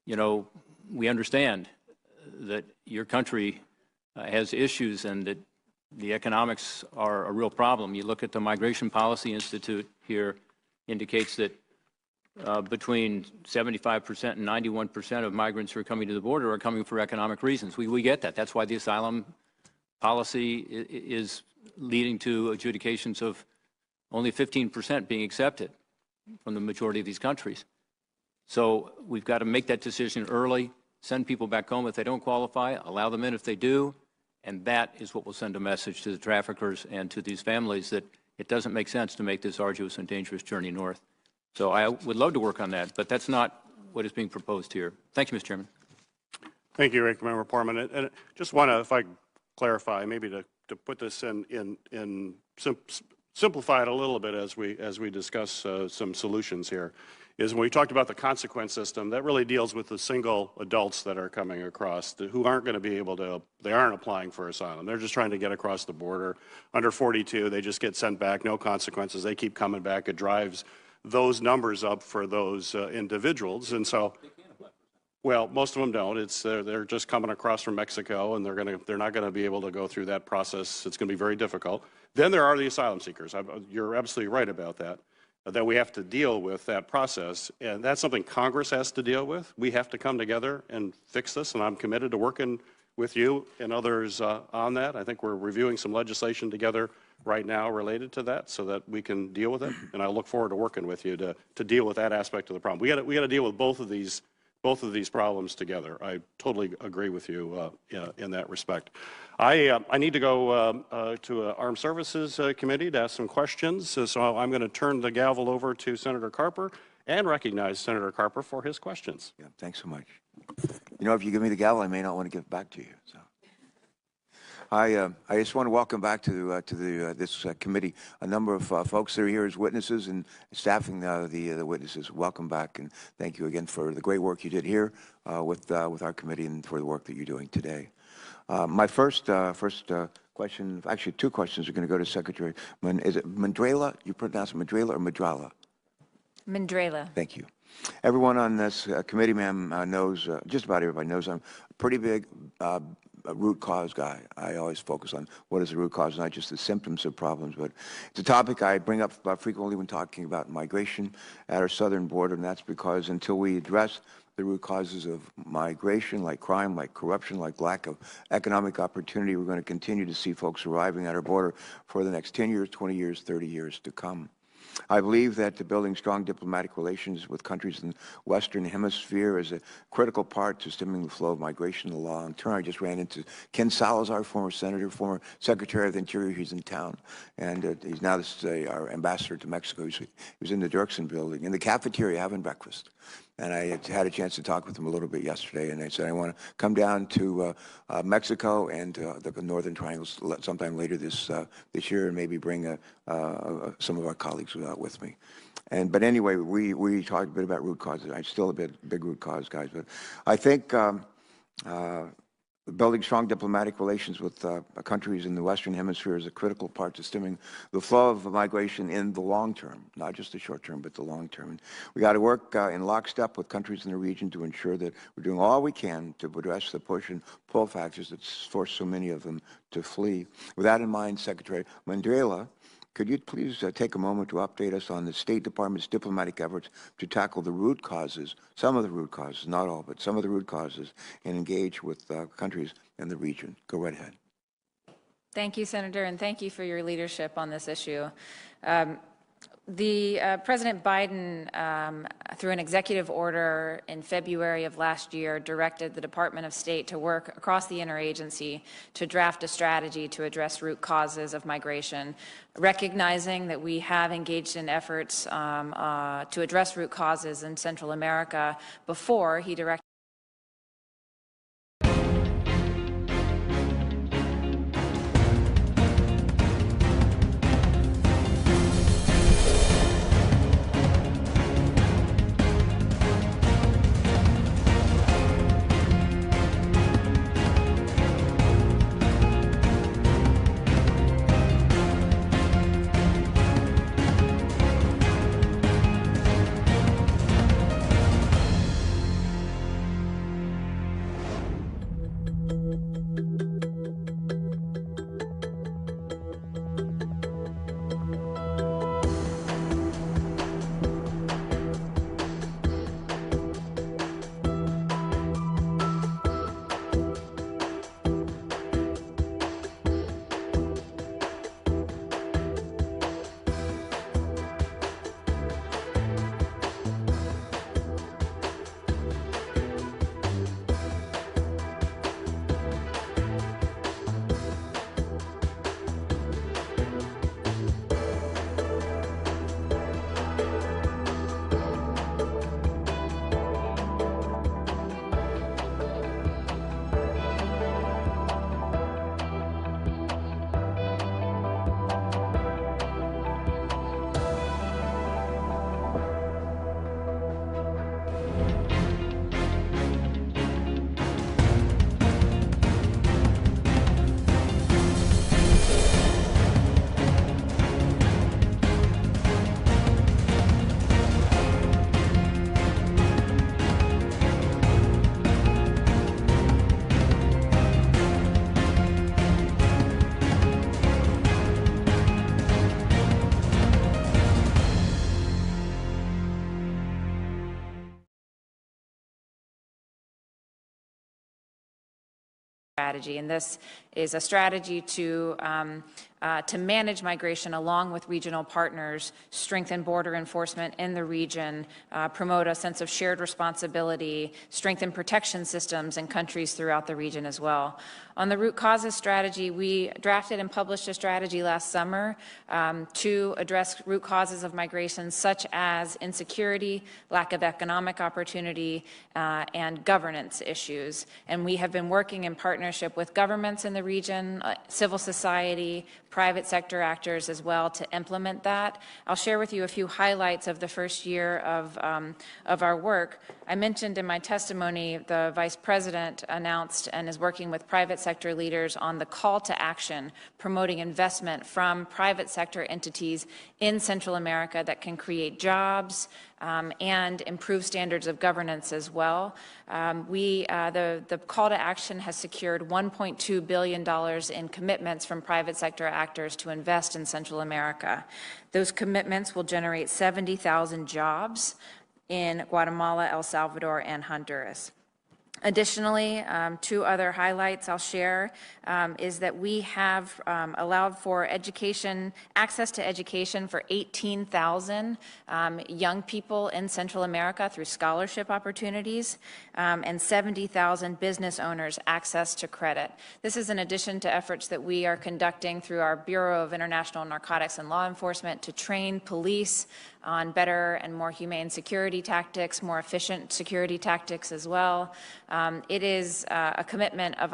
you know, we understand that your country has issues and that the economics are a real problem. You look at the Migration Policy Institute here, indicates that between 75% and 91% of migrants who are coming to the border are coming for economic reasons. We get that. That's why the asylum policy is leading to adjudications of only 15% being accepted from the majority of these countries. So we've got to make that decision early, send people back home if they don't qualify, allow them in if they do, and that is what will send a message to the traffickers and to these families that it doesn't make sense to make this arduous and dangerous journey north. So I would love to work on that, but that's not what is being proposed here. Thank you, Mr. Chairman. Thank you, Ranking Member Portman. And just want to, if I clarify, maybe to put this simplify it a little bit as we discuss some solutions here, is when we talked about the consequence system, that really deals with the single adults that are coming across who aren't going to be able to, they aren't applying for asylum. They're just trying to get across the border. Under 42, they just get sent back, no consequences. They keep coming back. It drives those numbers up for those individuals. And so, well, most of them don't. It's they're just coming across from Mexico, and they're not going to be able to go through that process. It's going to be very difficult. Then there are the asylum seekers. You're absolutely right about that. That we have to deal with that process, and that's something Congress has to deal with. We have to come together and fix this, and I'm committed to working with you and others on that. I think we're reviewing some legislation together right now related to that so that we can deal with it, and I look forward to working with you to deal with that aspect of the problem. We got to deal with both of these problems together. I totally agree with you in that respect. I need to go to an Armed Services Committee to ask some questions, so I'm going to turn the gavel over to Senator Carper and recognize Senator Carper for his questions. Yeah, thanks so much. You know, if you give me the gavel, I may not want to give it back to you. So, I just want to welcome back to this committee a number of folks that are here as witnesses and staffing the witnesses. Welcome back, and thank you again for the great work you did here with our committee and for the work that you're doing today. My first question question, actually 2 questions are going to go to Secretary. Is it Mandrala? You pronounce it Mandrala or Madrala? Mandrala. Thank you. Everyone on this committee, ma'am, knows, just about everybody knows I'm a pretty big root cause guy. I always focus on what is the root cause, not just the symptoms of problems, but it's a topic I bring up frequently when talking about migration at our southern border, and that's because until we address the root causes of migration, like crime, like corruption, like lack of economic opportunity, we're going to continue to see folks arriving at our border for the next 10 years, 20 years, 30 years to come. I believe that building strong diplomatic relations with countries in the Western Hemisphere is a critical part to stemming the flow of migration in the long term. I just ran into Ken Salazar, former senator, former Secretary of the Interior. He's in town, and he's now our ambassador to Mexico. He was in the Dirksen building, in the cafeteria having breakfast. And I had a chance to talk with him a little bit yesterday, and I said I want to come down to Mexico and the Northern Triangle sometime later this year, and maybe bring some of our colleagues with me. But anyway, we talked a bit about root causes. I'm still a big root cause guys, but I think building strong diplomatic relations with countries in the Western Hemisphere is a critical part to stemming the flow of migration in the long term, not just the short term, but the long term. And we got to work in lockstep with countries in the region to ensure that we're doing all we can to address the push and pull factors that force so many of them to flee. With that in mind, Secretary Mandrala, could you please take a moment to update us on the State Department's diplomatic efforts to tackle the root causes, some of the root causes, not all, but some of the root causes, and engage with countries in the region? Go right ahead. Thank you, Senator, and thank you for your leadership on this issue. President Biden, through an executive order in February of last year, directed the Department of State to work across the interagency to draft a strategy to address root causes of migration, recognizing that we have engaged in efforts to address root causes in Central America before he directed strategy, and this is a strategy to manage migration along with regional partners, strengthen border enforcement in the region, promote a sense of shared responsibility, strengthen protection systems in countries throughout the region as well. On the root causes strategy, we drafted and published a strategy last summer to address root causes of migration such as insecurity, lack of economic opportunity, and governance issues. And we have been working in partnership with governments in the region, civil society, private sector actors as well to implement that. I'll share with you a few highlights of the first year of our work. I mentioned in my testimony the Vice President announced and is working with private sector leaders on the call to action, promoting investment from private sector entities in Central America that can create jobs and improve standards of governance as well. The call to action has secured $1.2 billion in commitments from private sector actors to invest in Central America. Those commitments will generate 70,000 jobs in Guatemala, El Salvador, and Honduras. Additionally, two other highlights I'll share is that we have allowed for education, access to education for 18,000 young people in Central America through scholarship opportunities, and 70,000 business owners access to credit. This is in addition to efforts that we are conducting through our Bureau of International Narcotics and Law Enforcement to train police on better and more humane security tactics, more efficient security tactics as well. It is a commitment of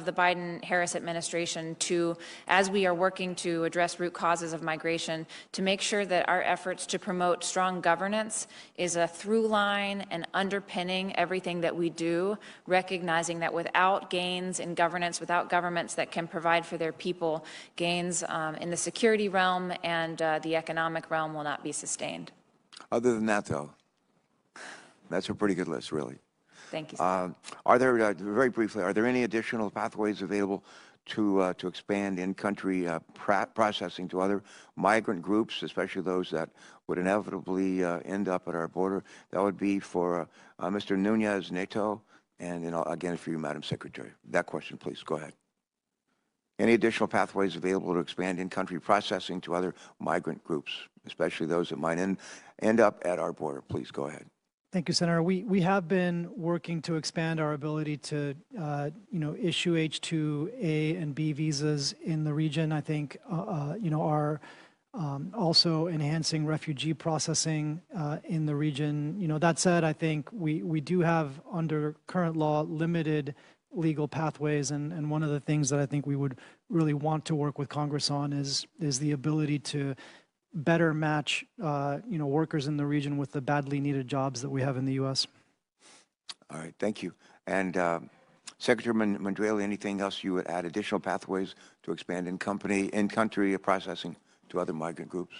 the Biden-Harris administration to, as we are working to address root causes of migration, to make sure that our efforts to promote strong governance is a through line and underpinning everything that we do, recognizing that without gains in governance, without governments that can provide for their people, gains in the security realm and the economic realm will not be sustained. Other than that, though, that's a pretty good list, really. Thank you. Are there, very briefly, are there any additional pathways available to expand in-country processing to other migrant groups, especially those that would inevitably end up at our border? That would be for Mr. Nunez, Nato, and again for you, Madam Secretary. That question, please. Go ahead. Any additional pathways available to expand in-country processing to other migrant groups, especially those that might end up at our border? Please go ahead. Thank you, Senator. We have been working to expand our ability to, issue H-2A and B visas in the region. I think, are also enhancing refugee processing in the region. That said, I think we do have under current law limited legal pathways, and one of the things that I think we would really want to work with Congress on is the ability to better match workers in the region with the badly needed jobs that we have in the U.S. All right, thank you. And Secretary Mandrelli, anything else you would add? Additional pathways to expand in-country processing to other migrant groups?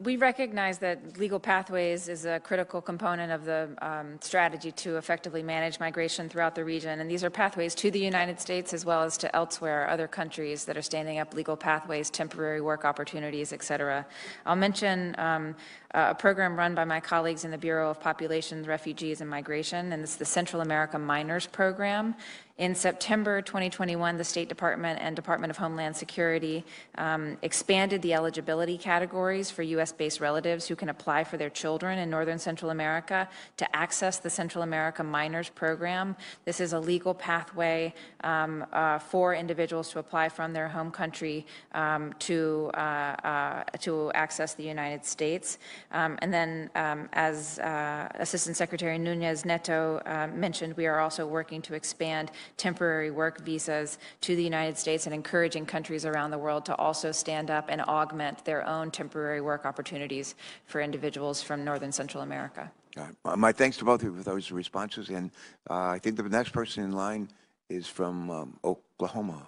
We recognize that legal pathways is a critical component of the strategy to effectively manage migration throughout the region. And these are pathways to the United States as well as to elsewhere, other countries that are standing up legal pathways, temporary work opportunities, et cetera. I'll mention a program run by my colleagues in the Bureau of Populations, Refugees, and Migration, and it's the Central America Minors Program. In September 2021, the State Department and Department of Homeland Security expanded the eligibility categories for U.S.-based relatives who can apply for their children in Northern Central America to access the Central America Minors Program. This is a legal pathway for individuals to apply from their home country to access the United States. And then, as Assistant Secretary Nunez Neto mentioned, we are also working to expand temporary work visas to the United States and encouraging countries around the world to also stand up and augment their own temporary work opportunities for individuals from Northern Central America. My thanks to both of you for those responses. And I think the next person in line is from Oklahoma,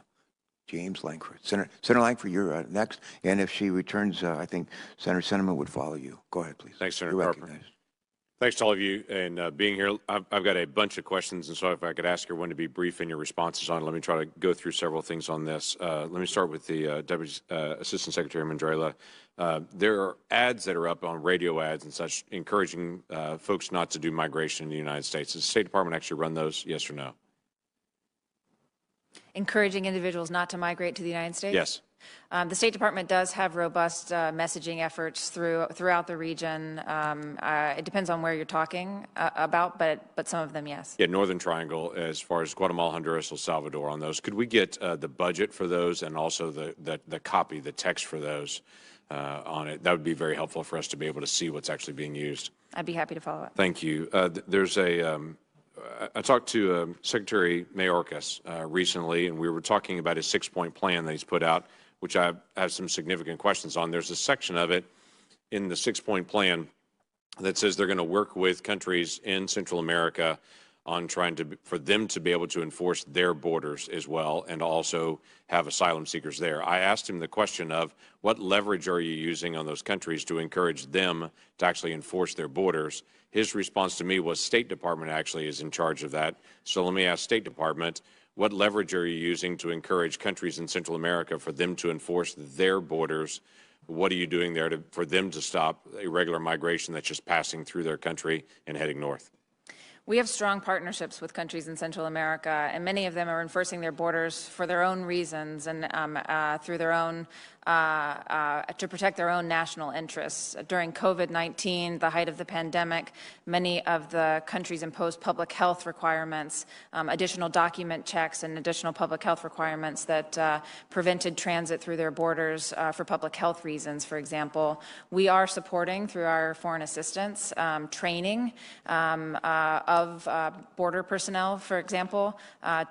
James Langford. Senator Langford, you're next. And if she returns, I think Senator Sinema would follow you. Go ahead, please. Thanks, Senator Carper. Thanks to all of you and being here. I've got a bunch of questions, and so if I could ask everyone to be brief in your responses on it, let me try to go through several things on this. Let me start with the Deputy Assistant Secretary Mandrella. There are ads that are up on radio ads and such encouraging folks not to do migration in the United States. Does the State Department actually run those, yes or no? Encouraging individuals not to migrate to the United States? Yes. The State Department does have robust messaging efforts throughout the region. It depends on where you're talking about, but some of them, yes. Yeah, Northern Triangle, as far as Guatemala, Honduras, El Salvador on those. Could we get the budget for those and also the copy, the text for those on it? That would be very helpful for us to be able to see what's actually being used. I'd be happy to follow up. Thank you. There's a I talked to Secretary Mayorkas recently, and we were talking about his 6-point plan that he's put out, which I have some significant questions on. There's a section of it in the 6-point plan that says they're going to work with countries in Central America on trying for them to be able to enforce their borders as well, and also have asylum seekers there. I asked him the question of what leverage are you using on those countries to encourage them to actually enforce their borders. His response to me was State Department actually is in charge of that. So let me ask State Department, what leverage are you using to encourage countries in Central America for them to enforce their borders? What are you doing there for them to stop irregular migration that's just passing through their country and heading north? We have strong partnerships with countries in Central America, and many of them are enforcing their borders for their own reasons and through their own to protect their own national interests. During COVID-19, the height of the pandemic, many of the countries imposed public health requirements, additional document checks and additional public health requirements that prevented transit through their borders for public health reasons, for example. We are supporting, through our foreign assistance, training of border personnel, for example,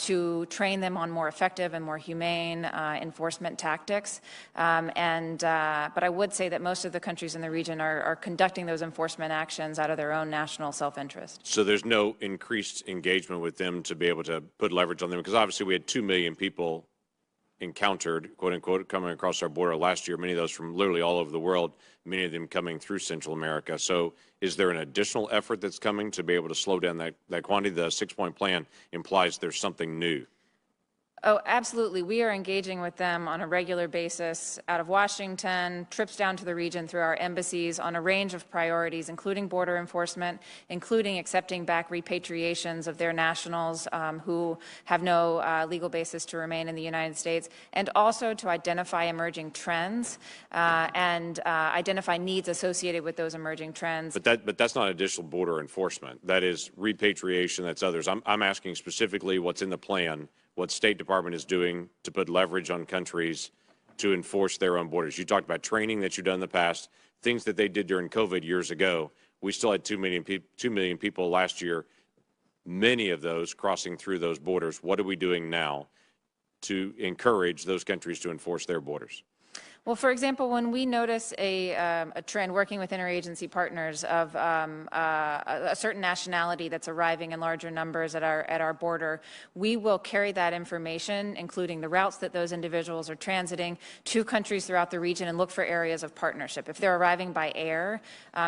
to train them on more effective and more humane enforcement tactics. But I would say that most of the countries in the region are conducting those enforcement actions out of their own national self-interest. So there's no increased engagement with them to be able to put leverage on them? Because obviously we had 2 million people encountered, quote unquote, coming across our border last year, many of those from literally all over the world, many of them coming through Central America. So is there an additional effort that's coming to be able to slow down that quantity? The 6-point plan implies there's something new. Oh, absolutely. We are engaging with them on a regular basis out of Washington, trips down to the region through our embassies on a range of priorities, including border enforcement, including accepting back repatriations of their nationals who have no legal basis to remain in the United States, and also to identify emerging trends and identify needs associated with those emerging trends. But that's not additional border enforcement. That is repatriation. That's others. I'm asking specifically what's in the plan, what State Department is doing to put leverage on countries to enforce their own borders. You talked about training that you've done in the past, things that they did during COVID years ago. We still had 2 million people last year, many of those crossing through those borders. What are we doing now to encourage those countries to enforce their borders? Well, for example, when we notice a trend working with interagency partners of a certain nationality that's arriving in larger numbers at our border, we will carry that information, including the routes that those individuals are transiting, to countries throughout the region and look for areas of partnership. If they're arriving by air,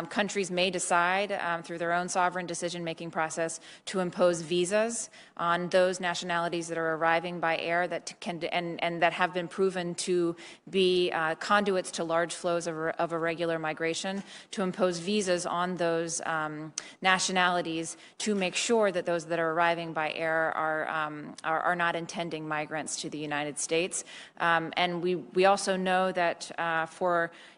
countries may decide through their own sovereign decision-making process to impose visas on those nationalities that are arriving by air that can and that have been proven to be conduits to large flows of irregular migration, to impose visas on those nationalities to make sure that those that are arriving by air are not intending migrants to the United States. And we also know that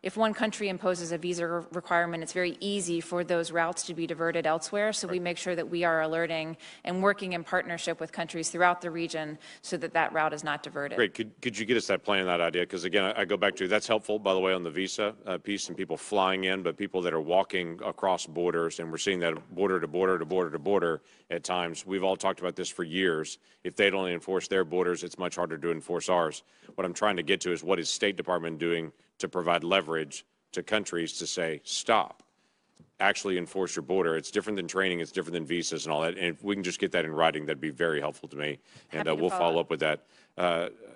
if one country imposes a visa requirement, it's very easy for those routes to be diverted elsewhere. So we make sure that we are alerting and working in partnership with countries throughout the region so that that route is not diverted. Great. Could you get us that plan, that idea? Because again, I go back to that's helpful, by the way, on the visa piece and people flying in, but people that are walking across borders, and we're seeing that border to border to border to border at times. We've all talked about this for years. If they don't enforce their borders, it's much harder to enforce ours. What I'm trying to get to is what is State Department doing to provide leverage to countries to say, stop, actually enforce your border. It's different than training, it's different than visas and all that. And if we can just get that in writing, that'd be very helpful to me. And we'll follow up with that.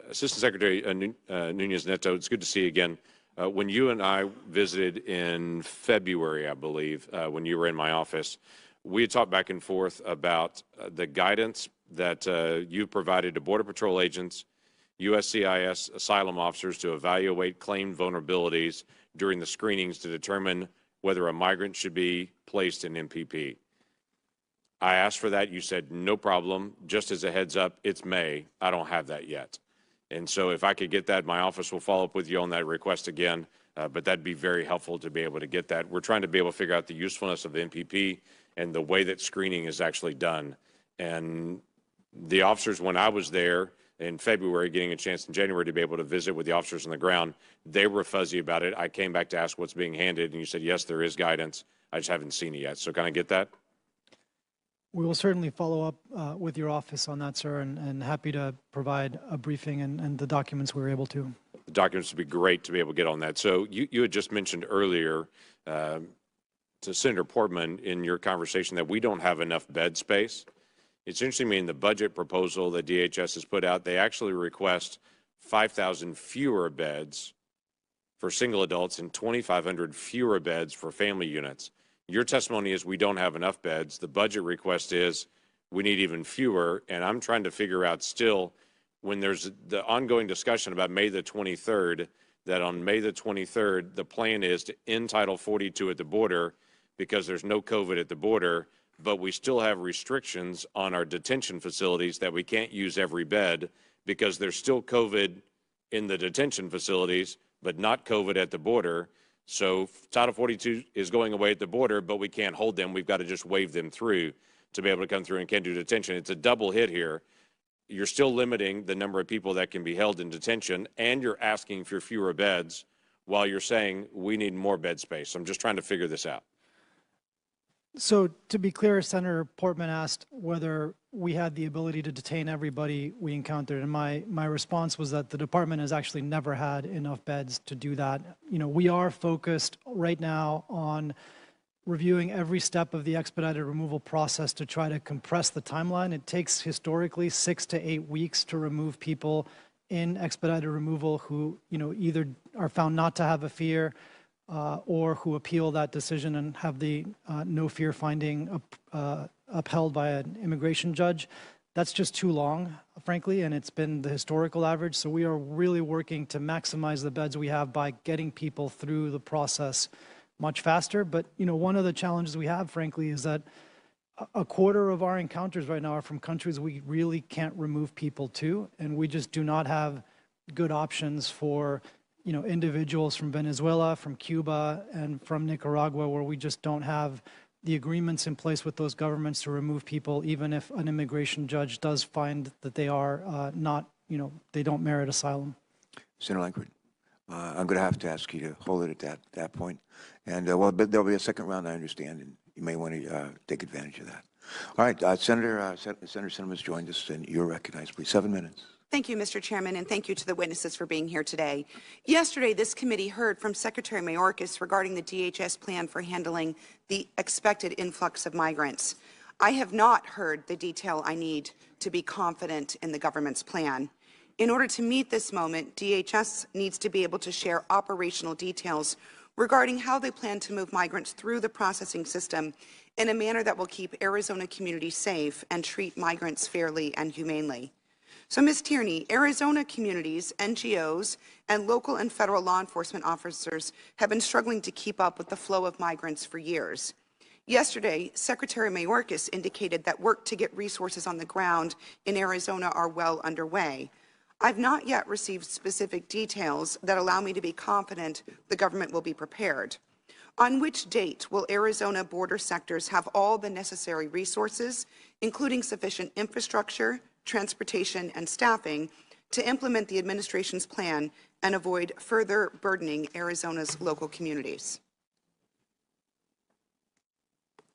Assistant Secretary Nunez Neto, it's good to see you again. When you and I visited in February, I believe, when you were in my office, we had talked back and forth about the guidance that you provided to Border Patrol agents, USCIS asylum officers to evaluate claimed vulnerabilities during the screenings to determine whether a migrant should be placed in MPP. I asked for that. You said, no problem. Just as a heads up, it's May. I don't have that yet. And so if I could get that, my office will follow up with you on that request again. But that'd be very helpful to be able to get that. We're trying to be able to figure out the usefulness of the MPP and the way that screening is actually done. And the officers, when I was there in February, getting a chance in January to be able to visit with the officers on the ground, they were fuzzy about it. I came back to ask what's being handed, and you said, yes, there is guidance. I just haven't seen it yet. So can I get that? We will certainly follow up with your office on that, sir, and happy to provide a briefing and the documents we were able to. The documents would be great to be able to get on that. So you had just mentioned earlier to Senator Portman in your conversation that we don't have enough bed space. It's interesting to me in the budget proposal that DHS has put out, they actually request 5,000 fewer beds for single adults and 2,500 fewer beds for family units. Your testimony is we don't have enough beds. The budget request is we need even fewer. And I'm trying to figure out still, when there's the ongoing discussion about May the 23rd, that on May the 23rd, the plan is to end Title 42 at the border because there's no COVID at the border, but we still have restrictions on our detention facilities that we can't use every bed because there's still COVID in the detention facilities, but not COVID at the border. So Title 42 is going away at the border, but we can't hold them. We've got to just wave them through to be able to come through and can't do detention. It's a double hit here. You're still limiting the number of people that can be held in detention, and you're asking for fewer beds while you're saying we need more bed space. I'm just trying to figure this out. So to be clear, Senator Portman asked whether we had the ability to detain everybody we encountered, and my response was that the department has actually never had enough beds to do that. You know, we are focused right now on reviewing every step of the expedited removal process to try to compress the timeline. It takes historically 6 to 8 weeks to remove people in expedited removal who, you know, either are found not to have a fear or who appeal that decision and have the no fear finding upheld by an immigration judge. That's just too long, frankly, and it's been the historical average. So we are really working to maximize the beds we have by getting people through the process much faster. But, you know, one of the challenges we have, frankly, is that a quarter of our encounters right now are from countries we really can't remove people to, and we just do not have good options for, you know, individuals from Venezuela, from Cuba, and from Nicaragua, where we just don't have the agreements in place with those governments to remove people, even if an immigration judge does find that they are not, you know, they don't merit asylum. Senator Langford, I'm going to have to ask you to hold it at that point. And, well, but there'll be a second round, I understand, and you may want to take advantage of that. All right, Senator Sinema's joined us, and you're recognized, please. 7 minutes. Thank you, Mr. Chairman, and thank you to the witnesses for being here today. Yesterday, this committee heard from Secretary Mayorkas regarding the DHS plan for handling the expected influx of migrants. I have not heard the detail I need to be confident in the government's plan. In order to meet this moment, DHS needs to be able to share operational details regarding how they plan to move migrants through the processing system in a manner that will keep Arizona communities safe and treat migrants fairly and humanely. So, Ms. Tierney, Arizona communities, NGOs, and local and federal law enforcement officers have been struggling to keep up with the flow of migrants for years. Yesterday, Secretary Mayorkas indicated that work to get resources on the ground in Arizona are well underway. I've not yet received specific details that allow me to be confident the government will be prepared. On which date will Arizona border sectors have all the necessary resources, including sufficient infrastructure, transportation, and staffing, to implement the administration's plan and avoid further burdening Arizona's local communities?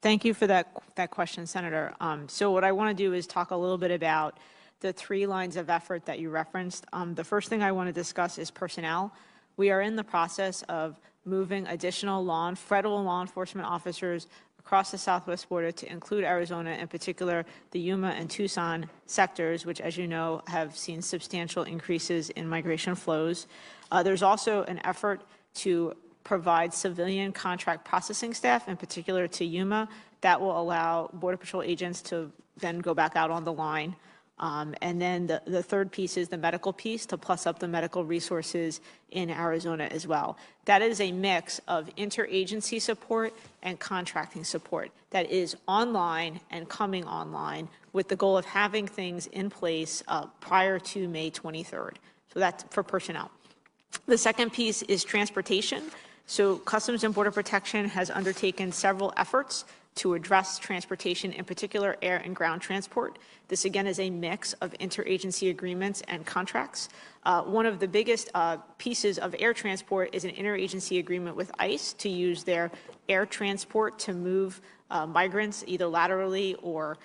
Thank you for that question, Senator. So what I want to do is talk a little bit about the 3 lines of effort that you referenced. The first thing I want to discuss is personnel. We are in the process of moving additional federal law enforcement officers across the southwest border to include Arizona, in particular the Yuma and Tucson sectors, which, as you know, have seen substantial increases in migration flows. There's also an effort to provide civilian contract processing staff, in particular to Yuma, that will allow Border Patrol agents to then go back out on the line. And then the third piece is the medical piece, to plus up the medical resources in Arizona as well. That is a mix of interagency support and contracting support that is online and coming online with the goal of having things in place prior to May 23rd. So that's for personnel. The second piece is transportation. So Customs and Border Protection has undertaken several efforts to address transportation, in particular air and ground transport. This, again, is a mix of interagency agreements and contracts. One of the biggest pieces of air transport is an interagency agreement with ICE to use their air transport to move migrants, either laterally or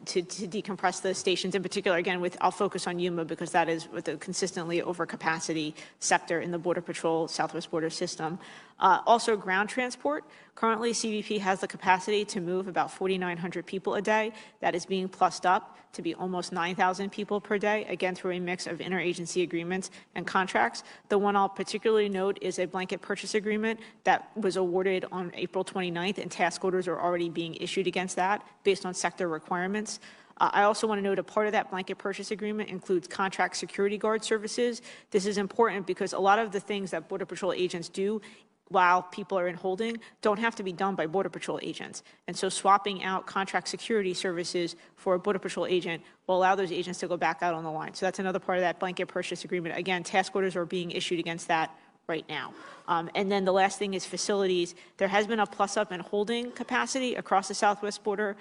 to decompress the stations. In particular, again, I'll focus on Yuma because that is with a consistently overcapacity sector in the Border Patrol Southwest Border System. Also, ground transport. Currently, CBP has the capacity to move about 4,900 people a day. That is being plussed up to be almost 9,000 people per day, again, through a mix of interagency agreements and contracts. The one I'll particularly note is a blanket purchase agreement that was awarded on April 29th, and task orders are already being issued against that based on sector requirements. I also want to note a part of that blanket purchase agreement includes contract security guard services. This is important because a lot of the things that Border Patrol agents do while people are in holding don't have to be done by Border Patrol agents. And so swapping out contract security services for a Border Patrol agent will allow those agents to go back out on the line. So that's another part of that blanket purchase agreement. Again, task orders are being issued against that right now. And then the last thing is facilities. There has been a plus up in holding capacity across the southwest border.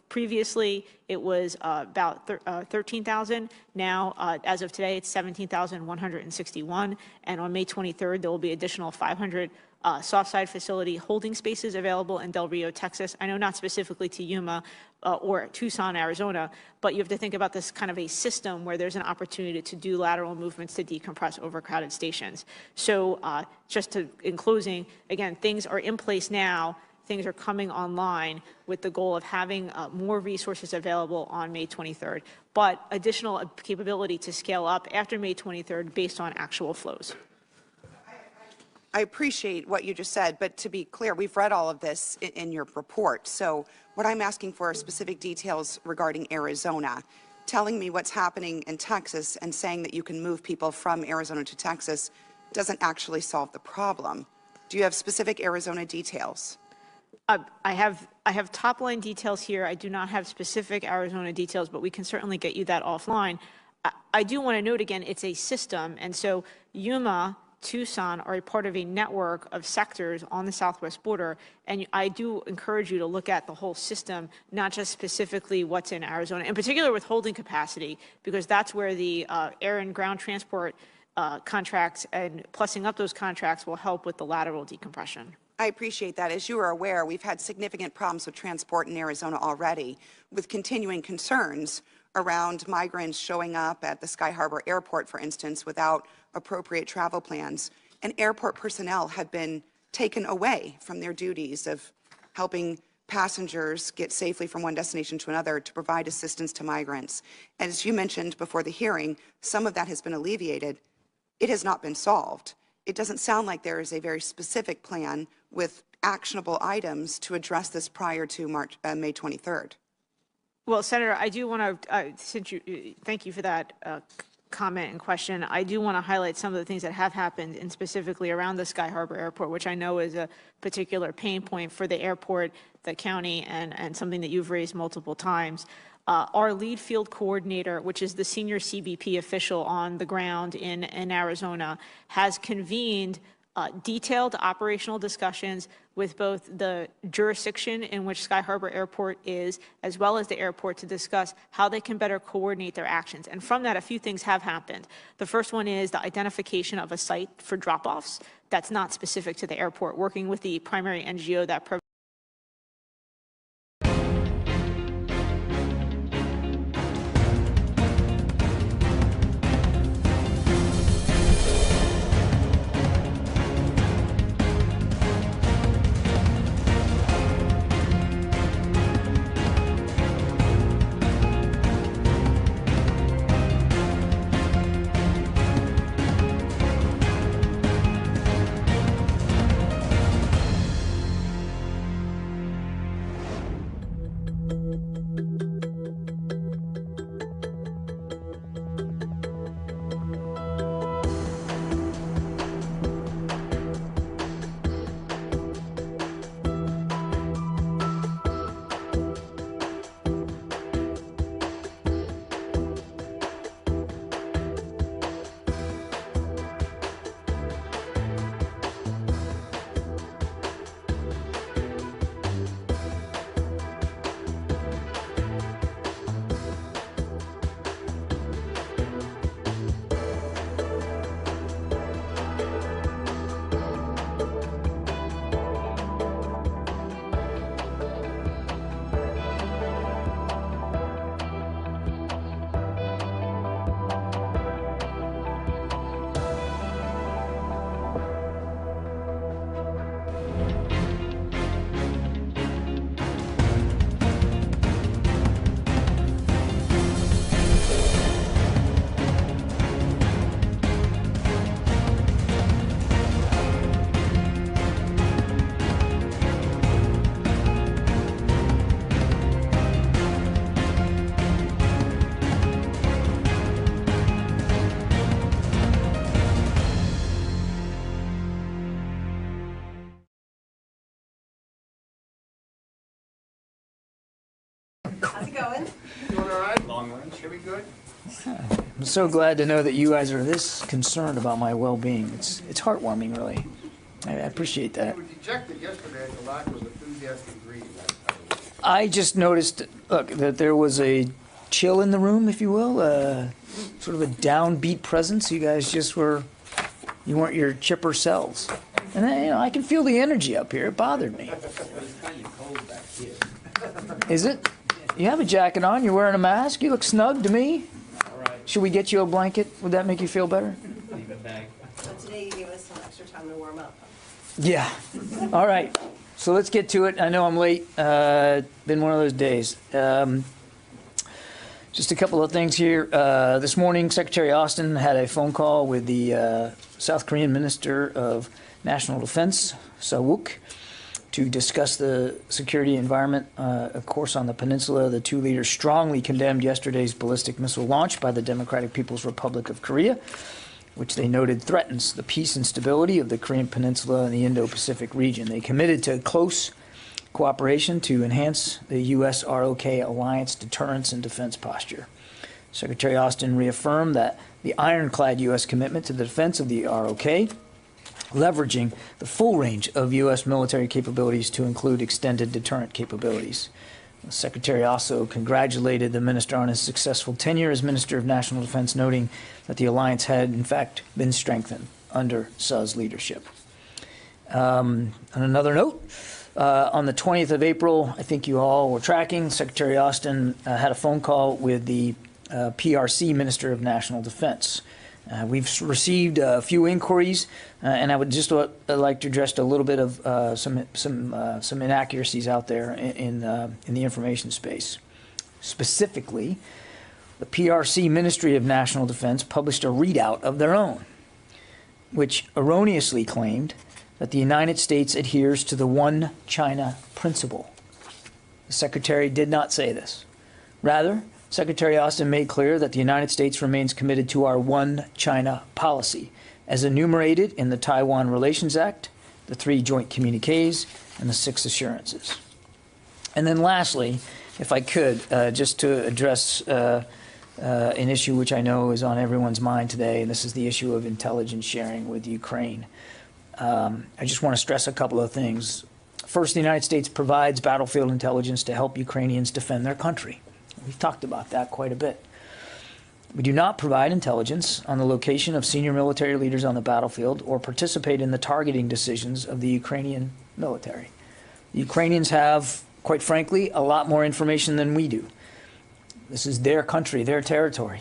Previously, it was about 13,000. Now, as of today, it's 17,161. And on May 23rd, there will be additional 500 soft side facility holding spaces available in Del Rio, Texas. I know not specifically to Yuma or Tucson, Arizona, but you have to think about this kind of a system where there's an opportunity to do lateral movements to decompress overcrowded stations. So in closing, again, things are in place now. Things are coming online with the goal of having more resources available on May 23rd, but additional capability to scale up after May 23rd based on actual flows. I appreciate what you just said, but to be clear, we've read all of this in your report. So what I'm asking for are specific details regarding Arizona. Telling me what's happening in Texas and saying that you can move people from Arizona to Texas doesn't actually solve the problem. Do you have specific Arizona details? I have top line details here. I do not have specific Arizona details, but we can certainly get you that offline. I do want to note again, it's a system. And so Yuma, Tucson are a part of a network of sectors on the southwest border. And I do encourage you to look at the whole system, not just specifically what's in Arizona, in particular with holding capacity, because that's where the air and ground transport contracts and plussing up those contracts will help with the lateral decompression. I appreciate that. As you are aware, we've had significant problems with transport in Arizona already, with continuing concerns around migrants showing up at the Sky Harbor Airport, for instance, without appropriate travel plans. And airport personnel have been taken away from their duties of helping passengers get safely from one destination to another to provide assistance to migrants. As you mentioned before the hearing, some of that has been alleviated. It has not been solved. It doesn't sound like there is a very specific plan with actionable items to address this prior to May 23rd. Well, Senator, I do want to, thank you for that comment and question. I do want to highlight some of the things that have happened, and specifically around the Sky Harbor Airport, which I know is a particular pain point for the airport, the county, and something that you've raised multiple times. Our lead field coordinator, which is the senior CBP official on the ground in Arizona, has convened detailed operational discussions with both the jurisdiction in which Sky Harbor Airport is, as well as the airport, to discuss how they can better coordinate their actions. And from that, a few things have happened. The first one is the identification of a site for drop-offs that's not specific to the airport, working with the primary NGO that provides long range. Should be good. I'm so glad to know that you guys are this concerned about my well-being. It's heartwarming, really. I appreciate that. You were dejected yesterday at the lack of enthusiastic greeting. I just noticed, look, that there was a chill in the room, if you will, sort of a downbeat presence. You guys just weren't your chipper selves. And I can feel the energy up here. It bothered me. Is it? You have a jacket on. You're wearing a mask. You look snug to me. Should we get you a blanket? Would that make you feel better? So today you gave us some extra time to warm up. Yeah. All right. So let's get to it. I know I'm late. Been one of those days. Just a couple of things here. This morning, Secretary Austin had a phone call with the South Korean Minister of National Defense, Seo-wook, to discuss the security environment, of course, on the peninsula. The two leaders strongly condemned yesterday's ballistic missile launch by the Democratic People's Republic of Korea, which they noted threatens the peace and stability of the Korean Peninsula and the Indo-Pacific region. They committed to close cooperation to enhance the U.S.-ROK alliance deterrence and defense posture. Secretary Austin reaffirmed that the ironclad U.S. commitment to the defense of the ROK, leveraging the full range of U.S. military capabilities to include extended deterrent capabilities. The Secretary also congratulated the minister on his successful tenure as Minister of National Defense, noting that the alliance had, in fact, been strengthened under Seo's leadership. On another note, on the 20th of April, I think you all were tracking, Secretary Austin had a phone call with the PRC Minister of National Defense. We've received a few inquiries, and I would just like to address a little bit of some inaccuracies out there in the information space. Specifically, the PRC Ministry of National Defense published a readout of their own, which erroneously claimed that the United States adheres to the One China principle. The Secretary did not say this. Rather, Secretary Austin made clear that the United States remains committed to our One China policy, as enumerated in the Taiwan Relations Act, the 3 joint communiques, and the 6 assurances. And then lastly, if I could, just to address an issue which I know is on everyone's mind today, and this is the issue of intelligence sharing with Ukraine. I just want to stress a couple of things. First, the United States provides battlefield intelligence to help Ukrainians defend their country. We've talked about that quite a bit. We do not provide intelligence on the location of senior military leaders on the battlefield or participate in the targeting decisions of the Ukrainian military. The Ukrainians have, quite frankly, a lot more information than we do. This is their country, their territory,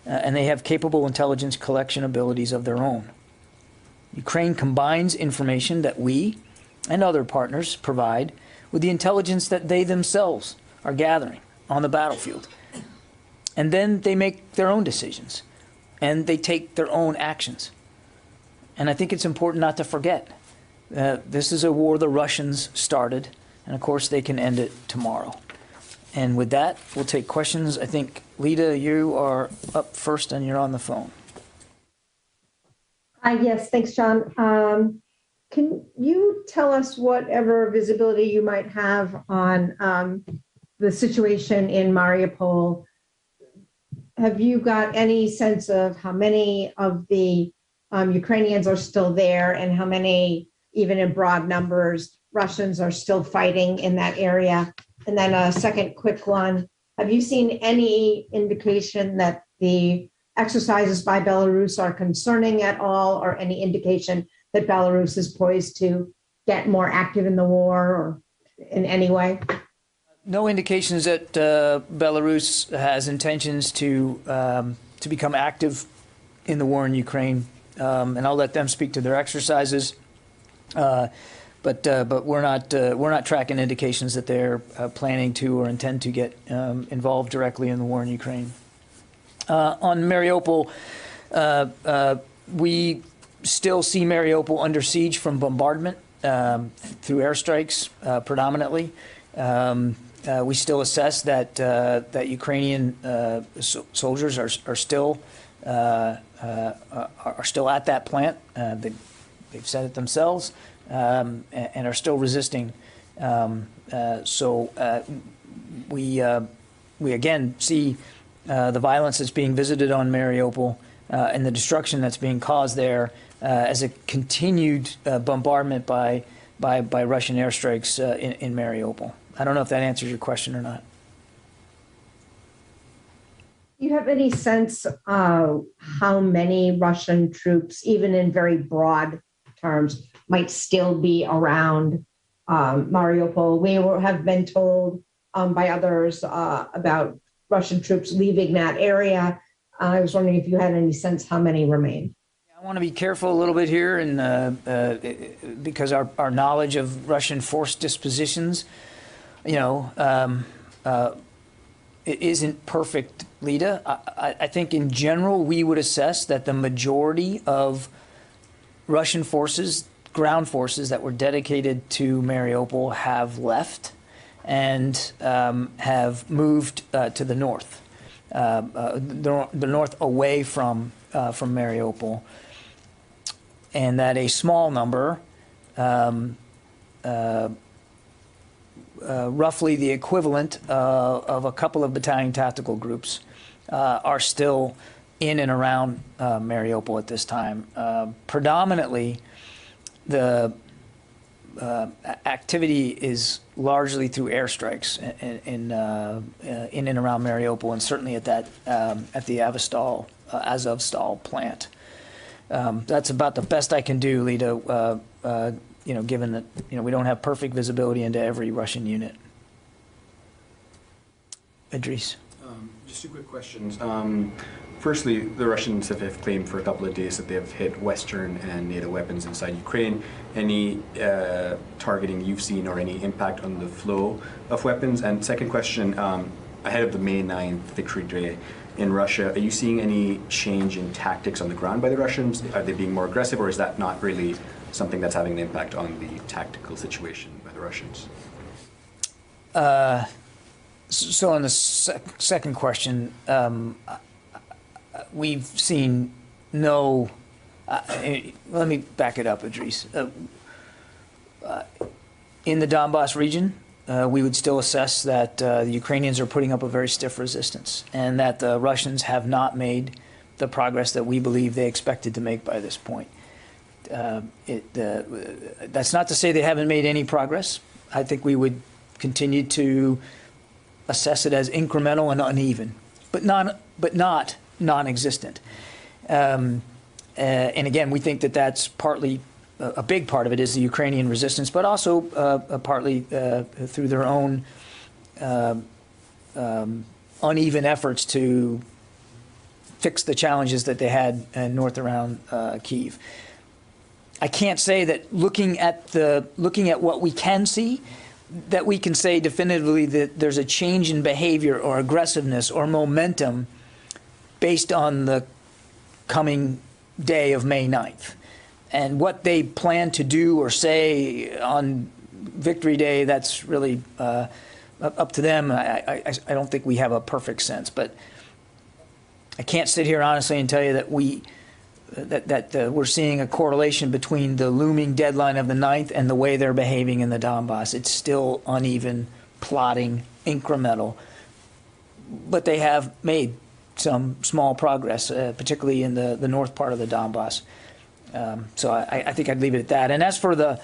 and they have capable intelligence collection abilities of their own. Ukraine combines information that we and other partners provide with the intelligence that they themselves are gathering on the battlefield. And then they make their own decisions, and they take their own actions. And I think it's important not to forget this is a war the Russians started, and of course they can end it tomorrow. And with that, we'll take questions. I think, Lita, you are up first, and you're on the phone. Yes, thanks, John. Can you tell us whatever visibility you might have on the situation in Mariupol? Have you got any sense of how many of the Ukrainians are still there and how many, even in broad numbers, Russians are still fighting in that area? And then a second quick one, have you seen any indication that the exercises by Belarus are concerning at all, or any indication that Belarus is poised to get more active in the war or in any way? No indications that Belarus has intentions to become active in the war in Ukraine, and I'll let them speak to their exercises. But we're not tracking indications that they're planning to or intend to get involved directly in the war in Ukraine. On Mariupol, we still see Mariupol under siege from bombardment through airstrikes predominantly. We still assess that that Ukrainian soldiers are still at that plant. They've said it themselves, and are still resisting. We again see the violence that's being visited on Mariupol and the destruction that's being caused there as a continued bombardment by Russian airstrikes in Mariupol. I don't know if that answers your question or not. Do you have any sense of how many Russian troops, even in very broad terms, might still be around Mariupol? We have been told by others about Russian troops leaving that area. I was wondering if you had any sense how many remain. I want to be careful a little bit here, and because our knowledge of Russian force dispositions, it isn't perfect, Lita. I think in general we would assess that the majority of Russian forces, ground forces that were dedicated to Mariupol, have left and have moved to the north, the north away from Mariupol, and that a small number, roughly the equivalent of a couple of battalion tactical groups, are still in and around Mariupol at this time. Predominantly, the activity is largely through airstrikes in and around Mariupol, and certainly at the Azovstal plant. That's about the best I can do, Lita. Given that we don't have perfect visibility into every Russian unit. Idris. Just two quick questions. Firstly, the Russians have claimed for a couple of days that they have hit Western and NATO weapons inside Ukraine. Any targeting you've seen or any impact on the flow of weapons? And second question, ahead of the May 9th Victory Day in Russia, are you seeing any change in tactics on the ground by the Russians? Are they being more aggressive, or is that not really something that's having an impact on the tactical situation by the Russians? So on the second question, we've seen no, let me back it up, Idris. In the Donbass region, we would still assess that the Ukrainians are putting up a very stiff resistance, and that the Russians have not made the progress that we believe they expected to make by this point. That's not to say they haven't made any progress. I think we would continue to assess it as incremental and uneven, but not non-existent. And again, we think that that's partly, a big part of it is the Ukrainian resistance, but also partly through their own uneven efforts to fix the challenges that they had north around Kyiv. I can't say that looking at what we can see, that we can say definitively that there's a change in behavior or aggressiveness or momentum based on the coming day of May 9th. And what they plan to do or say on Victory Day, that's really up to them. I don't think we have a perfect sense, but I can't sit here honestly and tell you that we're seeing a correlation between the looming deadline of the 9th and the way they're behaving in the Donbass. It's still uneven, plodding, incremental, but they have made some small progress, particularly in the north part of the Donbass. So I think I'd leave it at that. And as for the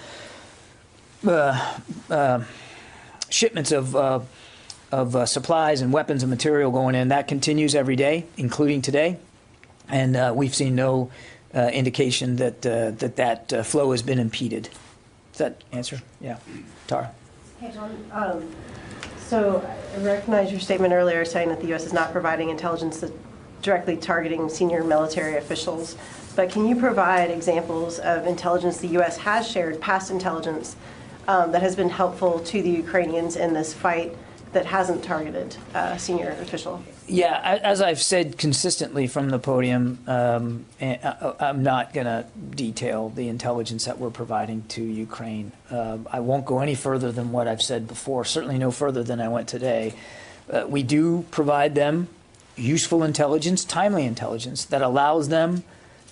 shipments of supplies and weapons and material going in, that continues every day, including today. And we've seen no indication that that flow has been impeded. Does that answer? Yeah. Tara. Hey, John. So I recognize your statement earlier saying that the U.S. is not providing intelligence that's directly targeting senior military officials. But can you provide examples of intelligence the U.S. has shared, past intelligence, that has been helpful to the Ukrainians in this fight that hasn't targeted a senior official? Yeah, as I've said consistently from the podium, I'm not going to detail the intelligence that we're providing to Ukraine. I won't go any further than what I've said before, certainly no further than I went today. We do provide them useful intelligence, timely intelligence, that allows them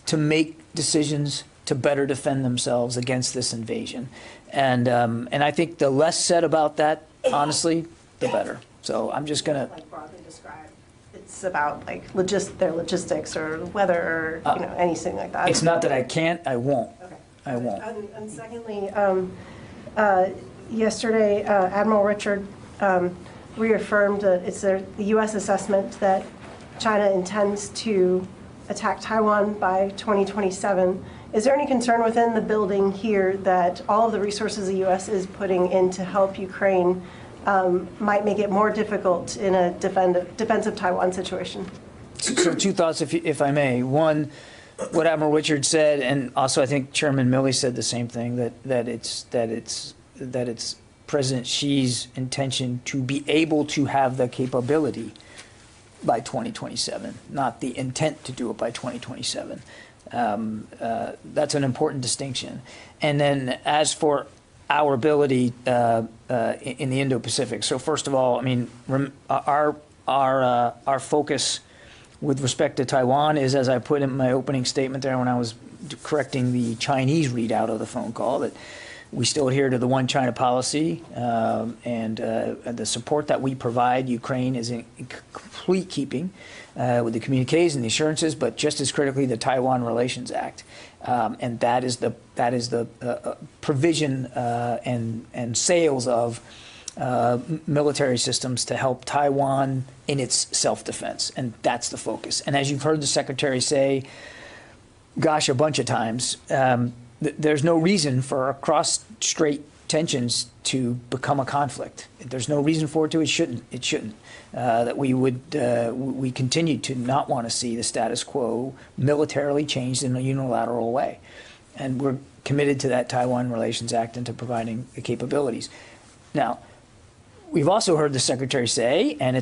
to make decisions to better defend themselves against this invasion. And I think the less said about that, honestly, the better. So I'm just going to... Like broadly describe, it's about like their logistics or weather or anything like that? It's not that I can't, I won't. Okay. I won't. And secondly, yesterday, Admiral Richard reaffirmed it's the U.S. assessment that China intends to attack Taiwan by 2027. Is there any concern within the building here that all of the resources the U.S. is putting in to help Ukraine might make it more difficult in a defensive Taiwan situation? So two thoughts, if I may. One, what Admiral Richard said, and also I think Chairman Milley said the same thing, that it's President Xi's intention to be able to have the capability by 2027, not the intent to do it by 2027. That's an important distinction. And then as for our ability in the Indo-Pacific, so first of all, I mean, our focus with respect to Taiwan is, as I put in my opening statement there when I was correcting the Chinese readout of the phone call, that we still adhere to the one China policy, and the support that we provide Ukraine is in complete keeping with the communiques and the assurances, but just as critically, the Taiwan Relations Act, and that is the provision and sales of military systems to help Taiwan in its self-defense, and that's the focus. And as you've heard the Secretary say, gosh, a bunch of times, there's no reason for cross-strait tensions to become a conflict. There's no reason for it to. It shouldn't. That we continue to not want to see the status quo militarily changed in a unilateral way, and we're committed to that Taiwan Relations Act and to providing the capabilities. Now, we've also heard the Secretary say, and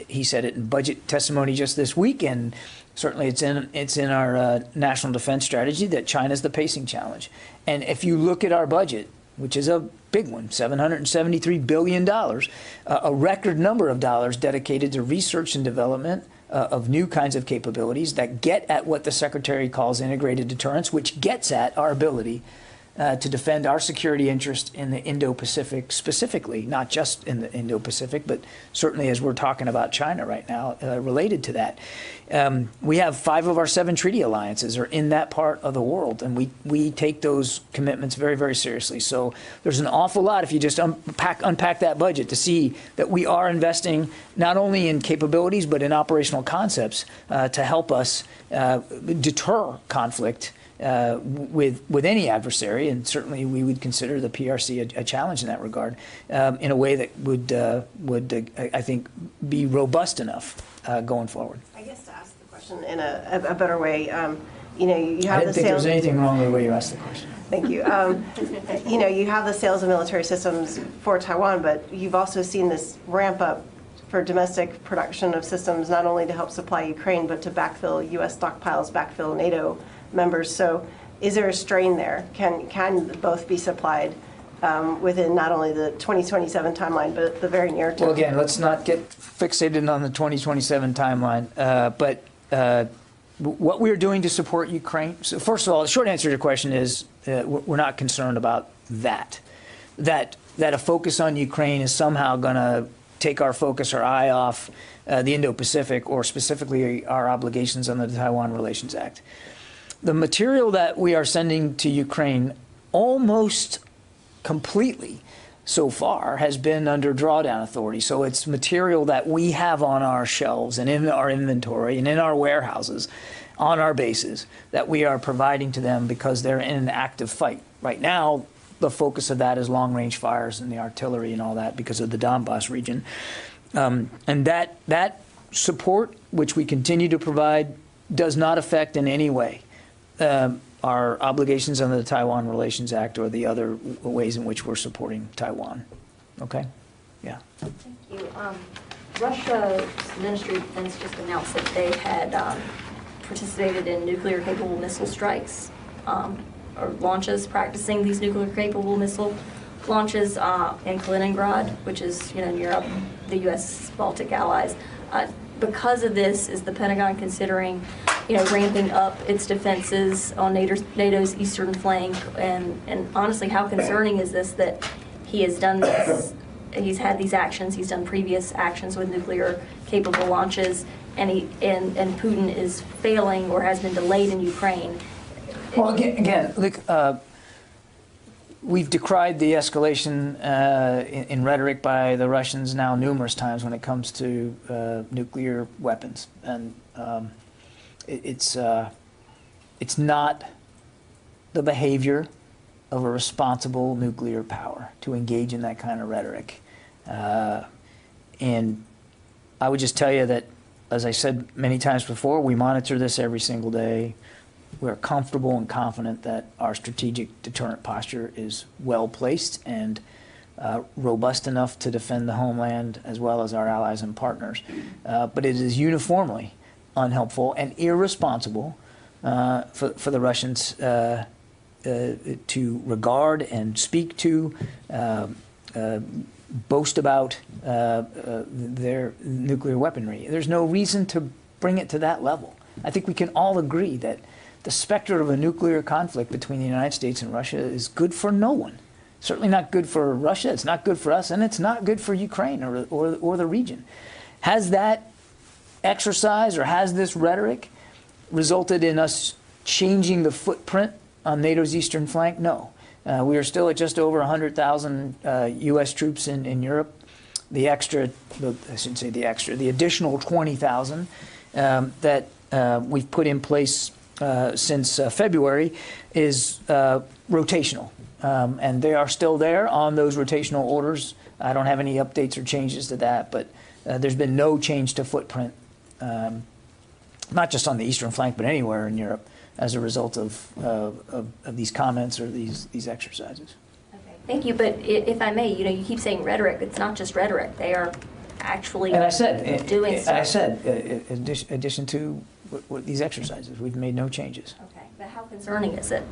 he said it in budget testimony just this week, and certainly it's in our national defense strategy, that China's the pacing challenge. And if you look at our budget, which is a big one, $773 billion, a record number of dollars dedicated to research and development of new kinds of capabilities that get at what the Secretary calls integrated deterrence, which gets at our ability to defend our security interest in the Indo-Pacific specifically, not just in the Indo-Pacific, but certainly as we're talking about China right now, related to that. We have 5 of our 7 treaty alliances are in that part of the world, and we take those commitments very, very seriously. So there's an awful lot, if you just unpack that budget, to see that we are investing not only in capabilities, but in operational concepts to help us deter conflict with any adversary, and certainly we would consider the PRC a challenge in that regard, in a way that would I think, be robust enough going forward. I guess to ask the question in a better way, you have I didn't think there was anything wrong with the way you asked the question. Thank you. You have the sales of military systems for Taiwan, but you've also seen this ramp up for domestic production of systems, not only to help supply Ukraine, but to backfill U.S. stockpiles, backfill NATO members. So is there a strain there? Can both be supplied within not only the 2027 timeline, but the very near term? Well, again, let's not get fixated on the 2027 timeline. But what we're doing to support Ukraine, so first of all, the short answer to your question is we're not concerned about that a focus on Ukraine is somehow going to take our focus or eye off the Indo-Pacific, or specifically our obligations under the Taiwan Relations Act. The material that we are sending to Ukraine almost completely so far has been under drawdown authority. So it's material that we have on our shelves and in our inventory and in our warehouses on our bases that we are providing to them because they're in an active fight. Right now, the focus of that is long-range fires and the artillery and all that because of the Donbass region. And that support, which we continue to provide, does not affect in any way our obligations under the Taiwan Relations Act or the other ways in which we're supporting Taiwan. Okay? Yeah. Thank you. Russia's Ministry of Defense just announced that they had participated in nuclear-capable missile strikes or launches, practicing these nuclear-capable missile launches in Kaliningrad, which is, near the U.S. Baltic allies. Because of this, is the Pentagon considering, ramping up its defenses on NATO's eastern flank? And honestly, how concerning is this that he has done this? He's had these actions. He's done previous actions with nuclear-capable launches, and Putin is failing or has been delayed in Ukraine. Well, again, look, we've decried the escalation in rhetoric by the Russians now numerous times when it comes to nuclear weapons, and it's not the behavior of a responsible nuclear power to engage in that kind of rhetoric. And I would just tell you that, as I said many times before, we monitor this every single day. We're comfortable and confident that our strategic deterrent posture is well placed and robust enough to defend the homeland as well as our allies and partners. But it is uniformly unhelpful and irresponsible for the Russians to regard and speak to, boast about their nuclear weaponry. There's no reason to bring it to that level. I think we can all agree that the specter of a nuclear conflict between the United States and Russia is good for no one. Certainly not good for Russia, it's not good for us, and it's not good for Ukraine or the region. Has that exercise or has this rhetoric resulted in us changing the footprint on NATO's eastern flank? No. We are still at just over 100,000 U.S. troops in Europe. The additional 20,000 that we've put in place since February is rotational. And they are still there on those rotational orders. I don't have any updates or changes to that, but there's been no change to footprint, not just on the eastern flank, but anywhere in Europe as a result of these comments or these exercises. Okay, thank you. But if I may, you keep saying rhetoric. It's not just rhetoric. They are actually doing stuff. And I said, in addition to these exercises, we've made no changes. Okay, but how concerning is it?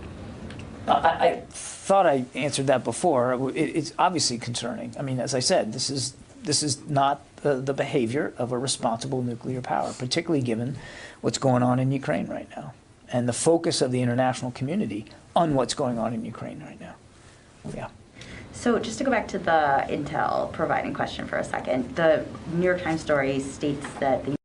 I thought I answered that before. It's obviously concerning. I mean, as I said, this is not the behavior of a responsible nuclear power, particularly given what's going on in Ukraine right now and the focus of the international community on what's going on in Ukraine right now. Yeah. So just to go back to the intel providing question for a second, the New York Times story states that the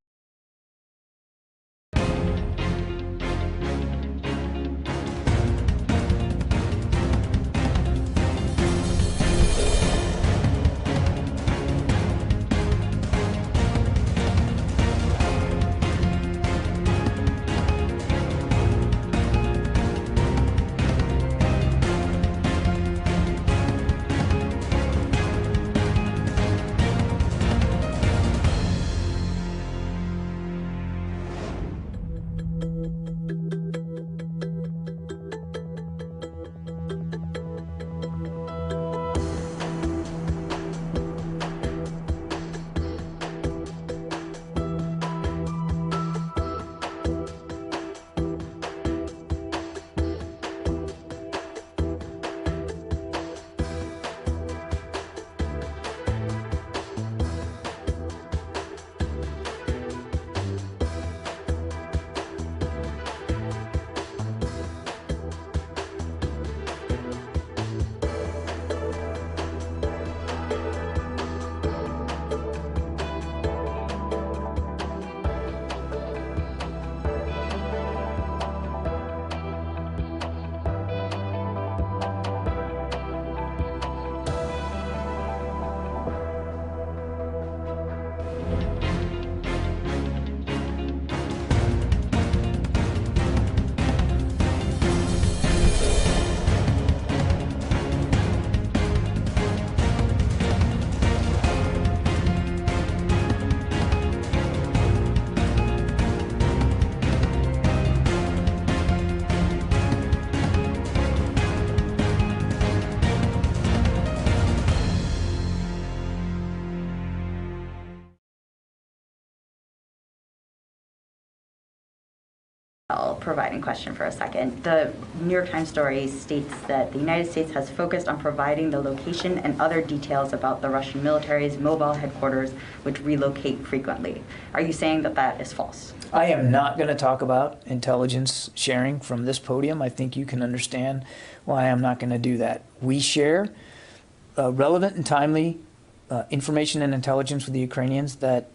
providing question for a second. The New York Times story states that the United States has focused on providing the location and other details about the Russian military's mobile headquarters, which relocate frequently. Are you saying that that is false? I am not going to talk about intelligence sharing from this podium. I think you can understand why I'm not going to do that. We share relevant and timely information and intelligence with the Ukrainians that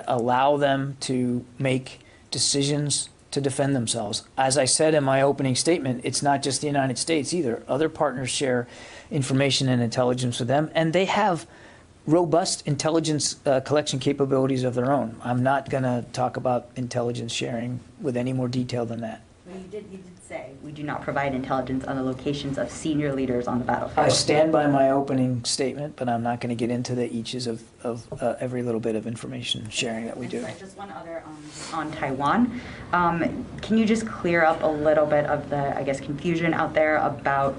allow them to make decisions to defend themselves. As I said in my opening statement, it's not just the United States either. Other partners share information and intelligence with them, and they have robust intelligence collection capabilities of their own. I'm not going to talk about intelligence sharing with any more detail than that. Well, you did say we do not provide intelligence on the locations of senior leaders on the battlefield. I stand by my opening statement, but I'm not going to get into the eaches of every little bit of information sharing that we do. Just one other on Taiwan. Can you just clear up a little bit of the, I guess, confusion out there about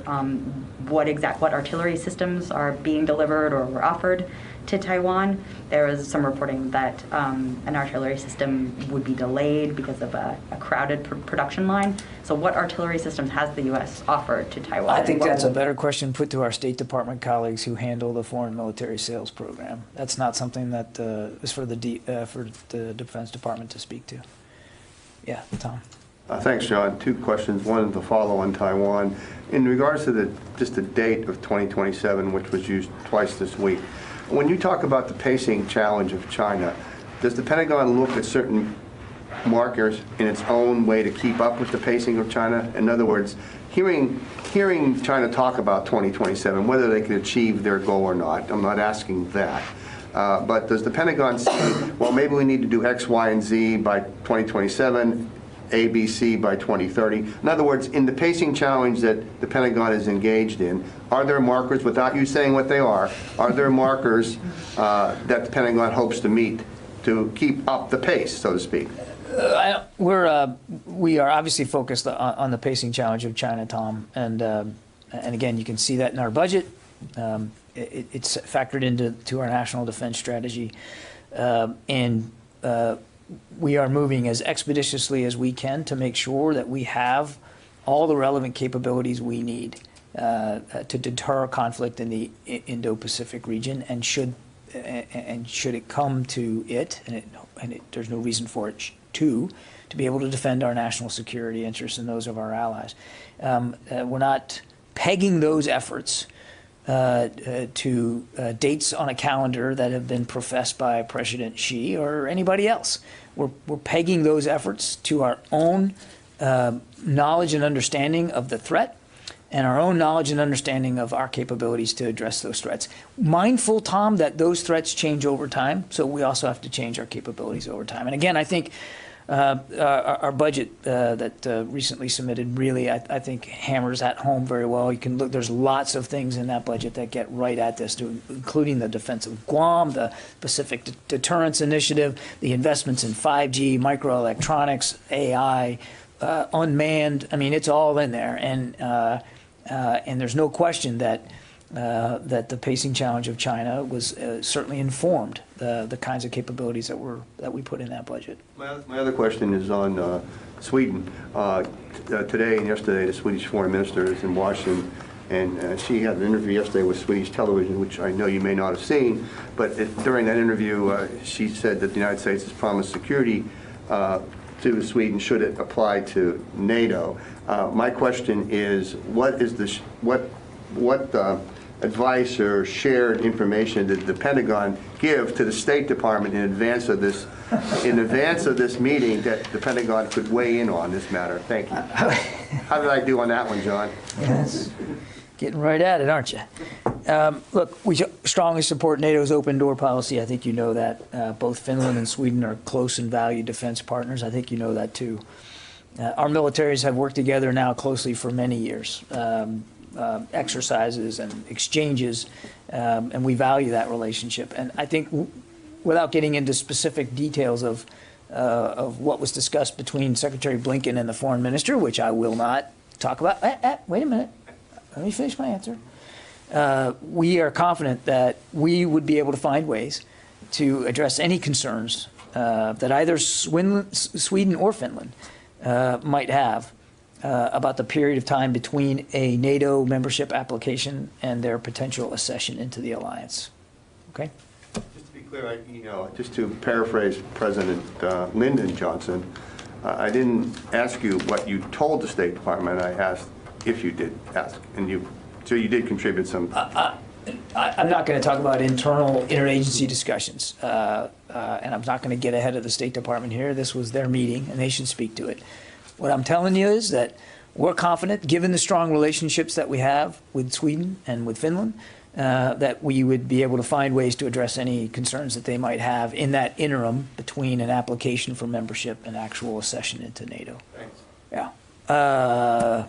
what artillery systems are being delivered or were offered to Taiwan? There was some reporting that an artillery system would be delayed because of a crowded production line. So what artillery systems has the U.S. offered to Taiwan? I think that's a better question put to our State Department colleagues who handle the foreign military sales program. That's not something that is for the Defense Department to speak to. Yeah, Tom. Thanks, John. Two questions. One to follow on Taiwan. In regards to just the date of 2027, which was used twice this week, when you talk about the pacing challenge of China, does the Pentagon look at certain markers in its own way to keep up with the pacing of China? In other words, hearing China talk about 2027, whether they can achieve their goal or not, I'm not asking that. But does the Pentagon say, well, maybe we need to do X, Y, and Z by 2027, A, B, C by 2030? In other words, in the pacing challenge that the Pentagon is engaged in, are there markers, without you saying what they are there markers that the Pentagon hopes to meet to keep up the pace, so to speak? We are obviously focused on the pacing challenge of China, Tom, and again, you can see that in our budget. It's factored into our national defense strategy, and we are moving as expeditiously as we can to make sure that we have all the relevant capabilities we need to deter conflict in the Indo-Pacific region, and should it come to it, and there's no reason for it to be able to defend our national security interests and those of our allies. We're not pegging those efforts to dates on a calendar that have been professed by President Xi or anybody else. We're pegging those efforts to our own knowledge and understanding of the threat, and our own knowledge and understanding of our capabilities to address those threats. Mindful, Tom, that those threats change over time, so we also have to change our capabilities over time. And again, I think our budget that recently submitted really, I think, hammers that home very well. You can look, there's lots of things in that budget that get right at this, including the defense of Guam, the Pacific Deterrence Initiative, the investments in 5G, microelectronics, AI, unmanned. I mean, it's all in there, and there's no question that the pacing challenge of China was certainly informed the kinds of capabilities that we put in that budget. My other question is on Sweden. Today and yesterday, the Swedish foreign minister is in Washington, and she had an interview yesterday with Swedish television, which I know you may not have seen, but during that interview, she said that the United States has promised security to Sweden should it apply to NATO. My question is, what advice or shared information did the Pentagon give to the State Department in advance of this meeting that the Pentagon could weigh in on this matter? Thank you. How did I do on that one, John? Yes. Getting right at it, aren't you? Look, we strongly support NATO's open door policy. I think you know that. Both Finland and Sweden are close and valued defense partners. I think you know that too. Our militaries have worked together now closely for many years. Exercises and exchanges, and we value that relationship. And I think, without getting into specific details of what was discussed between Secretary Blinken and the foreign minister, which I will not talk about. Wait a minute. Let me finish my answer. We are confident that we would be able to find ways to address any concerns that either Sweden or Finland might have about the period of time between a NATO membership application and their potential accession into the alliance. Okay? Just to be clear, just to paraphrase President Lyndon Johnson, I didn't ask you what you told the State Department. I asked if you did ask, and so you did contribute some. I'm not going to talk about internal interagency discussions, and I'm not going to get ahead of the State Department here. This was their meeting, and they should speak to it. What I'm telling you is that we're confident, given the strong relationships that we have with Sweden and with Finland, that we would be able to find ways to address any concerns that they might have in that interim between an application for membership and actual accession into NATO. Thanks. Yeah.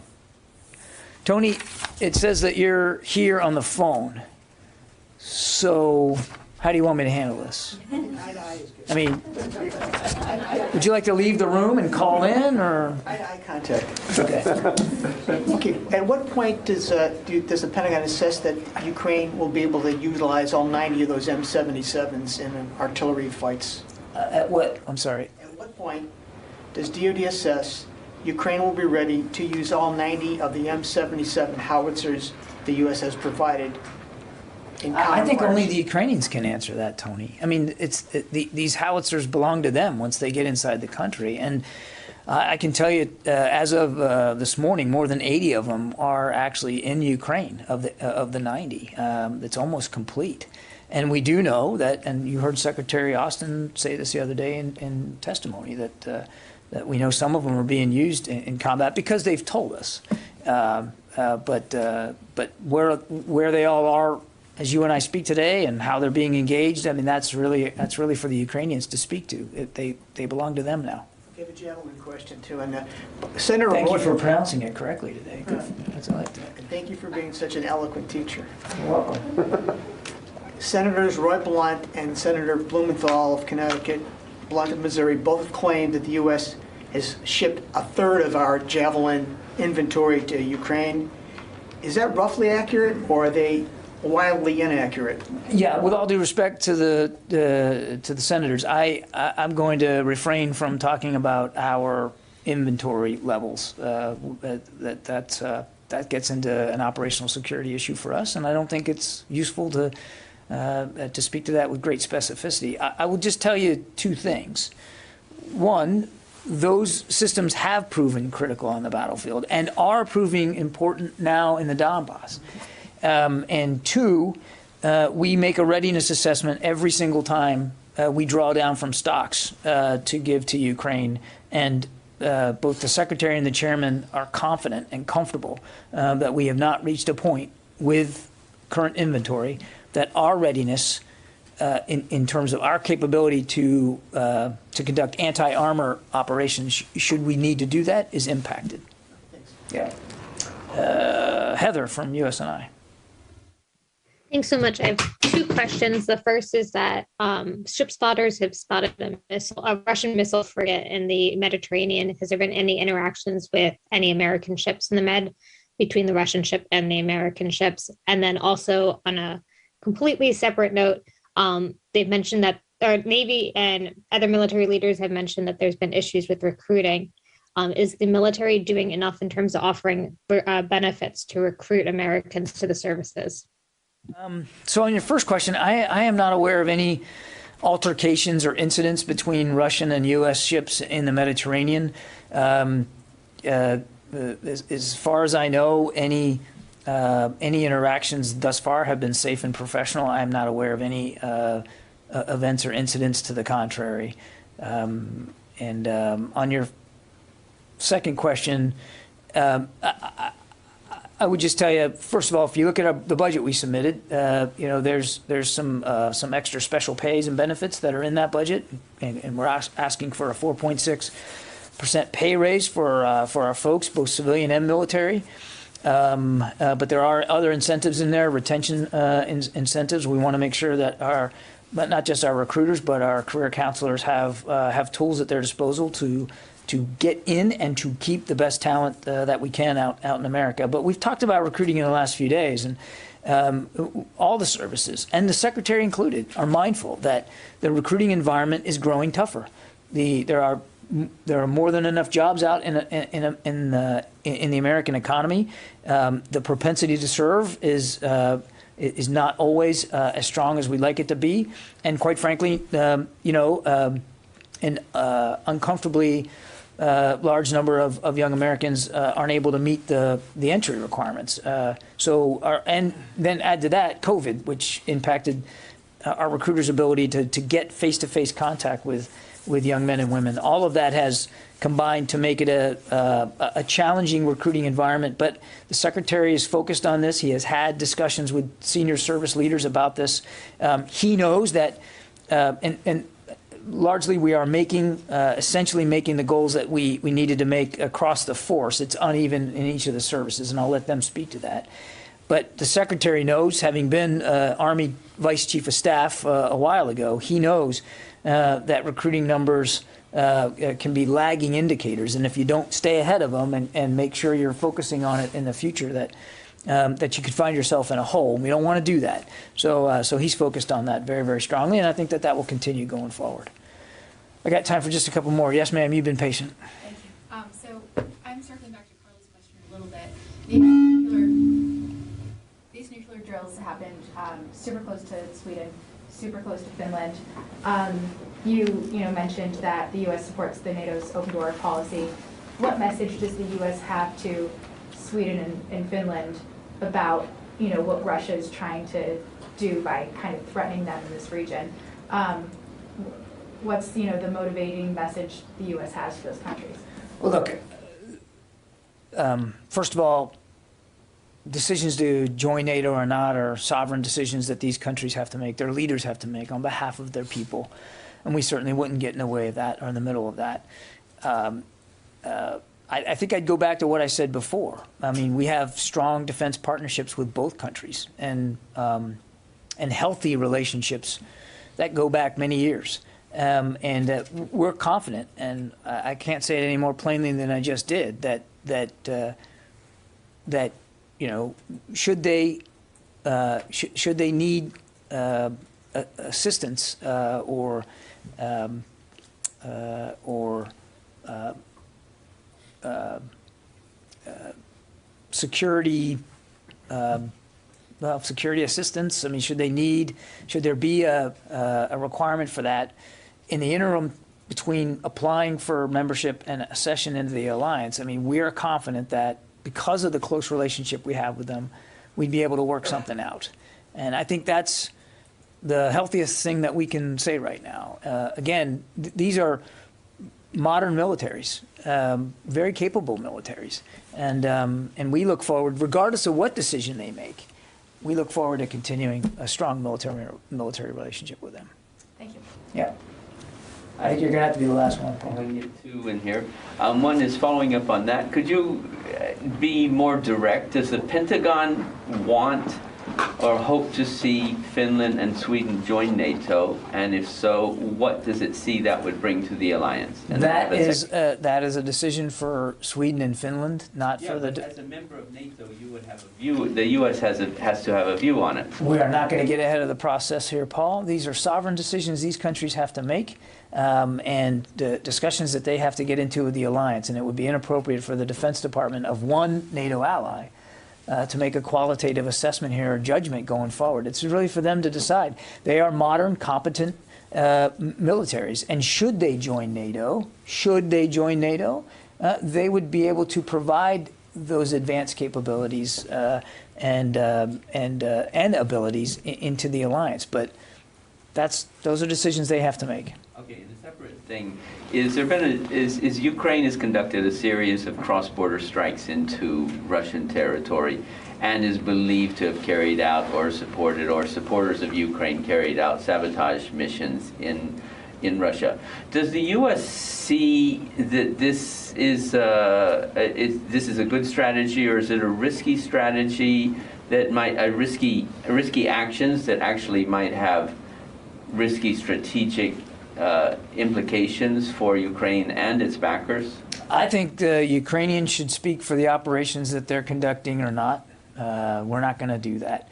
Tony, it says that you're here on the phone. So how do you want me to handle this? I mean, would you like to leave the room and call in, or? Eye contact. Okay. Okay. At what point does the Pentagon assess that Ukraine will be able to utilize all 90 of those M77s in artillery fights? At what? I'm sorry. At what point does DoD assess Ukraine will be ready to use all 90 of the M77 howitzers the U.S. has provided? I think only the Ukrainians can answer that, Tony. I mean, these howitzers belong to them once they get inside the country. And I can tell you, as of this morning, more than 80 of them are actually in Ukraine of the 90. It's almost complete. And we do know that, and you heard Secretary Austin say this the other day in testimony, that we know some of them are being used in combat because they've told us. But where they all are, as you and I speak today, and how they're being engaged, I mean, that's really for the Ukrainians to speak to. They belong to them now. I have a gentleman question too, and Senator. Thank you for pronouncing it correctly today. That's all I like to. And thank you for being such an eloquent teacher. You're welcome. Senators Roy Blunt and Senator Blumenthal of Connecticut, Blunt of Missouri, both have claimed that the U.S. has shipped a third of our Javelin inventory to Ukraine. Is that roughly accurate, or are they wildly inaccurate? Yeah, with all due respect to the senators, I'm going to refrain from talking about our inventory levels. That gets into an operational security issue for us, and I don't think it's useful to speak to that with great specificity. I will just tell you two things. One, those systems have proven critical on the battlefield and are proving important now in the Donbass. And two, we make a readiness assessment every single time we draw down from stocks to give to Ukraine. And both the Secretary and the Chairman are confident and comfortable that we have not reached a point with current inventory that our readiness in terms of our capability to conduct anti-armor operations, should we need to do that, is impacted. Yeah. Heather from USNI. Thanks so much. I have two questions. The first is that ship spotters have spotted a Russian missile frigate in the Mediterranean. Has there been any interactions with any American ships in the Med between the Russian ship and the American ships? And then also on a completely separate note, they've mentioned that our Navy and other military leaders have mentioned that there's been issues with recruiting. Is the military doing enough in terms of offering benefits to recruit Americans to the services? So on your first question, I am not aware of any altercations or incidents between Russian and U.S. ships in the Mediterranean. As far as I know, any interactions thus far have been safe and professional. I'm not aware of any events or incidents to the contrary. On your second question, I would just tell you, first of all, if you look at the budget we submitted, there's some extra special pays and benefits that are in that budget, and we're asking for a 4.6% pay raise for our folks, both civilian and military. But there are other incentives in there, retention incentives. We want to make sure that not just our recruiters, but our career counselors have tools at their disposal to get in and to keep the best talent that we can out in America. But we've talked about recruiting in the last few days, and all the services, and the Secretary included, are mindful that the recruiting environment is growing tougher. There are more than enough jobs out in the American economy. The propensity to serve is not always as strong as we'd like it to be, and quite frankly, an uncomfortably large number of young Americans aren't able to meet the entry requirements. And then add to that COVID, which impacted our recruiters' ability to get face-to-face contact with young men and women. All of that has combined to make it a challenging recruiting environment. But the Secretary is focused on this. He has had discussions with senior service leaders about this. He knows that, and largely we are essentially making the goals that we needed to make across the force. It's uneven in each of the services, and I'll let them speak to that. But the Secretary knows, having been Army Vice Chief of Staff a while ago, he knows that recruiting numbers can be lagging indicators. And if you don't stay ahead of them and make sure you're focusing on it in the future, that you could find yourself in a hole. We don't want to do that. So he's focused on that very, very strongly, and I think that will continue going forward. I got time for just a couple more. Yes, ma'am, you've been patient. Thank you. So I'm circling back to Carla's question a little bit. These nuclear drills happened super close to Sweden, super close to Finland. You mentioned that the U.S. supports the NATO's open door policy. What message does the U.S. have to Sweden and Finland about what Russia is trying to do by kind of threatening them in this region? What's the motivating message the U.S. has to those countries? Well, look, first of all, decisions to join NATO or not are sovereign decisions that these countries have to make, their leaders have to make on behalf of their people. And we certainly wouldn't get in the way of that or in the middle of that. I think I'd go back to what I said before. I mean, we have strong defense partnerships with both countries and healthy relationships that go back many years. And we're confident, and I can't say it any more plainly than I just did, that should they need assistance or security security assistance. I mean, should there be a requirement for that in the interim between applying for membership and accession into the alliance? I mean, we are confident that because of the close relationship we have with them, we'd be able to work something out. And I think that's the healthiest thing that we can say right now. Again, these are modern militaries, very capable militaries. And we look forward, regardless of what decision they make, we look forward to continuing a strong military relationship with them. Thank you. Yeah. I think you're going to have to be the last one, Paul. I'm going to get two in here. One is following up on that. Could you be more direct? Does the Pentagon want or hope to see Finland and Sweden join NATO? And if so, what does it see that would bring to the alliance? And that is a decision for Sweden and Finland, not for the... As a member of NATO, you would have a view. The U.S. has to have a view on it. We are not going to get ahead of the process here, Paul. These are sovereign decisions these countries have to make, and the discussions that they have to get into with the alliance. And it would be inappropriate for the Defense Department of one NATO ally to make a qualitative assessment here or judgment going forward. It's really for them to decide. They are modern, competent militaries, and should they join NATO, they would be able to provide those advanced capabilities and abilities into the alliance. But those are decisions they have to make. Okay, and a separate thing is Ukraine has conducted a series of cross-border strikes into Russian territory and is believed to have carried out or supported, or supporters of Ukraine carried out sabotage missions in Russia. Does the U.S. see that this is a good strategy, or is it a risky strategy that might risky actions that actually might have risky strategic implications for Ukraine and its backers? I think the Ukrainians should speak for the operations that they're conducting or not. We're not going to do that.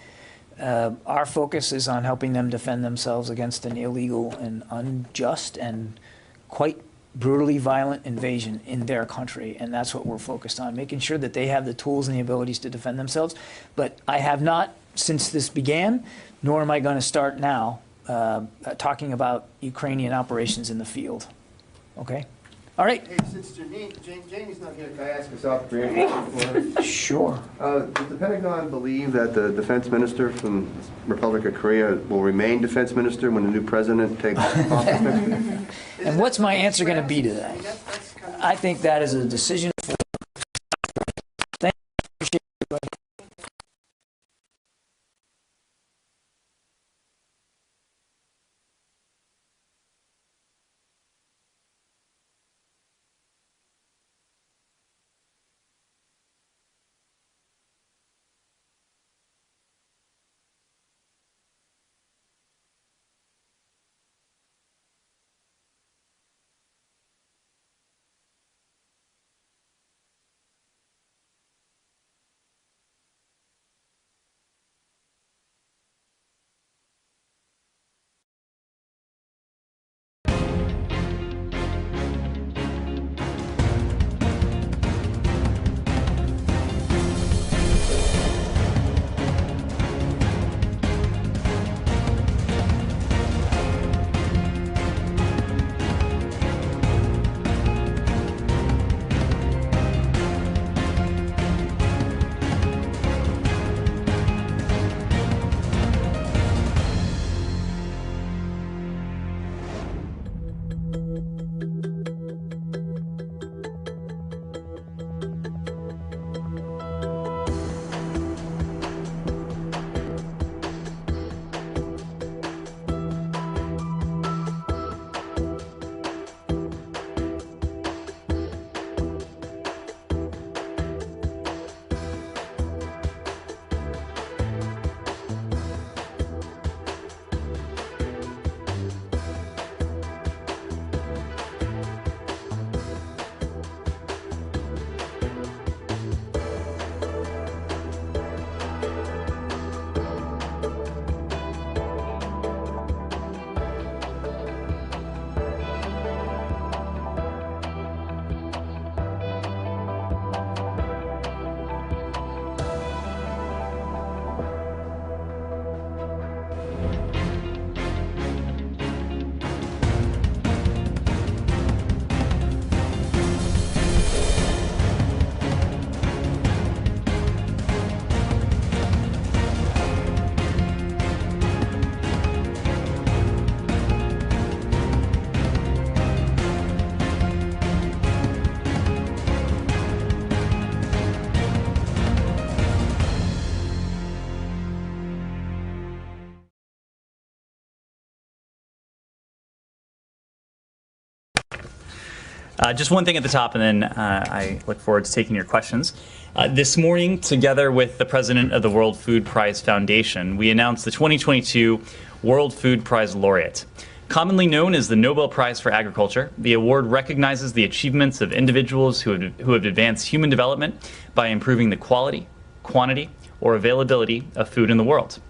Our focus is on helping them defend themselves against an illegal and unjust and quite brutally violent invasion in their country, and that's what we're focused on, making sure that they have the tools and the abilities to defend themselves. But I have not, since this began, nor am I going to start now, talking about Ukrainian operations in the field. Okay? All right. Hey, since Jamie's not here, can I ask a South Korean question? Sure. Does the Pentagon believe that the defense minister from Republic of Korea will remain defense minister when the new president takes office next week? And what's my answer going to be to that? I think that is a decision for. Thank you. Just one thing at the top, and then I look forward to taking your questions. This morning, together with the president of the World Food Prize Foundation, we announced the 2022 World Food Prize laureate. Commonly known as the Nobel Prize for Agriculture, the award recognizes the achievements of individuals who have advanced human development by improving the quality, quantity, or availability of food in the world.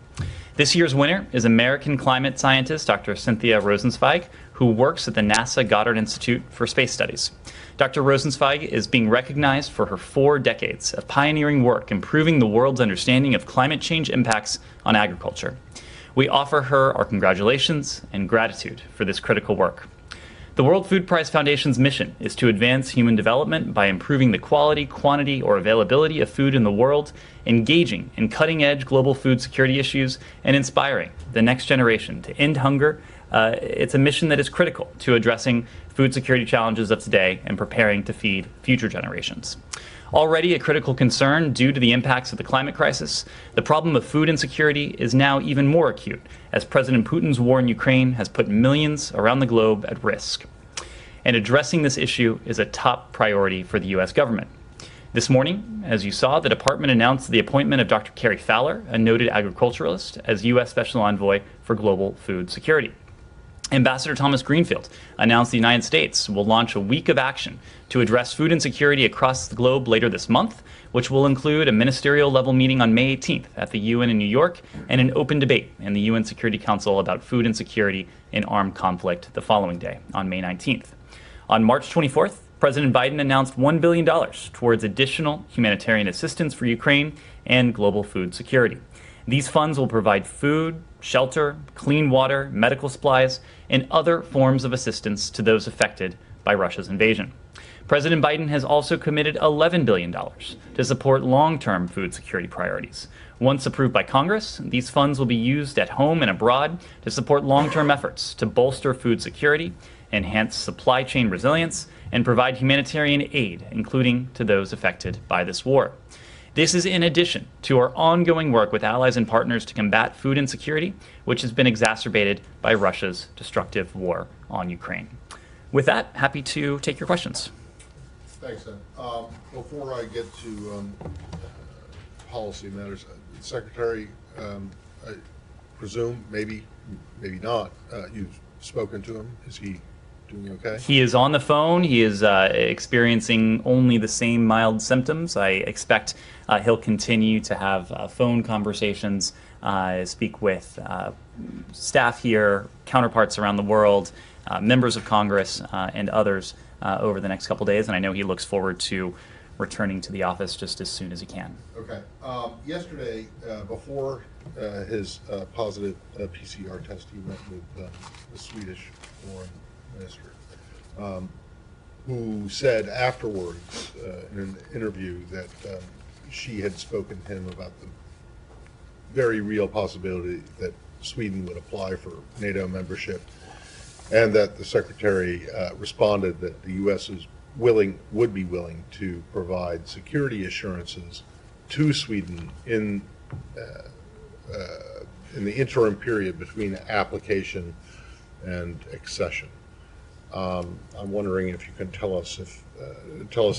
This year's winner is American climate scientist Dr. Cynthia Rosenzweig, who works at the NASA Goddard Institute for Space Studies. Dr. Rosenzweig is being recognized for her 4 decades of pioneering work improving the world's understanding of climate change impacts on agriculture. We offer her our congratulations and gratitude for this critical work. The World Food Prize Foundation's mission is to advance human development by improving the quality, quantity, or availability of food in the world, engaging in cutting-edge global food security issues, and inspiring the next generation to end hunger. It's a mission that is critical to addressing food security challenges of today and preparing to feed future generations. Already a critical concern due to the impacts of the climate crisis, the problem of food insecurity is now even more acute as President Putin's war in Ukraine has put millions around the globe at risk. And addressing this issue is a top priority for the U.S. government. This morning, as you saw, the department announced the appointment of Dr. Carrie Fowler, a noted agriculturalist, as U.S. Special Envoy for Global Food Security. Ambassador Thomas Greenfield announced the United States will launch a week of action to address food insecurity across the globe later this month, which will include a ministerial-level meeting on May 18th at the UN in New York and an open debate in the UN Security Council about food insecurity in armed conflict the following day, on May 19th. On March 24th, President Biden announced $1 billion towards additional humanitarian assistance for Ukraine and global food security. These funds will provide food, shelter, clean water, medical supplies, and other forms of assistance to those affected by Russia's invasion. President Biden has also committed $11 billion to support long-term food security priorities. Once approved by Congress, these funds will be used at home and abroad to support long-term efforts to bolster food security, enhance supply chain resilience, and provide humanitarian aid, including to those affected by this war. This is in addition to our ongoing work with allies and partners to combat food insecurity, which has been exacerbated by Russia's destructive war on Ukraine. With that, happy to take your questions. Thanks, Ed. Before I get to policy matters, Secretary, I presume, maybe not, you've spoken to him. Is he doing okay? He is on the phone. He is experiencing only the same mild symptoms. I expect he'll continue to have phone conversations, speak with staff here, counterparts around the world, members of Congress, and others over the next couple days. And I know he looks forward to returning to the office just as soon as he can. Okay. Yesterday, before his positive PCR test, he met with the Swedish foreign minister, who said afterwards in an interview that she had spoken to him about the very real possibility that Sweden would apply for NATO membership, and that the Secretary responded that the U.S. would be willing to provide security assurances to Sweden in the interim period between application and accession. I'm wondering if you can tell us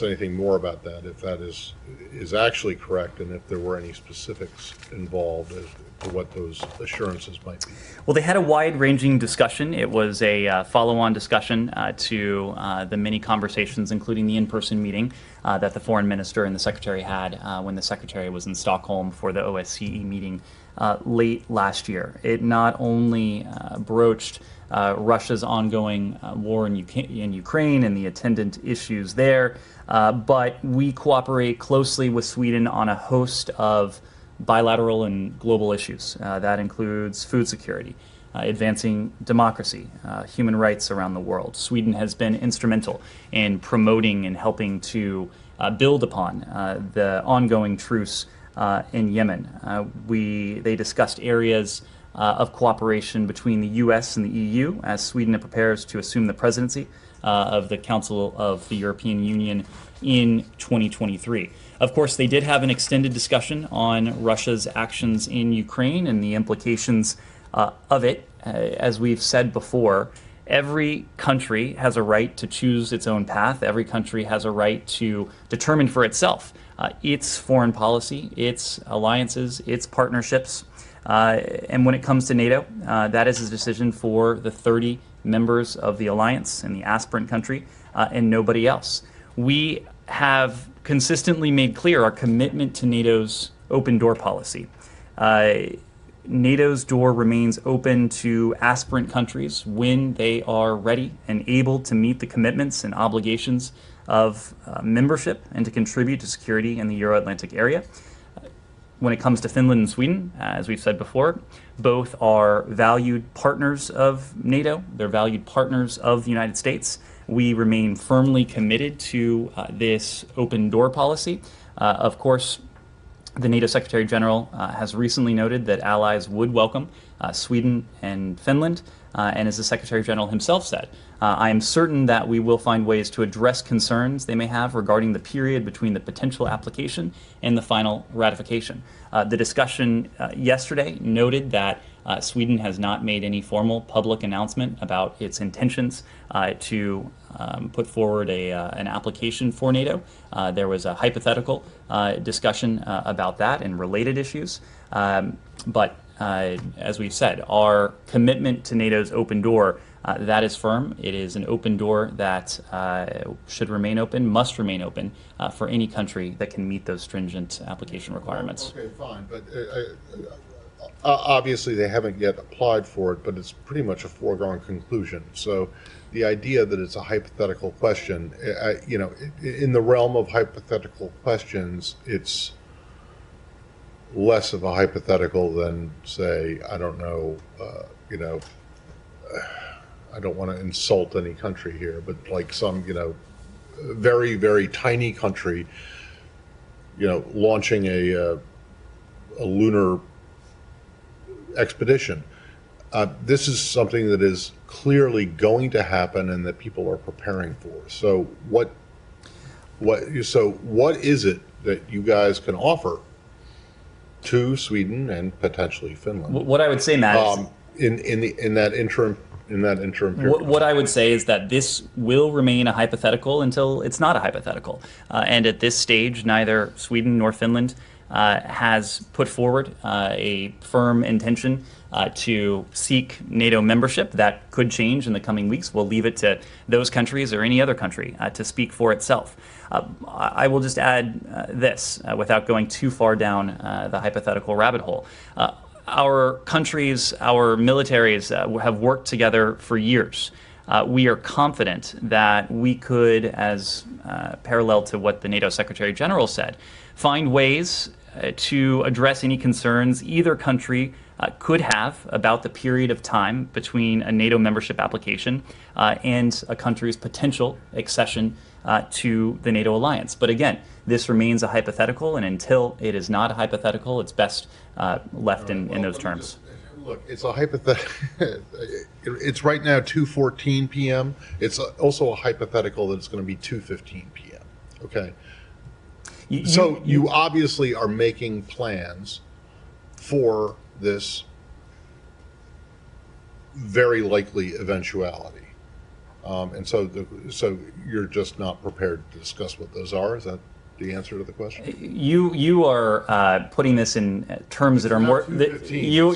anything more about that, if that is actually correct, and if there were any specifics involved as to what those assurances might be. Well, they had a wide-ranging discussion. It was a follow-on discussion to the many conversations, including the in-person meeting that the foreign minister and the secretary had when the secretary was in Stockholm for the OSCE meeting late last year. It not only broached Russia's ongoing war in Ukraine and the attendant issues there, but we cooperate closely with Sweden on a host of bilateral and global issues. That includes food security, advancing democracy, human rights around the world. Sweden has been instrumental in promoting and helping to build upon the ongoing truce in Yemen. They discussed areas of cooperation between the U.S. and the EU as Sweden prepares to assume the presidency of the Council of the European Union in 2023. Of course, they did have an extended discussion on Russia's actions in Ukraine and the implications of it. As we've said before, every country has a right to choose its own path. Every country has a right to determine for itself its foreign policy, its alliances, its partnerships. And when it comes to NATO, that is a decision for the 30 members of the alliance and the aspirant country and nobody else. We have consistently made clear our commitment to NATO's open door policy. NATO's door remains open to aspirant countries when they are ready and able to meet the commitments and obligations of membership and to contribute to security in the Euro-Atlantic area. When it comes to Finland and Sweden, as we've said before, both are valued partners of NATO. They're valued partners of the United States. We remain firmly committed to this open door policy. Of course, the NATO Secretary General has recently noted that allies would welcome Sweden and Finland. And as the Secretary General himself said, I am certain that we will find ways to address concerns they may have regarding the period between the potential application and the final ratification. The discussion yesterday noted that Sweden has not made any formal public announcement about its intentions to put forward an application for NATO. There was a hypothetical discussion about that and related issues. But as we've said, our commitment to NATO's open door, that is firm. It is an open door that should remain open, must remain open for any country that can meet those stringent application requirements. Okay, fine, but obviously they haven't yet applied for it, but it's pretty much a foregone conclusion. So the idea that it's a hypothetical question, in the realm of hypothetical questions, it's less of a hypothetical than, say, I don't know, I don't want to insult any country here, but like some, very, very tiny country, launching a lunar expedition. This is something that is clearly going to happen and that people are preparing for. So what is it that you guys can offer to Sweden and potentially Finland? What I would say, Matt, in that interim period. What I would say is that this will remain a hypothetical until it's not a hypothetical. And at this stage, neither Sweden nor Finland has put forward a firm intention to seek NATO membership. That could change in the coming weeks. We'll leave it to those countries or any other country to speak for itself. I will just add this without going too far down the hypothetical rabbit hole. Our countries, our militaries have worked together for years. We are confident that we could, as parallel to what the NATO Secretary General said, find ways to address any concerns either country could have about the period of time between a NATO membership application and a country's potential accession to the NATO alliance. But again, this remains a hypothetical, and until it is not a hypothetical, it's best left in those terms. Look, it's a hypothetical. It's right now 2:14 p.m. It's also a hypothetical that it's going to be 2:15 p.m. Okay. So you obviously are making plans for this very likely eventuality, and so you're just not prepared to discuss what those are. Is that the answer to the question? You are putting this in terms that are more. You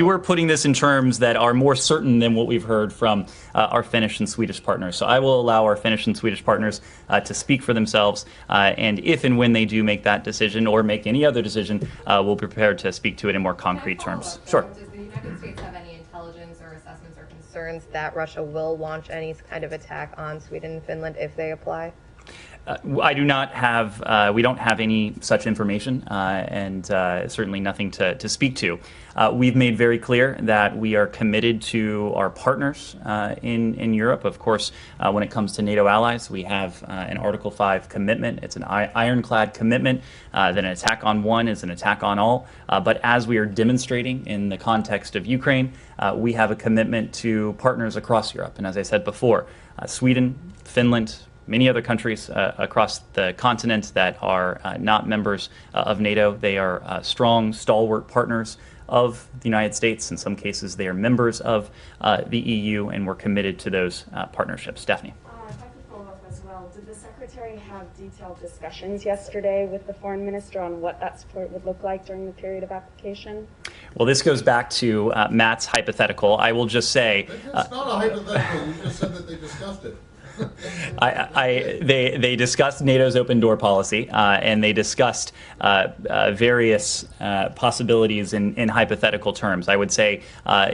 are putting this in terms that are more certain than what we've heard from our Finnish and Swedish partners. So I will allow our Finnish and Swedish partners to speak for themselves, and if and when they do make that decision or make any other decision, we'll be prepared to speak to it in more concrete terms. Sure. Does the United States have any intelligence or assessments or concerns that Russia will launch any kind of attack on Sweden and Finland if they apply? I do not have, we don't have any such information, and certainly nothing to speak to. We've made very clear that we are committed to our partners in Europe. Of course, when it comes to NATO allies, we have an Article 5 commitment. It's an ironclad commitment that an attack on one is an attack on all. But as we are demonstrating in the context of Ukraine, we have a commitment to partners across Europe. And as I said before, Sweden, Finland, many other countries across the continent that are not members of NATO. They are strong, stalwart partners of the United States. In some cases, they are members of the EU, and we're committed to those partnerships. Stephanie. If I could follow up as well, did the Secretary have detailed discussions yesterday with the Foreign Minister on what that support would look like during the period of application? Well, this goes back to Matt's hypothetical. I will just say... It's not a hypothetical. You just said that they discussed it. They discussed NATO's open door policy, and they discussed various possibilities in hypothetical terms. I would say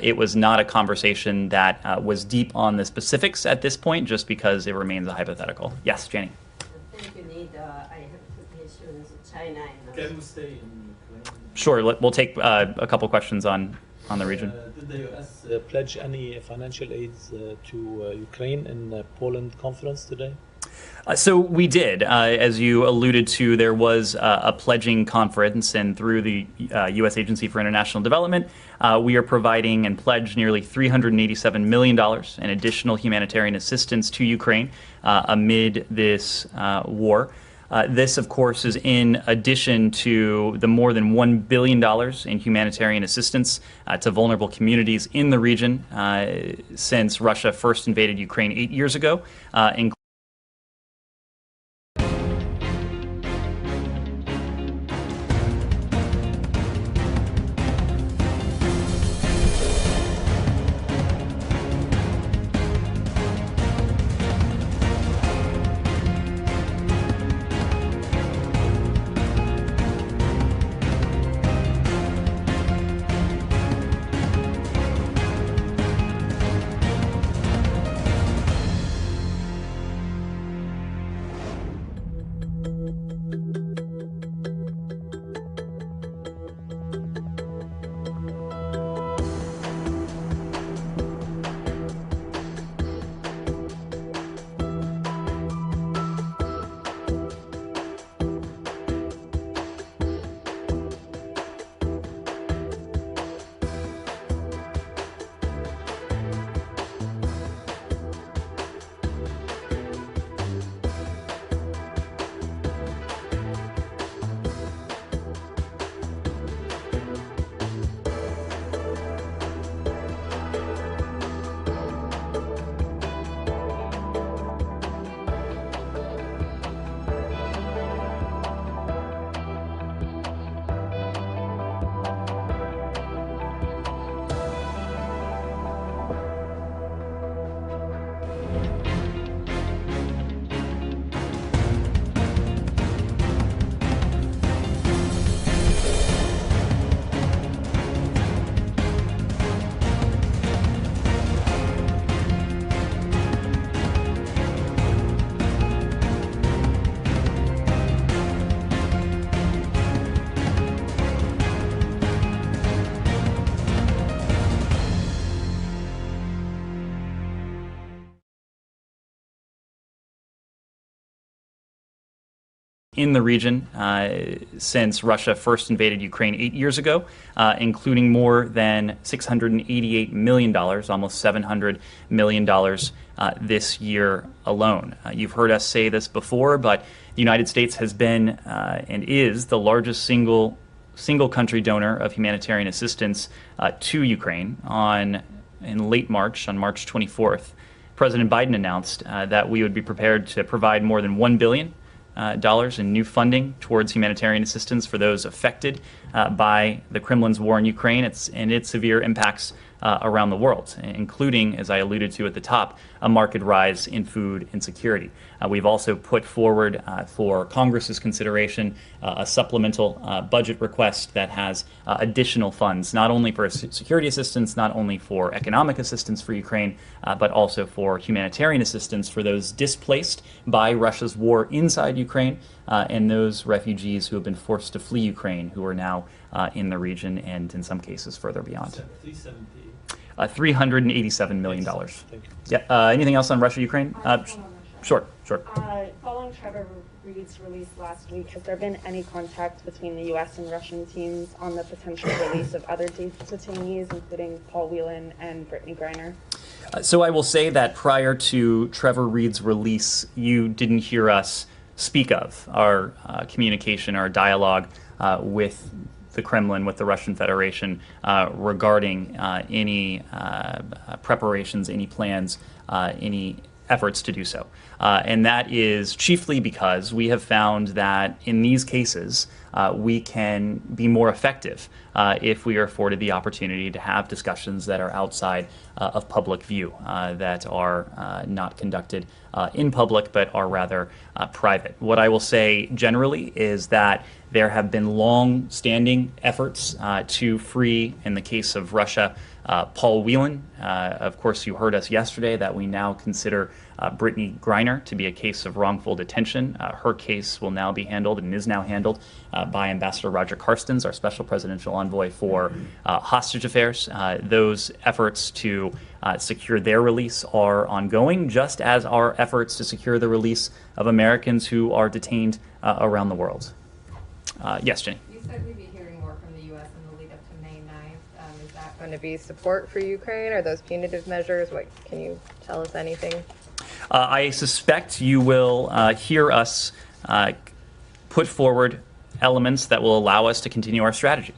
it was not a conversation that was deep on the specifics at this point, just because it remains a hypothetical. Yes, Jenny. Thank you, Nida. I have two questions. China and... Can we stay in Ukraine? Sure. We'll take a couple questions on the region. Did the U.S. pledge any financial aids to Ukraine in the Poland conference today? So we did. As you alluded to, there was a pledging conference, and through the U.S. Agency for International Development, we are providing and pledged nearly $387 million in additional humanitarian assistance to Ukraine amid this war. This, of course, is in addition to the more than $1 billion in humanitarian assistance to vulnerable communities in the region since Russia first invaded Ukraine 8 years ago, in the region since Russia first invaded Ukraine 8 years ago, including more than $688 million, almost $700 million this year alone. You've heard us say this before, but the United States has been and is the largest single country donor of humanitarian assistance to Ukraine. In late March, on March 24th, President Biden announced that we would be prepared to provide more than $1 billion in new funding towards humanitarian assistance for those affected by the Kremlin's war in Ukraine and its severe impacts around the world, including, as I alluded to at the top, a marked rise in food insecurity. We've also put forward for Congress's consideration a supplemental budget request that has additional funds, not only for security assistance, not only for economic assistance for Ukraine, but also for humanitarian assistance for those displaced by Russia's war inside Ukraine and those refugees who have been forced to flee Ukraine, who are now in the region and in some cases further beyond. $387 million. Thank you. Yeah. Anything else on Russia, Ukraine? Sure. Following Trevor Reed's release last week, has there been any contact between the U.S. and Russian teams on the potential release of other detainees, including Paul Whelan and Brittany Griner? So I will say that prior to Trevor Reed's release, you didn't hear us speak of our communication, our dialogue with the Kremlin, with the Russian Federation regarding any preparations, any plans, any efforts to do so. And that is chiefly because we have found that in these cases, we can be more effective if we are afforded the opportunity to have discussions that are outside of public view, that are not conducted in public, but are rather private. What I will say generally is that there have been long-standing efforts to free, in the case of Russia, Paul Whelan. Of course, you heard us yesterday that we now consider Brittany Griner to be a case of wrongful detention. Her case will now be handled and is now handled by Ambassador Roger Carstens, our special presidential envoy for hostage affairs. Those efforts to secure their release are ongoing, just as our efforts to secure the release of Americans who are detained around the world. Yes, Jenny. You said we'd be hearing more from the U.S. in the lead up to May 9th. Is that going to be support for Ukraine? Are those punitive measures? What can you tell us anything? I suspect you will hear us put forward elements that will allow us to continue our strategy.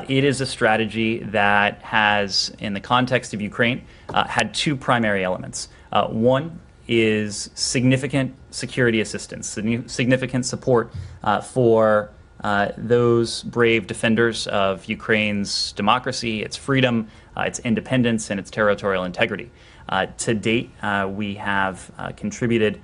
It is a strategy that has, in the context of Ukraine, had two primary elements. One is significant security assistance, significant support for those brave defenders of Ukraine's democracy, its freedom, its independence, and its territorial integrity. To date, we have contributed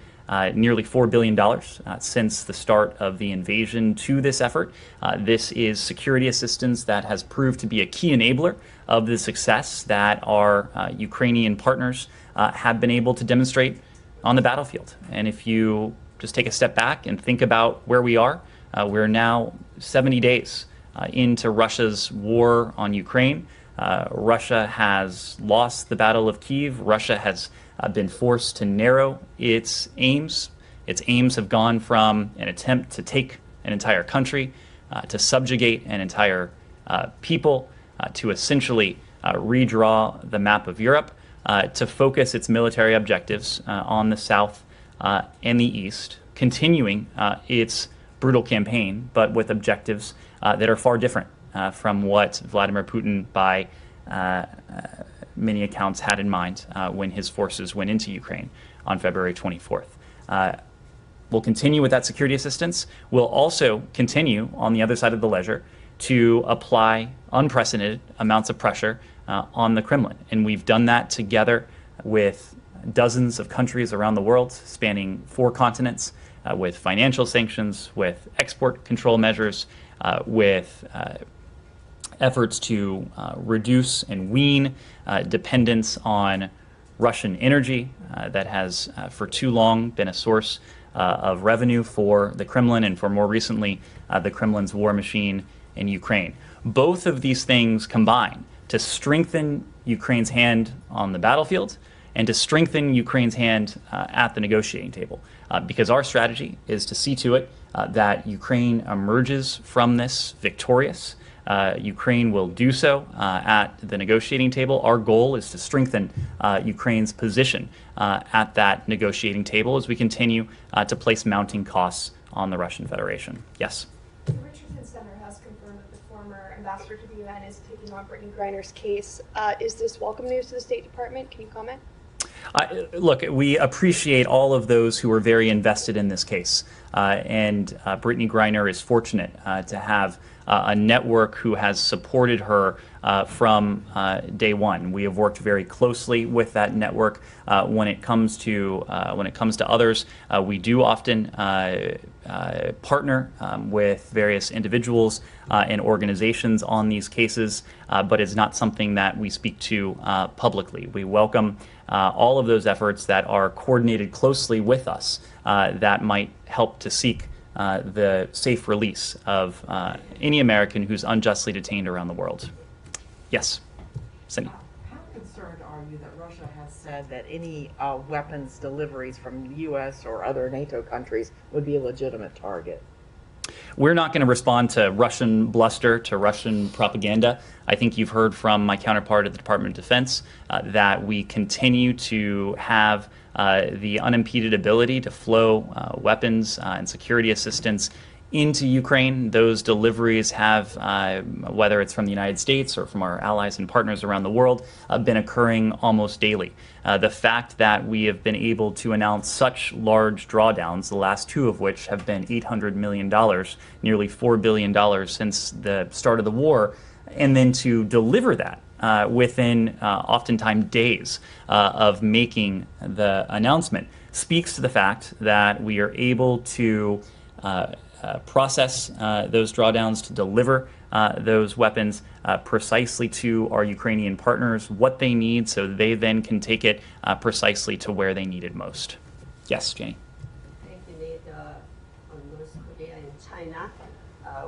nearly $4 billion since the start of the invasion to this effort. This is security assistance that has proved to be a key enabler of the success that our Ukrainian partners have been able to demonstrate on the battlefield. And if you just take a step back and think about where we are, we're now 70 days into Russia's war on Ukraine. Russia has lost the Battle of Kyiv. Russia has been forced to narrow its aims. Its aims have gone from an attempt to take an entire country, to subjugate an entire people, to essentially redraw the map of Europe, to focus its military objectives on the south and the east, continuing its brutal campaign, but with objectives that are far different from what Vladimir Putin, by many accounts, had in mind when his forces went into Ukraine on February 24th. We'll continue with that security assistance. We'll also continue on the other side of the ledger to apply unprecedented amounts of pressure on the Kremlin. And we've done that together with dozens of countries around the world, spanning 4 continents, with financial sanctions, with export control measures, with efforts to reduce and wean dependence on Russian energy that has for too long been a source of revenue for the Kremlin and for more recently the Kremlin's war machine in Ukraine. Both of these things combine to strengthen Ukraine's hand on the battlefield and to strengthen Ukraine's hand at the negotiating table. Because our strategy is to see to it that Ukraine emerges from this victorious. Ukraine will do so at the negotiating table. Our goal is to strengthen Ukraine's position at that negotiating table as we continue to place mounting costs on the Russian Federation. Yes? The Richardson Center has confirmed that the former ambassador to the UN is taking on Brittany Griner's case. Is this welcome news to the State Department? Can you comment? Look, we appreciate all of those who are very invested in this case. And Brittany Griner is fortunate to have a network who has supported her from day one. We have worked very closely with that network when it comes to others. We do often partner with various individuals and organizations on these cases, but it's not something that we speak to publicly. We welcome all of those efforts that are coordinated closely with us that might help to seek the safe release of any American who's unjustly detained around the world. Yes, Cindy. How concerned are you that Russia has said that any weapons deliveries from the U.S. or other NATO countries would be a legitimate target? We're not going to respond to Russian bluster, to Russian propaganda. I think you've heard from my counterpart at the Department of Defense that we continue to have the unimpeded ability to flow weapons and security assistance into Ukraine. Those deliveries have, whether it's from the United States or from our allies and partners around the world, been occurring almost daily. The fact that we have been able to announce such large drawdowns, the last two of which have been $800 million, nearly $4 billion since the start of the war, and then to deliver that within oftentimes days of making the announcement, speaks to the fact that we are able to process those drawdowns, to deliver those weapons precisely to our Ukrainian partners, what they need, so they then can take it precisely to where they need it most. Yes, Jenny. Thank you, Nate. On North Korea and China,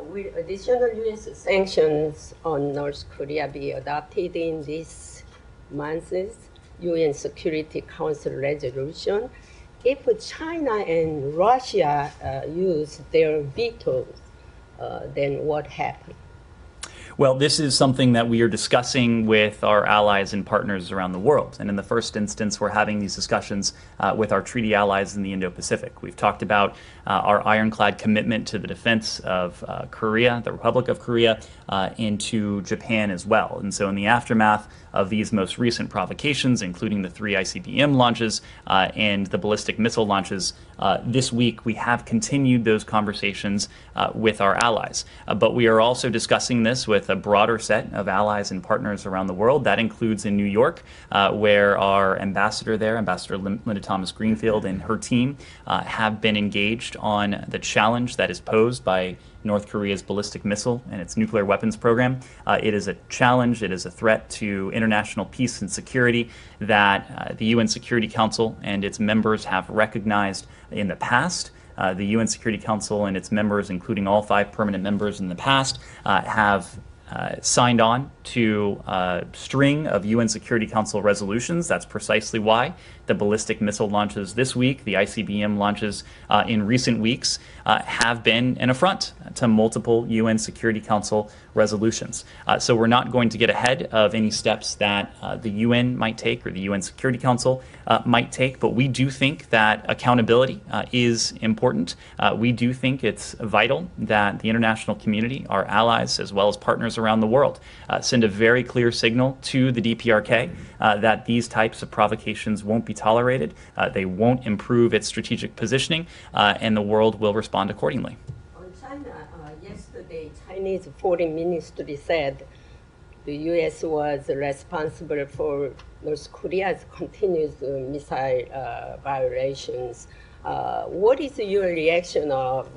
will additional U.S. sanctions on North Korea be adopted in this month's UN Security Council resolution? If China and Russia use their vetoes, then what happens? Well, this is something that we are discussing with our allies and partners around the world. And in the first instance, we're having these discussions with our treaty allies in the Indo-Pacific. We've talked about our ironclad commitment to the defense of Korea, the Republic of Korea, and to Japan as well. And so in the aftermath of these most recent provocations, including the 3 ICBM launches and the ballistic missile launches, this week we have continued those conversations with our allies. But we are also discussing this with a broader set of allies and partners around the world. That includes in New York, where our ambassador there, Ambassador Linda Thomas-Greenfield, and her team have been engaged on the challenge that is posed by North Korea's ballistic missile and its nuclear weapons program. It is a challenge, it is a threat to international peace and security that the UN Security Council and its members have recognized in the past. The UN Security Council and its members, including all 5 permanent members in the past, have signed on to a string of UN Security Council resolutions. That's precisely why the ballistic missile launches this week, the ICBM launches in recent weeks, have been an affront to multiple UN Security Council resolutions. So we're not going to get ahead of any steps that the UN might take or the UN Security Council might take, but we do think that accountability is important. We do think it's vital that the international community, our allies, as well as partners around the world, send a very clear signal to the DPRK that these types of provocations won't be tolerated, they won't improve its strategic positioning, and the world will respond accordingly. On China, yesterday, Chinese Foreign Ministry said the U.S. was responsible for North Korea's continuous missile violations. What is your reaction of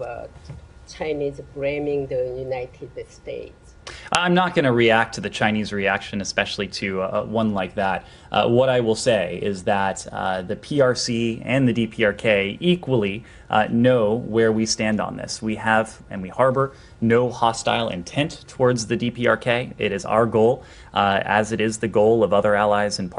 Chinese blaming the United States? I'm not going to react to the Chinese reaction, especially to one like that. What I will say is that the PRC and the DPRK equally know where we stand on this. We have and we harbor no hostile intent towards the DPRK. It is our goal, as it is the goal of other allies and partners,